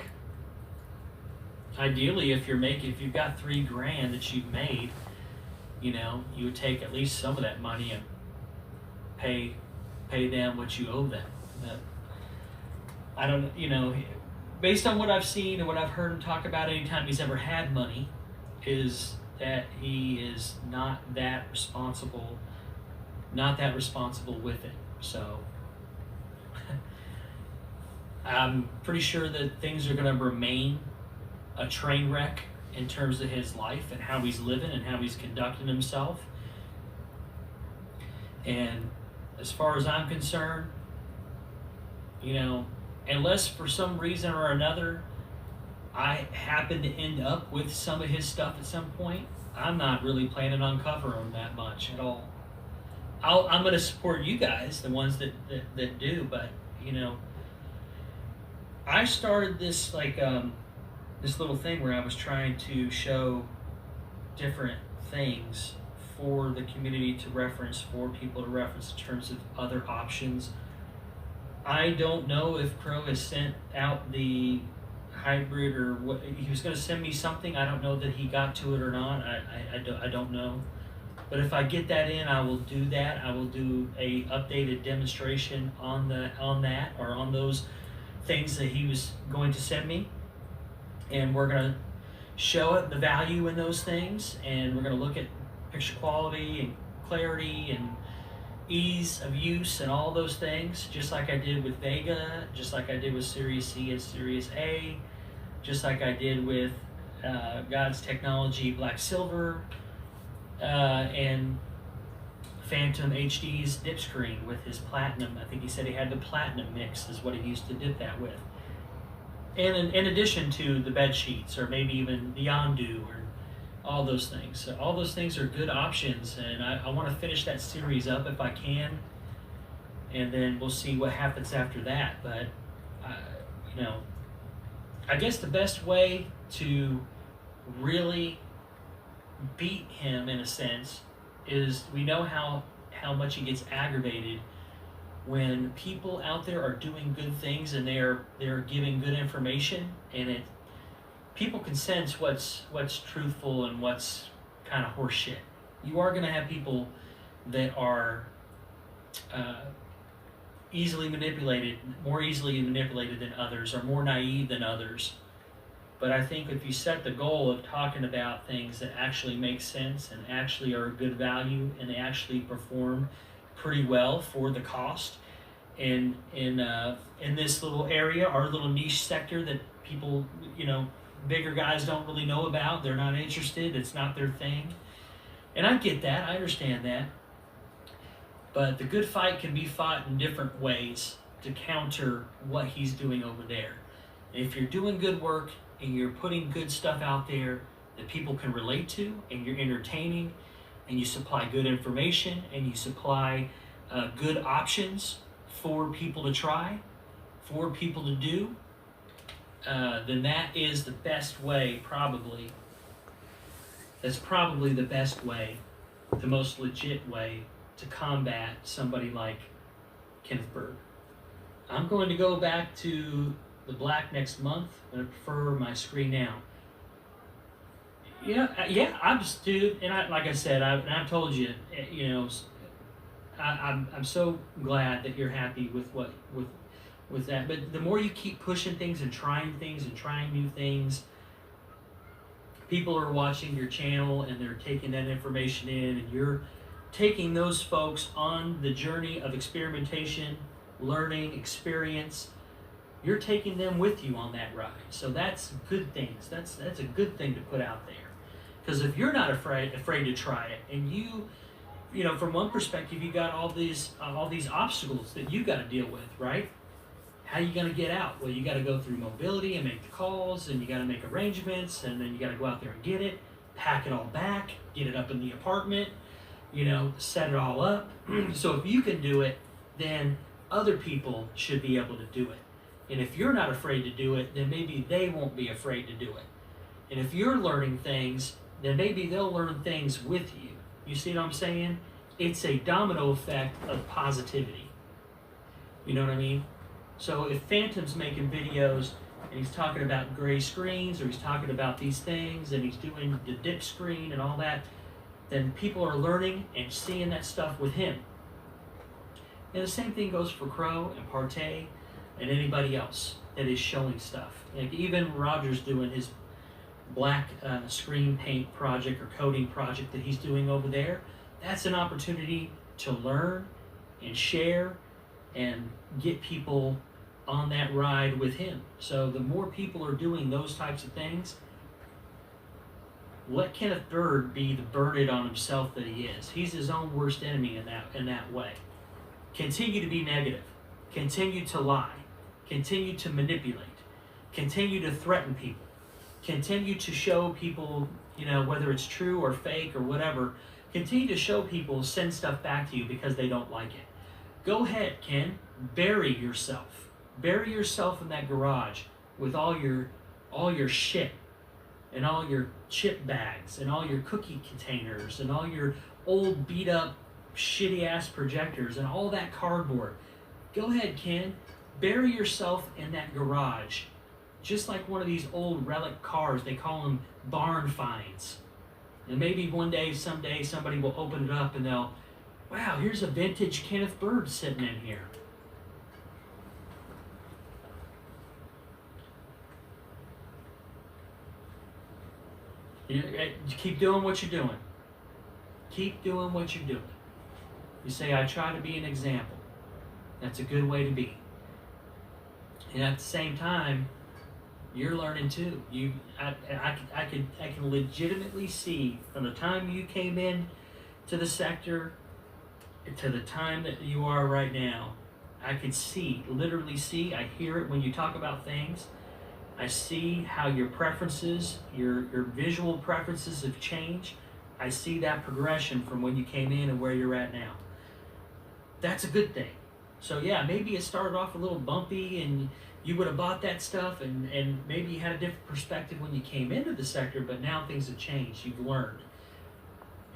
Ideally, if you've got $3,000 that you've made, you would take at least some of that money and pay them what you owe them. But I don't, based on what I've seen and what I've heard him talk about anytime he's ever had money, is that he is not that responsible with it. So I'm pretty sure that things are going to remain a train wreck in terms of his life and how he's living and how he's conducting himself. And as far as I'm concerned, you know, unless for some reason or another I happen to end up with some of his stuff at some point, I'm not really planning on covering him that much at all. I'm going to support you guys, the ones that do, but, you know, I started this, like, this little thing where I was trying to show different things for the community to reference, for people to reference in terms of other options. I don't know if Crow has sent out the hybrid or what. He was going to send me something. I don't know that he got to it or not. I don't know. But if I get that in, I will do that. I will do a updated demonstration on that or on those things that he was going to send me, and we're going to show it the value in those things, and we're going to look at picture quality and clarity and ease of use and all those things, just like I did with Vega, just like I did with Series C and Series A, just like I did with God's Technology Black Silver, and Phantom HD's dip screen with his platinum. I think he said he had the platinum mix is what he used to dip that with. And in addition to the bed sheets, or maybe even the Yondu, or all those things. So all those things are good options, and I want to finish that series up if I can, and then we'll see what happens after that. But, you know, I guess the best way to really beat him, in a sense, is we know how much he gets aggravated when people out there are doing good things and they're giving good information, and people can sense what's truthful and what's kind of horse shit. You are going to have people that are more easily manipulated than others, or more naive than others. But I think if you set the goal of talking about things that actually make sense and actually are good value and they actually perform pretty well for the cost, and in this little area, our little niche sector that people, you know, bigger guys don't really know about, they're not interested, it's not their thing. And I get that, I understand that. But the good fight can be fought in different ways to counter what he's doing over there. And if you're doing good work and you're putting good stuff out there that people can relate to, and you're entertaining, and you supply good information, and you supply good options for people to try, for people to do, then that is the best way, probably. That's probably the best way, the most legit way to combat somebody like Kenneth Berg. I'm going to go back to the black next month. I'm going to prefer my screen now. Yeah, I'm just, dude, and like I said, I've told you, you know, I'm so glad that you're happy with that. But the more you keep pushing things and trying new things, people are watching your channel and they're taking that information in, and you're taking those folks on the journey of experimentation, learning, experience. You're taking them with you on that ride. So that's good things. That's a good thing to put out there. Because if you're not afraid to try it, and you know, from one perspective, you got all these obstacles that you got to deal with, right? How are you going to get out? Well, you got to go through mobility and make the calls, and you got to make arrangements, and then you got to go out there and get it, pack it all back, get it up in the apartment, you know, set it all up. So if you can do it, then other people should be able to do it. And if you're not afraid to do it, then maybe they won't be afraid to do it. And if you're learning things, then maybe they'll learn things with you. You see what I'm saying? It's a domino effect of positivity. You know what I mean? So if Phantom's making videos and he's talking about gray screens, or he's talking about these things, and he's doing the dip screen and all that, then people are learning and seeing that stuff with him. And the same thing goes for Crow and Partey and anybody else that is showing stuff. Like even Roger's doing his black screen paint project or coating project that he's doing over there. That's an opportunity to learn and share and get people on that ride with him. So the more people are doing those types of things, Let Kenneth Bird be the burn it on himself that he is. He's his own worst enemy in that way. Continue to be negative. Continue to lie. Continue to manipulate. Continue to threaten people. Continue to show people, whether it's true or fake or whatever, continue to show people, send stuff back to you because they don't like it. Go ahead, Ken. Bury yourself. Bury yourself in that garage with all your shit and all your chip bags and all your cookie containers and all your old beat up shitty ass projectors and all that cardboard. Go ahead, Ken. Bury yourself in that garage. Just like one of these old relic cars, they call them barn finds. And maybe someday, somebody will open it up and they'll, wow, here's a vintage Kenneth Bird sitting in here. You keep doing what you're doing. Keep doing what you're doing. You say, I try to be an example. That's a good way to be. And at the same time, you're learning too. I can legitimately see from the time you came in to the sector to the time that you are right now. I can literally see. I hear it when you talk about things. I see how your preferences, your visual preferences have changed. I see that progression from when you came in and where you're at now. That's a good thing. So yeah, maybe it started off a little bumpy and you would have bought that stuff and maybe you had a different perspective when you came into the sector, but now things have changed. You've learned.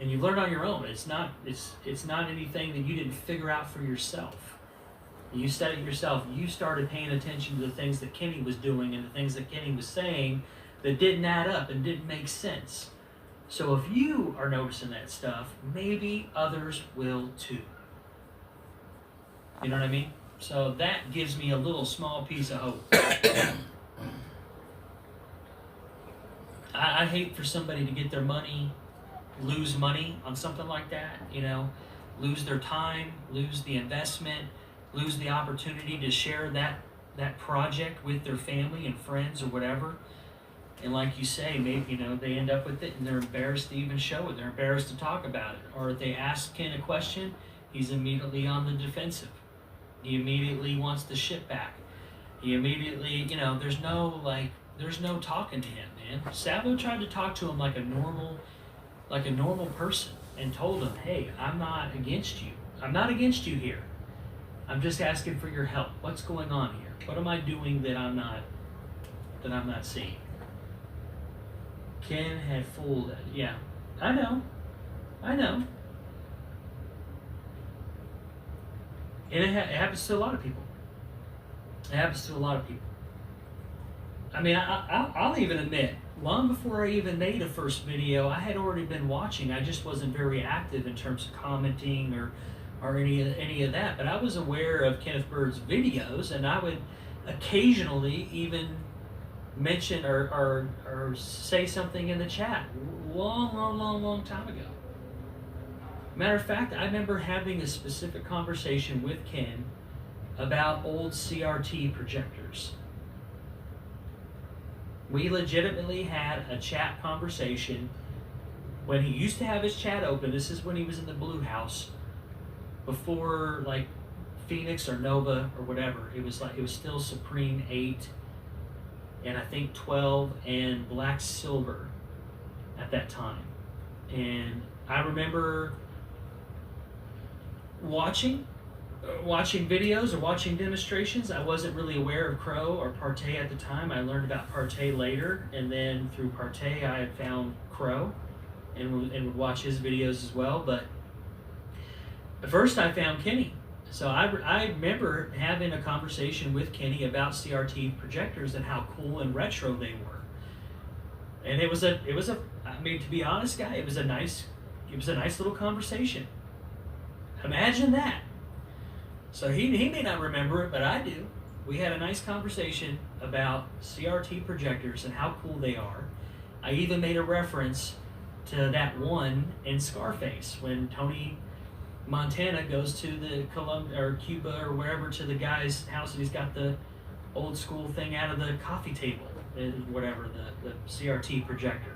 And you learned on your own. It's not anything that you didn't figure out for yourself. You said it yourself. You started paying attention to the things that Kenny was doing and the things that Kenny was saying that didn't add up and didn't make sense. So if you are noticing that stuff, maybe others will too. You know what I mean? So that gives me a little small piece of hope. I hate for somebody to get their money, lose money on something like that, lose their time, lose the investment, lose the opportunity to share that project with their family and friends or whatever. And like you say, maybe, they end up with it and they're embarrassed to even show it. They're embarrassed to talk about it. Or if they ask Ken a question, he's immediately on the defensive. He immediately wants the shit back. He immediately, there's no talking to him, man. Savo tried to talk to him like a normal person and told him, hey, I'm not against you. I'm not against you here. I'm just asking for your help. What's going on here? What am I doing that I'm not seeing? Ken had fooled it. Yeah, I know. And it happens to a lot of people. I mean, I'll even admit, long before I even made a first video, I had already been watching. I just wasn't very active in terms of commenting or any of that. But I was aware of Kenneth Bird's videos, and I would occasionally even mention or say something in the chat long time ago. Matter of fact, I remember having a specific conversation with Ken about old CRT projectors. We legitimately had a chat conversation when he used to have his chat open. This is when he was in the Blue House, before like Phoenix or Nova or whatever. It was still Supreme 8 and I think 12 and Black Silver at that time. And I remember watching videos or watching demonstrations. I wasn't really aware of Crow or Partey at the time. I learned about Partey later, and then through Partey I had found Crow and would watch his videos as well. But at first I found Kenny. So I remember having a conversation with Kenny about CRT projectors and how cool and retro they were. And it was a I mean, to be honest, guy, it was a nice little conversation. Imagine that. So he may not remember it, but I do. We had a nice conversation about CRT projectors and how cool they are. I even made a reference to that one in Scarface when Tony Montana goes to the Colombia or Cuba or wherever to the guy's house and he's got the old school thing out of the coffee table, whatever, the CRT projector.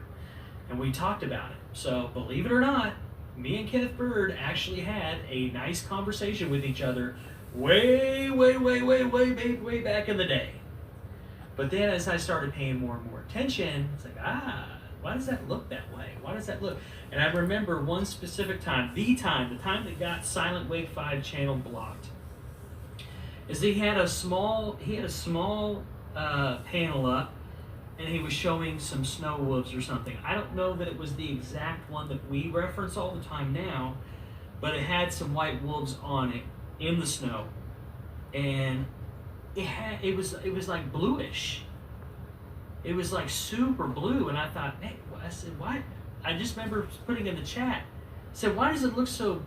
and we talked about it. So believe it or not, me and Kenneth Bird actually had a nice conversation with each other way back in the day. But then as I started paying more and more attention, it's like, why does that look that way? Why does that look? And I remember one specific time, the time that got Silent Wake 5 channel blocked, is he had a small panel up, and he was showing some snow wolves or something. I don't know that it was the exact one that we reference all the time now, but it had some white wolves on it in the snow, and it was like bluish. It was like super blue, and I thought, hey, I said, why? I just remember putting in the chat, I said, why does it look so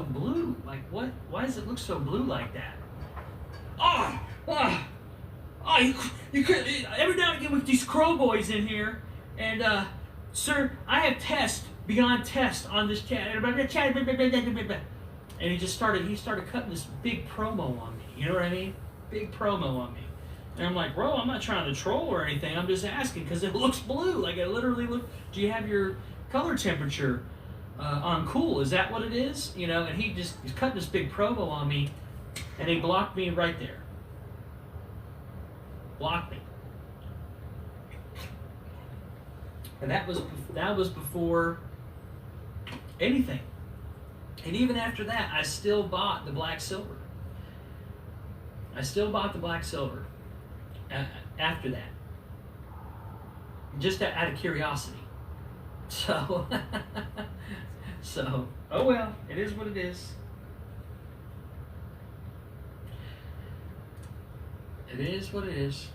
blue? Like what? Why does it look so blue like that? You could, every now and again with these crow boys in here, and sir, I have test beyond test on this chat, and he started cutting this big promo on me. You know what I mean? Big promo on me. And I'm like, bro, I'm not trying to troll or anything. I'm just asking because it looks blue. Like it literally looks. Do you have your color temperature on cool? Is that what it is? You know? And he's cutting this big promo on me, and he blocked me right there. Blocked me. And that was before anything. And even after that, I still bought the black silver. After that, just out of curiosity. So, oh well, it is what it is. It is what it is.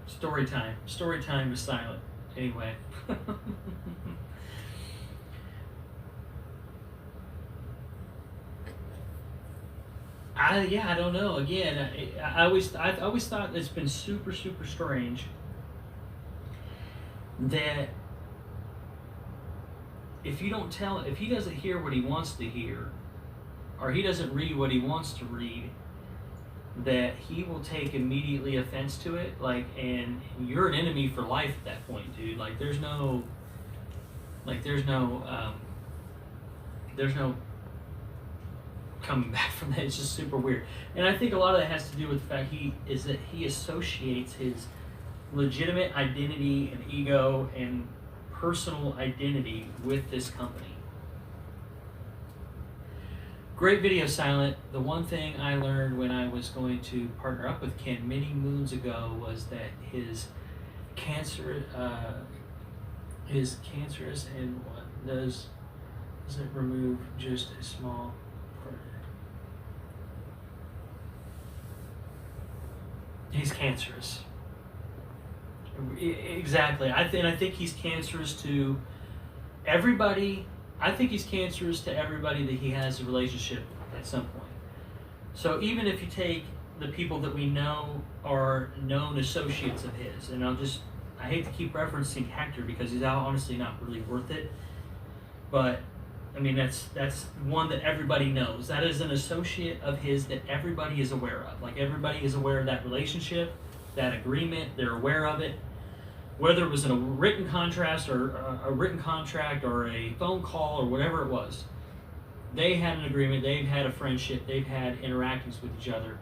Story time is silent. Anyway. I don't know. Again, I always thought it's been super strange that if he doesn't hear what he wants to hear, or he doesn't read what he wants to read, that he will take immediately offense to it. Like, and you're an enemy for life at that point, dude. Like, there's no coming back from that. It's just super weird. And I think a lot of that has to do with the fact he associates his legitimate identity and ego and personal identity with this company. Great video, Silent. The one thing I learned when I was going to partner up with Ken many moons ago was that his cancerous and what does it remove just a small part? He's cancerous. Exactly. I think he's cancerous to everybody. I think he's cancerous to everybody that he has a relationship with at some point. So even if you take the people that we know are known associates of his, and I hate to keep referencing Hector because he's honestly not really worth it, but I mean that's one that everybody knows. That is an associate of his that everybody is aware of. Like everybody is aware of that relationship, that agreement. They're aware of it. Whether it was in a written contract or a phone call or whatever it was, they had an agreement, they've had a friendship, they've had interactions with each other.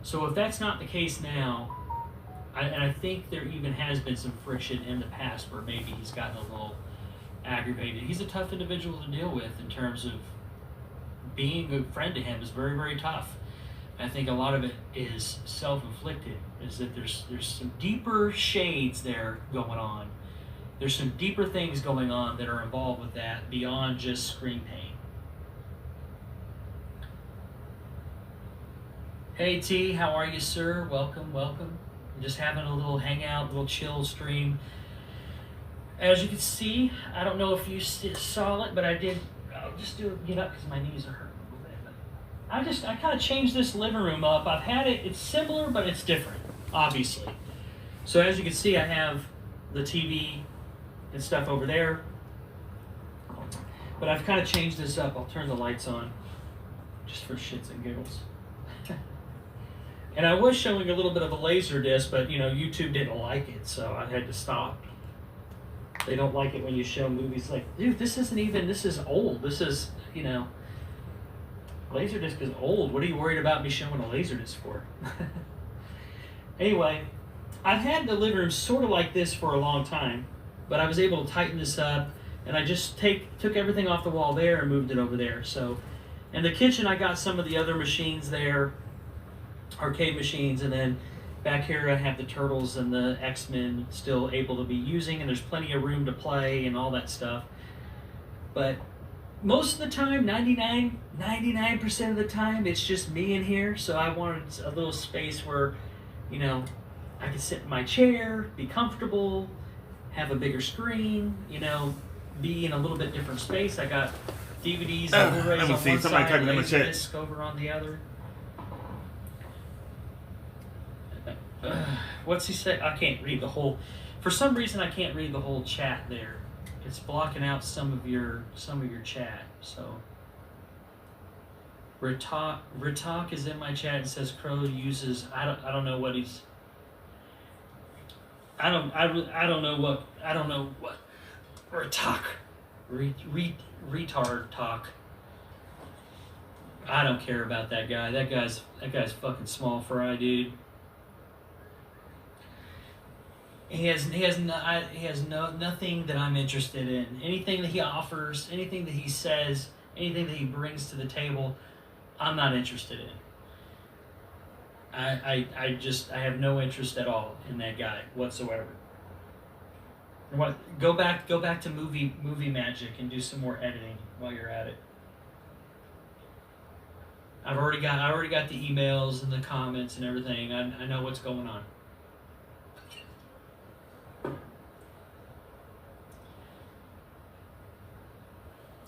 So if that's not the case now, and I think there even has been some friction in the past where maybe he's gotten a little aggravated. He's a tough individual to deal with in terms of being a friend to him is very, very tough. I think a lot of it is self-inflicted, is that there's some deeper shades there going on. There's some deeper things going on that are involved with that beyond just screen pain. Hey T, how are you, sir? Welcome. I'm just having a little hangout, little chill stream. As you can see, I don't know if you saw it, but I'll just get up because my knees are hurting. I kind of changed this living room up. I've had it, it's similar, but it's different, obviously. So as you can see, I have the TV and stuff over there. But I've kind of changed this up. I'll turn the lights on just for shits and giggles. And I was showing a little bit of a laser disc, but YouTube didn't like it, so I had to stop. They don't like it when you show movies like, dude, this is old. This is, Laserdisc is old. What are you worried about me showing a Laserdisc for? Anyway, I've had the living room sort of like this for a long time, but I was able to tighten this up, and I just took everything off the wall there and moved it over there. So, in the kitchen, I got some of the other machines there, arcade machines, and then back here I have the Turtles and the X-Men still able to be using, and there's plenty of room to play and all that stuff. But most of the time, 99% of the time, it's just me in here, so I wanted a little space where, I could sit in my chair, be comfortable, have a bigger screen, be in a little bit different space. I got DVDs and Blu-rays on one side, Laserdisc over on the other. What's he say? I can't read the whole. For some reason, I can't read the whole chat there. It's blocking out some of your chat. So, Ritalk is in my chat and says Crow uses. I don't know what he's. I don't know what. Ritalk, retard talk. I don't care about that guy. That guy's fucking small fry, dude. He has nothing that I'm interested in. Anything that he offers, anything that he says, anything that he brings to the table, I'm not interested in. I have no interest at all in that guy whatsoever. Go back to movie magic and do some more editing while you're at it. I already got the emails and the comments and everything. I know what's going on.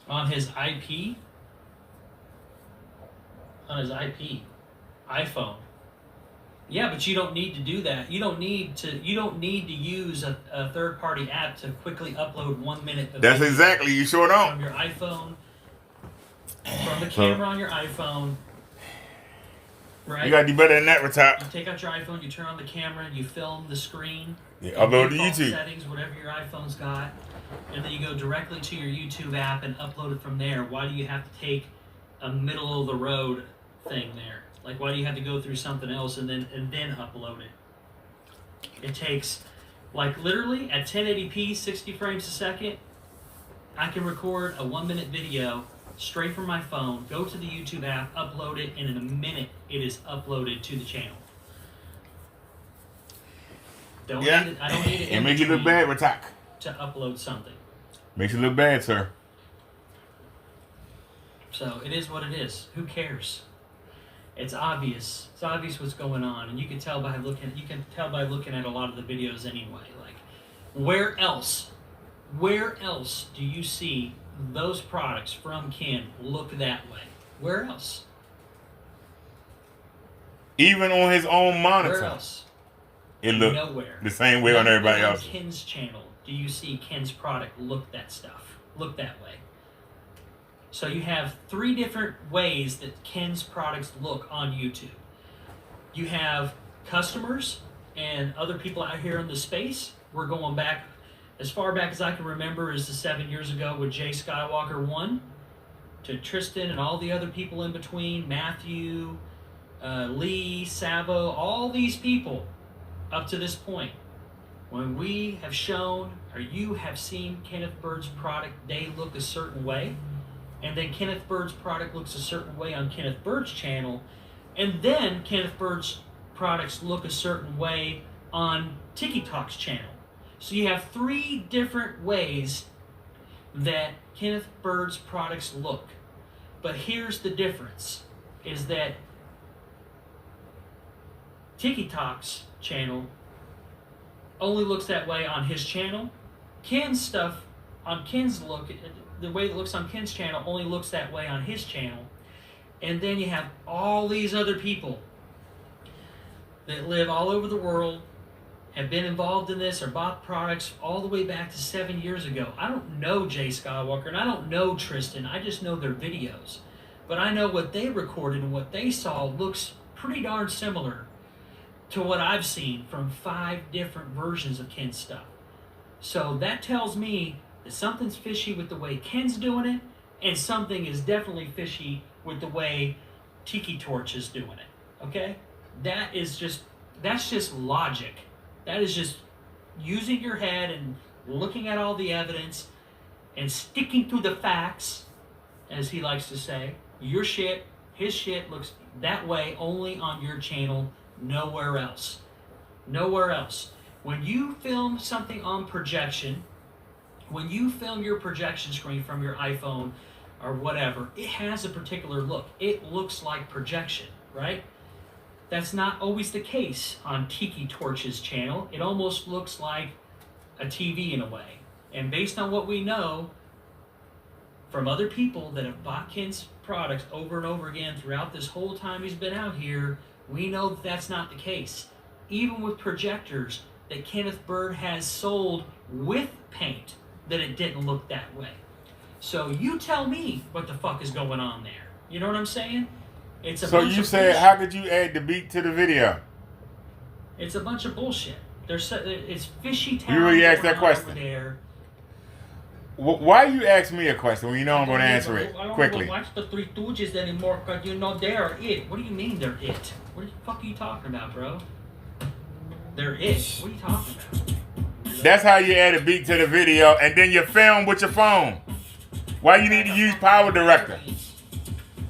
On his iPhone. Yeah, but you don't need to do that. You don't need to use a third-party app to quickly upload 1 minute of That's video exactly, you sure don't. from your iPhone, from the camera on your iPhone. Right? You gotta do better than that, You Retop. take out your iPhone, you turn on the camera, you film the screen. Yeah, upload to default YouTube. Settings, whatever your iPhone's got, and then you go directly to your YouTube app and upload it from there. Why do you have to take a middle of the road thing there? Like, why do you have to go through something else and then upload it? It takes, like, literally at 1080p, 60 frames a second, I can record a 1 minute video straight from my phone, go to the YouTube app, upload it, and in a minute it is uploaded to the channel. I don't need it. It makes you look bad, Retop. To upload something. Makes you look bad, sir. So it is what it is. Who cares? It's obvious. It's obvious what's going on, and you can tell by looking. You can tell by looking at a lot of the videos anyway. Like, where else do you see those products from Ken look that way? Where else? Even on his own monitor. Where else? It looked Nowhere. the same way on everybody else. On Ken's channel, do you see Ken's product look that way? So you have 3 different ways that Ken's products look on YouTube. You have customers and other people out here in the space. We're going back as far back as I can remember is the 7 years ago with Jay Skywalker 1 to Tristan and all the other people in between, Matthew, Lee, Savo, all these people up to this point. When we have shown or you have seen Kenneth Bird's product, they look a certain way. And then Kenneth Bird's product looks a certain way on Kenneth Bird's channel. And then Kenneth Bird's products look a certain way on Tiki Talk's channel. So you have 3 different ways that Kenneth Bird's products look. But here's the difference, is that Tiki Talk's channel only looks that way on his channel. Ken's stuff on Ken's the way it looks on Ken's channel only looks that way on his channel. And then you have all these other people that live all over the world, have been involved in this or bought products all the way back to 7 years ago. I don't know Jay Skywalker and I don't know Tristan. I just know their videos. But I know what they recorded and what they saw looks pretty darn similar to what I've seen from 5 different versions of Ken's stuff. So that tells me that something's fishy with the way Ken's doing it, and something is definitely fishy with the way Tiki Torch is doing it. Okay? That's just logic. That is just using your head and looking at all the evidence and sticking to the facts, as he likes to say. Your shit, his shit looks that way only on your channel, nowhere else. Nowhere else. When you film something on projection, when you film your projection screen from your iPhone or whatever, it has a particular look. It looks like projection, right? That's not always the case on Tiki Torch's channel. It almost looks like a TV in a way. And based on what we know from other people that have bought Ken's products over and over again throughout this whole time he's been out here, we know that that's not the case. Even with projectors that Kenneth Bird has sold with paint, that it didn't look that way. So you tell me what the fuck is going on there. You know what I'm saying? It's a So bunch you of said, bullshit. how could you add the beat to the video? It's a bunch of bullshit. It's fishy town. You really asked that going on question? over there. Why you ask me a question when you know I'm going to answer it I don't quickly? watch the Three Stooges anymore because you know they're it. What do you mean they're it? What the fuck are you talking about, bro? They're it. What are you talking about? That's how you add a beat to the video, and then you film with your phone. Why you need to use Power Director?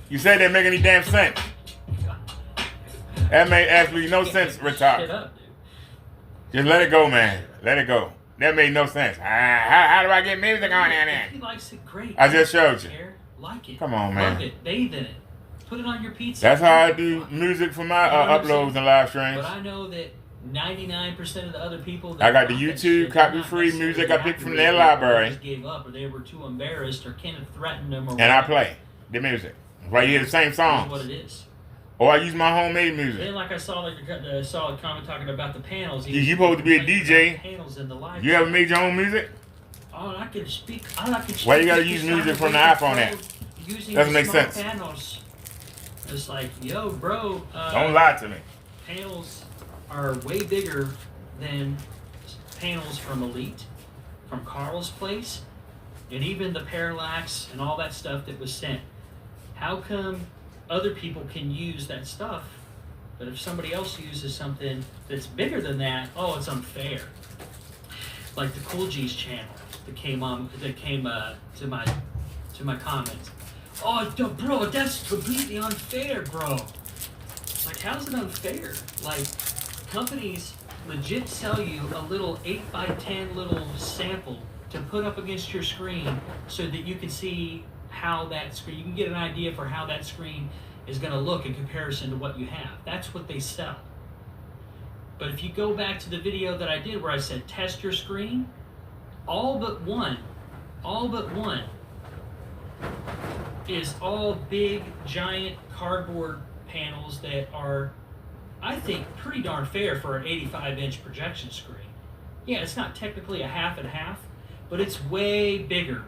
You said that make any damn sense. That made absolutely no sense, Shit retard. up, dude. Just let it go, man. Let it go. That made no sense. How do I get music on in there? If he likes it, great. I just showed you. Like it. Come on, man. Love it. Bathe in it. Put it on your pizza. That's how I do music for my uploads and live streams. But I know that 99% of the other people that I got the bought that YouTube shit, they're not copy-free necessarily music I picked from happy their with it, or library. Just gave up, or they were too embarrassed, or Kenneth threatened them, or And I whatever. play the music. Right here, the same That's what songs. it is. Or I use my homemade Then, music. like I saw, saw a comment talking about the panels. You supposed to be a complaining DJ. about Panels in the live. You ever made your own music? Oh, I can speak. I can. Why you gotta speak use to music from sound the effects iPhone app? Using Doesn't make small sense. Panels. It's like, yo, bro. Don't lie to me. Panels are way bigger than panels from Elite, from Carl's place, and even the Parallax and all that stuff that was sent. How come other people can use that stuff, but if somebody else uses something that's bigger than that, oh, it's unfair. Like the Cool G's channel that came to my comments. Oh, bro, that's completely unfair, bro. Like, how's it unfair? Like, companies legit sell you a little 8x10 little sample to put up against your screen so that you can see how that screen, you can get an idea for how that screen is going to look in comparison to what you have. That's what they sell. But if you go back to the video that I did where I said test your screen, all but one is all big, giant cardboard panels that are, I think, pretty darn fair for an 85-inch projection screen. Yeah, it's not technically a half and half, but it's way bigger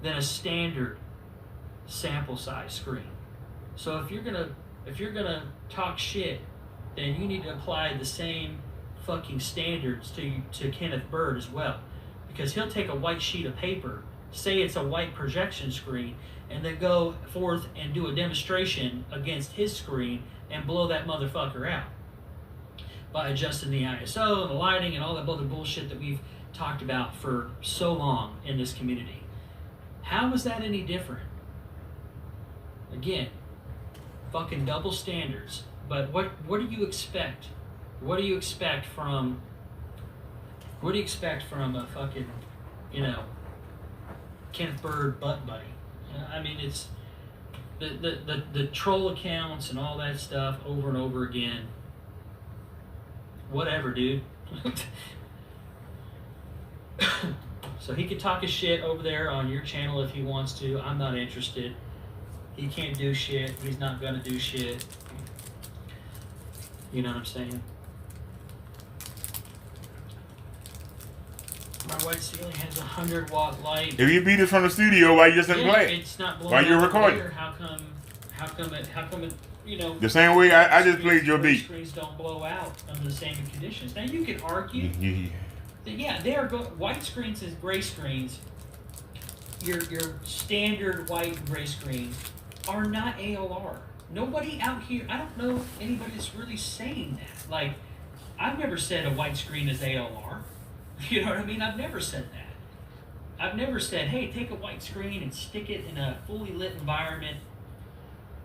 than a standard sample size screen. So if you're gonna talk shit, then you need to apply the same fucking standards to Kenneth Bird as well, because he'll take a white sheet of paper, say it's a white projection screen, and then go forth and do a demonstration against his screen and blow that motherfucker out by adjusting the ISO, the lighting, and all that other bullshit that we've talked about for so long in this community. How is that any different? Again, fucking double standards. But what do you expect? What do you expect from a fucking, Kenneth Bird butt buddy? I mean, it's the troll accounts and all that stuff over and over again. Whatever, dude. So he could talk his shit over there on your channel if he wants to. I'm not interested. He can't do shit. He's not gonna do shit. You know what I'm saying? My white ceiling has a 100-watt light. If you beat it from the studio, why you just didn't play it? It's not blowing While you're out recording. later. How come The same way I just played your gray beat. screens don't blow out under the same conditions. Now you can argue Yeah. that they are white screens and gray screens. Your standard white and gray screens are not ALR. Nobody out here, I don't know anybody that's really saying that. Like, I've never said a white screen is ALR. You know what I mean? I've never said that. I've never said, hey, take a white screen and stick it in a fully lit environment,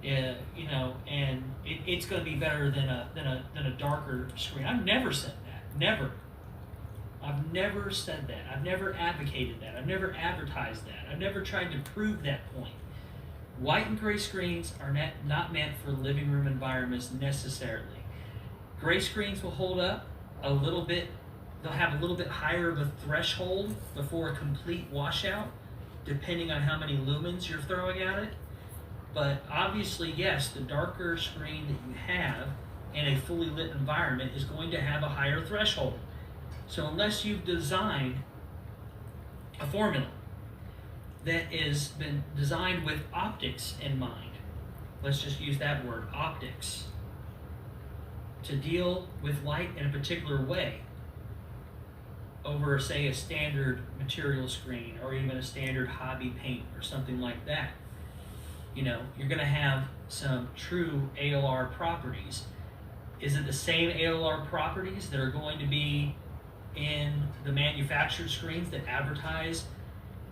and it's going to be better than a darker screen. I've never said that. Never. I've never said that. I've never advocated that. I've never advertised that. I've never tried to prove that point. White and gray screens are not meant for living room environments necessarily. Gray screens will hold up a little bit. They'll have a little bit higher of a threshold before a complete washout, depending on how many lumens you're throwing at it. But obviously, yes, the darker screen that you have in a fully lit environment is going to have a higher threshold. So unless you've designed a formula that has been designed with optics in mind, let's just use that word, optics, to deal with light in a particular way over, say, a standard material screen or even a standard hobby paint or something like that, you're going to have some true ALR properties. Is it the same ALR properties that are going to be in the manufactured screens that advertise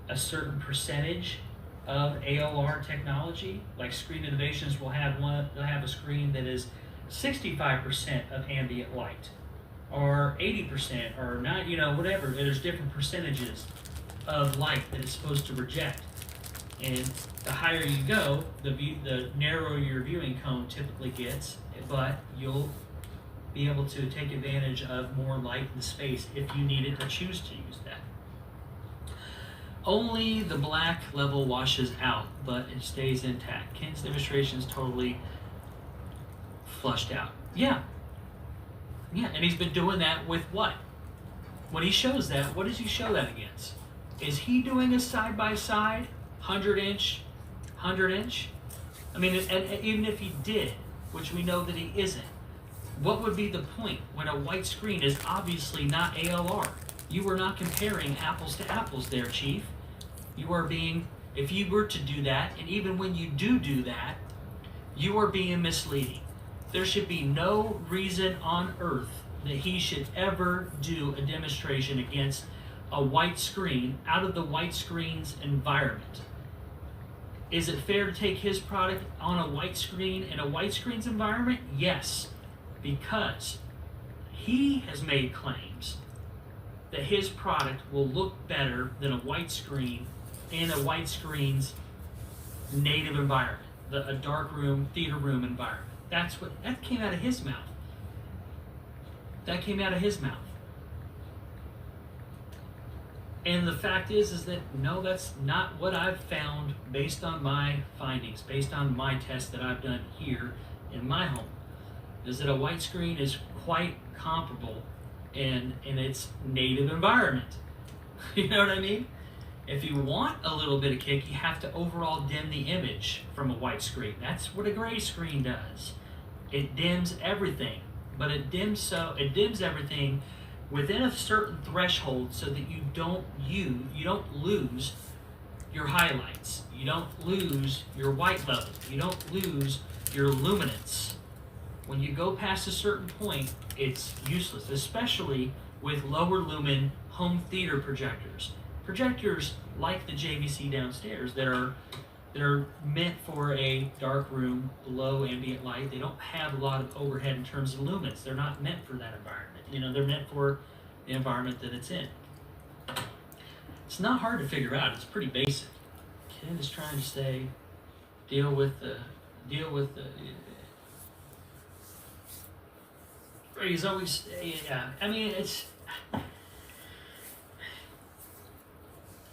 a certain percentage of ALR technology? Like Screen Innovations will have they'll have a screen that is 65% of ambient light, or 80%, or not, whatever. There's different percentages of light that it's supposed to reject. And the higher you go, the narrower your viewing cone typically gets, but you'll be able to take advantage of more light in space if you need it or choose to use that. Only the black level washes out, but it stays intact. Ken's demonstration is totally flushed out. Yeah, and he's been doing that with what? When he shows that, what does he show that against? Is he doing a side-by-side, 100-inch, 100-inch? I mean, and even if he did, which we know that he isn't, what would be the point when a white screen is obviously not ALR? You are not comparing apples to apples there, Chief. You are being, if you were to do that, and even when you do that, you are being misleading. There should be no reason on earth that he should ever do a demonstration against a white screen out of the white screen's environment. Is it fair to take his product on a white screen in a white screen's environment? Yes, because he has made claims that his product will look better than a white screen in a white screen's native environment, a dark room, theater room environment. That came out of his mouth. That came out of his mouth. And the fact is that no, that's not what I've found based on my findings, based on my tests that I've done here in my home, is that a white screen is quite comparable in its native environment. You know what I mean? If you want a little bit of kick, you have to overall dim the image from a white screen. That's what a gray screen does. It dims everything, but it dims everything within a certain threshold so that you don't lose your highlights. You don't lose your white level. You don't lose your luminance. When you go past a certain point, it's useless, especially with lower lumen home theater projectors. Projectors like the JVC downstairs that are meant for a dark room, low ambient light. They don't have a lot of overhead in terms of lumens. They're not meant for that environment. They're meant for the environment that it's in. It's not hard to figure out. It's pretty basic. Ken is trying to deal with the. He's always, yeah.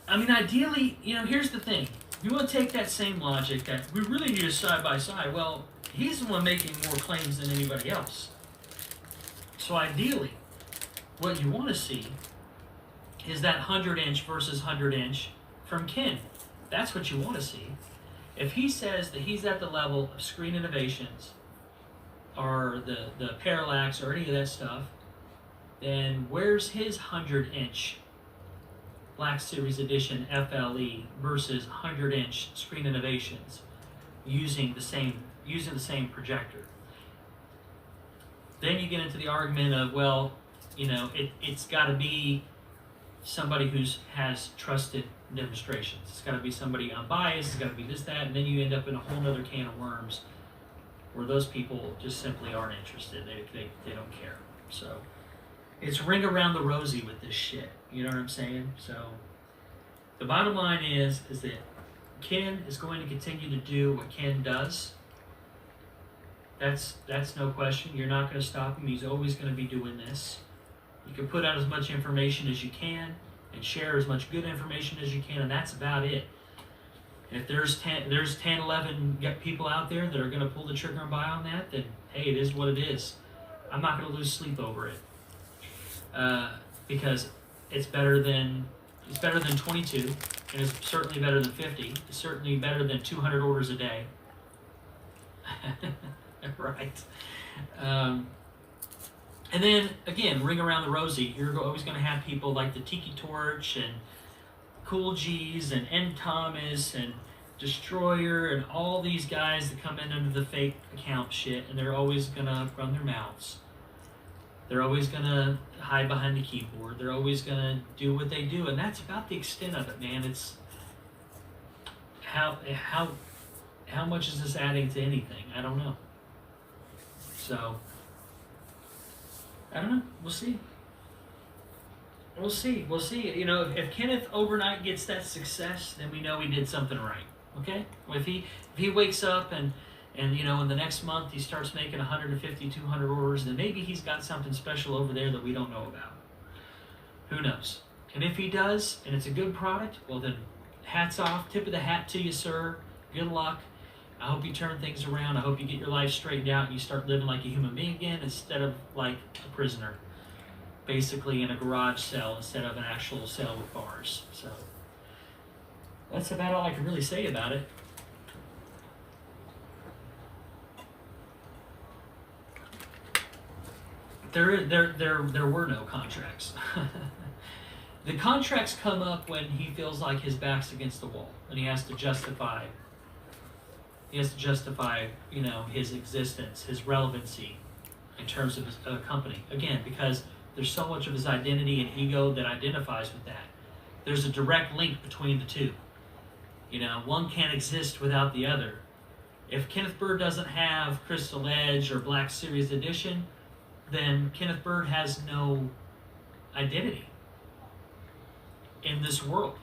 Ideally, here's the thing. You want to take that same logic that we really need a side-by-side. Well, he's the one making more claims than anybody else. So ideally, what you want to see is that 100-inch versus 100-inch from Ken. That's what you want to see. If he says that he's at the level of Screen Innovations or the parallax or any of that stuff, then where's his 100-inch Black Series Edition FLE versus 100-inch Screen Innovations using the same projector? Then you get into the argument of, well, you know, it's got to be somebody who has trusted demonstrations. It's got to be somebody unbiased. It's got to be this, that, and then you end up in a whole other can of worms where those people just simply aren't interested. They don't care. So it's ring around the rosy with this shit. You know what I'm saying? So the bottom line is that Ken is going to continue to do what Ken does. That's no question. You're not going to stop him. He's always going to be doing this. You can put out as much information as you can and share as much good information as you can, and that's about it. If there's 10, 11 people out there that are going to pull the trigger and buy on that, then hey, it is what it is. I'm not going to lose sleep over it because it's better than 22, and it's certainly better than 50. It's certainly better than 200 orders a day. Right. And then, again, ring around the rosy. You're always going to have people like the Tiki Torch and Cool G's and N. Thomas and Destroyer and all these guys that come in under the fake account shit, and they're always going to run their mouths. They're always going to hide behind the keyboard. They're always going to do what they do, and that's about the extent of it, man. It's how much is this adding to anything? I don't know. So, I don't know. We'll see. We'll see. You know, if Kenneth overnight gets that success, then we know he did something right. Okay? If he wakes up and you know, in the next month he starts making 150, 200 orders, then maybe he's got something special over there that we don't know about. Who knows? And if he does, and it's a good product, well then, hats off, tip of the hat to you, sir. Good luck. I hope you turn things around. I hope you get your life straightened out and you start living like a human being again instead of like a prisoner. Basically in a garage cell instead of an actual cell with bars. So that's about all I can really say about it. There were no contracts. The contracts come up when he feels like his back's against the wall and he has to justify, you know, his existence, his relevancy in terms of his company. Again, because there's so much of his identity and ego that identifies with that. There's a direct link between the two. You know, one can't exist without the other. If Kenneth Bird doesn't have Crystal Edge or Black Series Edition, then Kenneth Bird has no identity in this world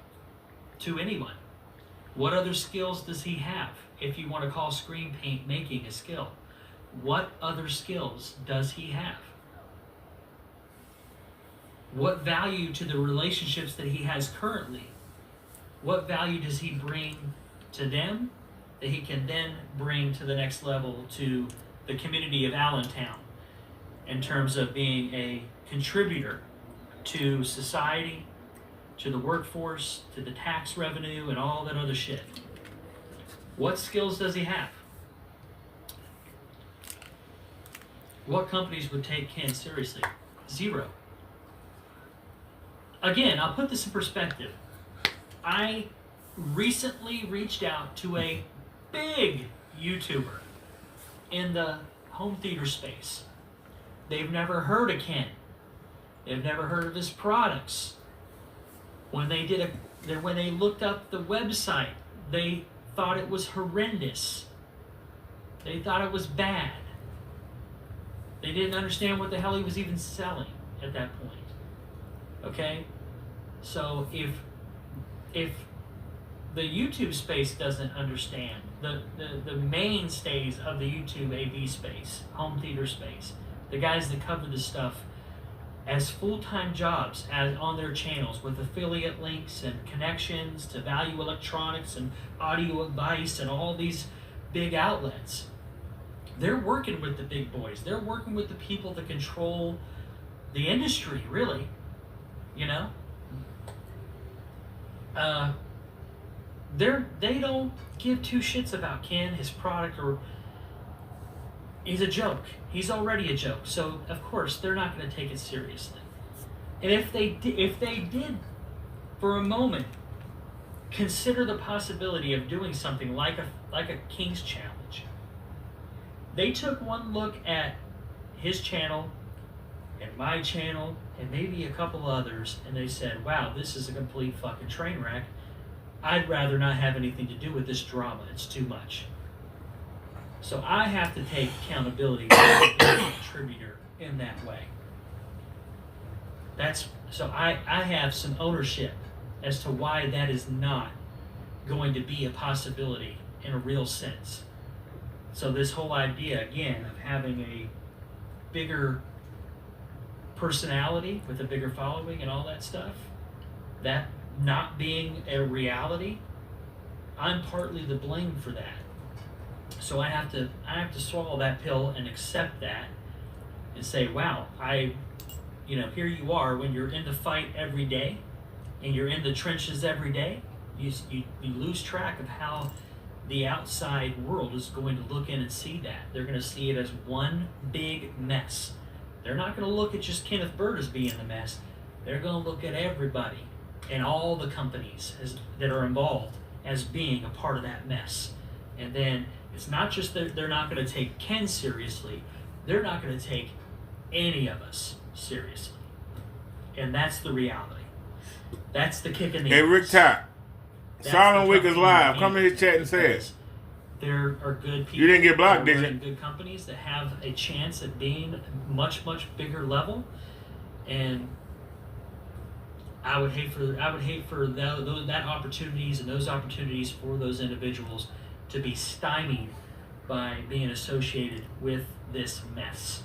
to anyone. What other skills does he have? If you want to call screen paint making a skill, what other skills does he have? What value to the relationships that he has currently? What value does he bring to them that he can then bring to the next level to the community of Allentown in terms of being a contributor to society, to the workforce, to the tax revenue, and all that other shit? What skills does he have? What companies would take Ken seriously? Zero. Again, I'll put this in perspective. I recently reached out to a big YouTuber in the home theater space. They've never heard of Ken. They've never heard of his products. When they looked up the website, they thought it was horrendous. They thought it was bad. They didn't understand what the hell he was even selling at that point. Okay? So if the YouTube space doesn't understand, the mainstays of the YouTube AV space, home theater space, the guys that cover this stuff as full-time jobs as on their channels with affiliate links and connections to Value Electronics and Audio Advice and all these big outlets, they're working with the big boys. They're working with the people that control the industry, really. You know? They don't give two shits about Ken, his product, or he's a joke. He's already a joke. So of course they're not going to take it seriously. And if they did, for a moment, consider the possibility of doing something like a King's Challenge. They took one look at his channel and my channel and maybe a couple others, and they said, wow, this is a complete fucking train wreck. I'd rather not have anything to do with this drama. It's too much. So I have to take accountability as a contributor in that way. So I have some ownership as to why that is not going to be a possibility in a real sense. So this whole idea, again, of having a bigger personality with a bigger following and all that stuff, that not being a reality, I'm partly to blame for that. So I have to swallow that pill and accept that and say, wow, here you are when you're in the fight every day and you're in the trenches every day, you lose track of how the outside world is going to look in and see that. They're going to see it as one big mess. They're not going to look at just Kenneth Bird as being the mess. They're going to look at everybody and all the companies that are involved as being a part of that mess. And then it's not just that they're not going to take Ken seriously, they're not going to take any of us seriously. And that's the reality. That's the kick in the Hey, Rick Top. That's Silent the Week tough is thing live. to Come in his chat and say it. There are good people. You didn't get blocked, that are did you? running good companies that have a chance at being much, much bigger level, and I would hate for that opportunities and those opportunities for those individuals to be stymied by being associated with this mess.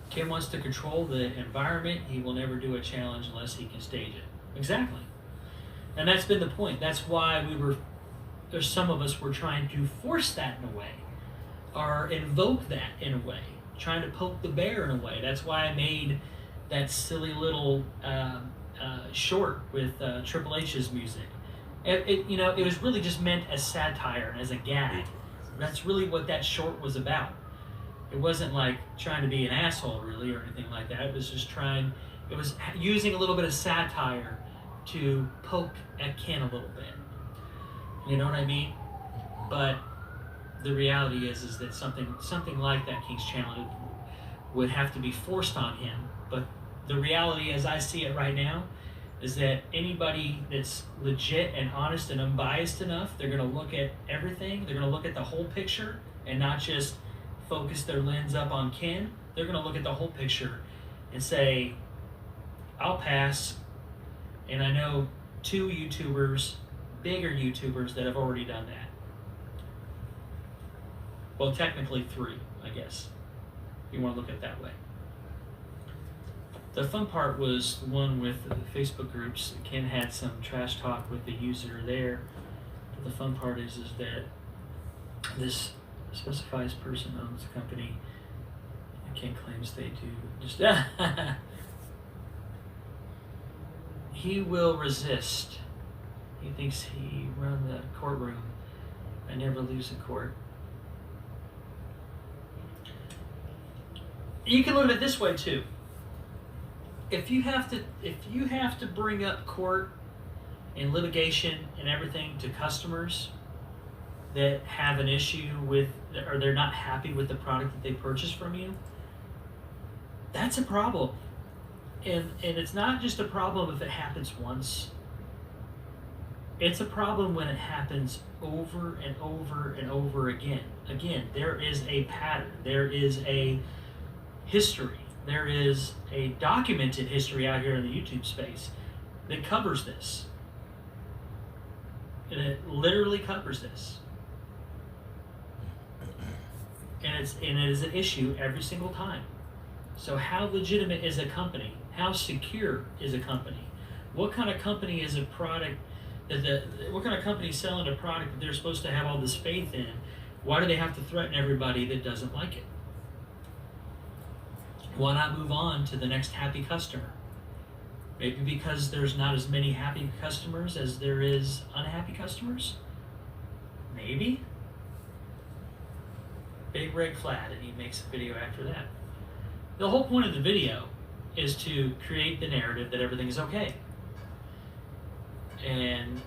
Kim wants to control the environment. He will never do a challenge unless he can stage it. Exactly. And that's been the point. That's why there's some of us were trying to force that in a way, or invoke that in a way, trying to poke the bear in a way. That's why I made that silly little short with Triple H's music. It was really just meant as satire and as a gag. That's really what that short was about. It wasn't like trying to be an asshole really or anything like that. It was just it was using a little bit of satire to poke at Ken a little bit. You know what I mean? But the reality is that something like that King's Challenge would have to be forced on him. But the reality as I see it right now is that anybody that's legit and honest and unbiased enough, they're going to look at everything. They're going to look at the whole picture and not just focus their lens up on Ken. They're going to look at the whole picture and say, I'll pass. And I know 2 YouTubers, bigger YouTubers, that have already done that. Well, technically 3, I guess, if you want to look at it that way. The fun part was the one with the Facebook groups. Ken had some trash talk with the user there. But the fun part is that this specifies person owns the company. And Ken claims they do. Just he will resist. He thinks he run the courtroom. I never lose a court. You can look at it this way too. If you have to bring up court and litigation and everything to customers that have an issue with, or they're not happy with the product that they purchased from you, that's a problem. And it's not just a problem if it happens once. It's a problem when it happens over and over and over again. Again, there is a pattern. There is a history. There is a documented history out here in the YouTube space that covers this. And it literally covers this. And it is an issue every single time. So how legitimate is a company? How secure is a company? What kind of company is a product what kind of company is selling a product that they're supposed to have all this faith in? Why do they have to threaten everybody that doesn't like it? Why not move on to the next happy customer? Maybe because there's not as many happy customers as there is unhappy customers? Maybe. big red flag, and he makes a video after that. The whole point of the video is to create the narrative that everything is okay, and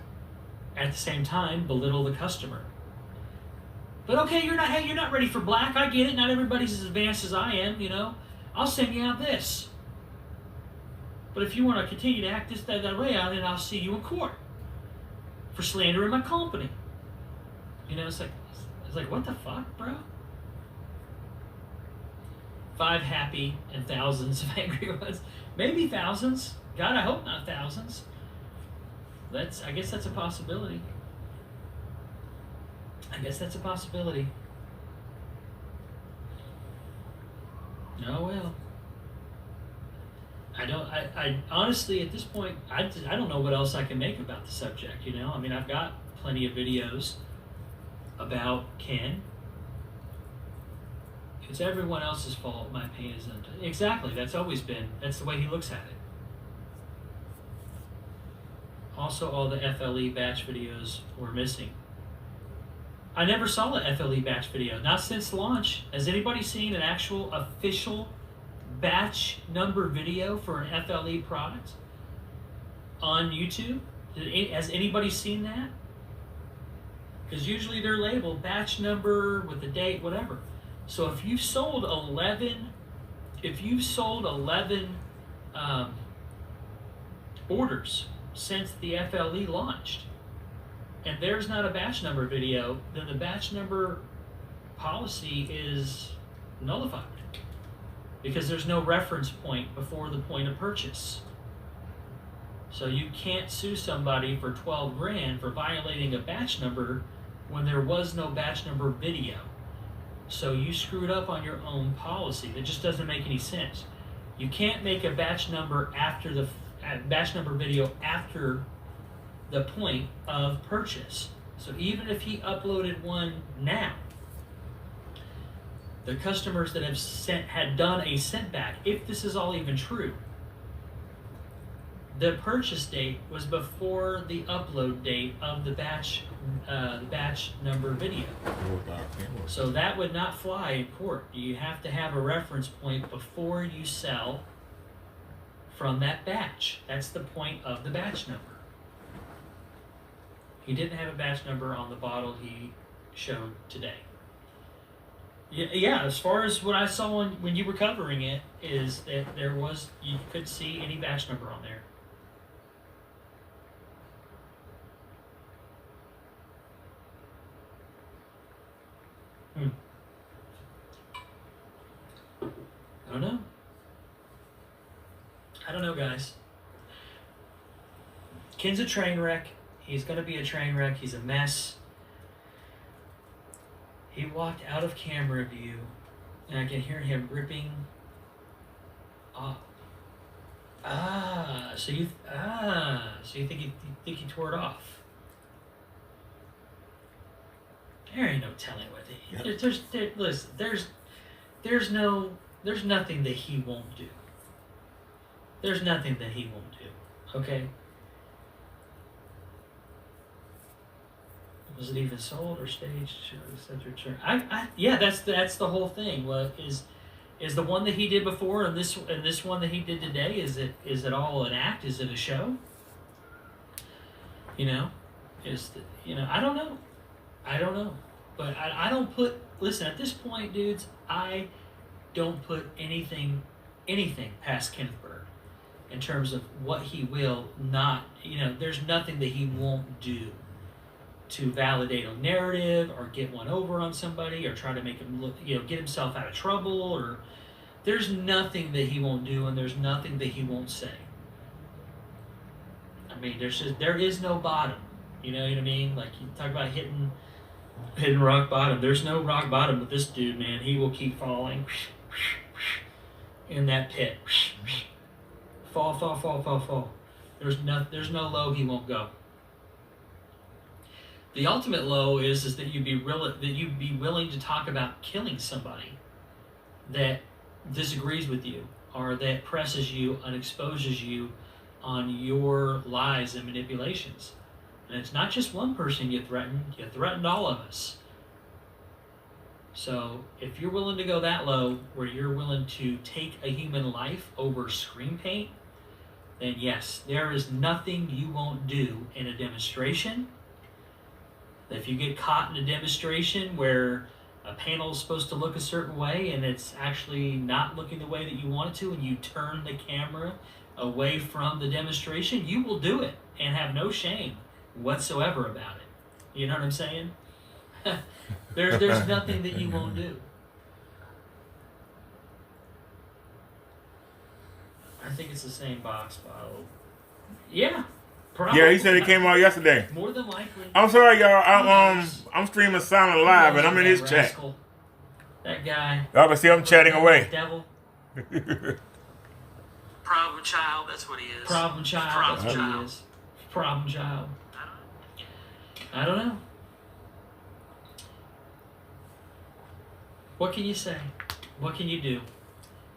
at the same time belittle the customer. But okay, you're not ready for black. I get it. Not everybody's as advanced as I am. You know, I'll send you out this. But if you want to continue to act that way, then I'll see you in court for slandering my company. You know, it's like what the fuck, bro? 5 happy and thousands of angry ones. Maybe thousands. God, I hope not thousands. I guess that's a possibility. Oh well. I honestly, at this point, I don't know what else I can make about the subject, you know? I mean, I've got plenty of videos about Ken. It's everyone else's fault. My pain is undone. Exactly. That's the way he looks at it. Also, all the FLE batch videos were missing. I never saw an FLE batch video, not since launch. Has anybody seen an actual official batch number video for an FLE product on YouTube? Has anybody seen that? Because usually they're labeled batch number with the date, whatever. So if you've sold 11 orders since the FLE launched, and there's not a batch number video, then the batch number policy is nullified because there's no reference point before the point of purchase. So you can't sue somebody for 12 grand for violating a batch number when there was no batch number video. So you screwed up on your own policy. That just doesn't make any sense. You can't make a batch number video after the point of purchase. So even if he uploaded one now, the customers that had done a sent back, if this is all even true, the purchase date was before the upload date of the batch number video. So that would not fly in court. You have to have a reference point before you sell from that batch. That's the point of the batch number. He didn't have a batch number on the bottle he showed today. Yeah, as far as what I saw when you were covering it, is that you could see any batch number on there. I don't know, guys. Ken's a train wreck. He's going to be a train wreck. He's a mess. He walked out of camera view, and I can hear him ripping off. So you think he tore it off? There ain't no telling what there's nothing that he won't do. There's nothing that he won't do. Okay. Was it even sold or staged? Yeah, that's the whole thing. What is the one that he did before and this one that he did today? Is it all an act? Is it a show? You know, I don't know. But I don't put. Listen, at this point, dudes, I don't put anything past Kenneth Berg in terms of what he will not. There's nothing that he won't do to validate a narrative or get one over on somebody or try to make him look, get himself out of trouble, or there's nothing that he won't do and there's nothing that he won't say. I mean, there is no bottom. You know what I mean? Like you talk about hitting rock bottom. There's no rock bottom with this dude, man. He will keep falling in that pit. Fall. There's no low he won't go. The ultimate low is that you'd be willing to talk about killing somebody that disagrees with you or that presses you and exposes you on your lies and manipulations. And it's not just one person you threatened all of us. So if you're willing to go that low, where you're willing to take a human life over screen paint, then yes, there is nothing you won't do in a demonstration. If you get caught in a demonstration where a panel is supposed to look a certain way and it's actually not looking the way that you want it to, and you turn the camera away from the demonstration, you will do it and have no shame whatsoever about it. You know what I'm saying? There's nothing that you won't do. I think it's the same box bottle. Yeah, probably. Yeah, he said it came out yesterday. More than likely. I'm sorry, y'all. I'm streaming Silent Live, and I'm in his chat. Rascal. That guy. Y'all can see I'm chatting away. Devil. Problem child. That's what he is. Problem child. That's what he is. Problem child. I don't know. What can you say? What can you do?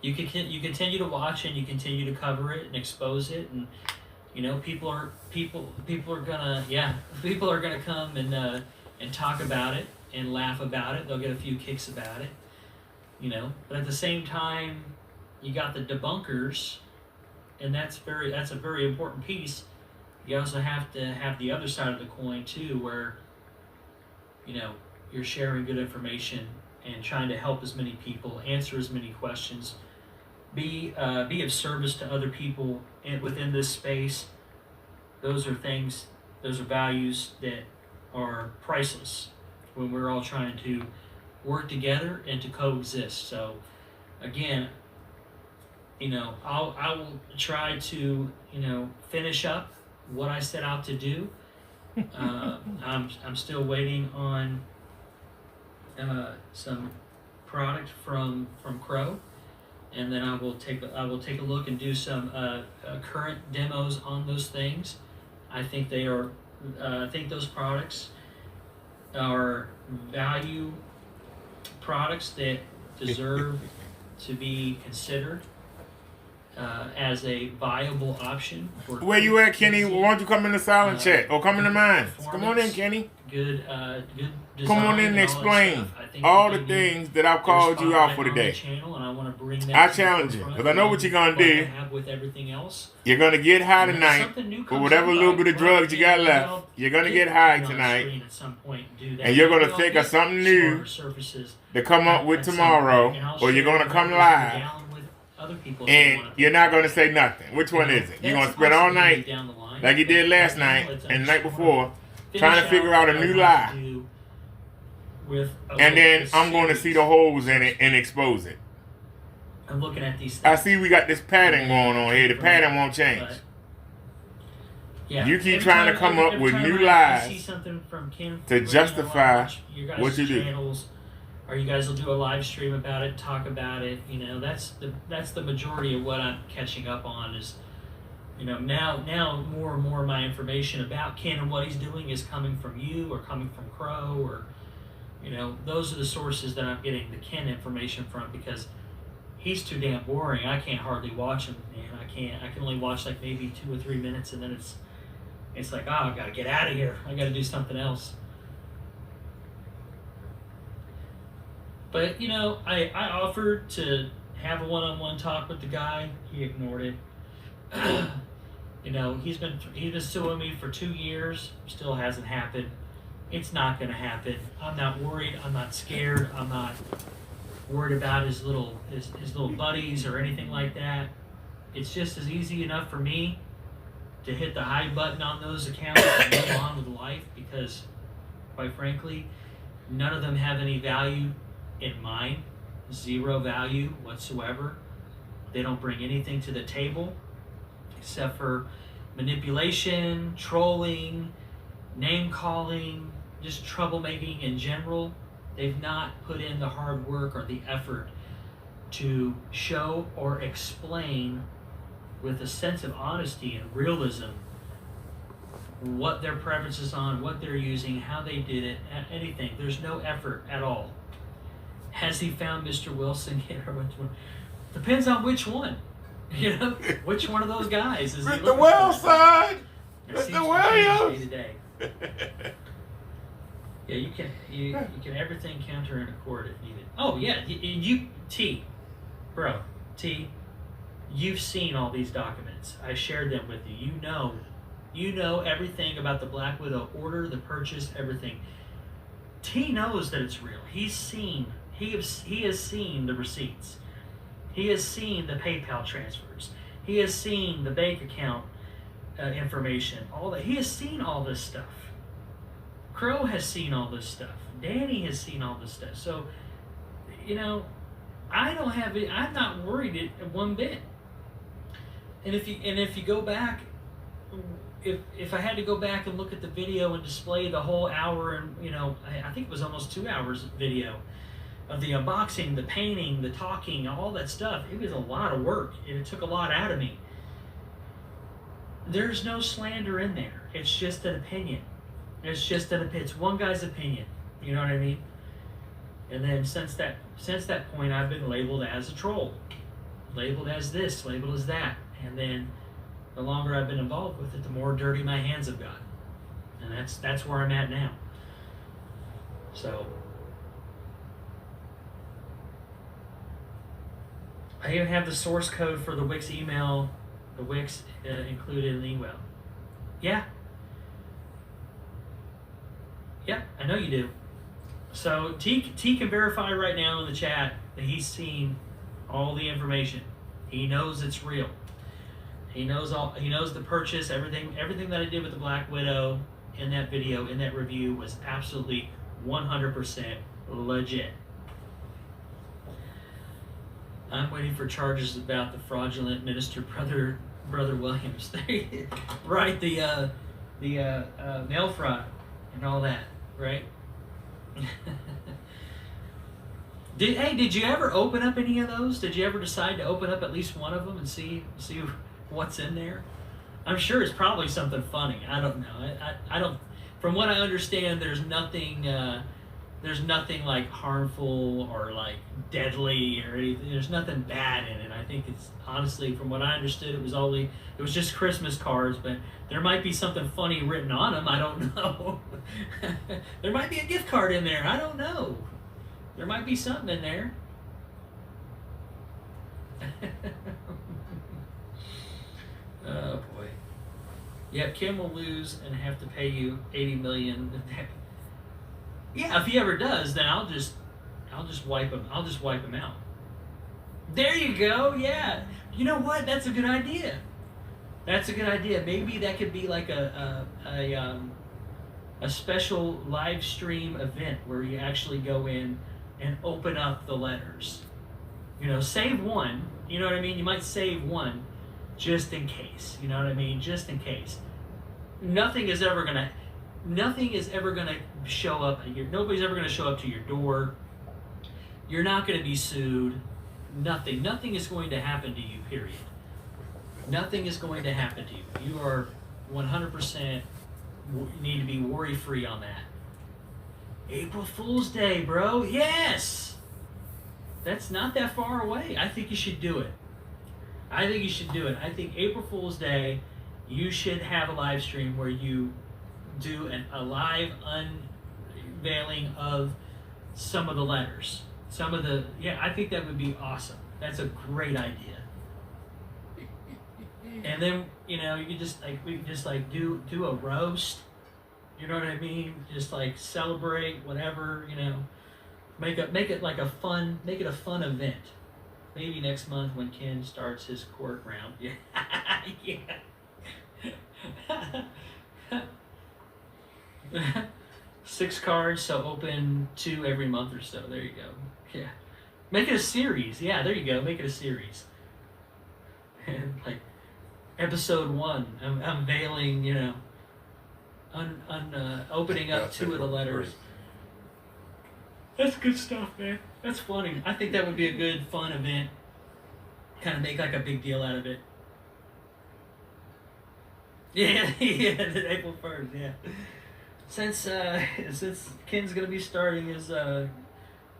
You continue to watch and you continue to cover it and expose it, and you know people are gonna come and talk about it and laugh about it. They'll get a few kicks about it, you know. But at the same time, you got the debunkers, and that's a very important piece. You also have to have the other side of the coin too, where you know you're sharing good information and trying to help as many people, answer as many questions, be of service to other people within this space. Those are things, those are values that are priceless when we're all trying to work together and to coexist. So, again, you know, I will try to, you know, finish up what I set out to do. I'm still waiting on some product from Crow, and then I will take a look and do some current demos on those things. I think they are. I think those products are value products that deserve to be considered as a viable option. For Where you at, Kenny? Why don't you come in the silent chat or come in the mine? Come on in, Kenny. Good design. Come on in and explain all the things that I've called you out for today. Channel, and I want to bring that I challenge you, because I know what you're gonna do. Have with everything else. You're gonna get high tonight with whatever little bit of drugs you got left. You're gonna get high tonight, and you're gonna think of something new to come up with tomorrow, or you're gonna come live, and you're not gonna say nothing. Which one is it? You're gonna spend all night, like you did last night and the night before, trying to figure out a new lie. And then I'm going to see the holes in it and expose it. I'm looking at these things. I see we got this pattern going on here. The pattern won't change. Yeah. You keep trying to come up with new lies to justify what you do. Channels, or you guys will do a live stream about it, talk about it. You know, that's the majority of what I'm catching up on is, you know, now more and more of my information about Ken and what he's doing is coming from you or coming from Crow, or you know, those are the sources that I'm getting the Ken information from, because he's too damn boring. I can't hardly watch him, man. I can only watch like maybe 2 or 3 minutes, and then it's like, oh, I gotta get out of here. I gotta do something else. But you know, I offered to have a one-on-one talk with the guy. He ignored it. You know, he's been suing me for 2 years. Still hasn't happened. It's not going to happen. I'm not worried. I'm not scared. I'm not worried about his little buddies or anything like that. It's just as easy enough for me to hit the hide button on those accounts and move on with life, because, quite frankly, none of them have any value in mine. Zero value whatsoever. They don't bring anything to the table except for manipulation, trolling, name calling, just troublemaking in general. They've not put in the hard work or the effort to show or explain with a sense of honesty and realism what their preference is on, what they're using, how they did it, anything. There's no effort at all. Has he found Mr. Wilson yet, or which one? Depends on which one. You know, which one of those guys is he looking Mr. for? Wellside! It seems Mr. to change Williams! day to day. Yeah, you can everything counter in a court if needed. Oh yeah, bro, you've seen all these documents. I shared them with you. You know everything about the Black Widow order, the purchase, everything. T knows that it's real. He has seen the receipts. He has seen the PayPal transfers. He has seen the bank account information. All that. He has seen all this stuff. Crow has seen all this stuff. Danny has seen all this stuff. So, I don't have it. I'm not worried one bit. And if you go back, if I had to go back and look at the video and display the whole hour, and I think it was almost 2 hours of video of the unboxing, the painting, the talking, all that stuff. It was a lot of work, and it took a lot out of me. There's no slander in there. It's just an opinion. It's one guy's opinion. You know what I mean? And then since that point, I've been labeled as a troll, labeled as this, labeled as that, and then the longer I've been involved with it, the more dirty my hands have gotten, and that's where I'm at now. So I even have the source code for the Wix email, the Wix included in the email. Yeah, I know you do. So T can verify right now in the chat that he's seen all the information. He knows it's real. He knows the purchase, everything that I did with the Black Widow in that video, in that review, was absolutely 100% legit. I'm waiting for charges about the fraudulent minister brother Williams. Right, the mail fraud and all that, right? Did you ever open up any of those? Did you ever decide to open up at least one of them and see what's in there? I'm sure it's probably something funny. I don't know. I don't. From what I understand, there's nothing like harmful or like deadly or anything. There's nothing bad in it. I think it's honestly, from what I understood, it was just Christmas cards, but there might be something funny written on them. I don't know. There might be a gift card in there. I don't know. There might be something in there. Oh boy. Yeah, Kim will lose and have to pay you $80 million. Yeah, if he ever does, then I'll just wipe him. I'll just wipe him out. There you go. Yeah. You know what? That's a good idea. That's a good idea. Maybe that could be like a special live stream event where you actually go in and open up the letters. Save one. You know what I mean? You might save one just in case. You know what I mean? Just in case. Nothing is ever gonna show up. Nobody's ever gonna show up to your door. You're not gonna be sued. Nothing is going to happen to you. Period. Nothing is going to happen to you. You are 100% need to be worry free on that. April Fool's Day, bro. Yes. That's not that far away. I think you should do it. I think April Fool's Day, you should have a live stream where you do a live unveiling of some of the letters. I think that would be awesome. That's a great idea. And then, you could do a roast. You know what I mean? Just like celebrate whatever, make it a fun event. Maybe next month when Ken starts his court round. Yeah. Yeah. 6 cards, so open 2 every month or so. There you go. Yeah. Make it a series. Yeah, there you go. Make it a series. Like episode 1, I'm unveiling, opening up 2 of the letters. That's good stuff, man. That's funny. I think that would be a good, fun event. Kind of make like a big deal out of it. Yeah, April 1st, yeah. Since Ken's gonna be starting his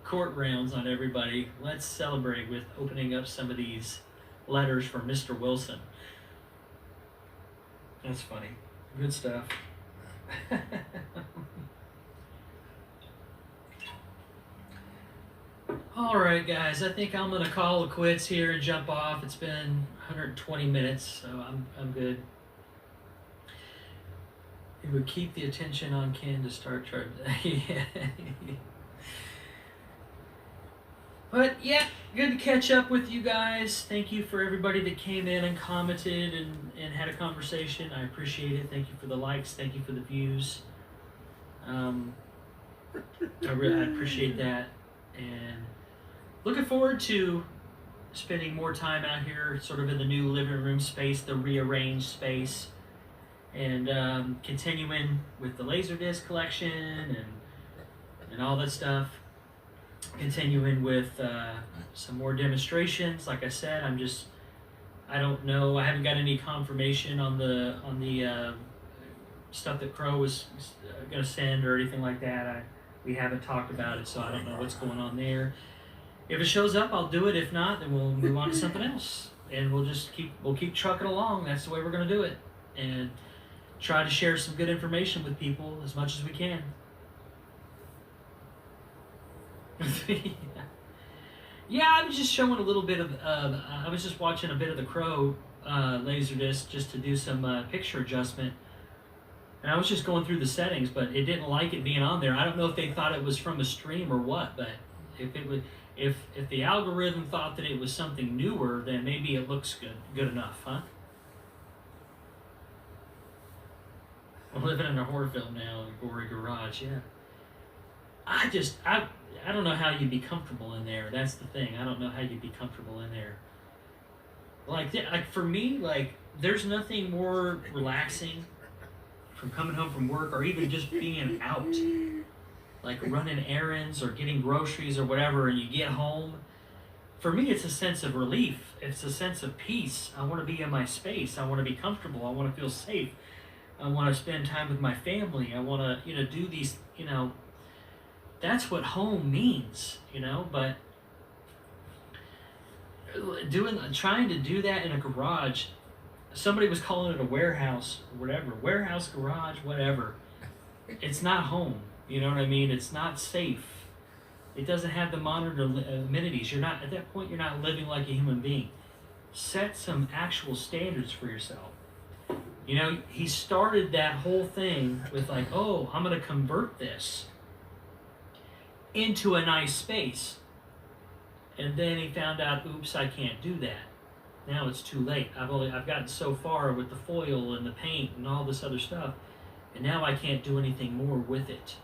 court rounds on everybody, let's celebrate with opening up some of these letters from Mr. Wilson. That's funny. Good stuff. All right, guys. I think I'm gonna call it quits here and jump off. It's been 120 minutes, so I'm good. It would keep the attention on Ken to start charging. Yeah. But yeah, good to catch up with you guys. Thank you for everybody that came in and commented and had a conversation. I appreciate it. Thank you for the likes. Thank you for the views. I appreciate that. And looking forward to spending more time out here sort of in the new living room space, the rearranged space, and continuing with the Laserdisc collection and all that stuff. Continuing with some more demonstrations. Like I said, I don't know. I haven't got any confirmation on the stuff that Crow was going to send or anything like that. We haven't talked about it, so I don't know what's going on there. If it shows up, I'll do it. If not, then we'll move on to something else, and we'll keep trucking along. That's the way we're going to do it, and try to share some good information with people as much as we can. Yeah, I was just showing a little bit of. I was just watching a bit of the Crow Laserdisc just to do some picture adjustment, and I was just going through the settings, but it didn't like it being on there. I don't know if they thought it was from a stream or what, but if it was, if the algorithm thought that it was something newer, then maybe it looks good enough, huh? We're living in a horror film now, in a gory garage, yeah. I don't know how you'd be comfortable in there. That's the thing. I don't know how you'd be comfortable in there. Like for me, like there's nothing more relaxing from coming home from work or even just being out, like running errands or getting groceries or whatever, and you get home. For me, it's a sense of relief. It's a sense of peace. I want to be in my space. I want to be comfortable. I want to feel safe. I want to spend time with my family. I want to, do these, that's what home means, but trying to do that in a garage, somebody was calling it a warehouse or whatever, warehouse, garage, whatever. It's not home, you know what I mean? It's not safe. It doesn't have the modern amenities. At that point, you're not living like a human being. Set some actual standards for yourself. He started that whole thing with like, oh, I'm going to convert this into a nice space. And then he found out, oops, I can't do that. Now it's too late. I've gotten so far with the foil and the paint and all this other stuff, and now I can't do anything more with it.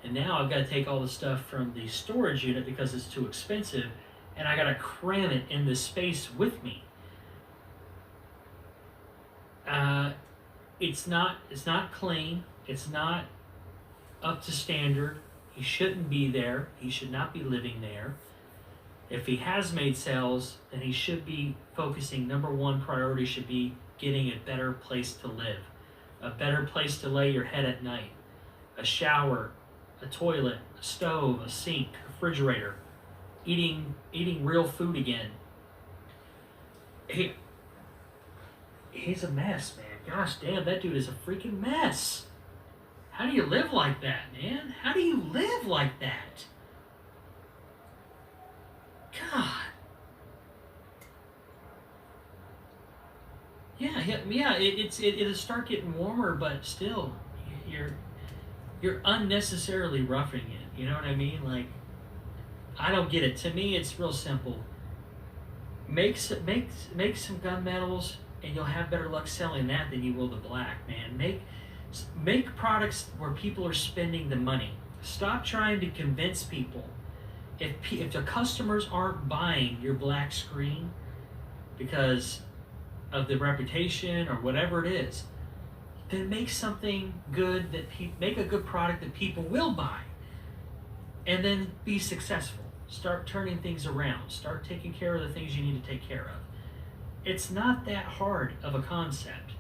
And now I've got to take all the stuff from the storage unit because it's too expensive, and I got to cram it in this space with me. It's not clean. It's not up to standard. He shouldn't be there. He should not be living there. If he has made sales, then he should be focusing, number one priority should be getting a better place to live, a better place to lay your head at night, a shower, a toilet, a stove, a sink, a refrigerator, eating real food again. He's a mess, man. Gosh damn, that dude is a freaking mess. How do you live like that, man? How do you live like that? God. Yeah. It'll start getting warmer, but still, you're unnecessarily roughing it. You know what I mean? Like, I don't get it. To me, it's real simple. Make some gunmetals, and you'll have better luck selling that than you will the black, man. Make products where people are spending the money. Stop trying to convince people. If the customers aren't buying your black screen because of the reputation or whatever it is, then make something good make a good product that people will buy, and then be successful. Start turning things around. Start taking care of the things you need to take care of. It's not that hard of a concept.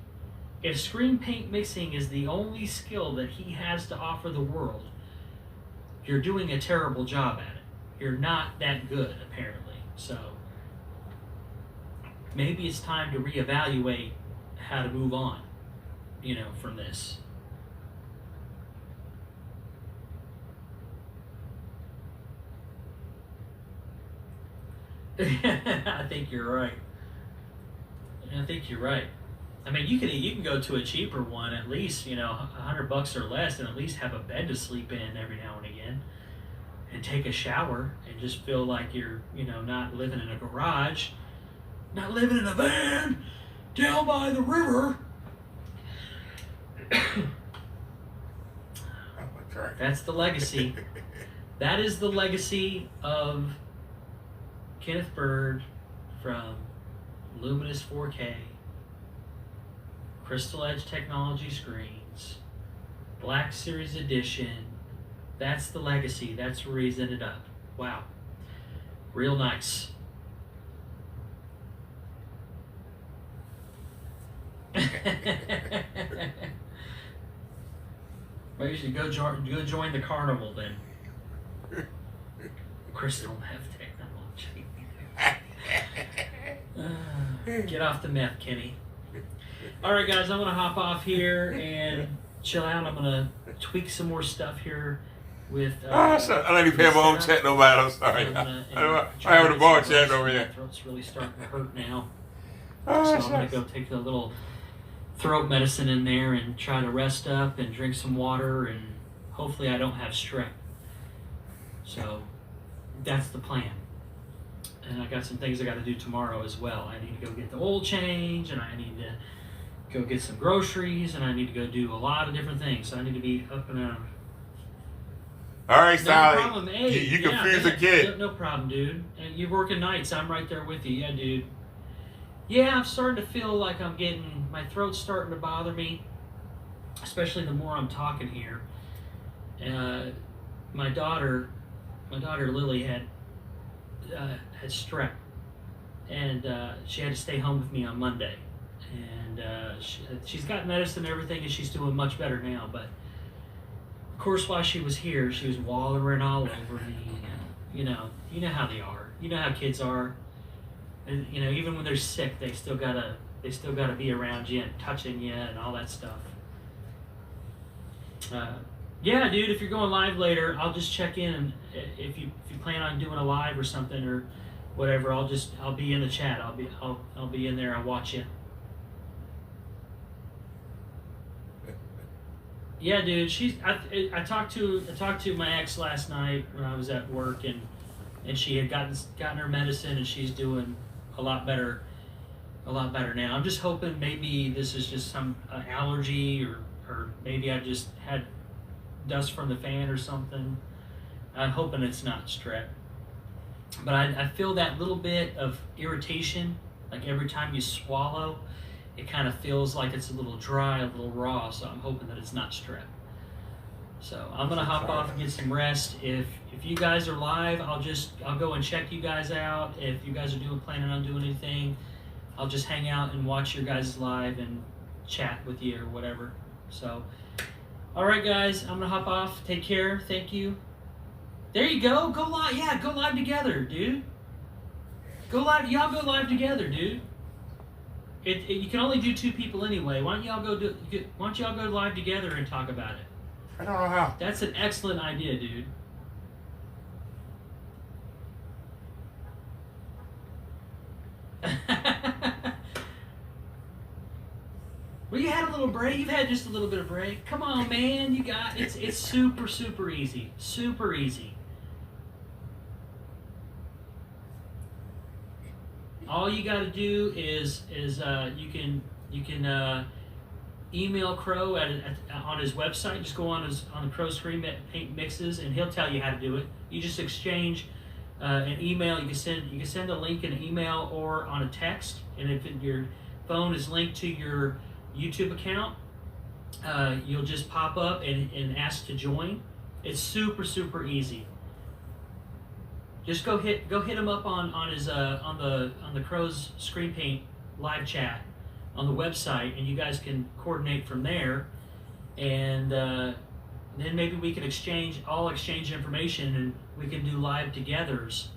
If screen paint mixing is the only skill that he has to offer the world, you're doing a terrible job at it. You're not that good, apparently. So maybe it's time to reevaluate how to move on, from this. I think you're right. I think you're right. I mean, you can go to a cheaper one, at least, $100 or less, and at least have a bed to sleep in every now and again, and take a shower and just feel like you're, not living in a garage, not living in a van down by the river. That's the legacy. That is the legacy of Kenneth Bird from Luminous 4K, Crystal Edge Technology Screens, Black Series Edition. That's the legacy. That's where he's ended up. Wow. Real nice. Maybe you should go join the carnival then. Crystal meth technology. Get off the meth, Kenny. All right, guys, I'm going to hop off here and chill out. I'm going to tweak some more stuff here with... I let you pay my own check, nobody. I'm sorry. I have the ball check over here. My throat's really starting to hurt now. So I'm going to go take a little throat medicine in there and try to rest up and drink some water, and hopefully I don't have strep. So that's the plan. And I got some things I got to do tomorrow as well. I need to go get the oil change, and I need to go get some groceries, and I need to go do a lot of different things. So I need to be up and out. All right, No Sally. problem. Hey, You confused the kid. No problem, dude. And you're working nights. I'm right there with you. Yeah, dude. Yeah, I'm starting to feel like my throat's starting to bother me, especially the more I'm talking here. My daughter Lily had strep, and she had to stay home with me on Monday. And she's got medicine and everything, and she's doing much better now. But of course, while she was here, she was wallowing all over me. You know how they are. You know how kids are. And, even when they're sick, they still gotta be around you and touching you and all that stuff. Yeah, dude. If you're going live later, I'll just check in. And if you plan on doing a live or something or whatever, I'll be in the chat. I'll be in there. I'll watch you. Yeah, dude. I talked to my ex last night when I was at work, and she had gotten her medicine, and she's doing a lot better now. I'm just hoping maybe this is just some allergy, or maybe I just had dust from the fan or something. I'm hoping it's not strep. But I feel that little bit of irritation, like every time you swallow, it kind of feels like it's a little dry, a little raw, so I'm hoping that it's not strep. So I'm gonna hop off and get some rest. If you guys are live, I'll go and check you guys out. If you guys are planning on doing anything, I'll just hang out and watch your guys live and chat with you or whatever. So, all right, guys, I'm gonna hop off. Take care. Thank you. There you go. Go live. Yeah, go live together, dude. Go live. Y'all go live together, dude. You can only do 2 people anyway. Why don't y'all go live together and talk about it? I don't know how. That's an excellent idea, dude. Well, you had a little break. You've had just a little bit of break. Come on, man. You got it's super, super easy. Super easy. All you got to do is you can email Crow on his website. Just go on the Crow Screen Paint Mixes, and he'll tell you how to do it. You just exchange an email. You can send a link in an email or on a text, and if your phone is linked to your YouTube account, you'll just pop up and ask to join. It's super, super easy. Just go hit him up on the Crow's Screen Paint live chat on the website, and you guys can coordinate from there, and then maybe we can exchange information, and we can do live togethers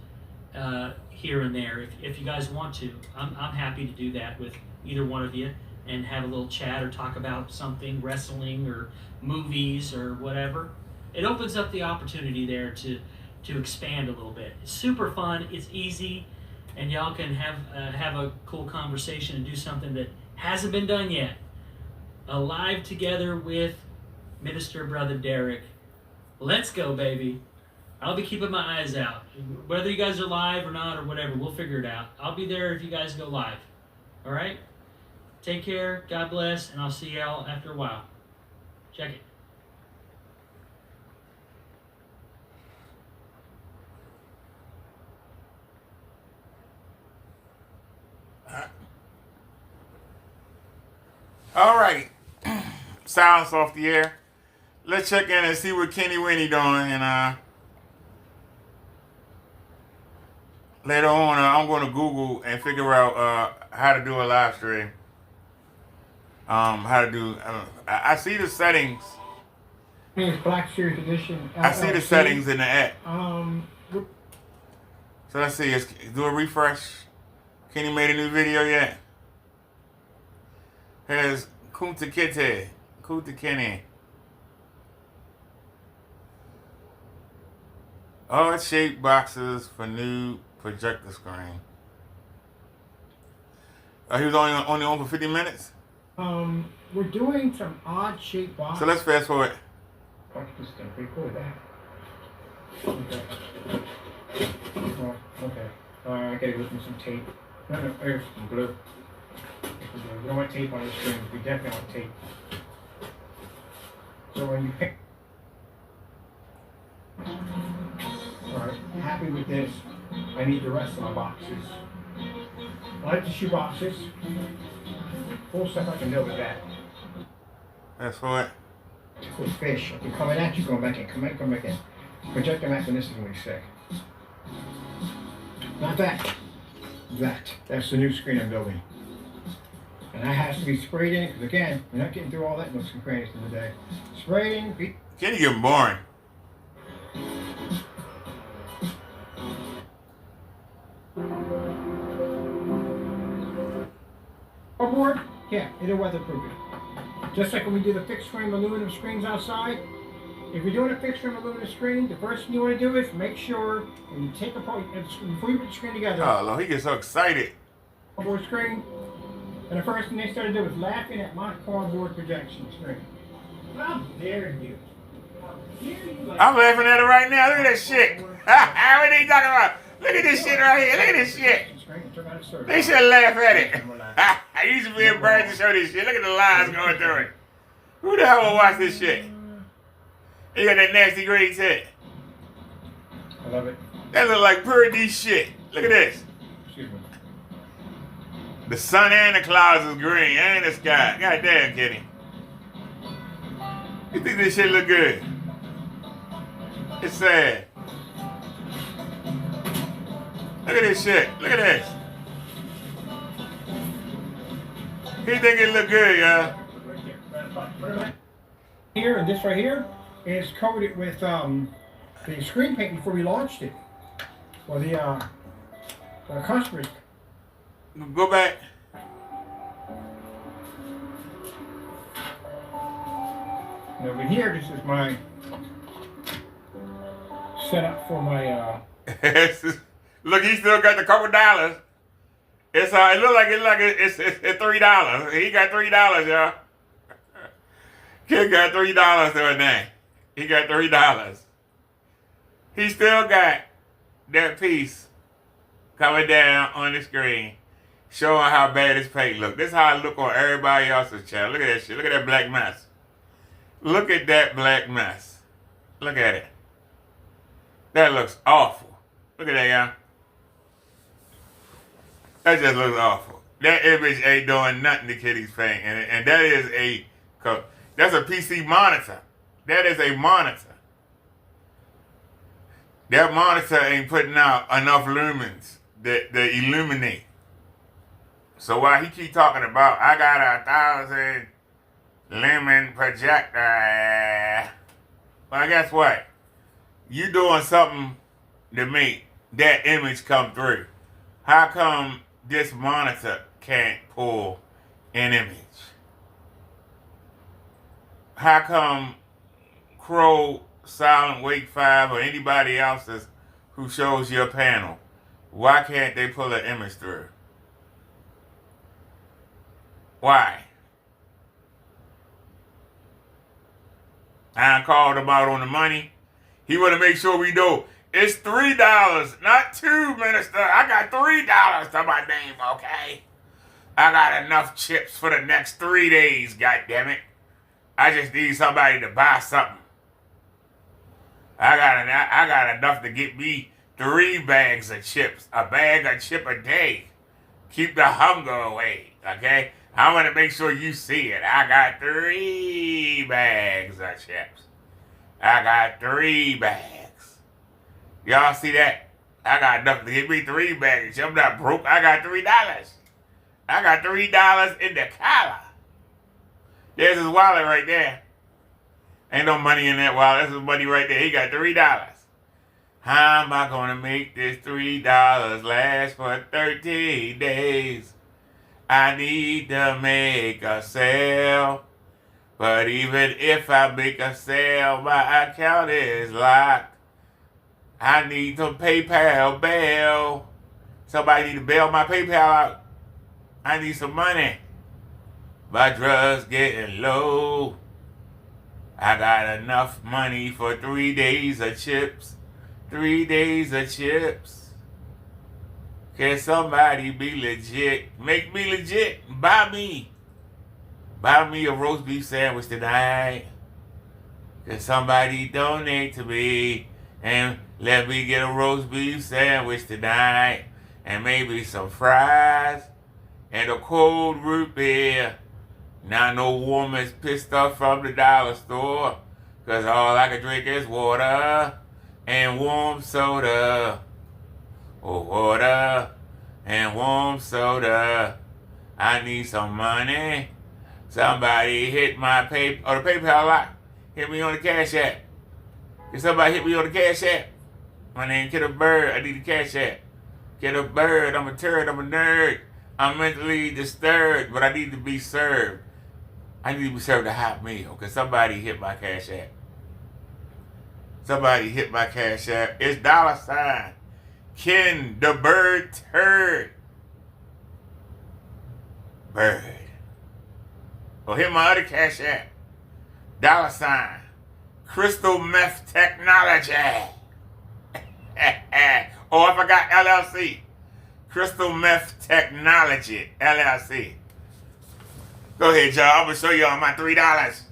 here and there if you guys want to. I'm happy to do that with either one of you and have a little chat or talk about something, wrestling or movies or whatever. It opens up the opportunity there to expand a little bit. It's super fun. It's easy. and y'all can have a cool conversation and do something that hasn't been done yet. Alive together with Minister Brother Derek. Let's go, baby. I'll be keeping my eyes out. Whether you guys are live or not or whatever, we'll figure it out. I'll be there if you guys go live. All right? Take care. God bless. And I'll see y'all after a while. Check it. All right. Silence off the air. Let's check in and see what Kenny Winnie doing. And later on, I'm going to Google and figure out how to do a live stream. How to do. I see the settings. It's Black Series Edition LLC. I see the settings in the app. Whoop. So let's see. Let's do a refresh. Kenny made a new video yet? Here's Kunta Kinte. Kunta Kenny. Odd shaped boxes for new projector screen. He was only on for 50 minutes? We're doing some odd shaped boxes. So let's fast forward. Watch this thing. Pretty cool with that. Okay. Oh, okay. I gotta look at some tape. No, there's some glue. We don't want tape on the screen. We definitely want tape. So when you pick. Alright, happy with this. I need the rest of my boxes. I like the shoe boxes. Cool stuff I can do with that. Fast forward. Cool fish. If you're coming at you, going back in. Come back in. Projector max, and this is going to be sick. Not that. That. That's the new screen I'm building. And that has to be sprayed in, because again, we're not getting through all that nooks and crannies in the day. Sprayed in. Kenny getting boring. Board? Yeah, it'll weatherproof it. Just like when we do the fixed frame aluminum screens outside. If you're doing a fixed frame aluminum screen, the first thing you want to do is make sure when you take apart, before you put the screen together. Oh, Lord, he gets so excited. Cardboard screen. And the first thing they started doing was laughing at my cardboard projection screen. How dare you? How dare you? I'm laughing at it right now. Look at that shit. What are they talking about? Look at this shit right here. Look at this shit. They should laugh at it. I used to be embarrassed to show this shit. Look at the lines going through it. Who the hell will watch this shit? You got that nasty green tint. I love it. That look like pure D shit. Look at this. Excuse me. The sun and the clouds is green, and the sky. God damn, Kenny. You think this shit look good? It's sad. Look at this shit. Look at this. He think it look good, y'all. Here and this right here is coated with the screen paint before we launched it. Well, the customers. Go back. And over here, this is my setup for my. Look, he still got the couple dollars. It's it look like it's $3. He got $3, y'all. Kid got $3 to a name. He got $3. He still got that piece coming down on the screen, showing how bad his paint look. This is how it look on everybody else's channel. Look at that shit. Look at that black mess. Look at that black mess. Look at it. That looks awful. Look at that, y'all. That just looks awful. That image ain't doing nothing to Kitty's paint. And that is that's a PC monitor. That is a monitor. That monitor ain't putting out enough lumens that illuminate. So while he keep talking about, I got 1,000 lumen projector. Well, guess what? You doing something to make that image come through. How come this monitor can't pull an image? How come Crow, Silent Wake 5, or anybody else's who shows your panel Why can't they pull an image through? Why? I called him out on the money. He want to make sure we know it's $3, not $2, Minister. I got $3 to my name, okay? I got enough chips for the next 3 days, goddammit. I just need somebody to buy something. I got enough to get me 3 bags of chips. A bag of chip a day. Keep the hunger away, okay? I want to make sure you see it. I got 3 bags of chips. I got 3 bags. Y'all see that? I got enough to get me 3 bags of chips. I'm not broke. I got $3. I got $3 in the collar. There's his wallet right there. Ain't no money in that wallet. That's his money right there. He got $3. How am I going to make this $3 last for 30 days? I need to make a sale. But even if I make a sale, my account is locked. I need some PayPal bail. Somebody need to bail my PayPal out. I need some money. My drugs getting low. I got enough money for 3 days of chips. 3 days of chips. Can somebody be legit? Make me legit. Buy me a roast beef sandwich tonight. Can somebody donate to me and let me get a roast beef sandwich tonight? And maybe some fries and a cold root beer. Now no woman's pissed off from the dollar store, 'cause all I can drink is water and warm soda. Oh, water and warm soda. I need some money. Somebody hit my the PayPal lock. Hit me on the Cash App. Can somebody hit me on the Cash App? My name Kenneth Bird. I need a Cash App. Kenneth Bird. I'm a turd. I'm a nerd. I'm mentally disturbed, but I need to be served. I need to be served a hot meal. Can somebody hit my Cash App? Somebody hit my Cash App. It's $ Ken the Bird Turd. Bird. Or hit my other Cash App. $ Crystal Meth Technology. Oh, I forgot LLC. Crystal Meth Technology, LLC. Go ahead, y'all. I'm going to show y'all my $3.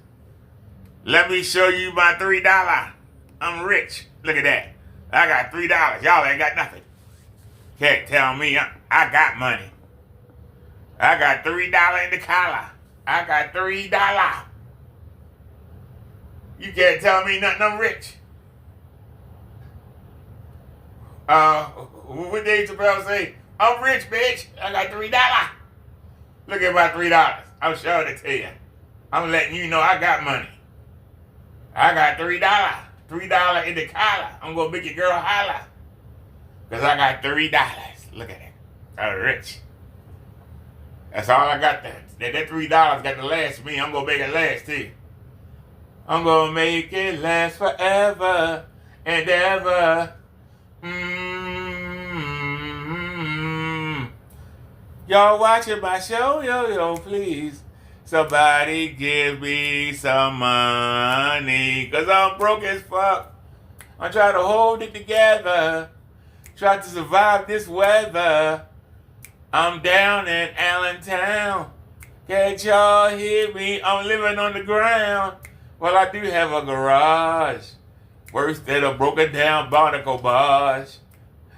Let me show you my $3. I'm rich. Look at that. I got $3. Y'all ain't got nothing. Can't tell me I got money. I got $3 in the collar. I got $3. You can't tell me nothing. I'm rich. What Dave Chappelle say? I'm rich, bitch. I got $3. Look at my $3. I'm showing it to you. I'm letting you know I got money. I got $3. $3 in the collar. I'm going to make your girl holler. Because I got $3. Look at it. I'm rich. That's all I got there. That $3 got to last me. I'm going to make it last too. I'm going to make it last forever and ever. Y'all watching my show? Yo, please. Somebody give me some money. 'Cause I'm broke as fuck. I'm trying to hold it together. Trying to survive this weather. I'm down in Allentown. Can't y'all hear me? I'm living on the ground. Well, I do have a garage. Worse than a broken down barnacle barge.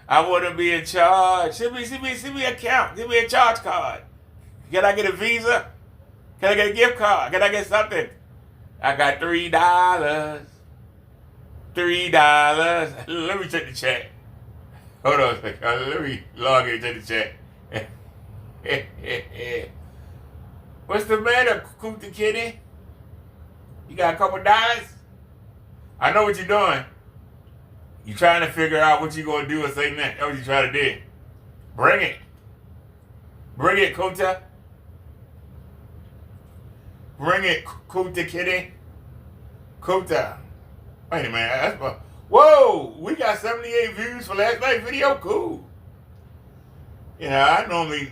I want to be in charge. Send me an account. Give me a charge card. Can I get a Visa? Can I get a gift card? Can I get something? I got $3. $3. Let me check the chat. Hold on a second. Let me log into the chat. What's the matter, Cootie Kitty? You got a couple dollars? I know what you're doing. You trying to figure out what you're going to do or say next. That's what you trying to do. Bring it. Bring it, Kota. Bring it, Kota Kitty. Kota. Wait a minute. Whoa! We got 78 views for last night's video. Cool. You know, I normally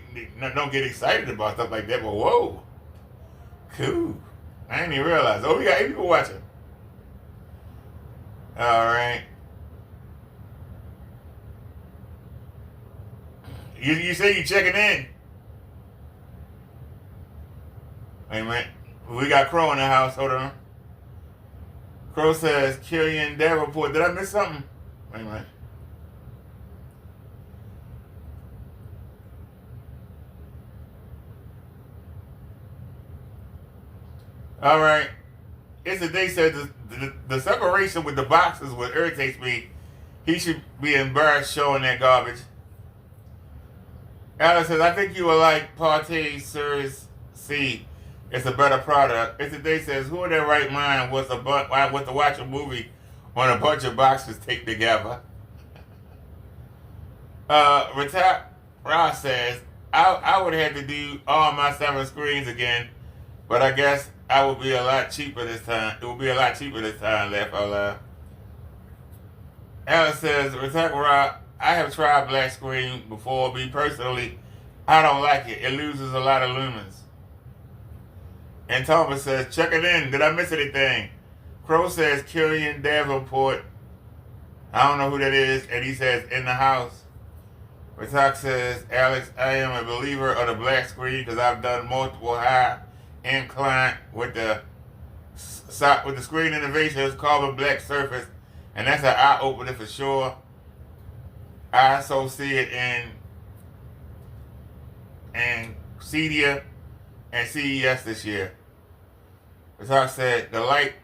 don't get excited about stuff like that, but whoa, cool. I didn't even realize. Oh, we got 8 people watching. All right. You say you checking in. Wait a minute. We got Crow in the house. Hold on. Crow says Killian Davenport. Did I miss something? Wait a minute. All right. It's the day said the separation with the boxes what irritates me. He should be embarrassed showing that garbage. Alice says, I think you will like Partey Series C. It's a better product. It's the day says, who in their right mind was to watch a movie on a bunch of boxes taped together? Retap Ross says, I would have to do all my 7 screens again, but I guess I would be a lot cheaper this time. It will be a lot cheaper this time, laugh out loud. Alice says, Retap Ross, I have tried black screen before. Me personally, I don't like it. It loses a lot of lumens. And Thomas says, check it in. Did I miss anything? Crow says, Killian Davenport. I don't know who that is. And he says, in the house. Ratak says, Alex, I am a believer of the black screen because I've done multiple high incline with the screen innovations, carbon black surface. And that's an eye opener for sure. I also see it in CEDIA and CES this year. As I said, the light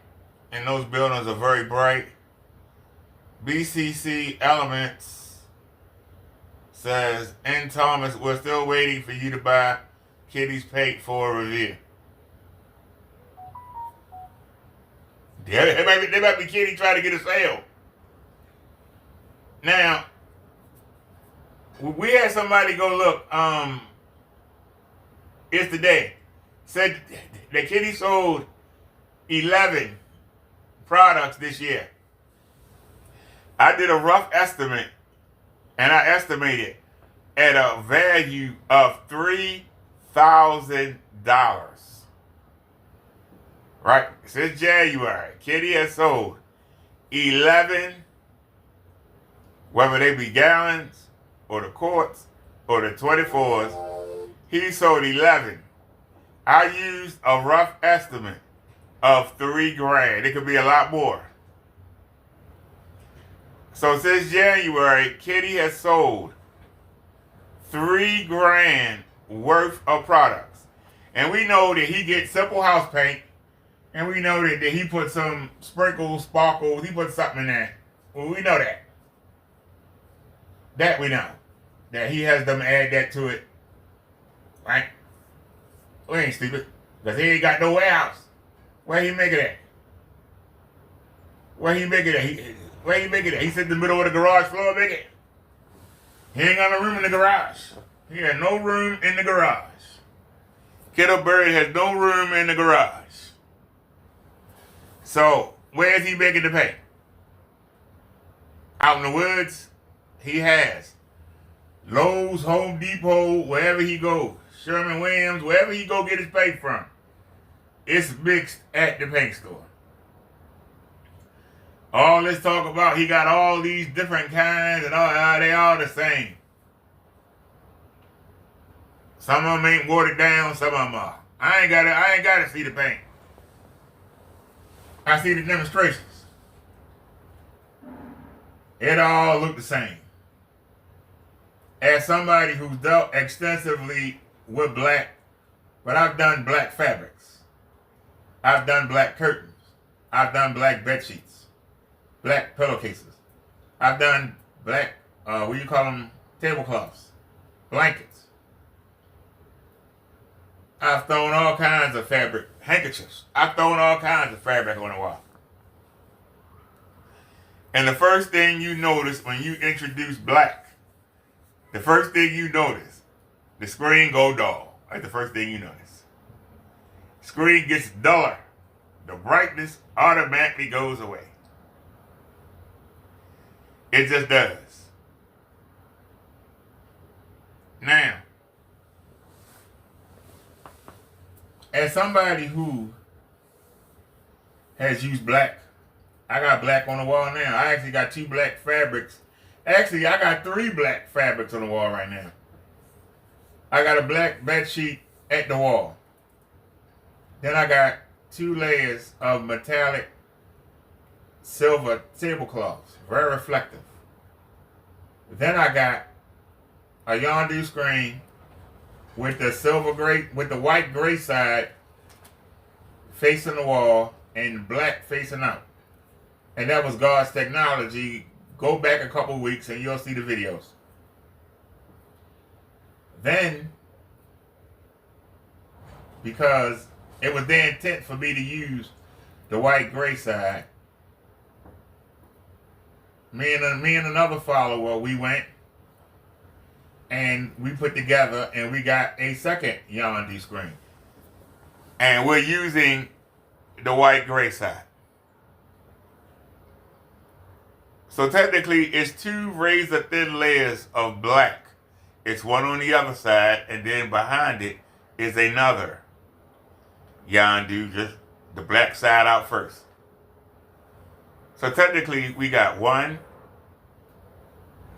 in those buildings are very bright. BCC Elements says, N. Thomas, we're still waiting for you to buy Kitty's paint for a review. Yeah, they might be Kitty trying to get a sale. Now, we had somebody go look, it's today, said that Kitty sold 11 products this year. I did a rough estimate, and I estimated at a value of $3,000. Right? Since January, Kitty has sold 11, whether they be gallons, or the quarts, or the 24s, he sold 11. I used a rough estimate of $3,000. It could be a lot more. So since January, Kitty has sold $3,000 worth of products. And we know that he gets simple house paint, and we know that he put some sprinkles, sparkles, he put something in there. Well, we know that. That we know. That he has them add that to it. Right? We ain't stupid. Because he ain't got no warehouse. Where he make it at? Where he make it at? Where he make it at? He sit in the middle of the garage floor make it. He ain't got no room in the garage. He had no room in the garage. Kettle Bird has no room in the garage. So, where is he making the paint? Out in the woods? He has. Lowe's, Home Depot, wherever he goes. Sherman-Williams, wherever he go get his paint from. It's mixed at the paint store. All this talk about he got all these different kinds and all, they all the same. Some of them ain't watered down, some of them are. I ain't gotta see the paint. I see the demonstrations. It all look the same. As somebody who's dealt extensively with black, but I've done black fabrics. I've done black curtains. I've done black bed sheets. Black pillowcases. I've done black, what do you call them, tablecloths, blankets. I've thrown all kinds of fabric, handkerchiefs. I've thrown all kinds of fabric on the wall. And the first thing you notice when you introduce black, the first thing you notice, the screen go dull. That's the first thing you notice. Screen gets duller. The brightness automatically goes away. It just does. Now, as somebody who has used black, I got black on the wall now. I actually got 2 black fabrics. Actually, I got 3 black fabrics on the wall right now. I got a black bed sheet at the wall. Then I got 2 layers of metallic silver tablecloths, very reflective. Then I got a yondu screen with the silver gray, with the white gray side facing the wall and black facing out. And that was God's technology. Go back a couple weeks and you'll see the videos. Then, because it was their intent for me to use the white gray side, me and another follower, we went and we put together and we got a second yondu screen. And we're using the white gray side. So technically it's 2 razor thin layers of black. It's one on the other side, and then behind it is another yondu, just the black side out first. So technically we got 1,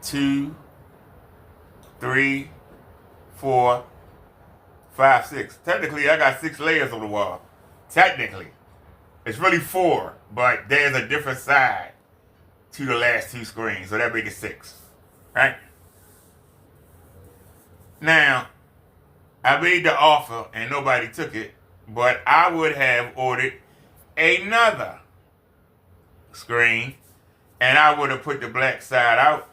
2, 3, 4, 5, 6. Technically I got 6 layers on the wall. Technically. It's really 4, but there's a different side to the last 2 screens, so that makes it 6. Right? Now, I made the offer and nobody took it, but I would have ordered another screen and I would have put the black side out,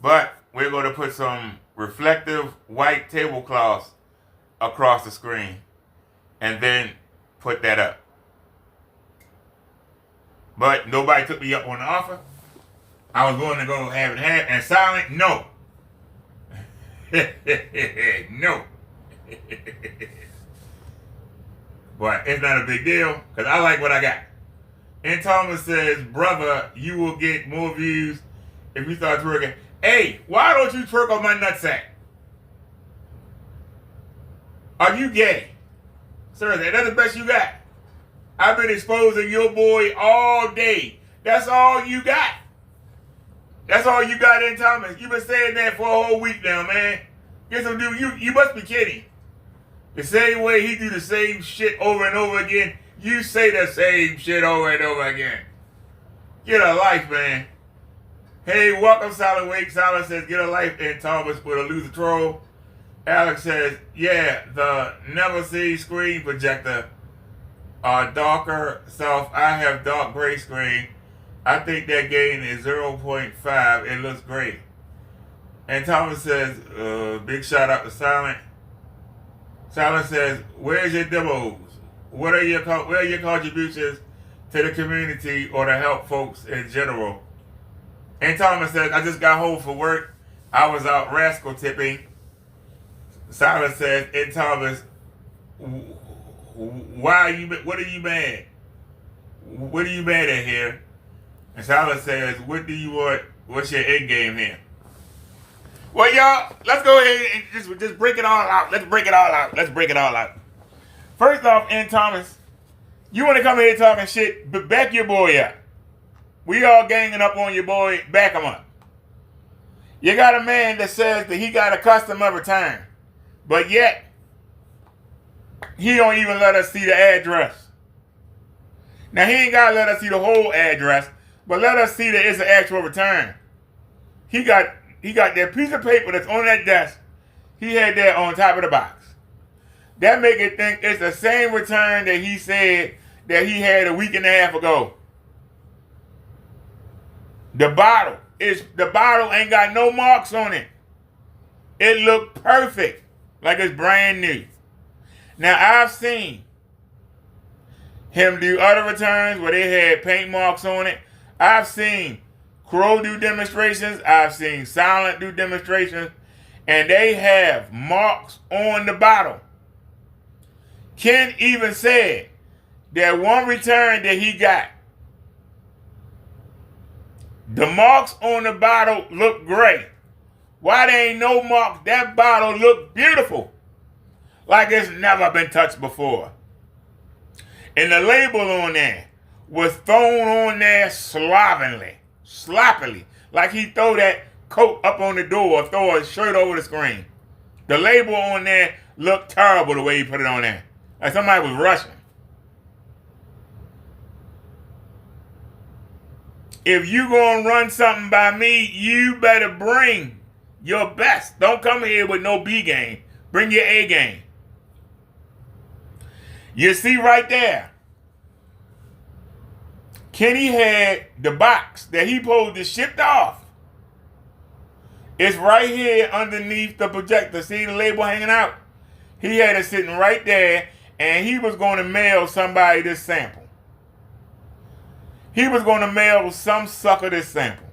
but we're going to put some reflective white tablecloths across the screen and then put that up. But nobody took me up on the offer. I was going to go have it had, and silent, no. No. But it's not a big deal, because I like what I got. And Thomas says, brother, you will get more views if you start twerking. Hey, why don't you twerk on my nutsack? Are you gay? Sir, that's the best you got. I've been exposing your boy all day. That's all you got. That's all you got in Thomas. You've been saying that for a whole week now, man. Get some dude. You must be kidding. The same way he do the same shit over and over again, you say the same shit over and over again. Get a life, man. Hey, welcome, Silent Wake. Silent says, get a life in Thomas with a loser troll. Alex says, yeah, the never see screen projector. Darker self. I have dark gray screen. I think that gain is 0.5. It looks great. And Thomas says, big shout out to Silent. Silent says, where's your demos? Where are your contributions to the community or to help folks in general? And Thomas says, I just got home from work. I was out rascal tipping. Silent says, and Thomas, why are you? What are you mad? What are you mad at here? And Silas says, what do you want? What's your end game here? Well, y'all, let's go ahead and just break it all out. Let's break it all out. Let's break it all out. First off, N. Thomas, you want to come here talking shit, but back your boy up. We all ganging up on your boy. Back him up. You got a man that says that he got a customer return, but yet he don't even let us see the address. Now, he ain't got to let us see the whole address, but let us see that it's an actual return. He got that piece of paper that's on that desk. He had that on top of the box. That make it think it's the same return that he said that he had a week and a half ago. The bottle ain't got no marks on it. It looked perfect, like it's brand new. Now, I've seen him do other returns where they had paint marks on it. I've seen Crow do demonstrations. I've seen Silent do demonstrations. And they have marks on the bottle. Ken even said that one return that he got, the marks on the bottle look great. Why there ain't no marks? That bottle looked beautiful. like it's never been touched before. And the label on there was thrown on there sloppily, like he throw that coat up on the door or throw a shirt over the screen. The label on there looked terrible the way he put it on there, like somebody was rushing. If you gonna run something by me, you better bring your best. Don't come here with no B game. Bring your A game. You see right there, Kenny had the box that he supposed to shipped off. It's right here underneath the projector. See the label hanging out? He had it sitting right there, and he was going to mail somebody this sample. He was going to mail some sucker this sample.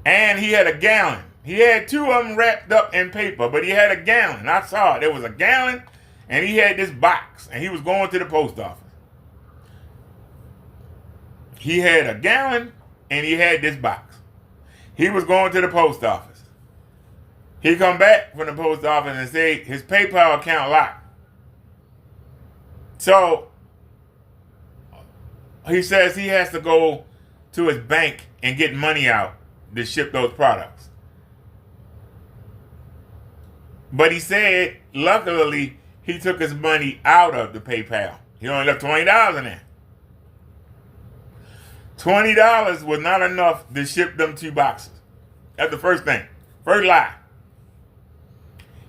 And he had a gallon. He had two of them wrapped up in paper, but he had a gallon. I saw it. There was a gallon, and he had this box, and he was going to the post office. He had a gallon, and he had this box. He was going to the post office. He come back from the post office and say his PayPal account locked. So he says he has to go to his bank and get money out to ship those products. But he said, luckily, he took his money out of the PayPal. He only left $20 in there. $20 was not enough to ship them 2 boxes. That's the first thing. First lie.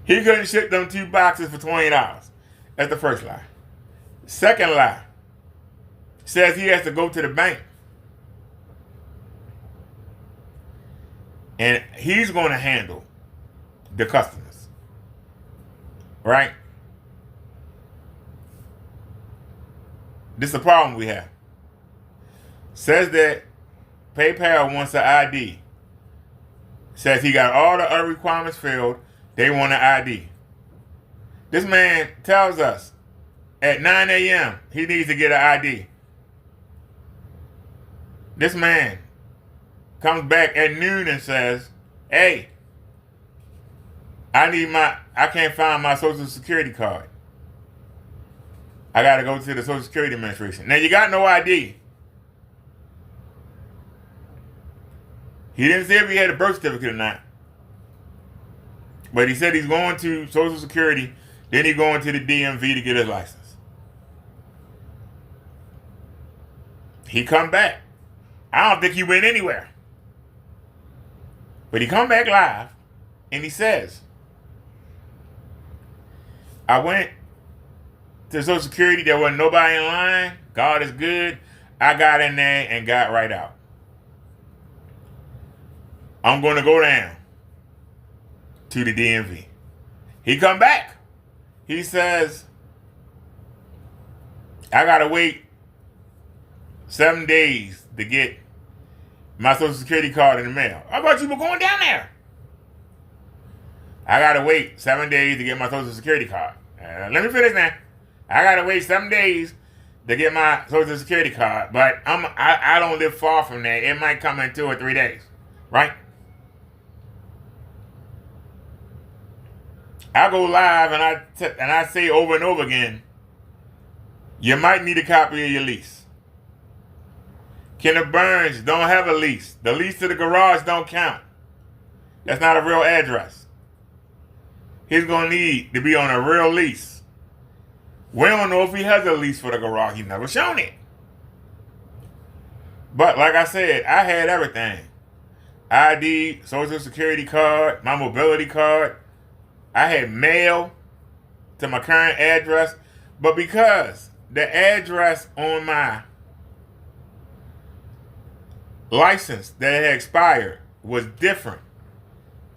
He couldn't ship them 2 boxes for $20. That's the first lie. Second lie. Says he has to go to the bank. And he's going to handle the customers. Right? This is the problem we have. Says that PayPal wants an ID. Says he got all the other requirements filled. They want an ID. This man tells us at 9 a.m. he needs to get an ID. This man comes back at noon and says, hey, I can't find my Social Security card. I got to go to the Social Security Administration. Now, you got no ID. He didn't say if he had a birth certificate or not. But he said he's going to Social Security, then he's going to the DMV to get his license. He come back. I don't think he went anywhere. But he come back live, and he says, I went to Social Security. There wasn't nobody in line. God is good. I got in there and got right out. I'm going to go down to the DMV. He come back. He says, I got to wait 7 days to get my Social Security card in the mail. I thought you were going down there. I got to wait 7 days to get my Social Security card. Let me finish now. I got to wait 7 days to get my Social Security card, but I don't live far from there. It might come in 2 or 3 days, right? I go live and I say over and over again, you might need a copy of your lease. Kenneth Burns don't have a lease. The lease to the garage don't count. That's not a real address. He's going to need to be on a real lease. We don't know if he has a lease for the garage. He's never shown it. But like I said, I had everything. ID, Social Security card, my mobility card. I had mail to my current address. But because the address on my license that had expired was different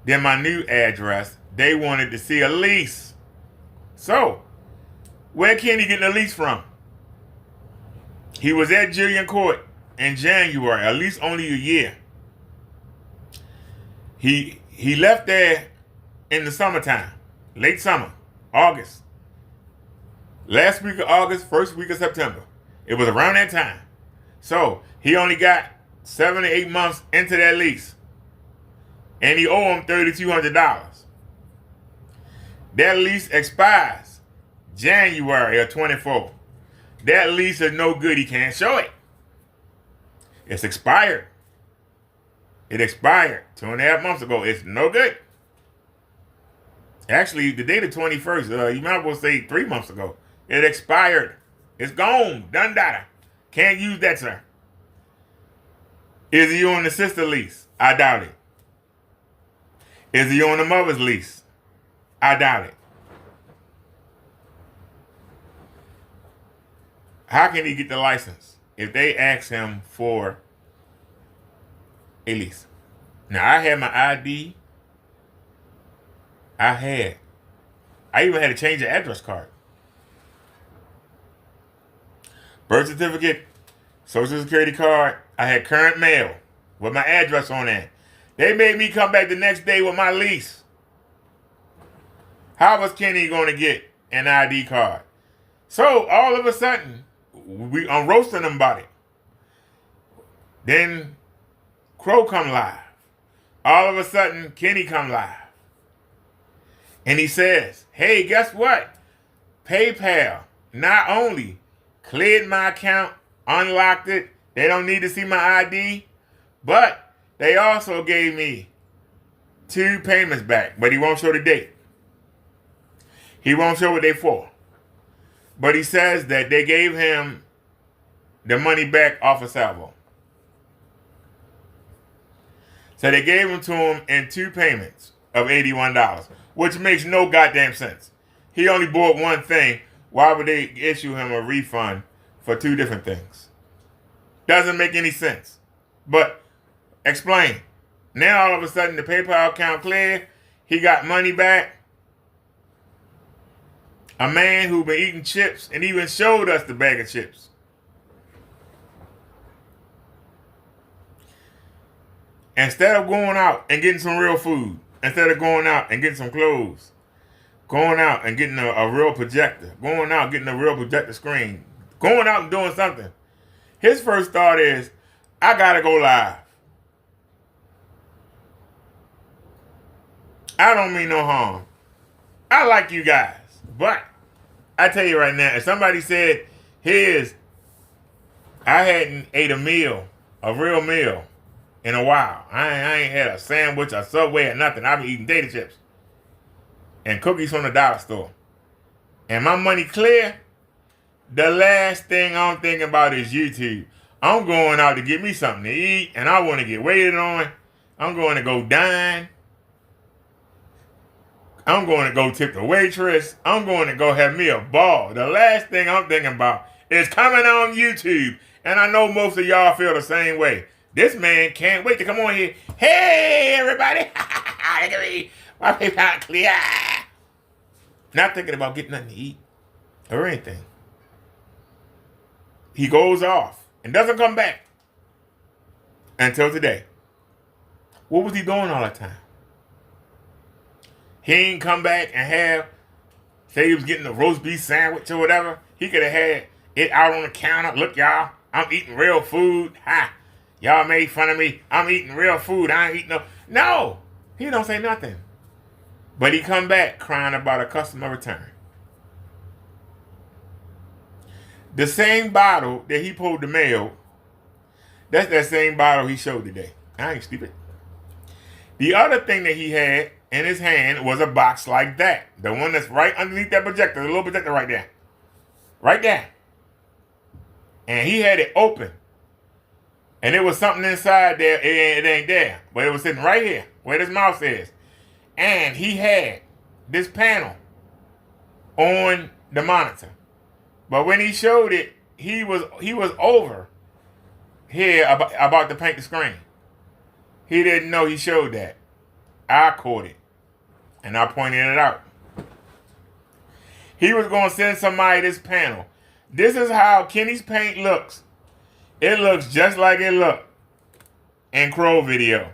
than my new address, they wanted to see a lease. So, where can he get the lease from? He was at Jillian Court in January, at least only a year. He left there in the summertime, late summer, August. Last week of August, first week of September. It was around that time. So, he only got 7 to 8 months into that lease. And he owed him $3,200. That lease expires January of 24. That lease is no good. He can't show it. It's expired. It expired 2.5 months ago. It's no good. Actually, the day the 21st, you might as well say 3 months ago. It expired. It's gone. Done data. Can't use that, sir. Is he on the sister lease? I doubt it. Is he on the mother's lease? I doubt it. How can he get the license if they ask him for a lease? Now, I had my ID. I even had to change the address card. Birth certificate, social security card. I had current mail with my address on it. They made me come back the next day with my lease. How was Kenny going to get an ID card? So all of a sudden, I'm roasting them about it. Then Crow come live. All of a sudden, Kenny come live. And he says, hey, guess what? PayPal not only cleared my account, unlocked it, they don't need to see my ID, but they also gave me 2 payments back, but he won't show the date. He won't show what they for. But he says that they gave him the money back off of Salvo. So they gave them to him in 2 payments of $81, which makes no goddamn sense. He only bought one thing. Why would they issue him a refund for 2 different things? Doesn't make any sense. But explain. Now all of a sudden the PayPal account cleared. He got money back. A man who been eating chips and even showed us the bag of chips. Instead of going out and getting some real food, instead of going out and getting some clothes, going out and getting a real projector, going out getting a real projector screen, going out and doing something, his first thought is, I gotta go live. I don't mean no harm. I like you guys, but I tell you right now, if somebody said, I hadn't ate a meal, a real meal, in a while. I ain't had a sandwich, a Subway, or nothing. I've been eating potato chips and cookies from the dollar store. And my money clear, the last thing I'm thinking about is YouTube. I'm going out to get me something to eat, and I want to get waited on. I'm going to go dine. I'm going to go tip the waitress. I'm going to go have me a ball. The last thing I'm thinking about is coming on YouTube. And I know most of y'all feel the same way. This man can't wait to come on here. Hey, everybody. Look at me. My PayPal clear. Not thinking about getting nothing to eat or anything. He goes off and doesn't come back until today. What was he doing all that time? He ain't come back and say he was getting a roast beef sandwich or whatever. He could have had it out on the counter. Look, y'all, I'm eating real food. Ha. Y'all made fun of me. I'm eating real food. I ain't eating no. He don't say nothing. But he come back crying about a customer return. The same bottle that he pulled the mail, that's that same bottle he showed today. I ain't stupid. The other thing that he had in his hand was a box like that. The one that's right underneath that projector, the little projector right there. Right there. And he had it open. And there was something inside there, it ain't there. But it was sitting right here, where his mouth is. And he had this panel on the monitor. But when he showed it, he was over here about to paint the screen. He didn't know he showed that. I caught it. And I pointed it out. He was going to send somebody this panel. This is how Kenny's paint looks. It looks just like it looked in Crow video.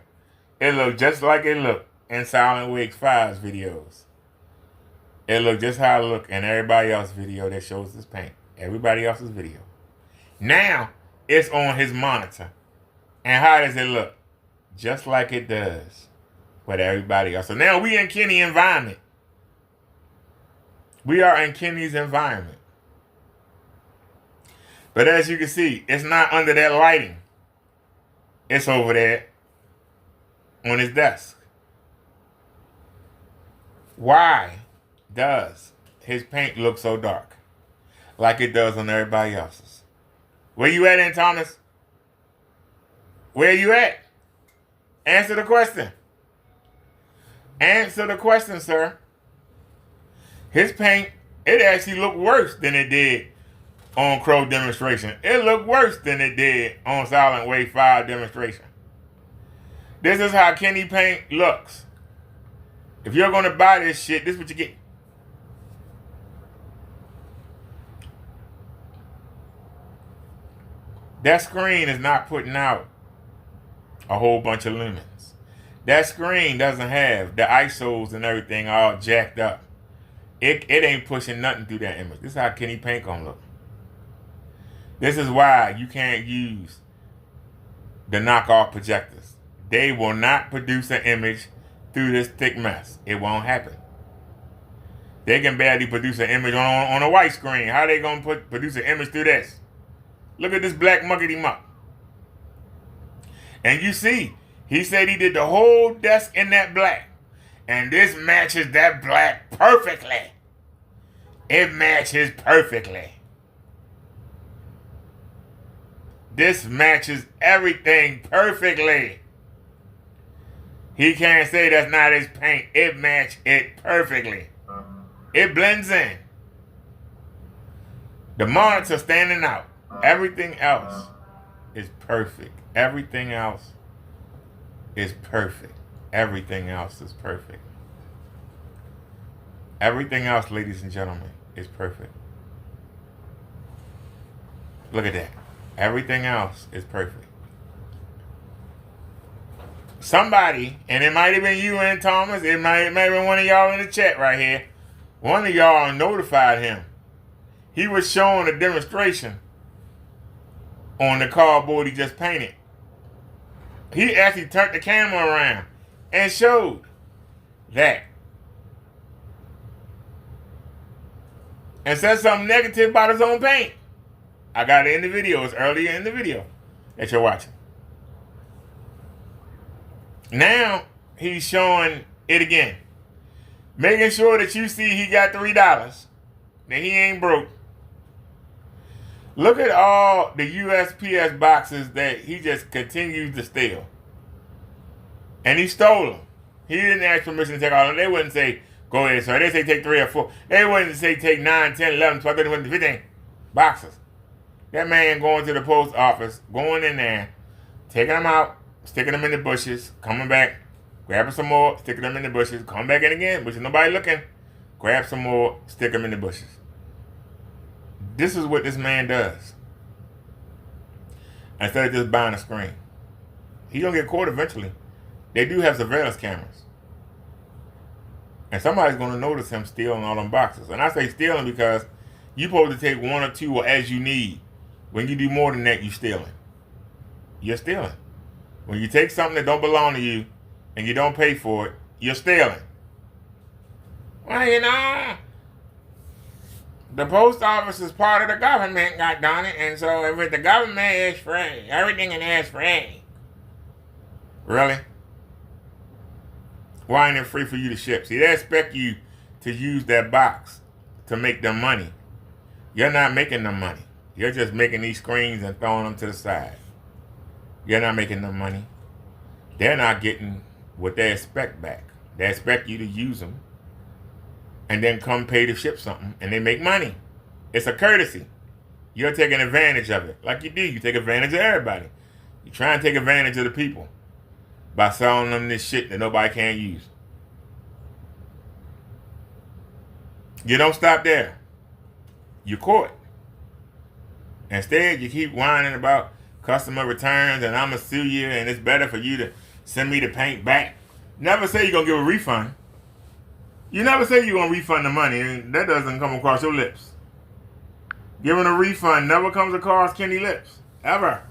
It looks just like it looked in Silent Wigs 5's videos. It looked just how it looked in everybody else's video that shows this paint. Everybody else's video. Now, it's on his monitor. And how does it look? Just like it does with everybody else. So now we in Kenny environment. We are in Kenny's environment. But as you can see, it's not under that lighting. It's over there on his desk. Why does his paint look so dark? Like it does on everybody else's. Where you at, Thomas? Where you at? Answer the question. Answer the question, sir. His paint, it actually looked worse than it did on Crow demonstration. It looked worse than it did on Silent Wave 5 demonstration. This is how Kenny paint looks. If you're going to buy this shit, this is what you get. That screen is not putting out a whole bunch of lumens. That screen doesn't have the ISOs and everything all jacked up. It ain't pushing nothing through that image. This is how Kenny paint gonna look. This is why you can't use the knockoff projectors. They will not produce an image through this thick mess. It won't happen. They can barely produce an image on a white screen. How they gonna produce an image through this? Look at this black muckety muck. And you see, he said he did the whole desk in that black. And this matches that black perfectly. It matches perfectly. This matches everything perfectly. He can't say that's not his paint. It matches it perfectly. It blends in. The monitor standing out. Everything else is perfect. Everything else is perfect. Everything else is perfect. Everything else, ladies and gentlemen, is perfect. Look at that. Everything else is perfect. Somebody, and it might have been you and Thomas, it might have been one of y'all in the chat right here. One of y'all notified him. He was showing a demonstration on the cardboard he just painted. He actually turned the camera around and showed that. And said something negative about his own paint. I got it in the video. It's earlier in the video that you're watching. Now he's showing it again. Making sure that you see he got $3. That he ain't broke. Look at all the USPS boxes that he just continues to steal. And he stole them. He didn't ask permission to take all of them. They wouldn't say, go ahead, sir. They say take 3 or 4. They wouldn't say take 9, 10, 11, 12, 13, 15 boxes. That man going to the post office, going in there, taking them out, sticking them in the bushes, coming back, grabbing some more, sticking them in the bushes, come back in again, bushes, nobody looking, grab some more, stick them in the bushes. This is what this man does. Instead of just buying a screen. He's going to get caught eventually. They do have surveillance cameras. And somebody's going to notice him stealing all them boxes. And I say stealing because you're supposed to take 1 or 2 or as you need. When you do more than that, you're stealing. You're stealing. When you take something that don't belong to you and you don't pay for it, you're stealing. Well, you know, the post office is part of the government, goddamn it, and so if the government is free, everything in there is free. Really? Why ain't it free for you to ship? See, they expect you to use that box to make them money. You're not making them money. You're just making these screens and throwing them to the side. You're not making them money. They're not getting what they expect back. They expect you to use them and then come pay to ship something, and they make money. It's a courtesy. You're taking advantage of it. Like you do. You take advantage of everybody. You try and take advantage of the people by selling them this shit that nobody can use. You don't stop there. You're caught. Instead, you keep whining about customer returns and I'm going to sue you and it's better for you to send me the paint back. Never say you're going to give a refund. You never say you're going to refund the money, and that doesn't come across your lips. Giving a refund never comes across Kenny's lips. Ever.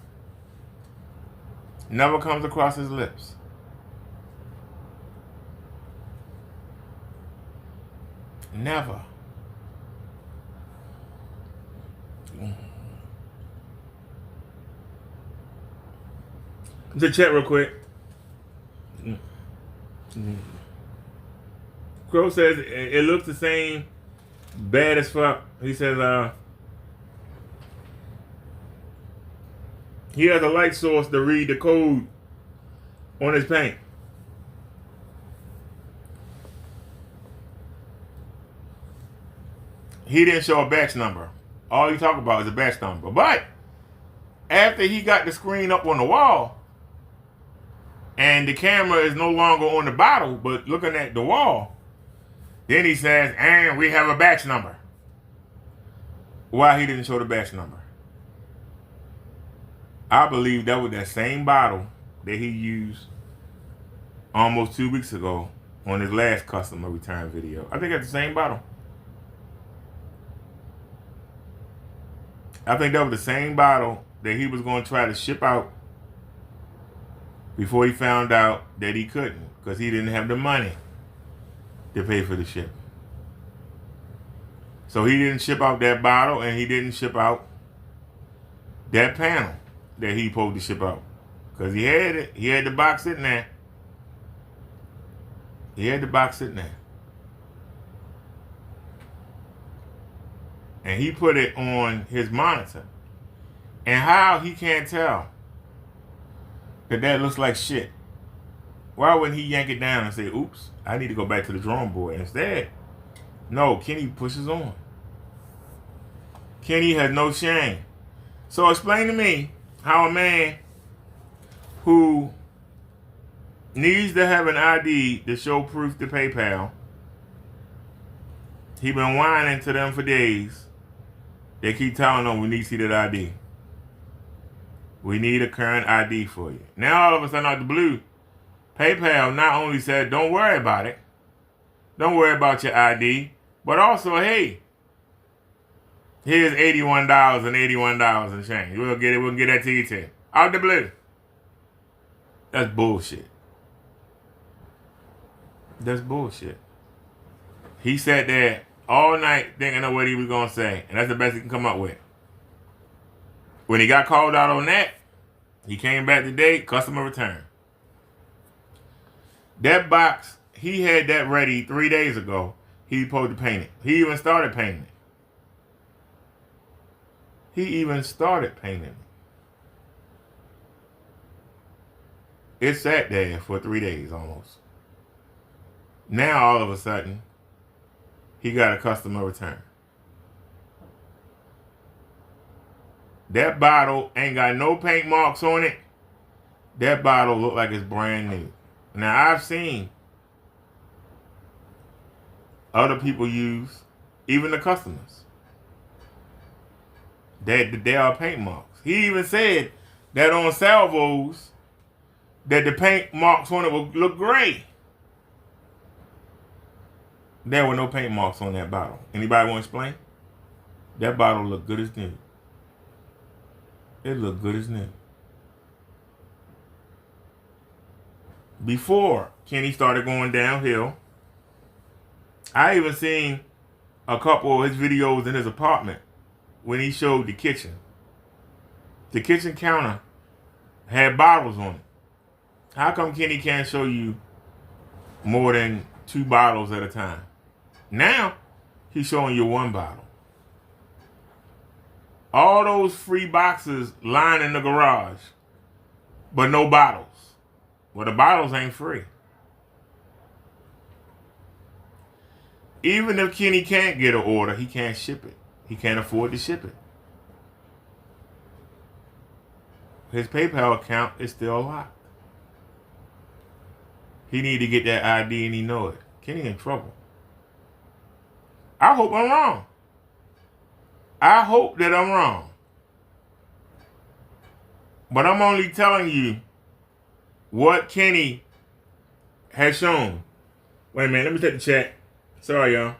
Never comes across his lips. Never. To check real quick. Crow says it looks the same, bad as fuck. He says he has a light source to read the code on his paint. He didn't show a batch number. All he talked about is a batch number. But after he got the screen up on the wall and the camera is no longer on the bottle but looking at the wall, then he says, and we have a batch number. Why he didn't show the batch number? I believe that was that same bottle that he used almost 2 weeks ago on his last customer return video. I think that's the same bottle. I think that was the same bottle that he was going to try to ship out before he found out that he couldn't because he didn't have the money to pay for the ship. So he didn't ship out that bottle and he didn't ship out that panel that he supposed to ship out because he had it. He had the box sitting there. He had the box sitting there. And he put it on his monitor. And how he can't tell that looks like shit. Why wouldn't he yank it down and say, oops, I need to go back to the drawing board? Instead, no, Kenny pushes on. Kenny has no shame. So explain to me how a man who needs to have an ID to show proof to PayPal, he been whining to them for days. They keep telling them we need to see that ID. We need a current ID for you. Now all of a sudden out the blue, PayPal not only said don't worry about it, don't worry about your ID, but also, hey, here's $81 and change. We'll get it. We'll get that to you too. Out the blue. That's bullshit. That's bullshit. He sat there all night thinking of what he was going to say, and that's the best he can come up with. When he got called out on that, he came back today, customer return. That box, he had that ready 3 days ago. He supposed to paint it. He even started painting it. It sat there for 3 days almost. Now all of a sudden, he got a customer return. That bottle ain't got no paint marks on it. That bottle look like it's brand new. Now I've seen other people use, even the customers, that there are paint marks. He even said that on salvos that the paint marks on it would look gray. There were no paint marks on that bottle. Anybody want to explain? That bottle looked good as new. It looked good as new. Before Kenny started going downhill, I even seen a couple of his videos in his apartment when he showed the kitchen. The kitchen counter had bottles on it. How come Kenny can't show you more than 2 bottles at a time? Now, he's showing you 1 bottle. All those free boxes lining the garage, but no bottles. Well, the bottles ain't free. Even if Kenny can't get an order, he can't ship it. He can't afford to ship it. His PayPal account is still locked. He need to get that ID and he know it. Kenny in trouble. I hope I'm wrong. I hope that I'm wrong. But I'm only telling you what Kenny has shown. Wait a minute, let me take the chat. Sorry, y'all.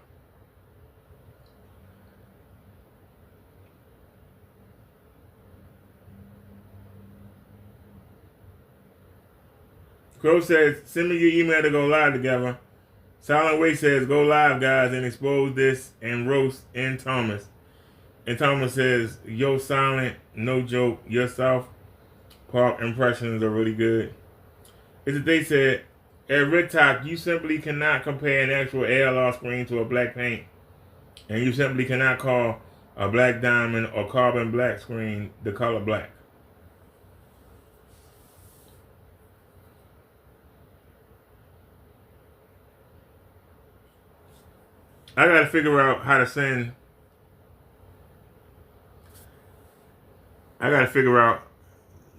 Crow says, send me your email to go live together. Silent Way says, go live, guys, and expose this and roast N. Thomas. And Thomas says, yo, Silent, no joke, yourself. Park impressions are really good. Is that they said, at Red Talk, you simply cannot compare an actual ALR screen to a black paint. And you simply cannot call a black diamond or carbon black screen the color black. I gotta figure out how to send. I gotta figure out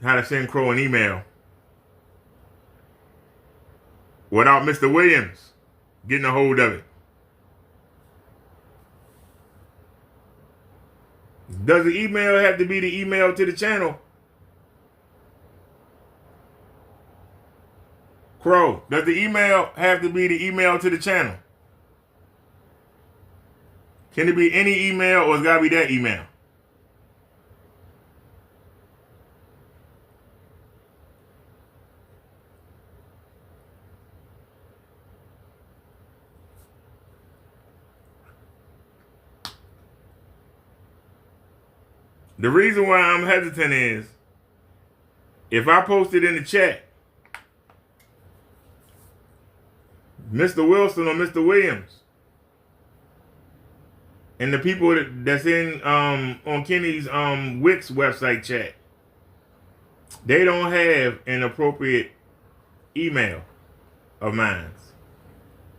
how to send Crow an email without Mr. Williams getting a hold of it. Does the email have to be the email to the channel? Crow, does the email have to be the email to the channel? Can it be any email or it's gotta be that email? The reason why I'm hesitant is if I post it in the chat, Mr. Wilson or Mr. Williams and the people that's in on Kenny's Wix website chat, they don't have an appropriate email of mine.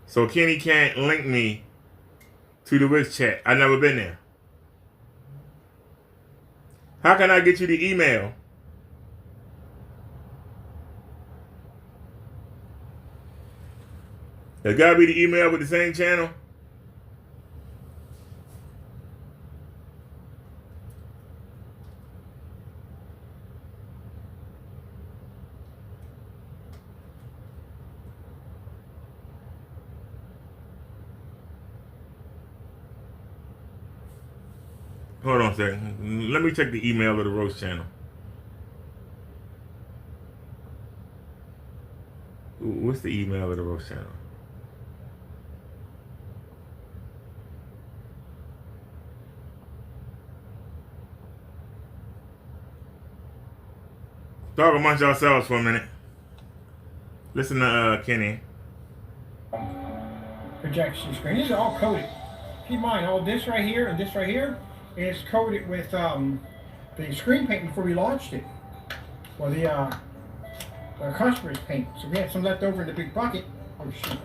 So Kenny can't link me to the Wix chat. I've never been there. How can I get you the email? It's gotta be the email with the same channel. Hold on a second. Let me check the email of the roast channel. What's the email of the roast channel? Talk amongst yourselves for a minute. Listen to Kenny. Projection screen. These are all coded. Keep in mind, all this right here and this right here is coated with the screen paint before we launched it. Or the customer's paint. So we had some left over in the big bucket. Oh shoot.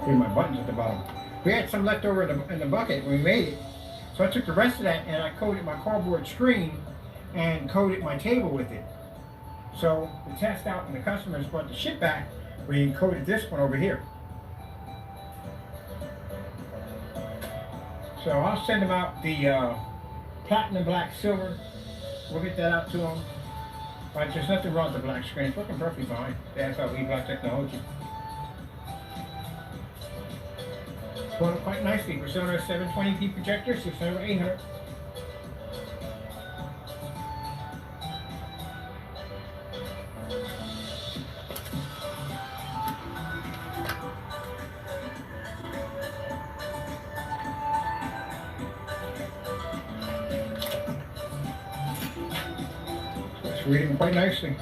Here's my buttons at the bottom. We had some left over in the bucket when we made it. So I took the rest of that and I coated my cardboard screen and coated my table with it. So the test out when the customers brought the ship back, we coated this one over here. So I'll send them out the platinum black silver. We'll get that out to them. But there's nothing wrong with the black screen. It's looking perfectly fine. That's how we black technology. It's going quite nicely. We're selling our 720p projector, 600 800. Reading quite nicely.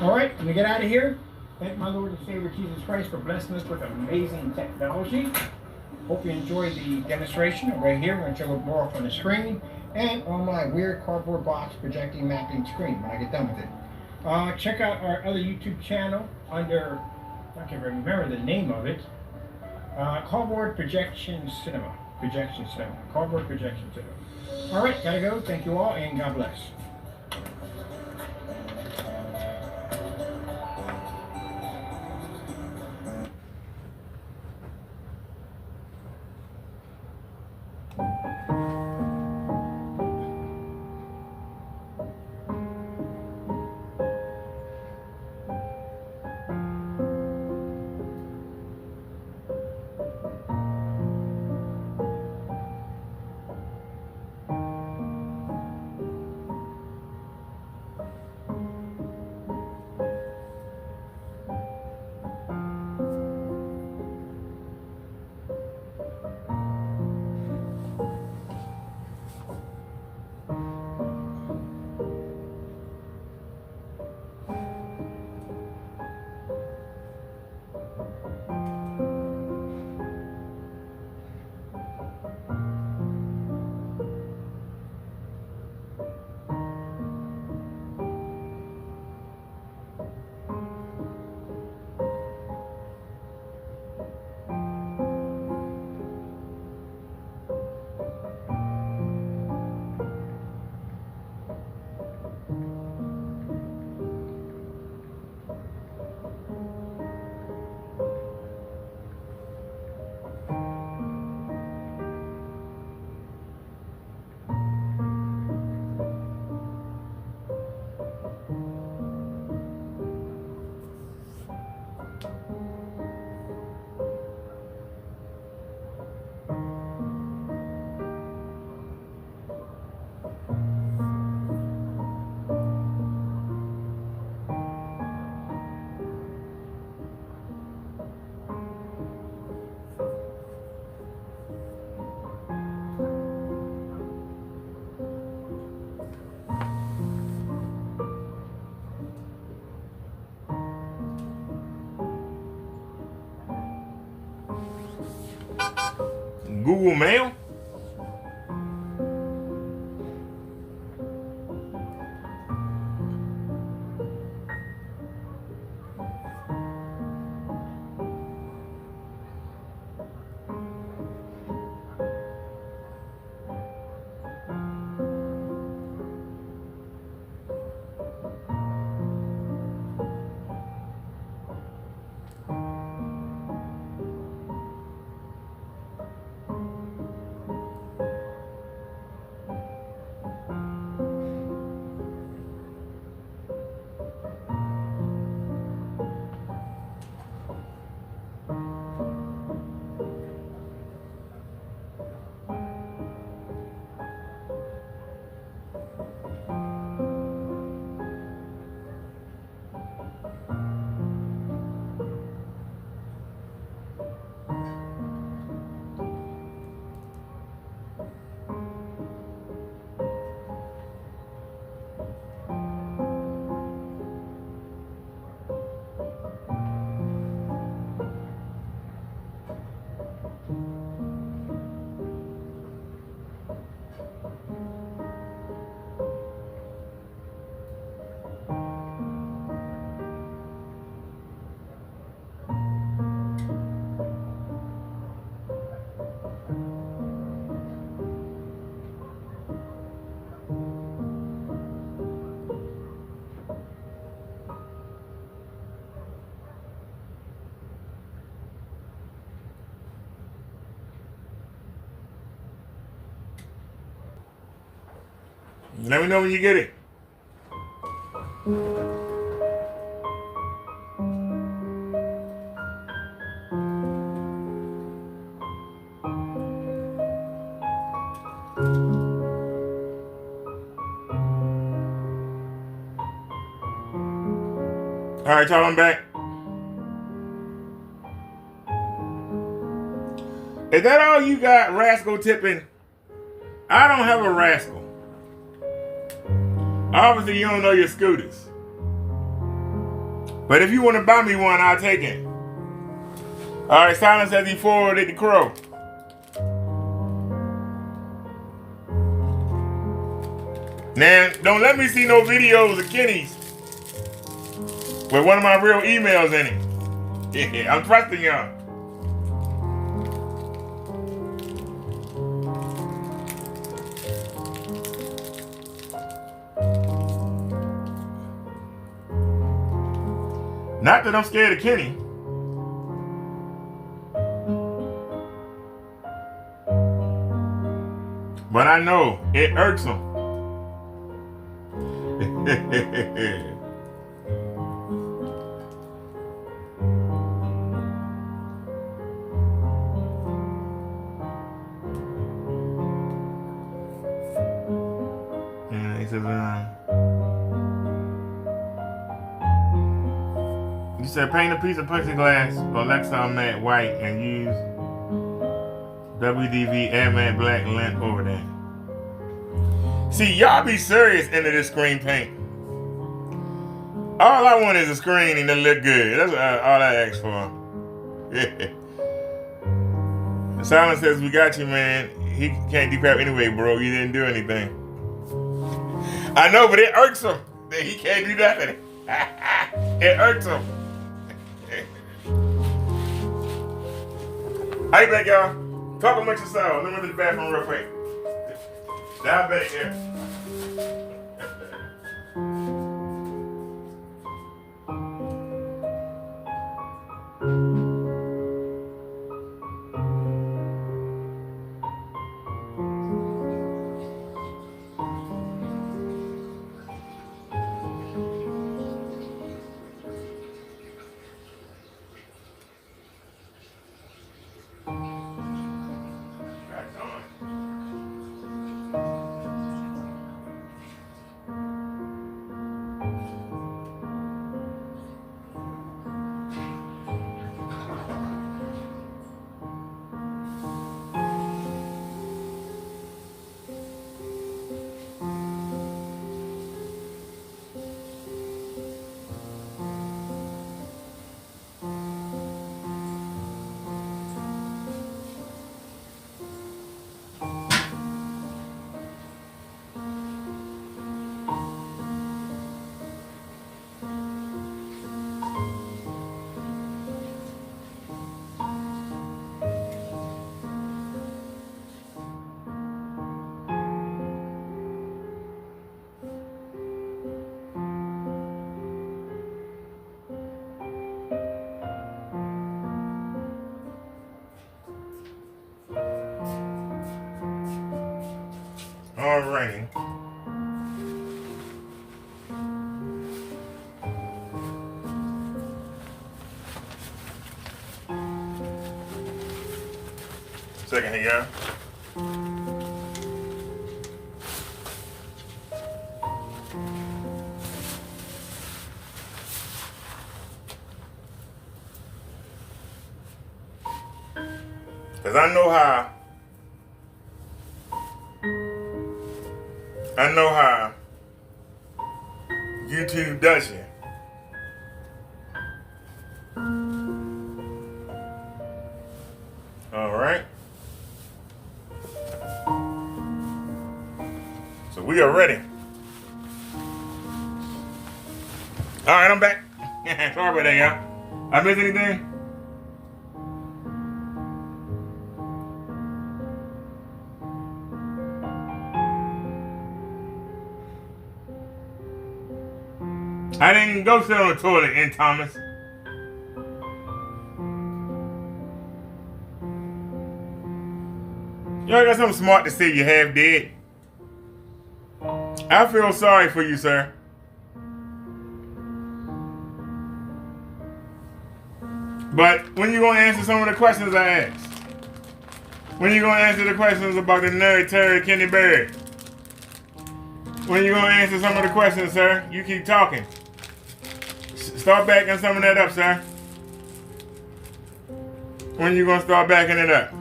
All right, let me get out of here. Thank my Lord and Savior Jesus Christ for blessing us with amazing technology. Hope you enjoyed the demonstration. Right here, we're going to show it more up on the screen and on my weird cardboard box projecting mapping screen when I get done with it. Check out our other YouTube channel under, I can't remember the name of it. Cardboard Projection Cinema. Cardboard Projection Cinema. All right, gotta go. Thank you all, and God bless. Google Mail? Let me know when you get it. All right, y'all, I'm back. Is that all you got, rascal tipping? I don't have a rascal. Obviously, you don't know your scooters. But if you want to buy me one, I'll take it. All right, Silence as he forwarded the crow. Now, don't let me see no videos of Kenny's with one of my real emails in it. Yeah, I'm trusting y'all. Not that I'm scared of Kenny. But I know it irks him. Yeah, he says, you said paint a piece of plexiglass or Lexan matte white and use WDV Air Matte Black lint over there. See, y'all be serious into this screen paint. All I want is a screen and to look good. That's all I ask for. Silence says, we got you, man. He can't do crap anyway, bro. You didn't do anything. I know, but it irks him that he can't do nothing. It irks him. Hey, back, y'all. Talk amongst yourselves. Let me go to the bathroom real quick. Diabetic here. Alrighty. Second here, y'all. Because I know how YouTube does you. All right. So we are ready. All right, I'm back. Sorry about that, y'all. I missed anything? I didn't go sit on the toilet in Thomas. Y'all got something smart to say you have dead. I feel sorry for you, sir. But when you gonna answer some of the questions I asked? When you gonna answer the questions about the nerd Terry Kenny Bird? When you gonna answer some of the questions, sir? You keep talking. Start backing some of that up, sir. When you gonna start backing it up?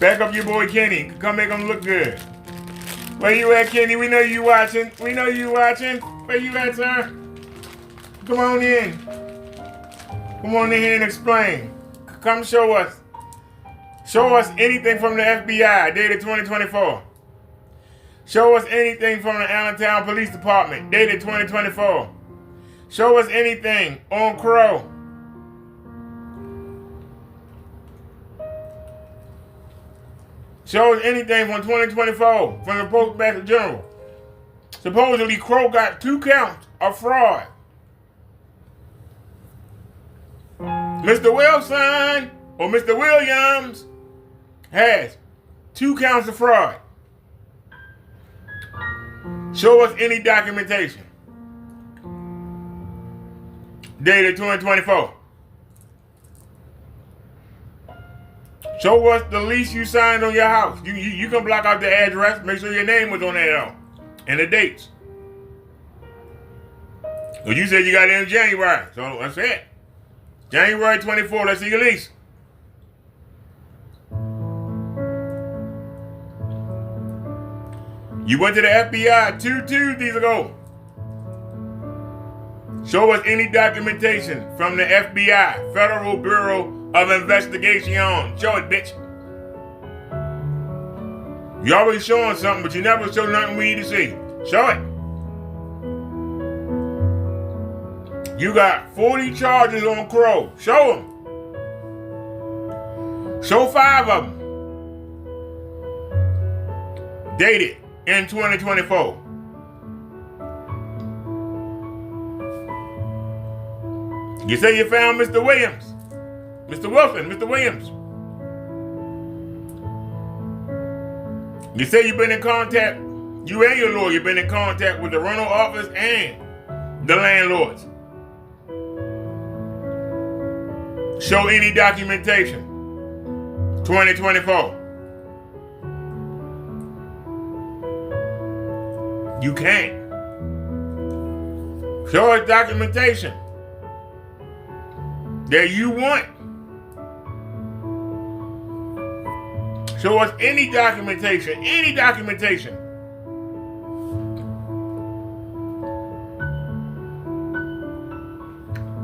Back up your boy Kenny. Come make him look good. Where you at, Kenny? We know you watching. We know you watching. Where you at, sir? Come on in. Come on in here and explain. Come show us. Show us anything from the FBI, dated 2024. Show us anything from the Allentown Police Department, dated 2024. Show us anything on Crow. Show us anything from 2024 from the Postmaster General. Supposedly, Crow got 2 counts of fraud. Mr. Wilson or Mr. Williams has 2 counts of fraud. Show us any documentation. Dated 2024. Show us the lease you signed on your house. You can block out the address. Make sure your name was on there though. And the dates. Well, you said you got it in January. So that's it. January 24, let's see your lease. You went to the FBI 2 Tuesdays ago. Show us any documentation from the FBI, Federal Bureau of Investigation. Show it, bitch. You always showing something, but you never show nothing we need to see. Show it. You got 40 charges on Crow. Show them. Show 5 of them. Dated in 2024. You say you found Mr. Williams. Mr. Wilson, Mr. Williams. You say you've been in contact, you and your lawyer been in contact with the rental office and the landlords. Show any documentation. 2024. You can't. Show us documentation that you want. Show us any documentation,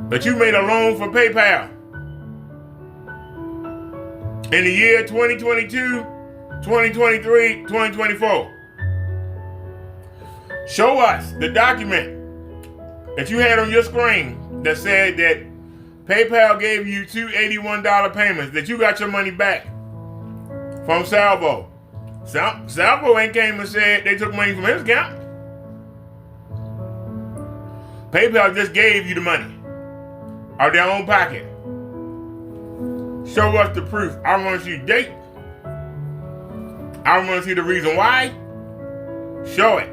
that you made a loan for PayPal in the year 2022, 2023, 2024. Show us the document that you had on your screen that said that PayPal gave you 2 $81 payments, that you got your money back from Salvo. Salvo ain't came and said they took money from his account. PayPal just gave you the money out of their own pocket. Show us the proof. I want you to date. I want to see the reason why. Show it.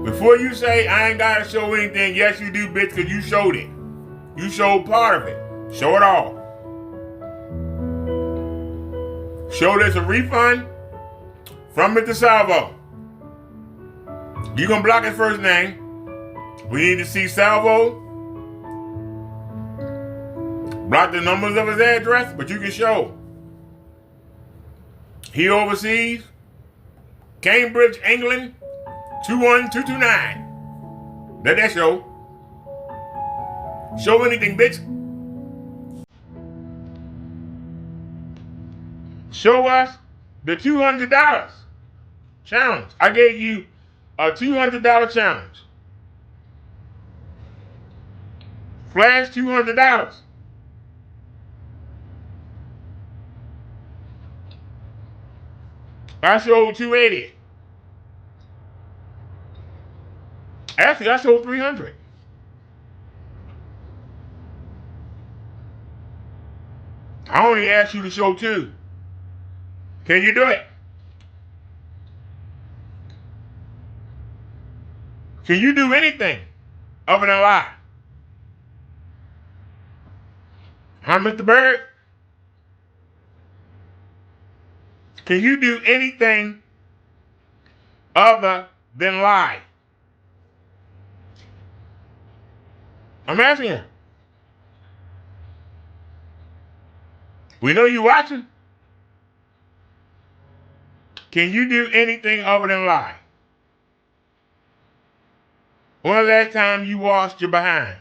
Before you say, I ain't got to show anything, yes you do, bitch, because you showed it. You showed part of it. Show it all. Show there's a refund from Mr. Salvo. You can block his first name. We need to see Salvo. Block the numbers of his address, but you can show. He overseas, Cambridge, England, 21229. Let that show. Show anything, bitch. Show us the $200 challenge. I gave you a $200 challenge. Flash $200. I showed 280. Actually, I showed 300. I only asked you to show 2. Can you do it? Can you do anything other than lie? Huh, Mr. Bird? Can you do anything other than lie? I'm asking you. We know you watching. Can you do anything other than lie? When the last time you washed your behind?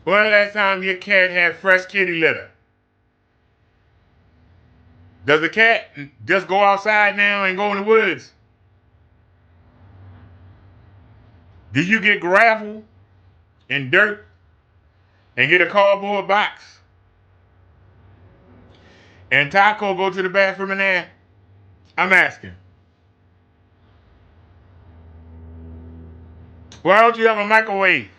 When the last time your cat had fresh kitty litter? Does the cat just go outside now and go in the woods? Do you get gravel and dirt and get a cardboard box and Taco go to the bathroom in there? I'm asking. Why don't you have a microwave?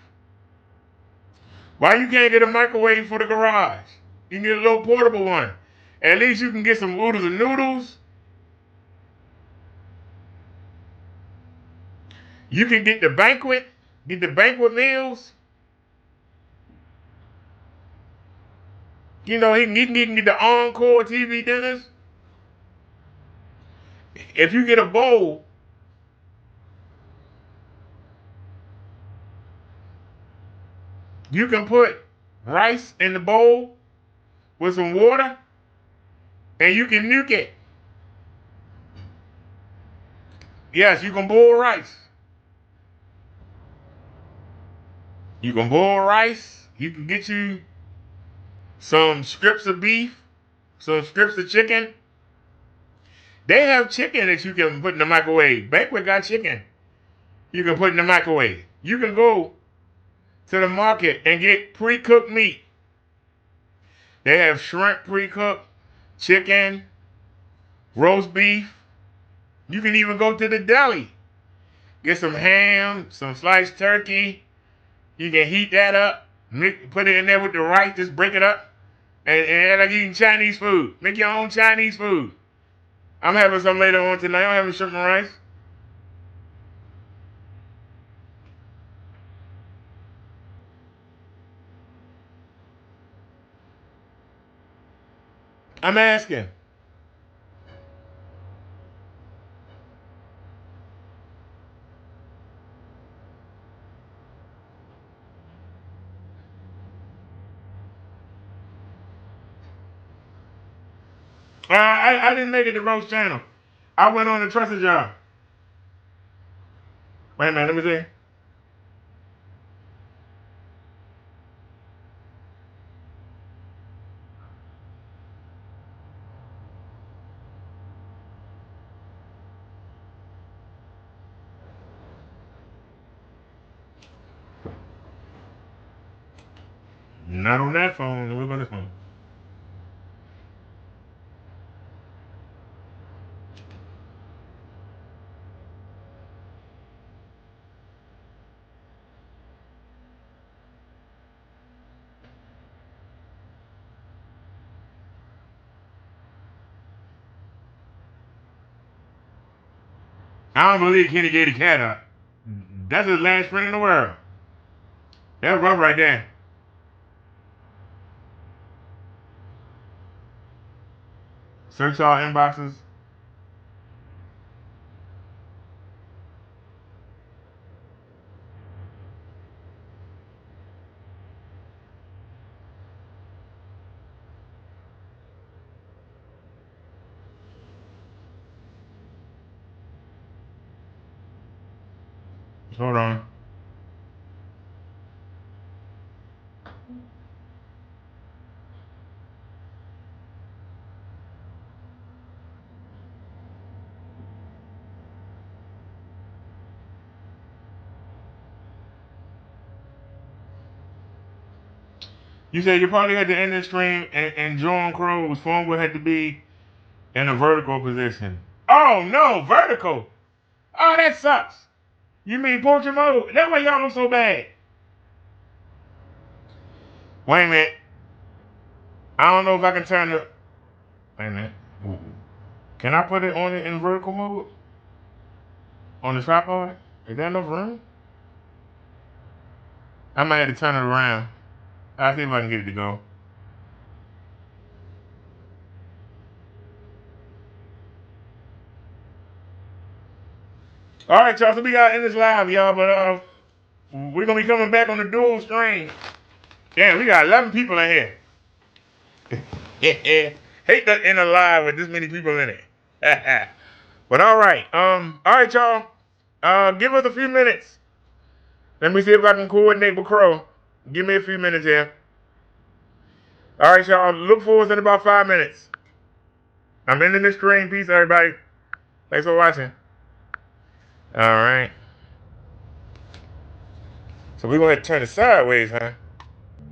Why you can't get a microwave for the garage? You can get a little portable one. At least you can get some oodles and noodles. You can get the banquet meals. You know, you can get the encore TV dinners. If you get a bowl, you can put rice in the bowl with some water, and you can nuke it. Yes, you can boil rice. You can boil rice. You can get you some strips of beef, some strips of chicken. They have chicken that you can put in the microwave. Banquet got chicken you can put in the microwave. You can go to the market and get pre-cooked meat. They have shrimp pre-cooked, chicken, roast beef. You can even go to the deli. Get some ham, some sliced turkey. You can heat that up, put it in there with the rice, just break it up. And like eating Chinese food. Make your own Chinese food. I'm having some later on tonight. I'm having shrimp and rice. I'm asking. I didn't make it to roast channel. I went on the trusted job. Wait a minute, let me see. Not on that phone. We're on this phone. I don't believe Kenny gave the cat up. That's his last friend in the world. That's rough right there. Search all inboxes. Hold on. You said you probably had to end the stream and John Crow's phone would have to be in a vertical position. Oh no, vertical. Oh, that sucks. You mean portrait mode? That's why y'all look so bad. Wait a minute. I don't know if I can turn the. Wait a minute. Can I put it on it in vertical mode? On the tripod? Is there enough room? I might have to turn it around. I'll see if I can get it to go. Alright, y'all, so we got in this live, y'all, but we're gonna be coming back on the dual stream. Damn, we got 11 people in here. Hate that in a live with this many people in it. But alright, y'all. Give us a few minutes. Let me see if I can coordinate with Crow. Give me a few minutes here. Alright, y'all. Look for us in about 5 minutes. I'm ending this stream. Peace, everybody. Thanks for watching. Alright. So we're going to turn it sideways, huh?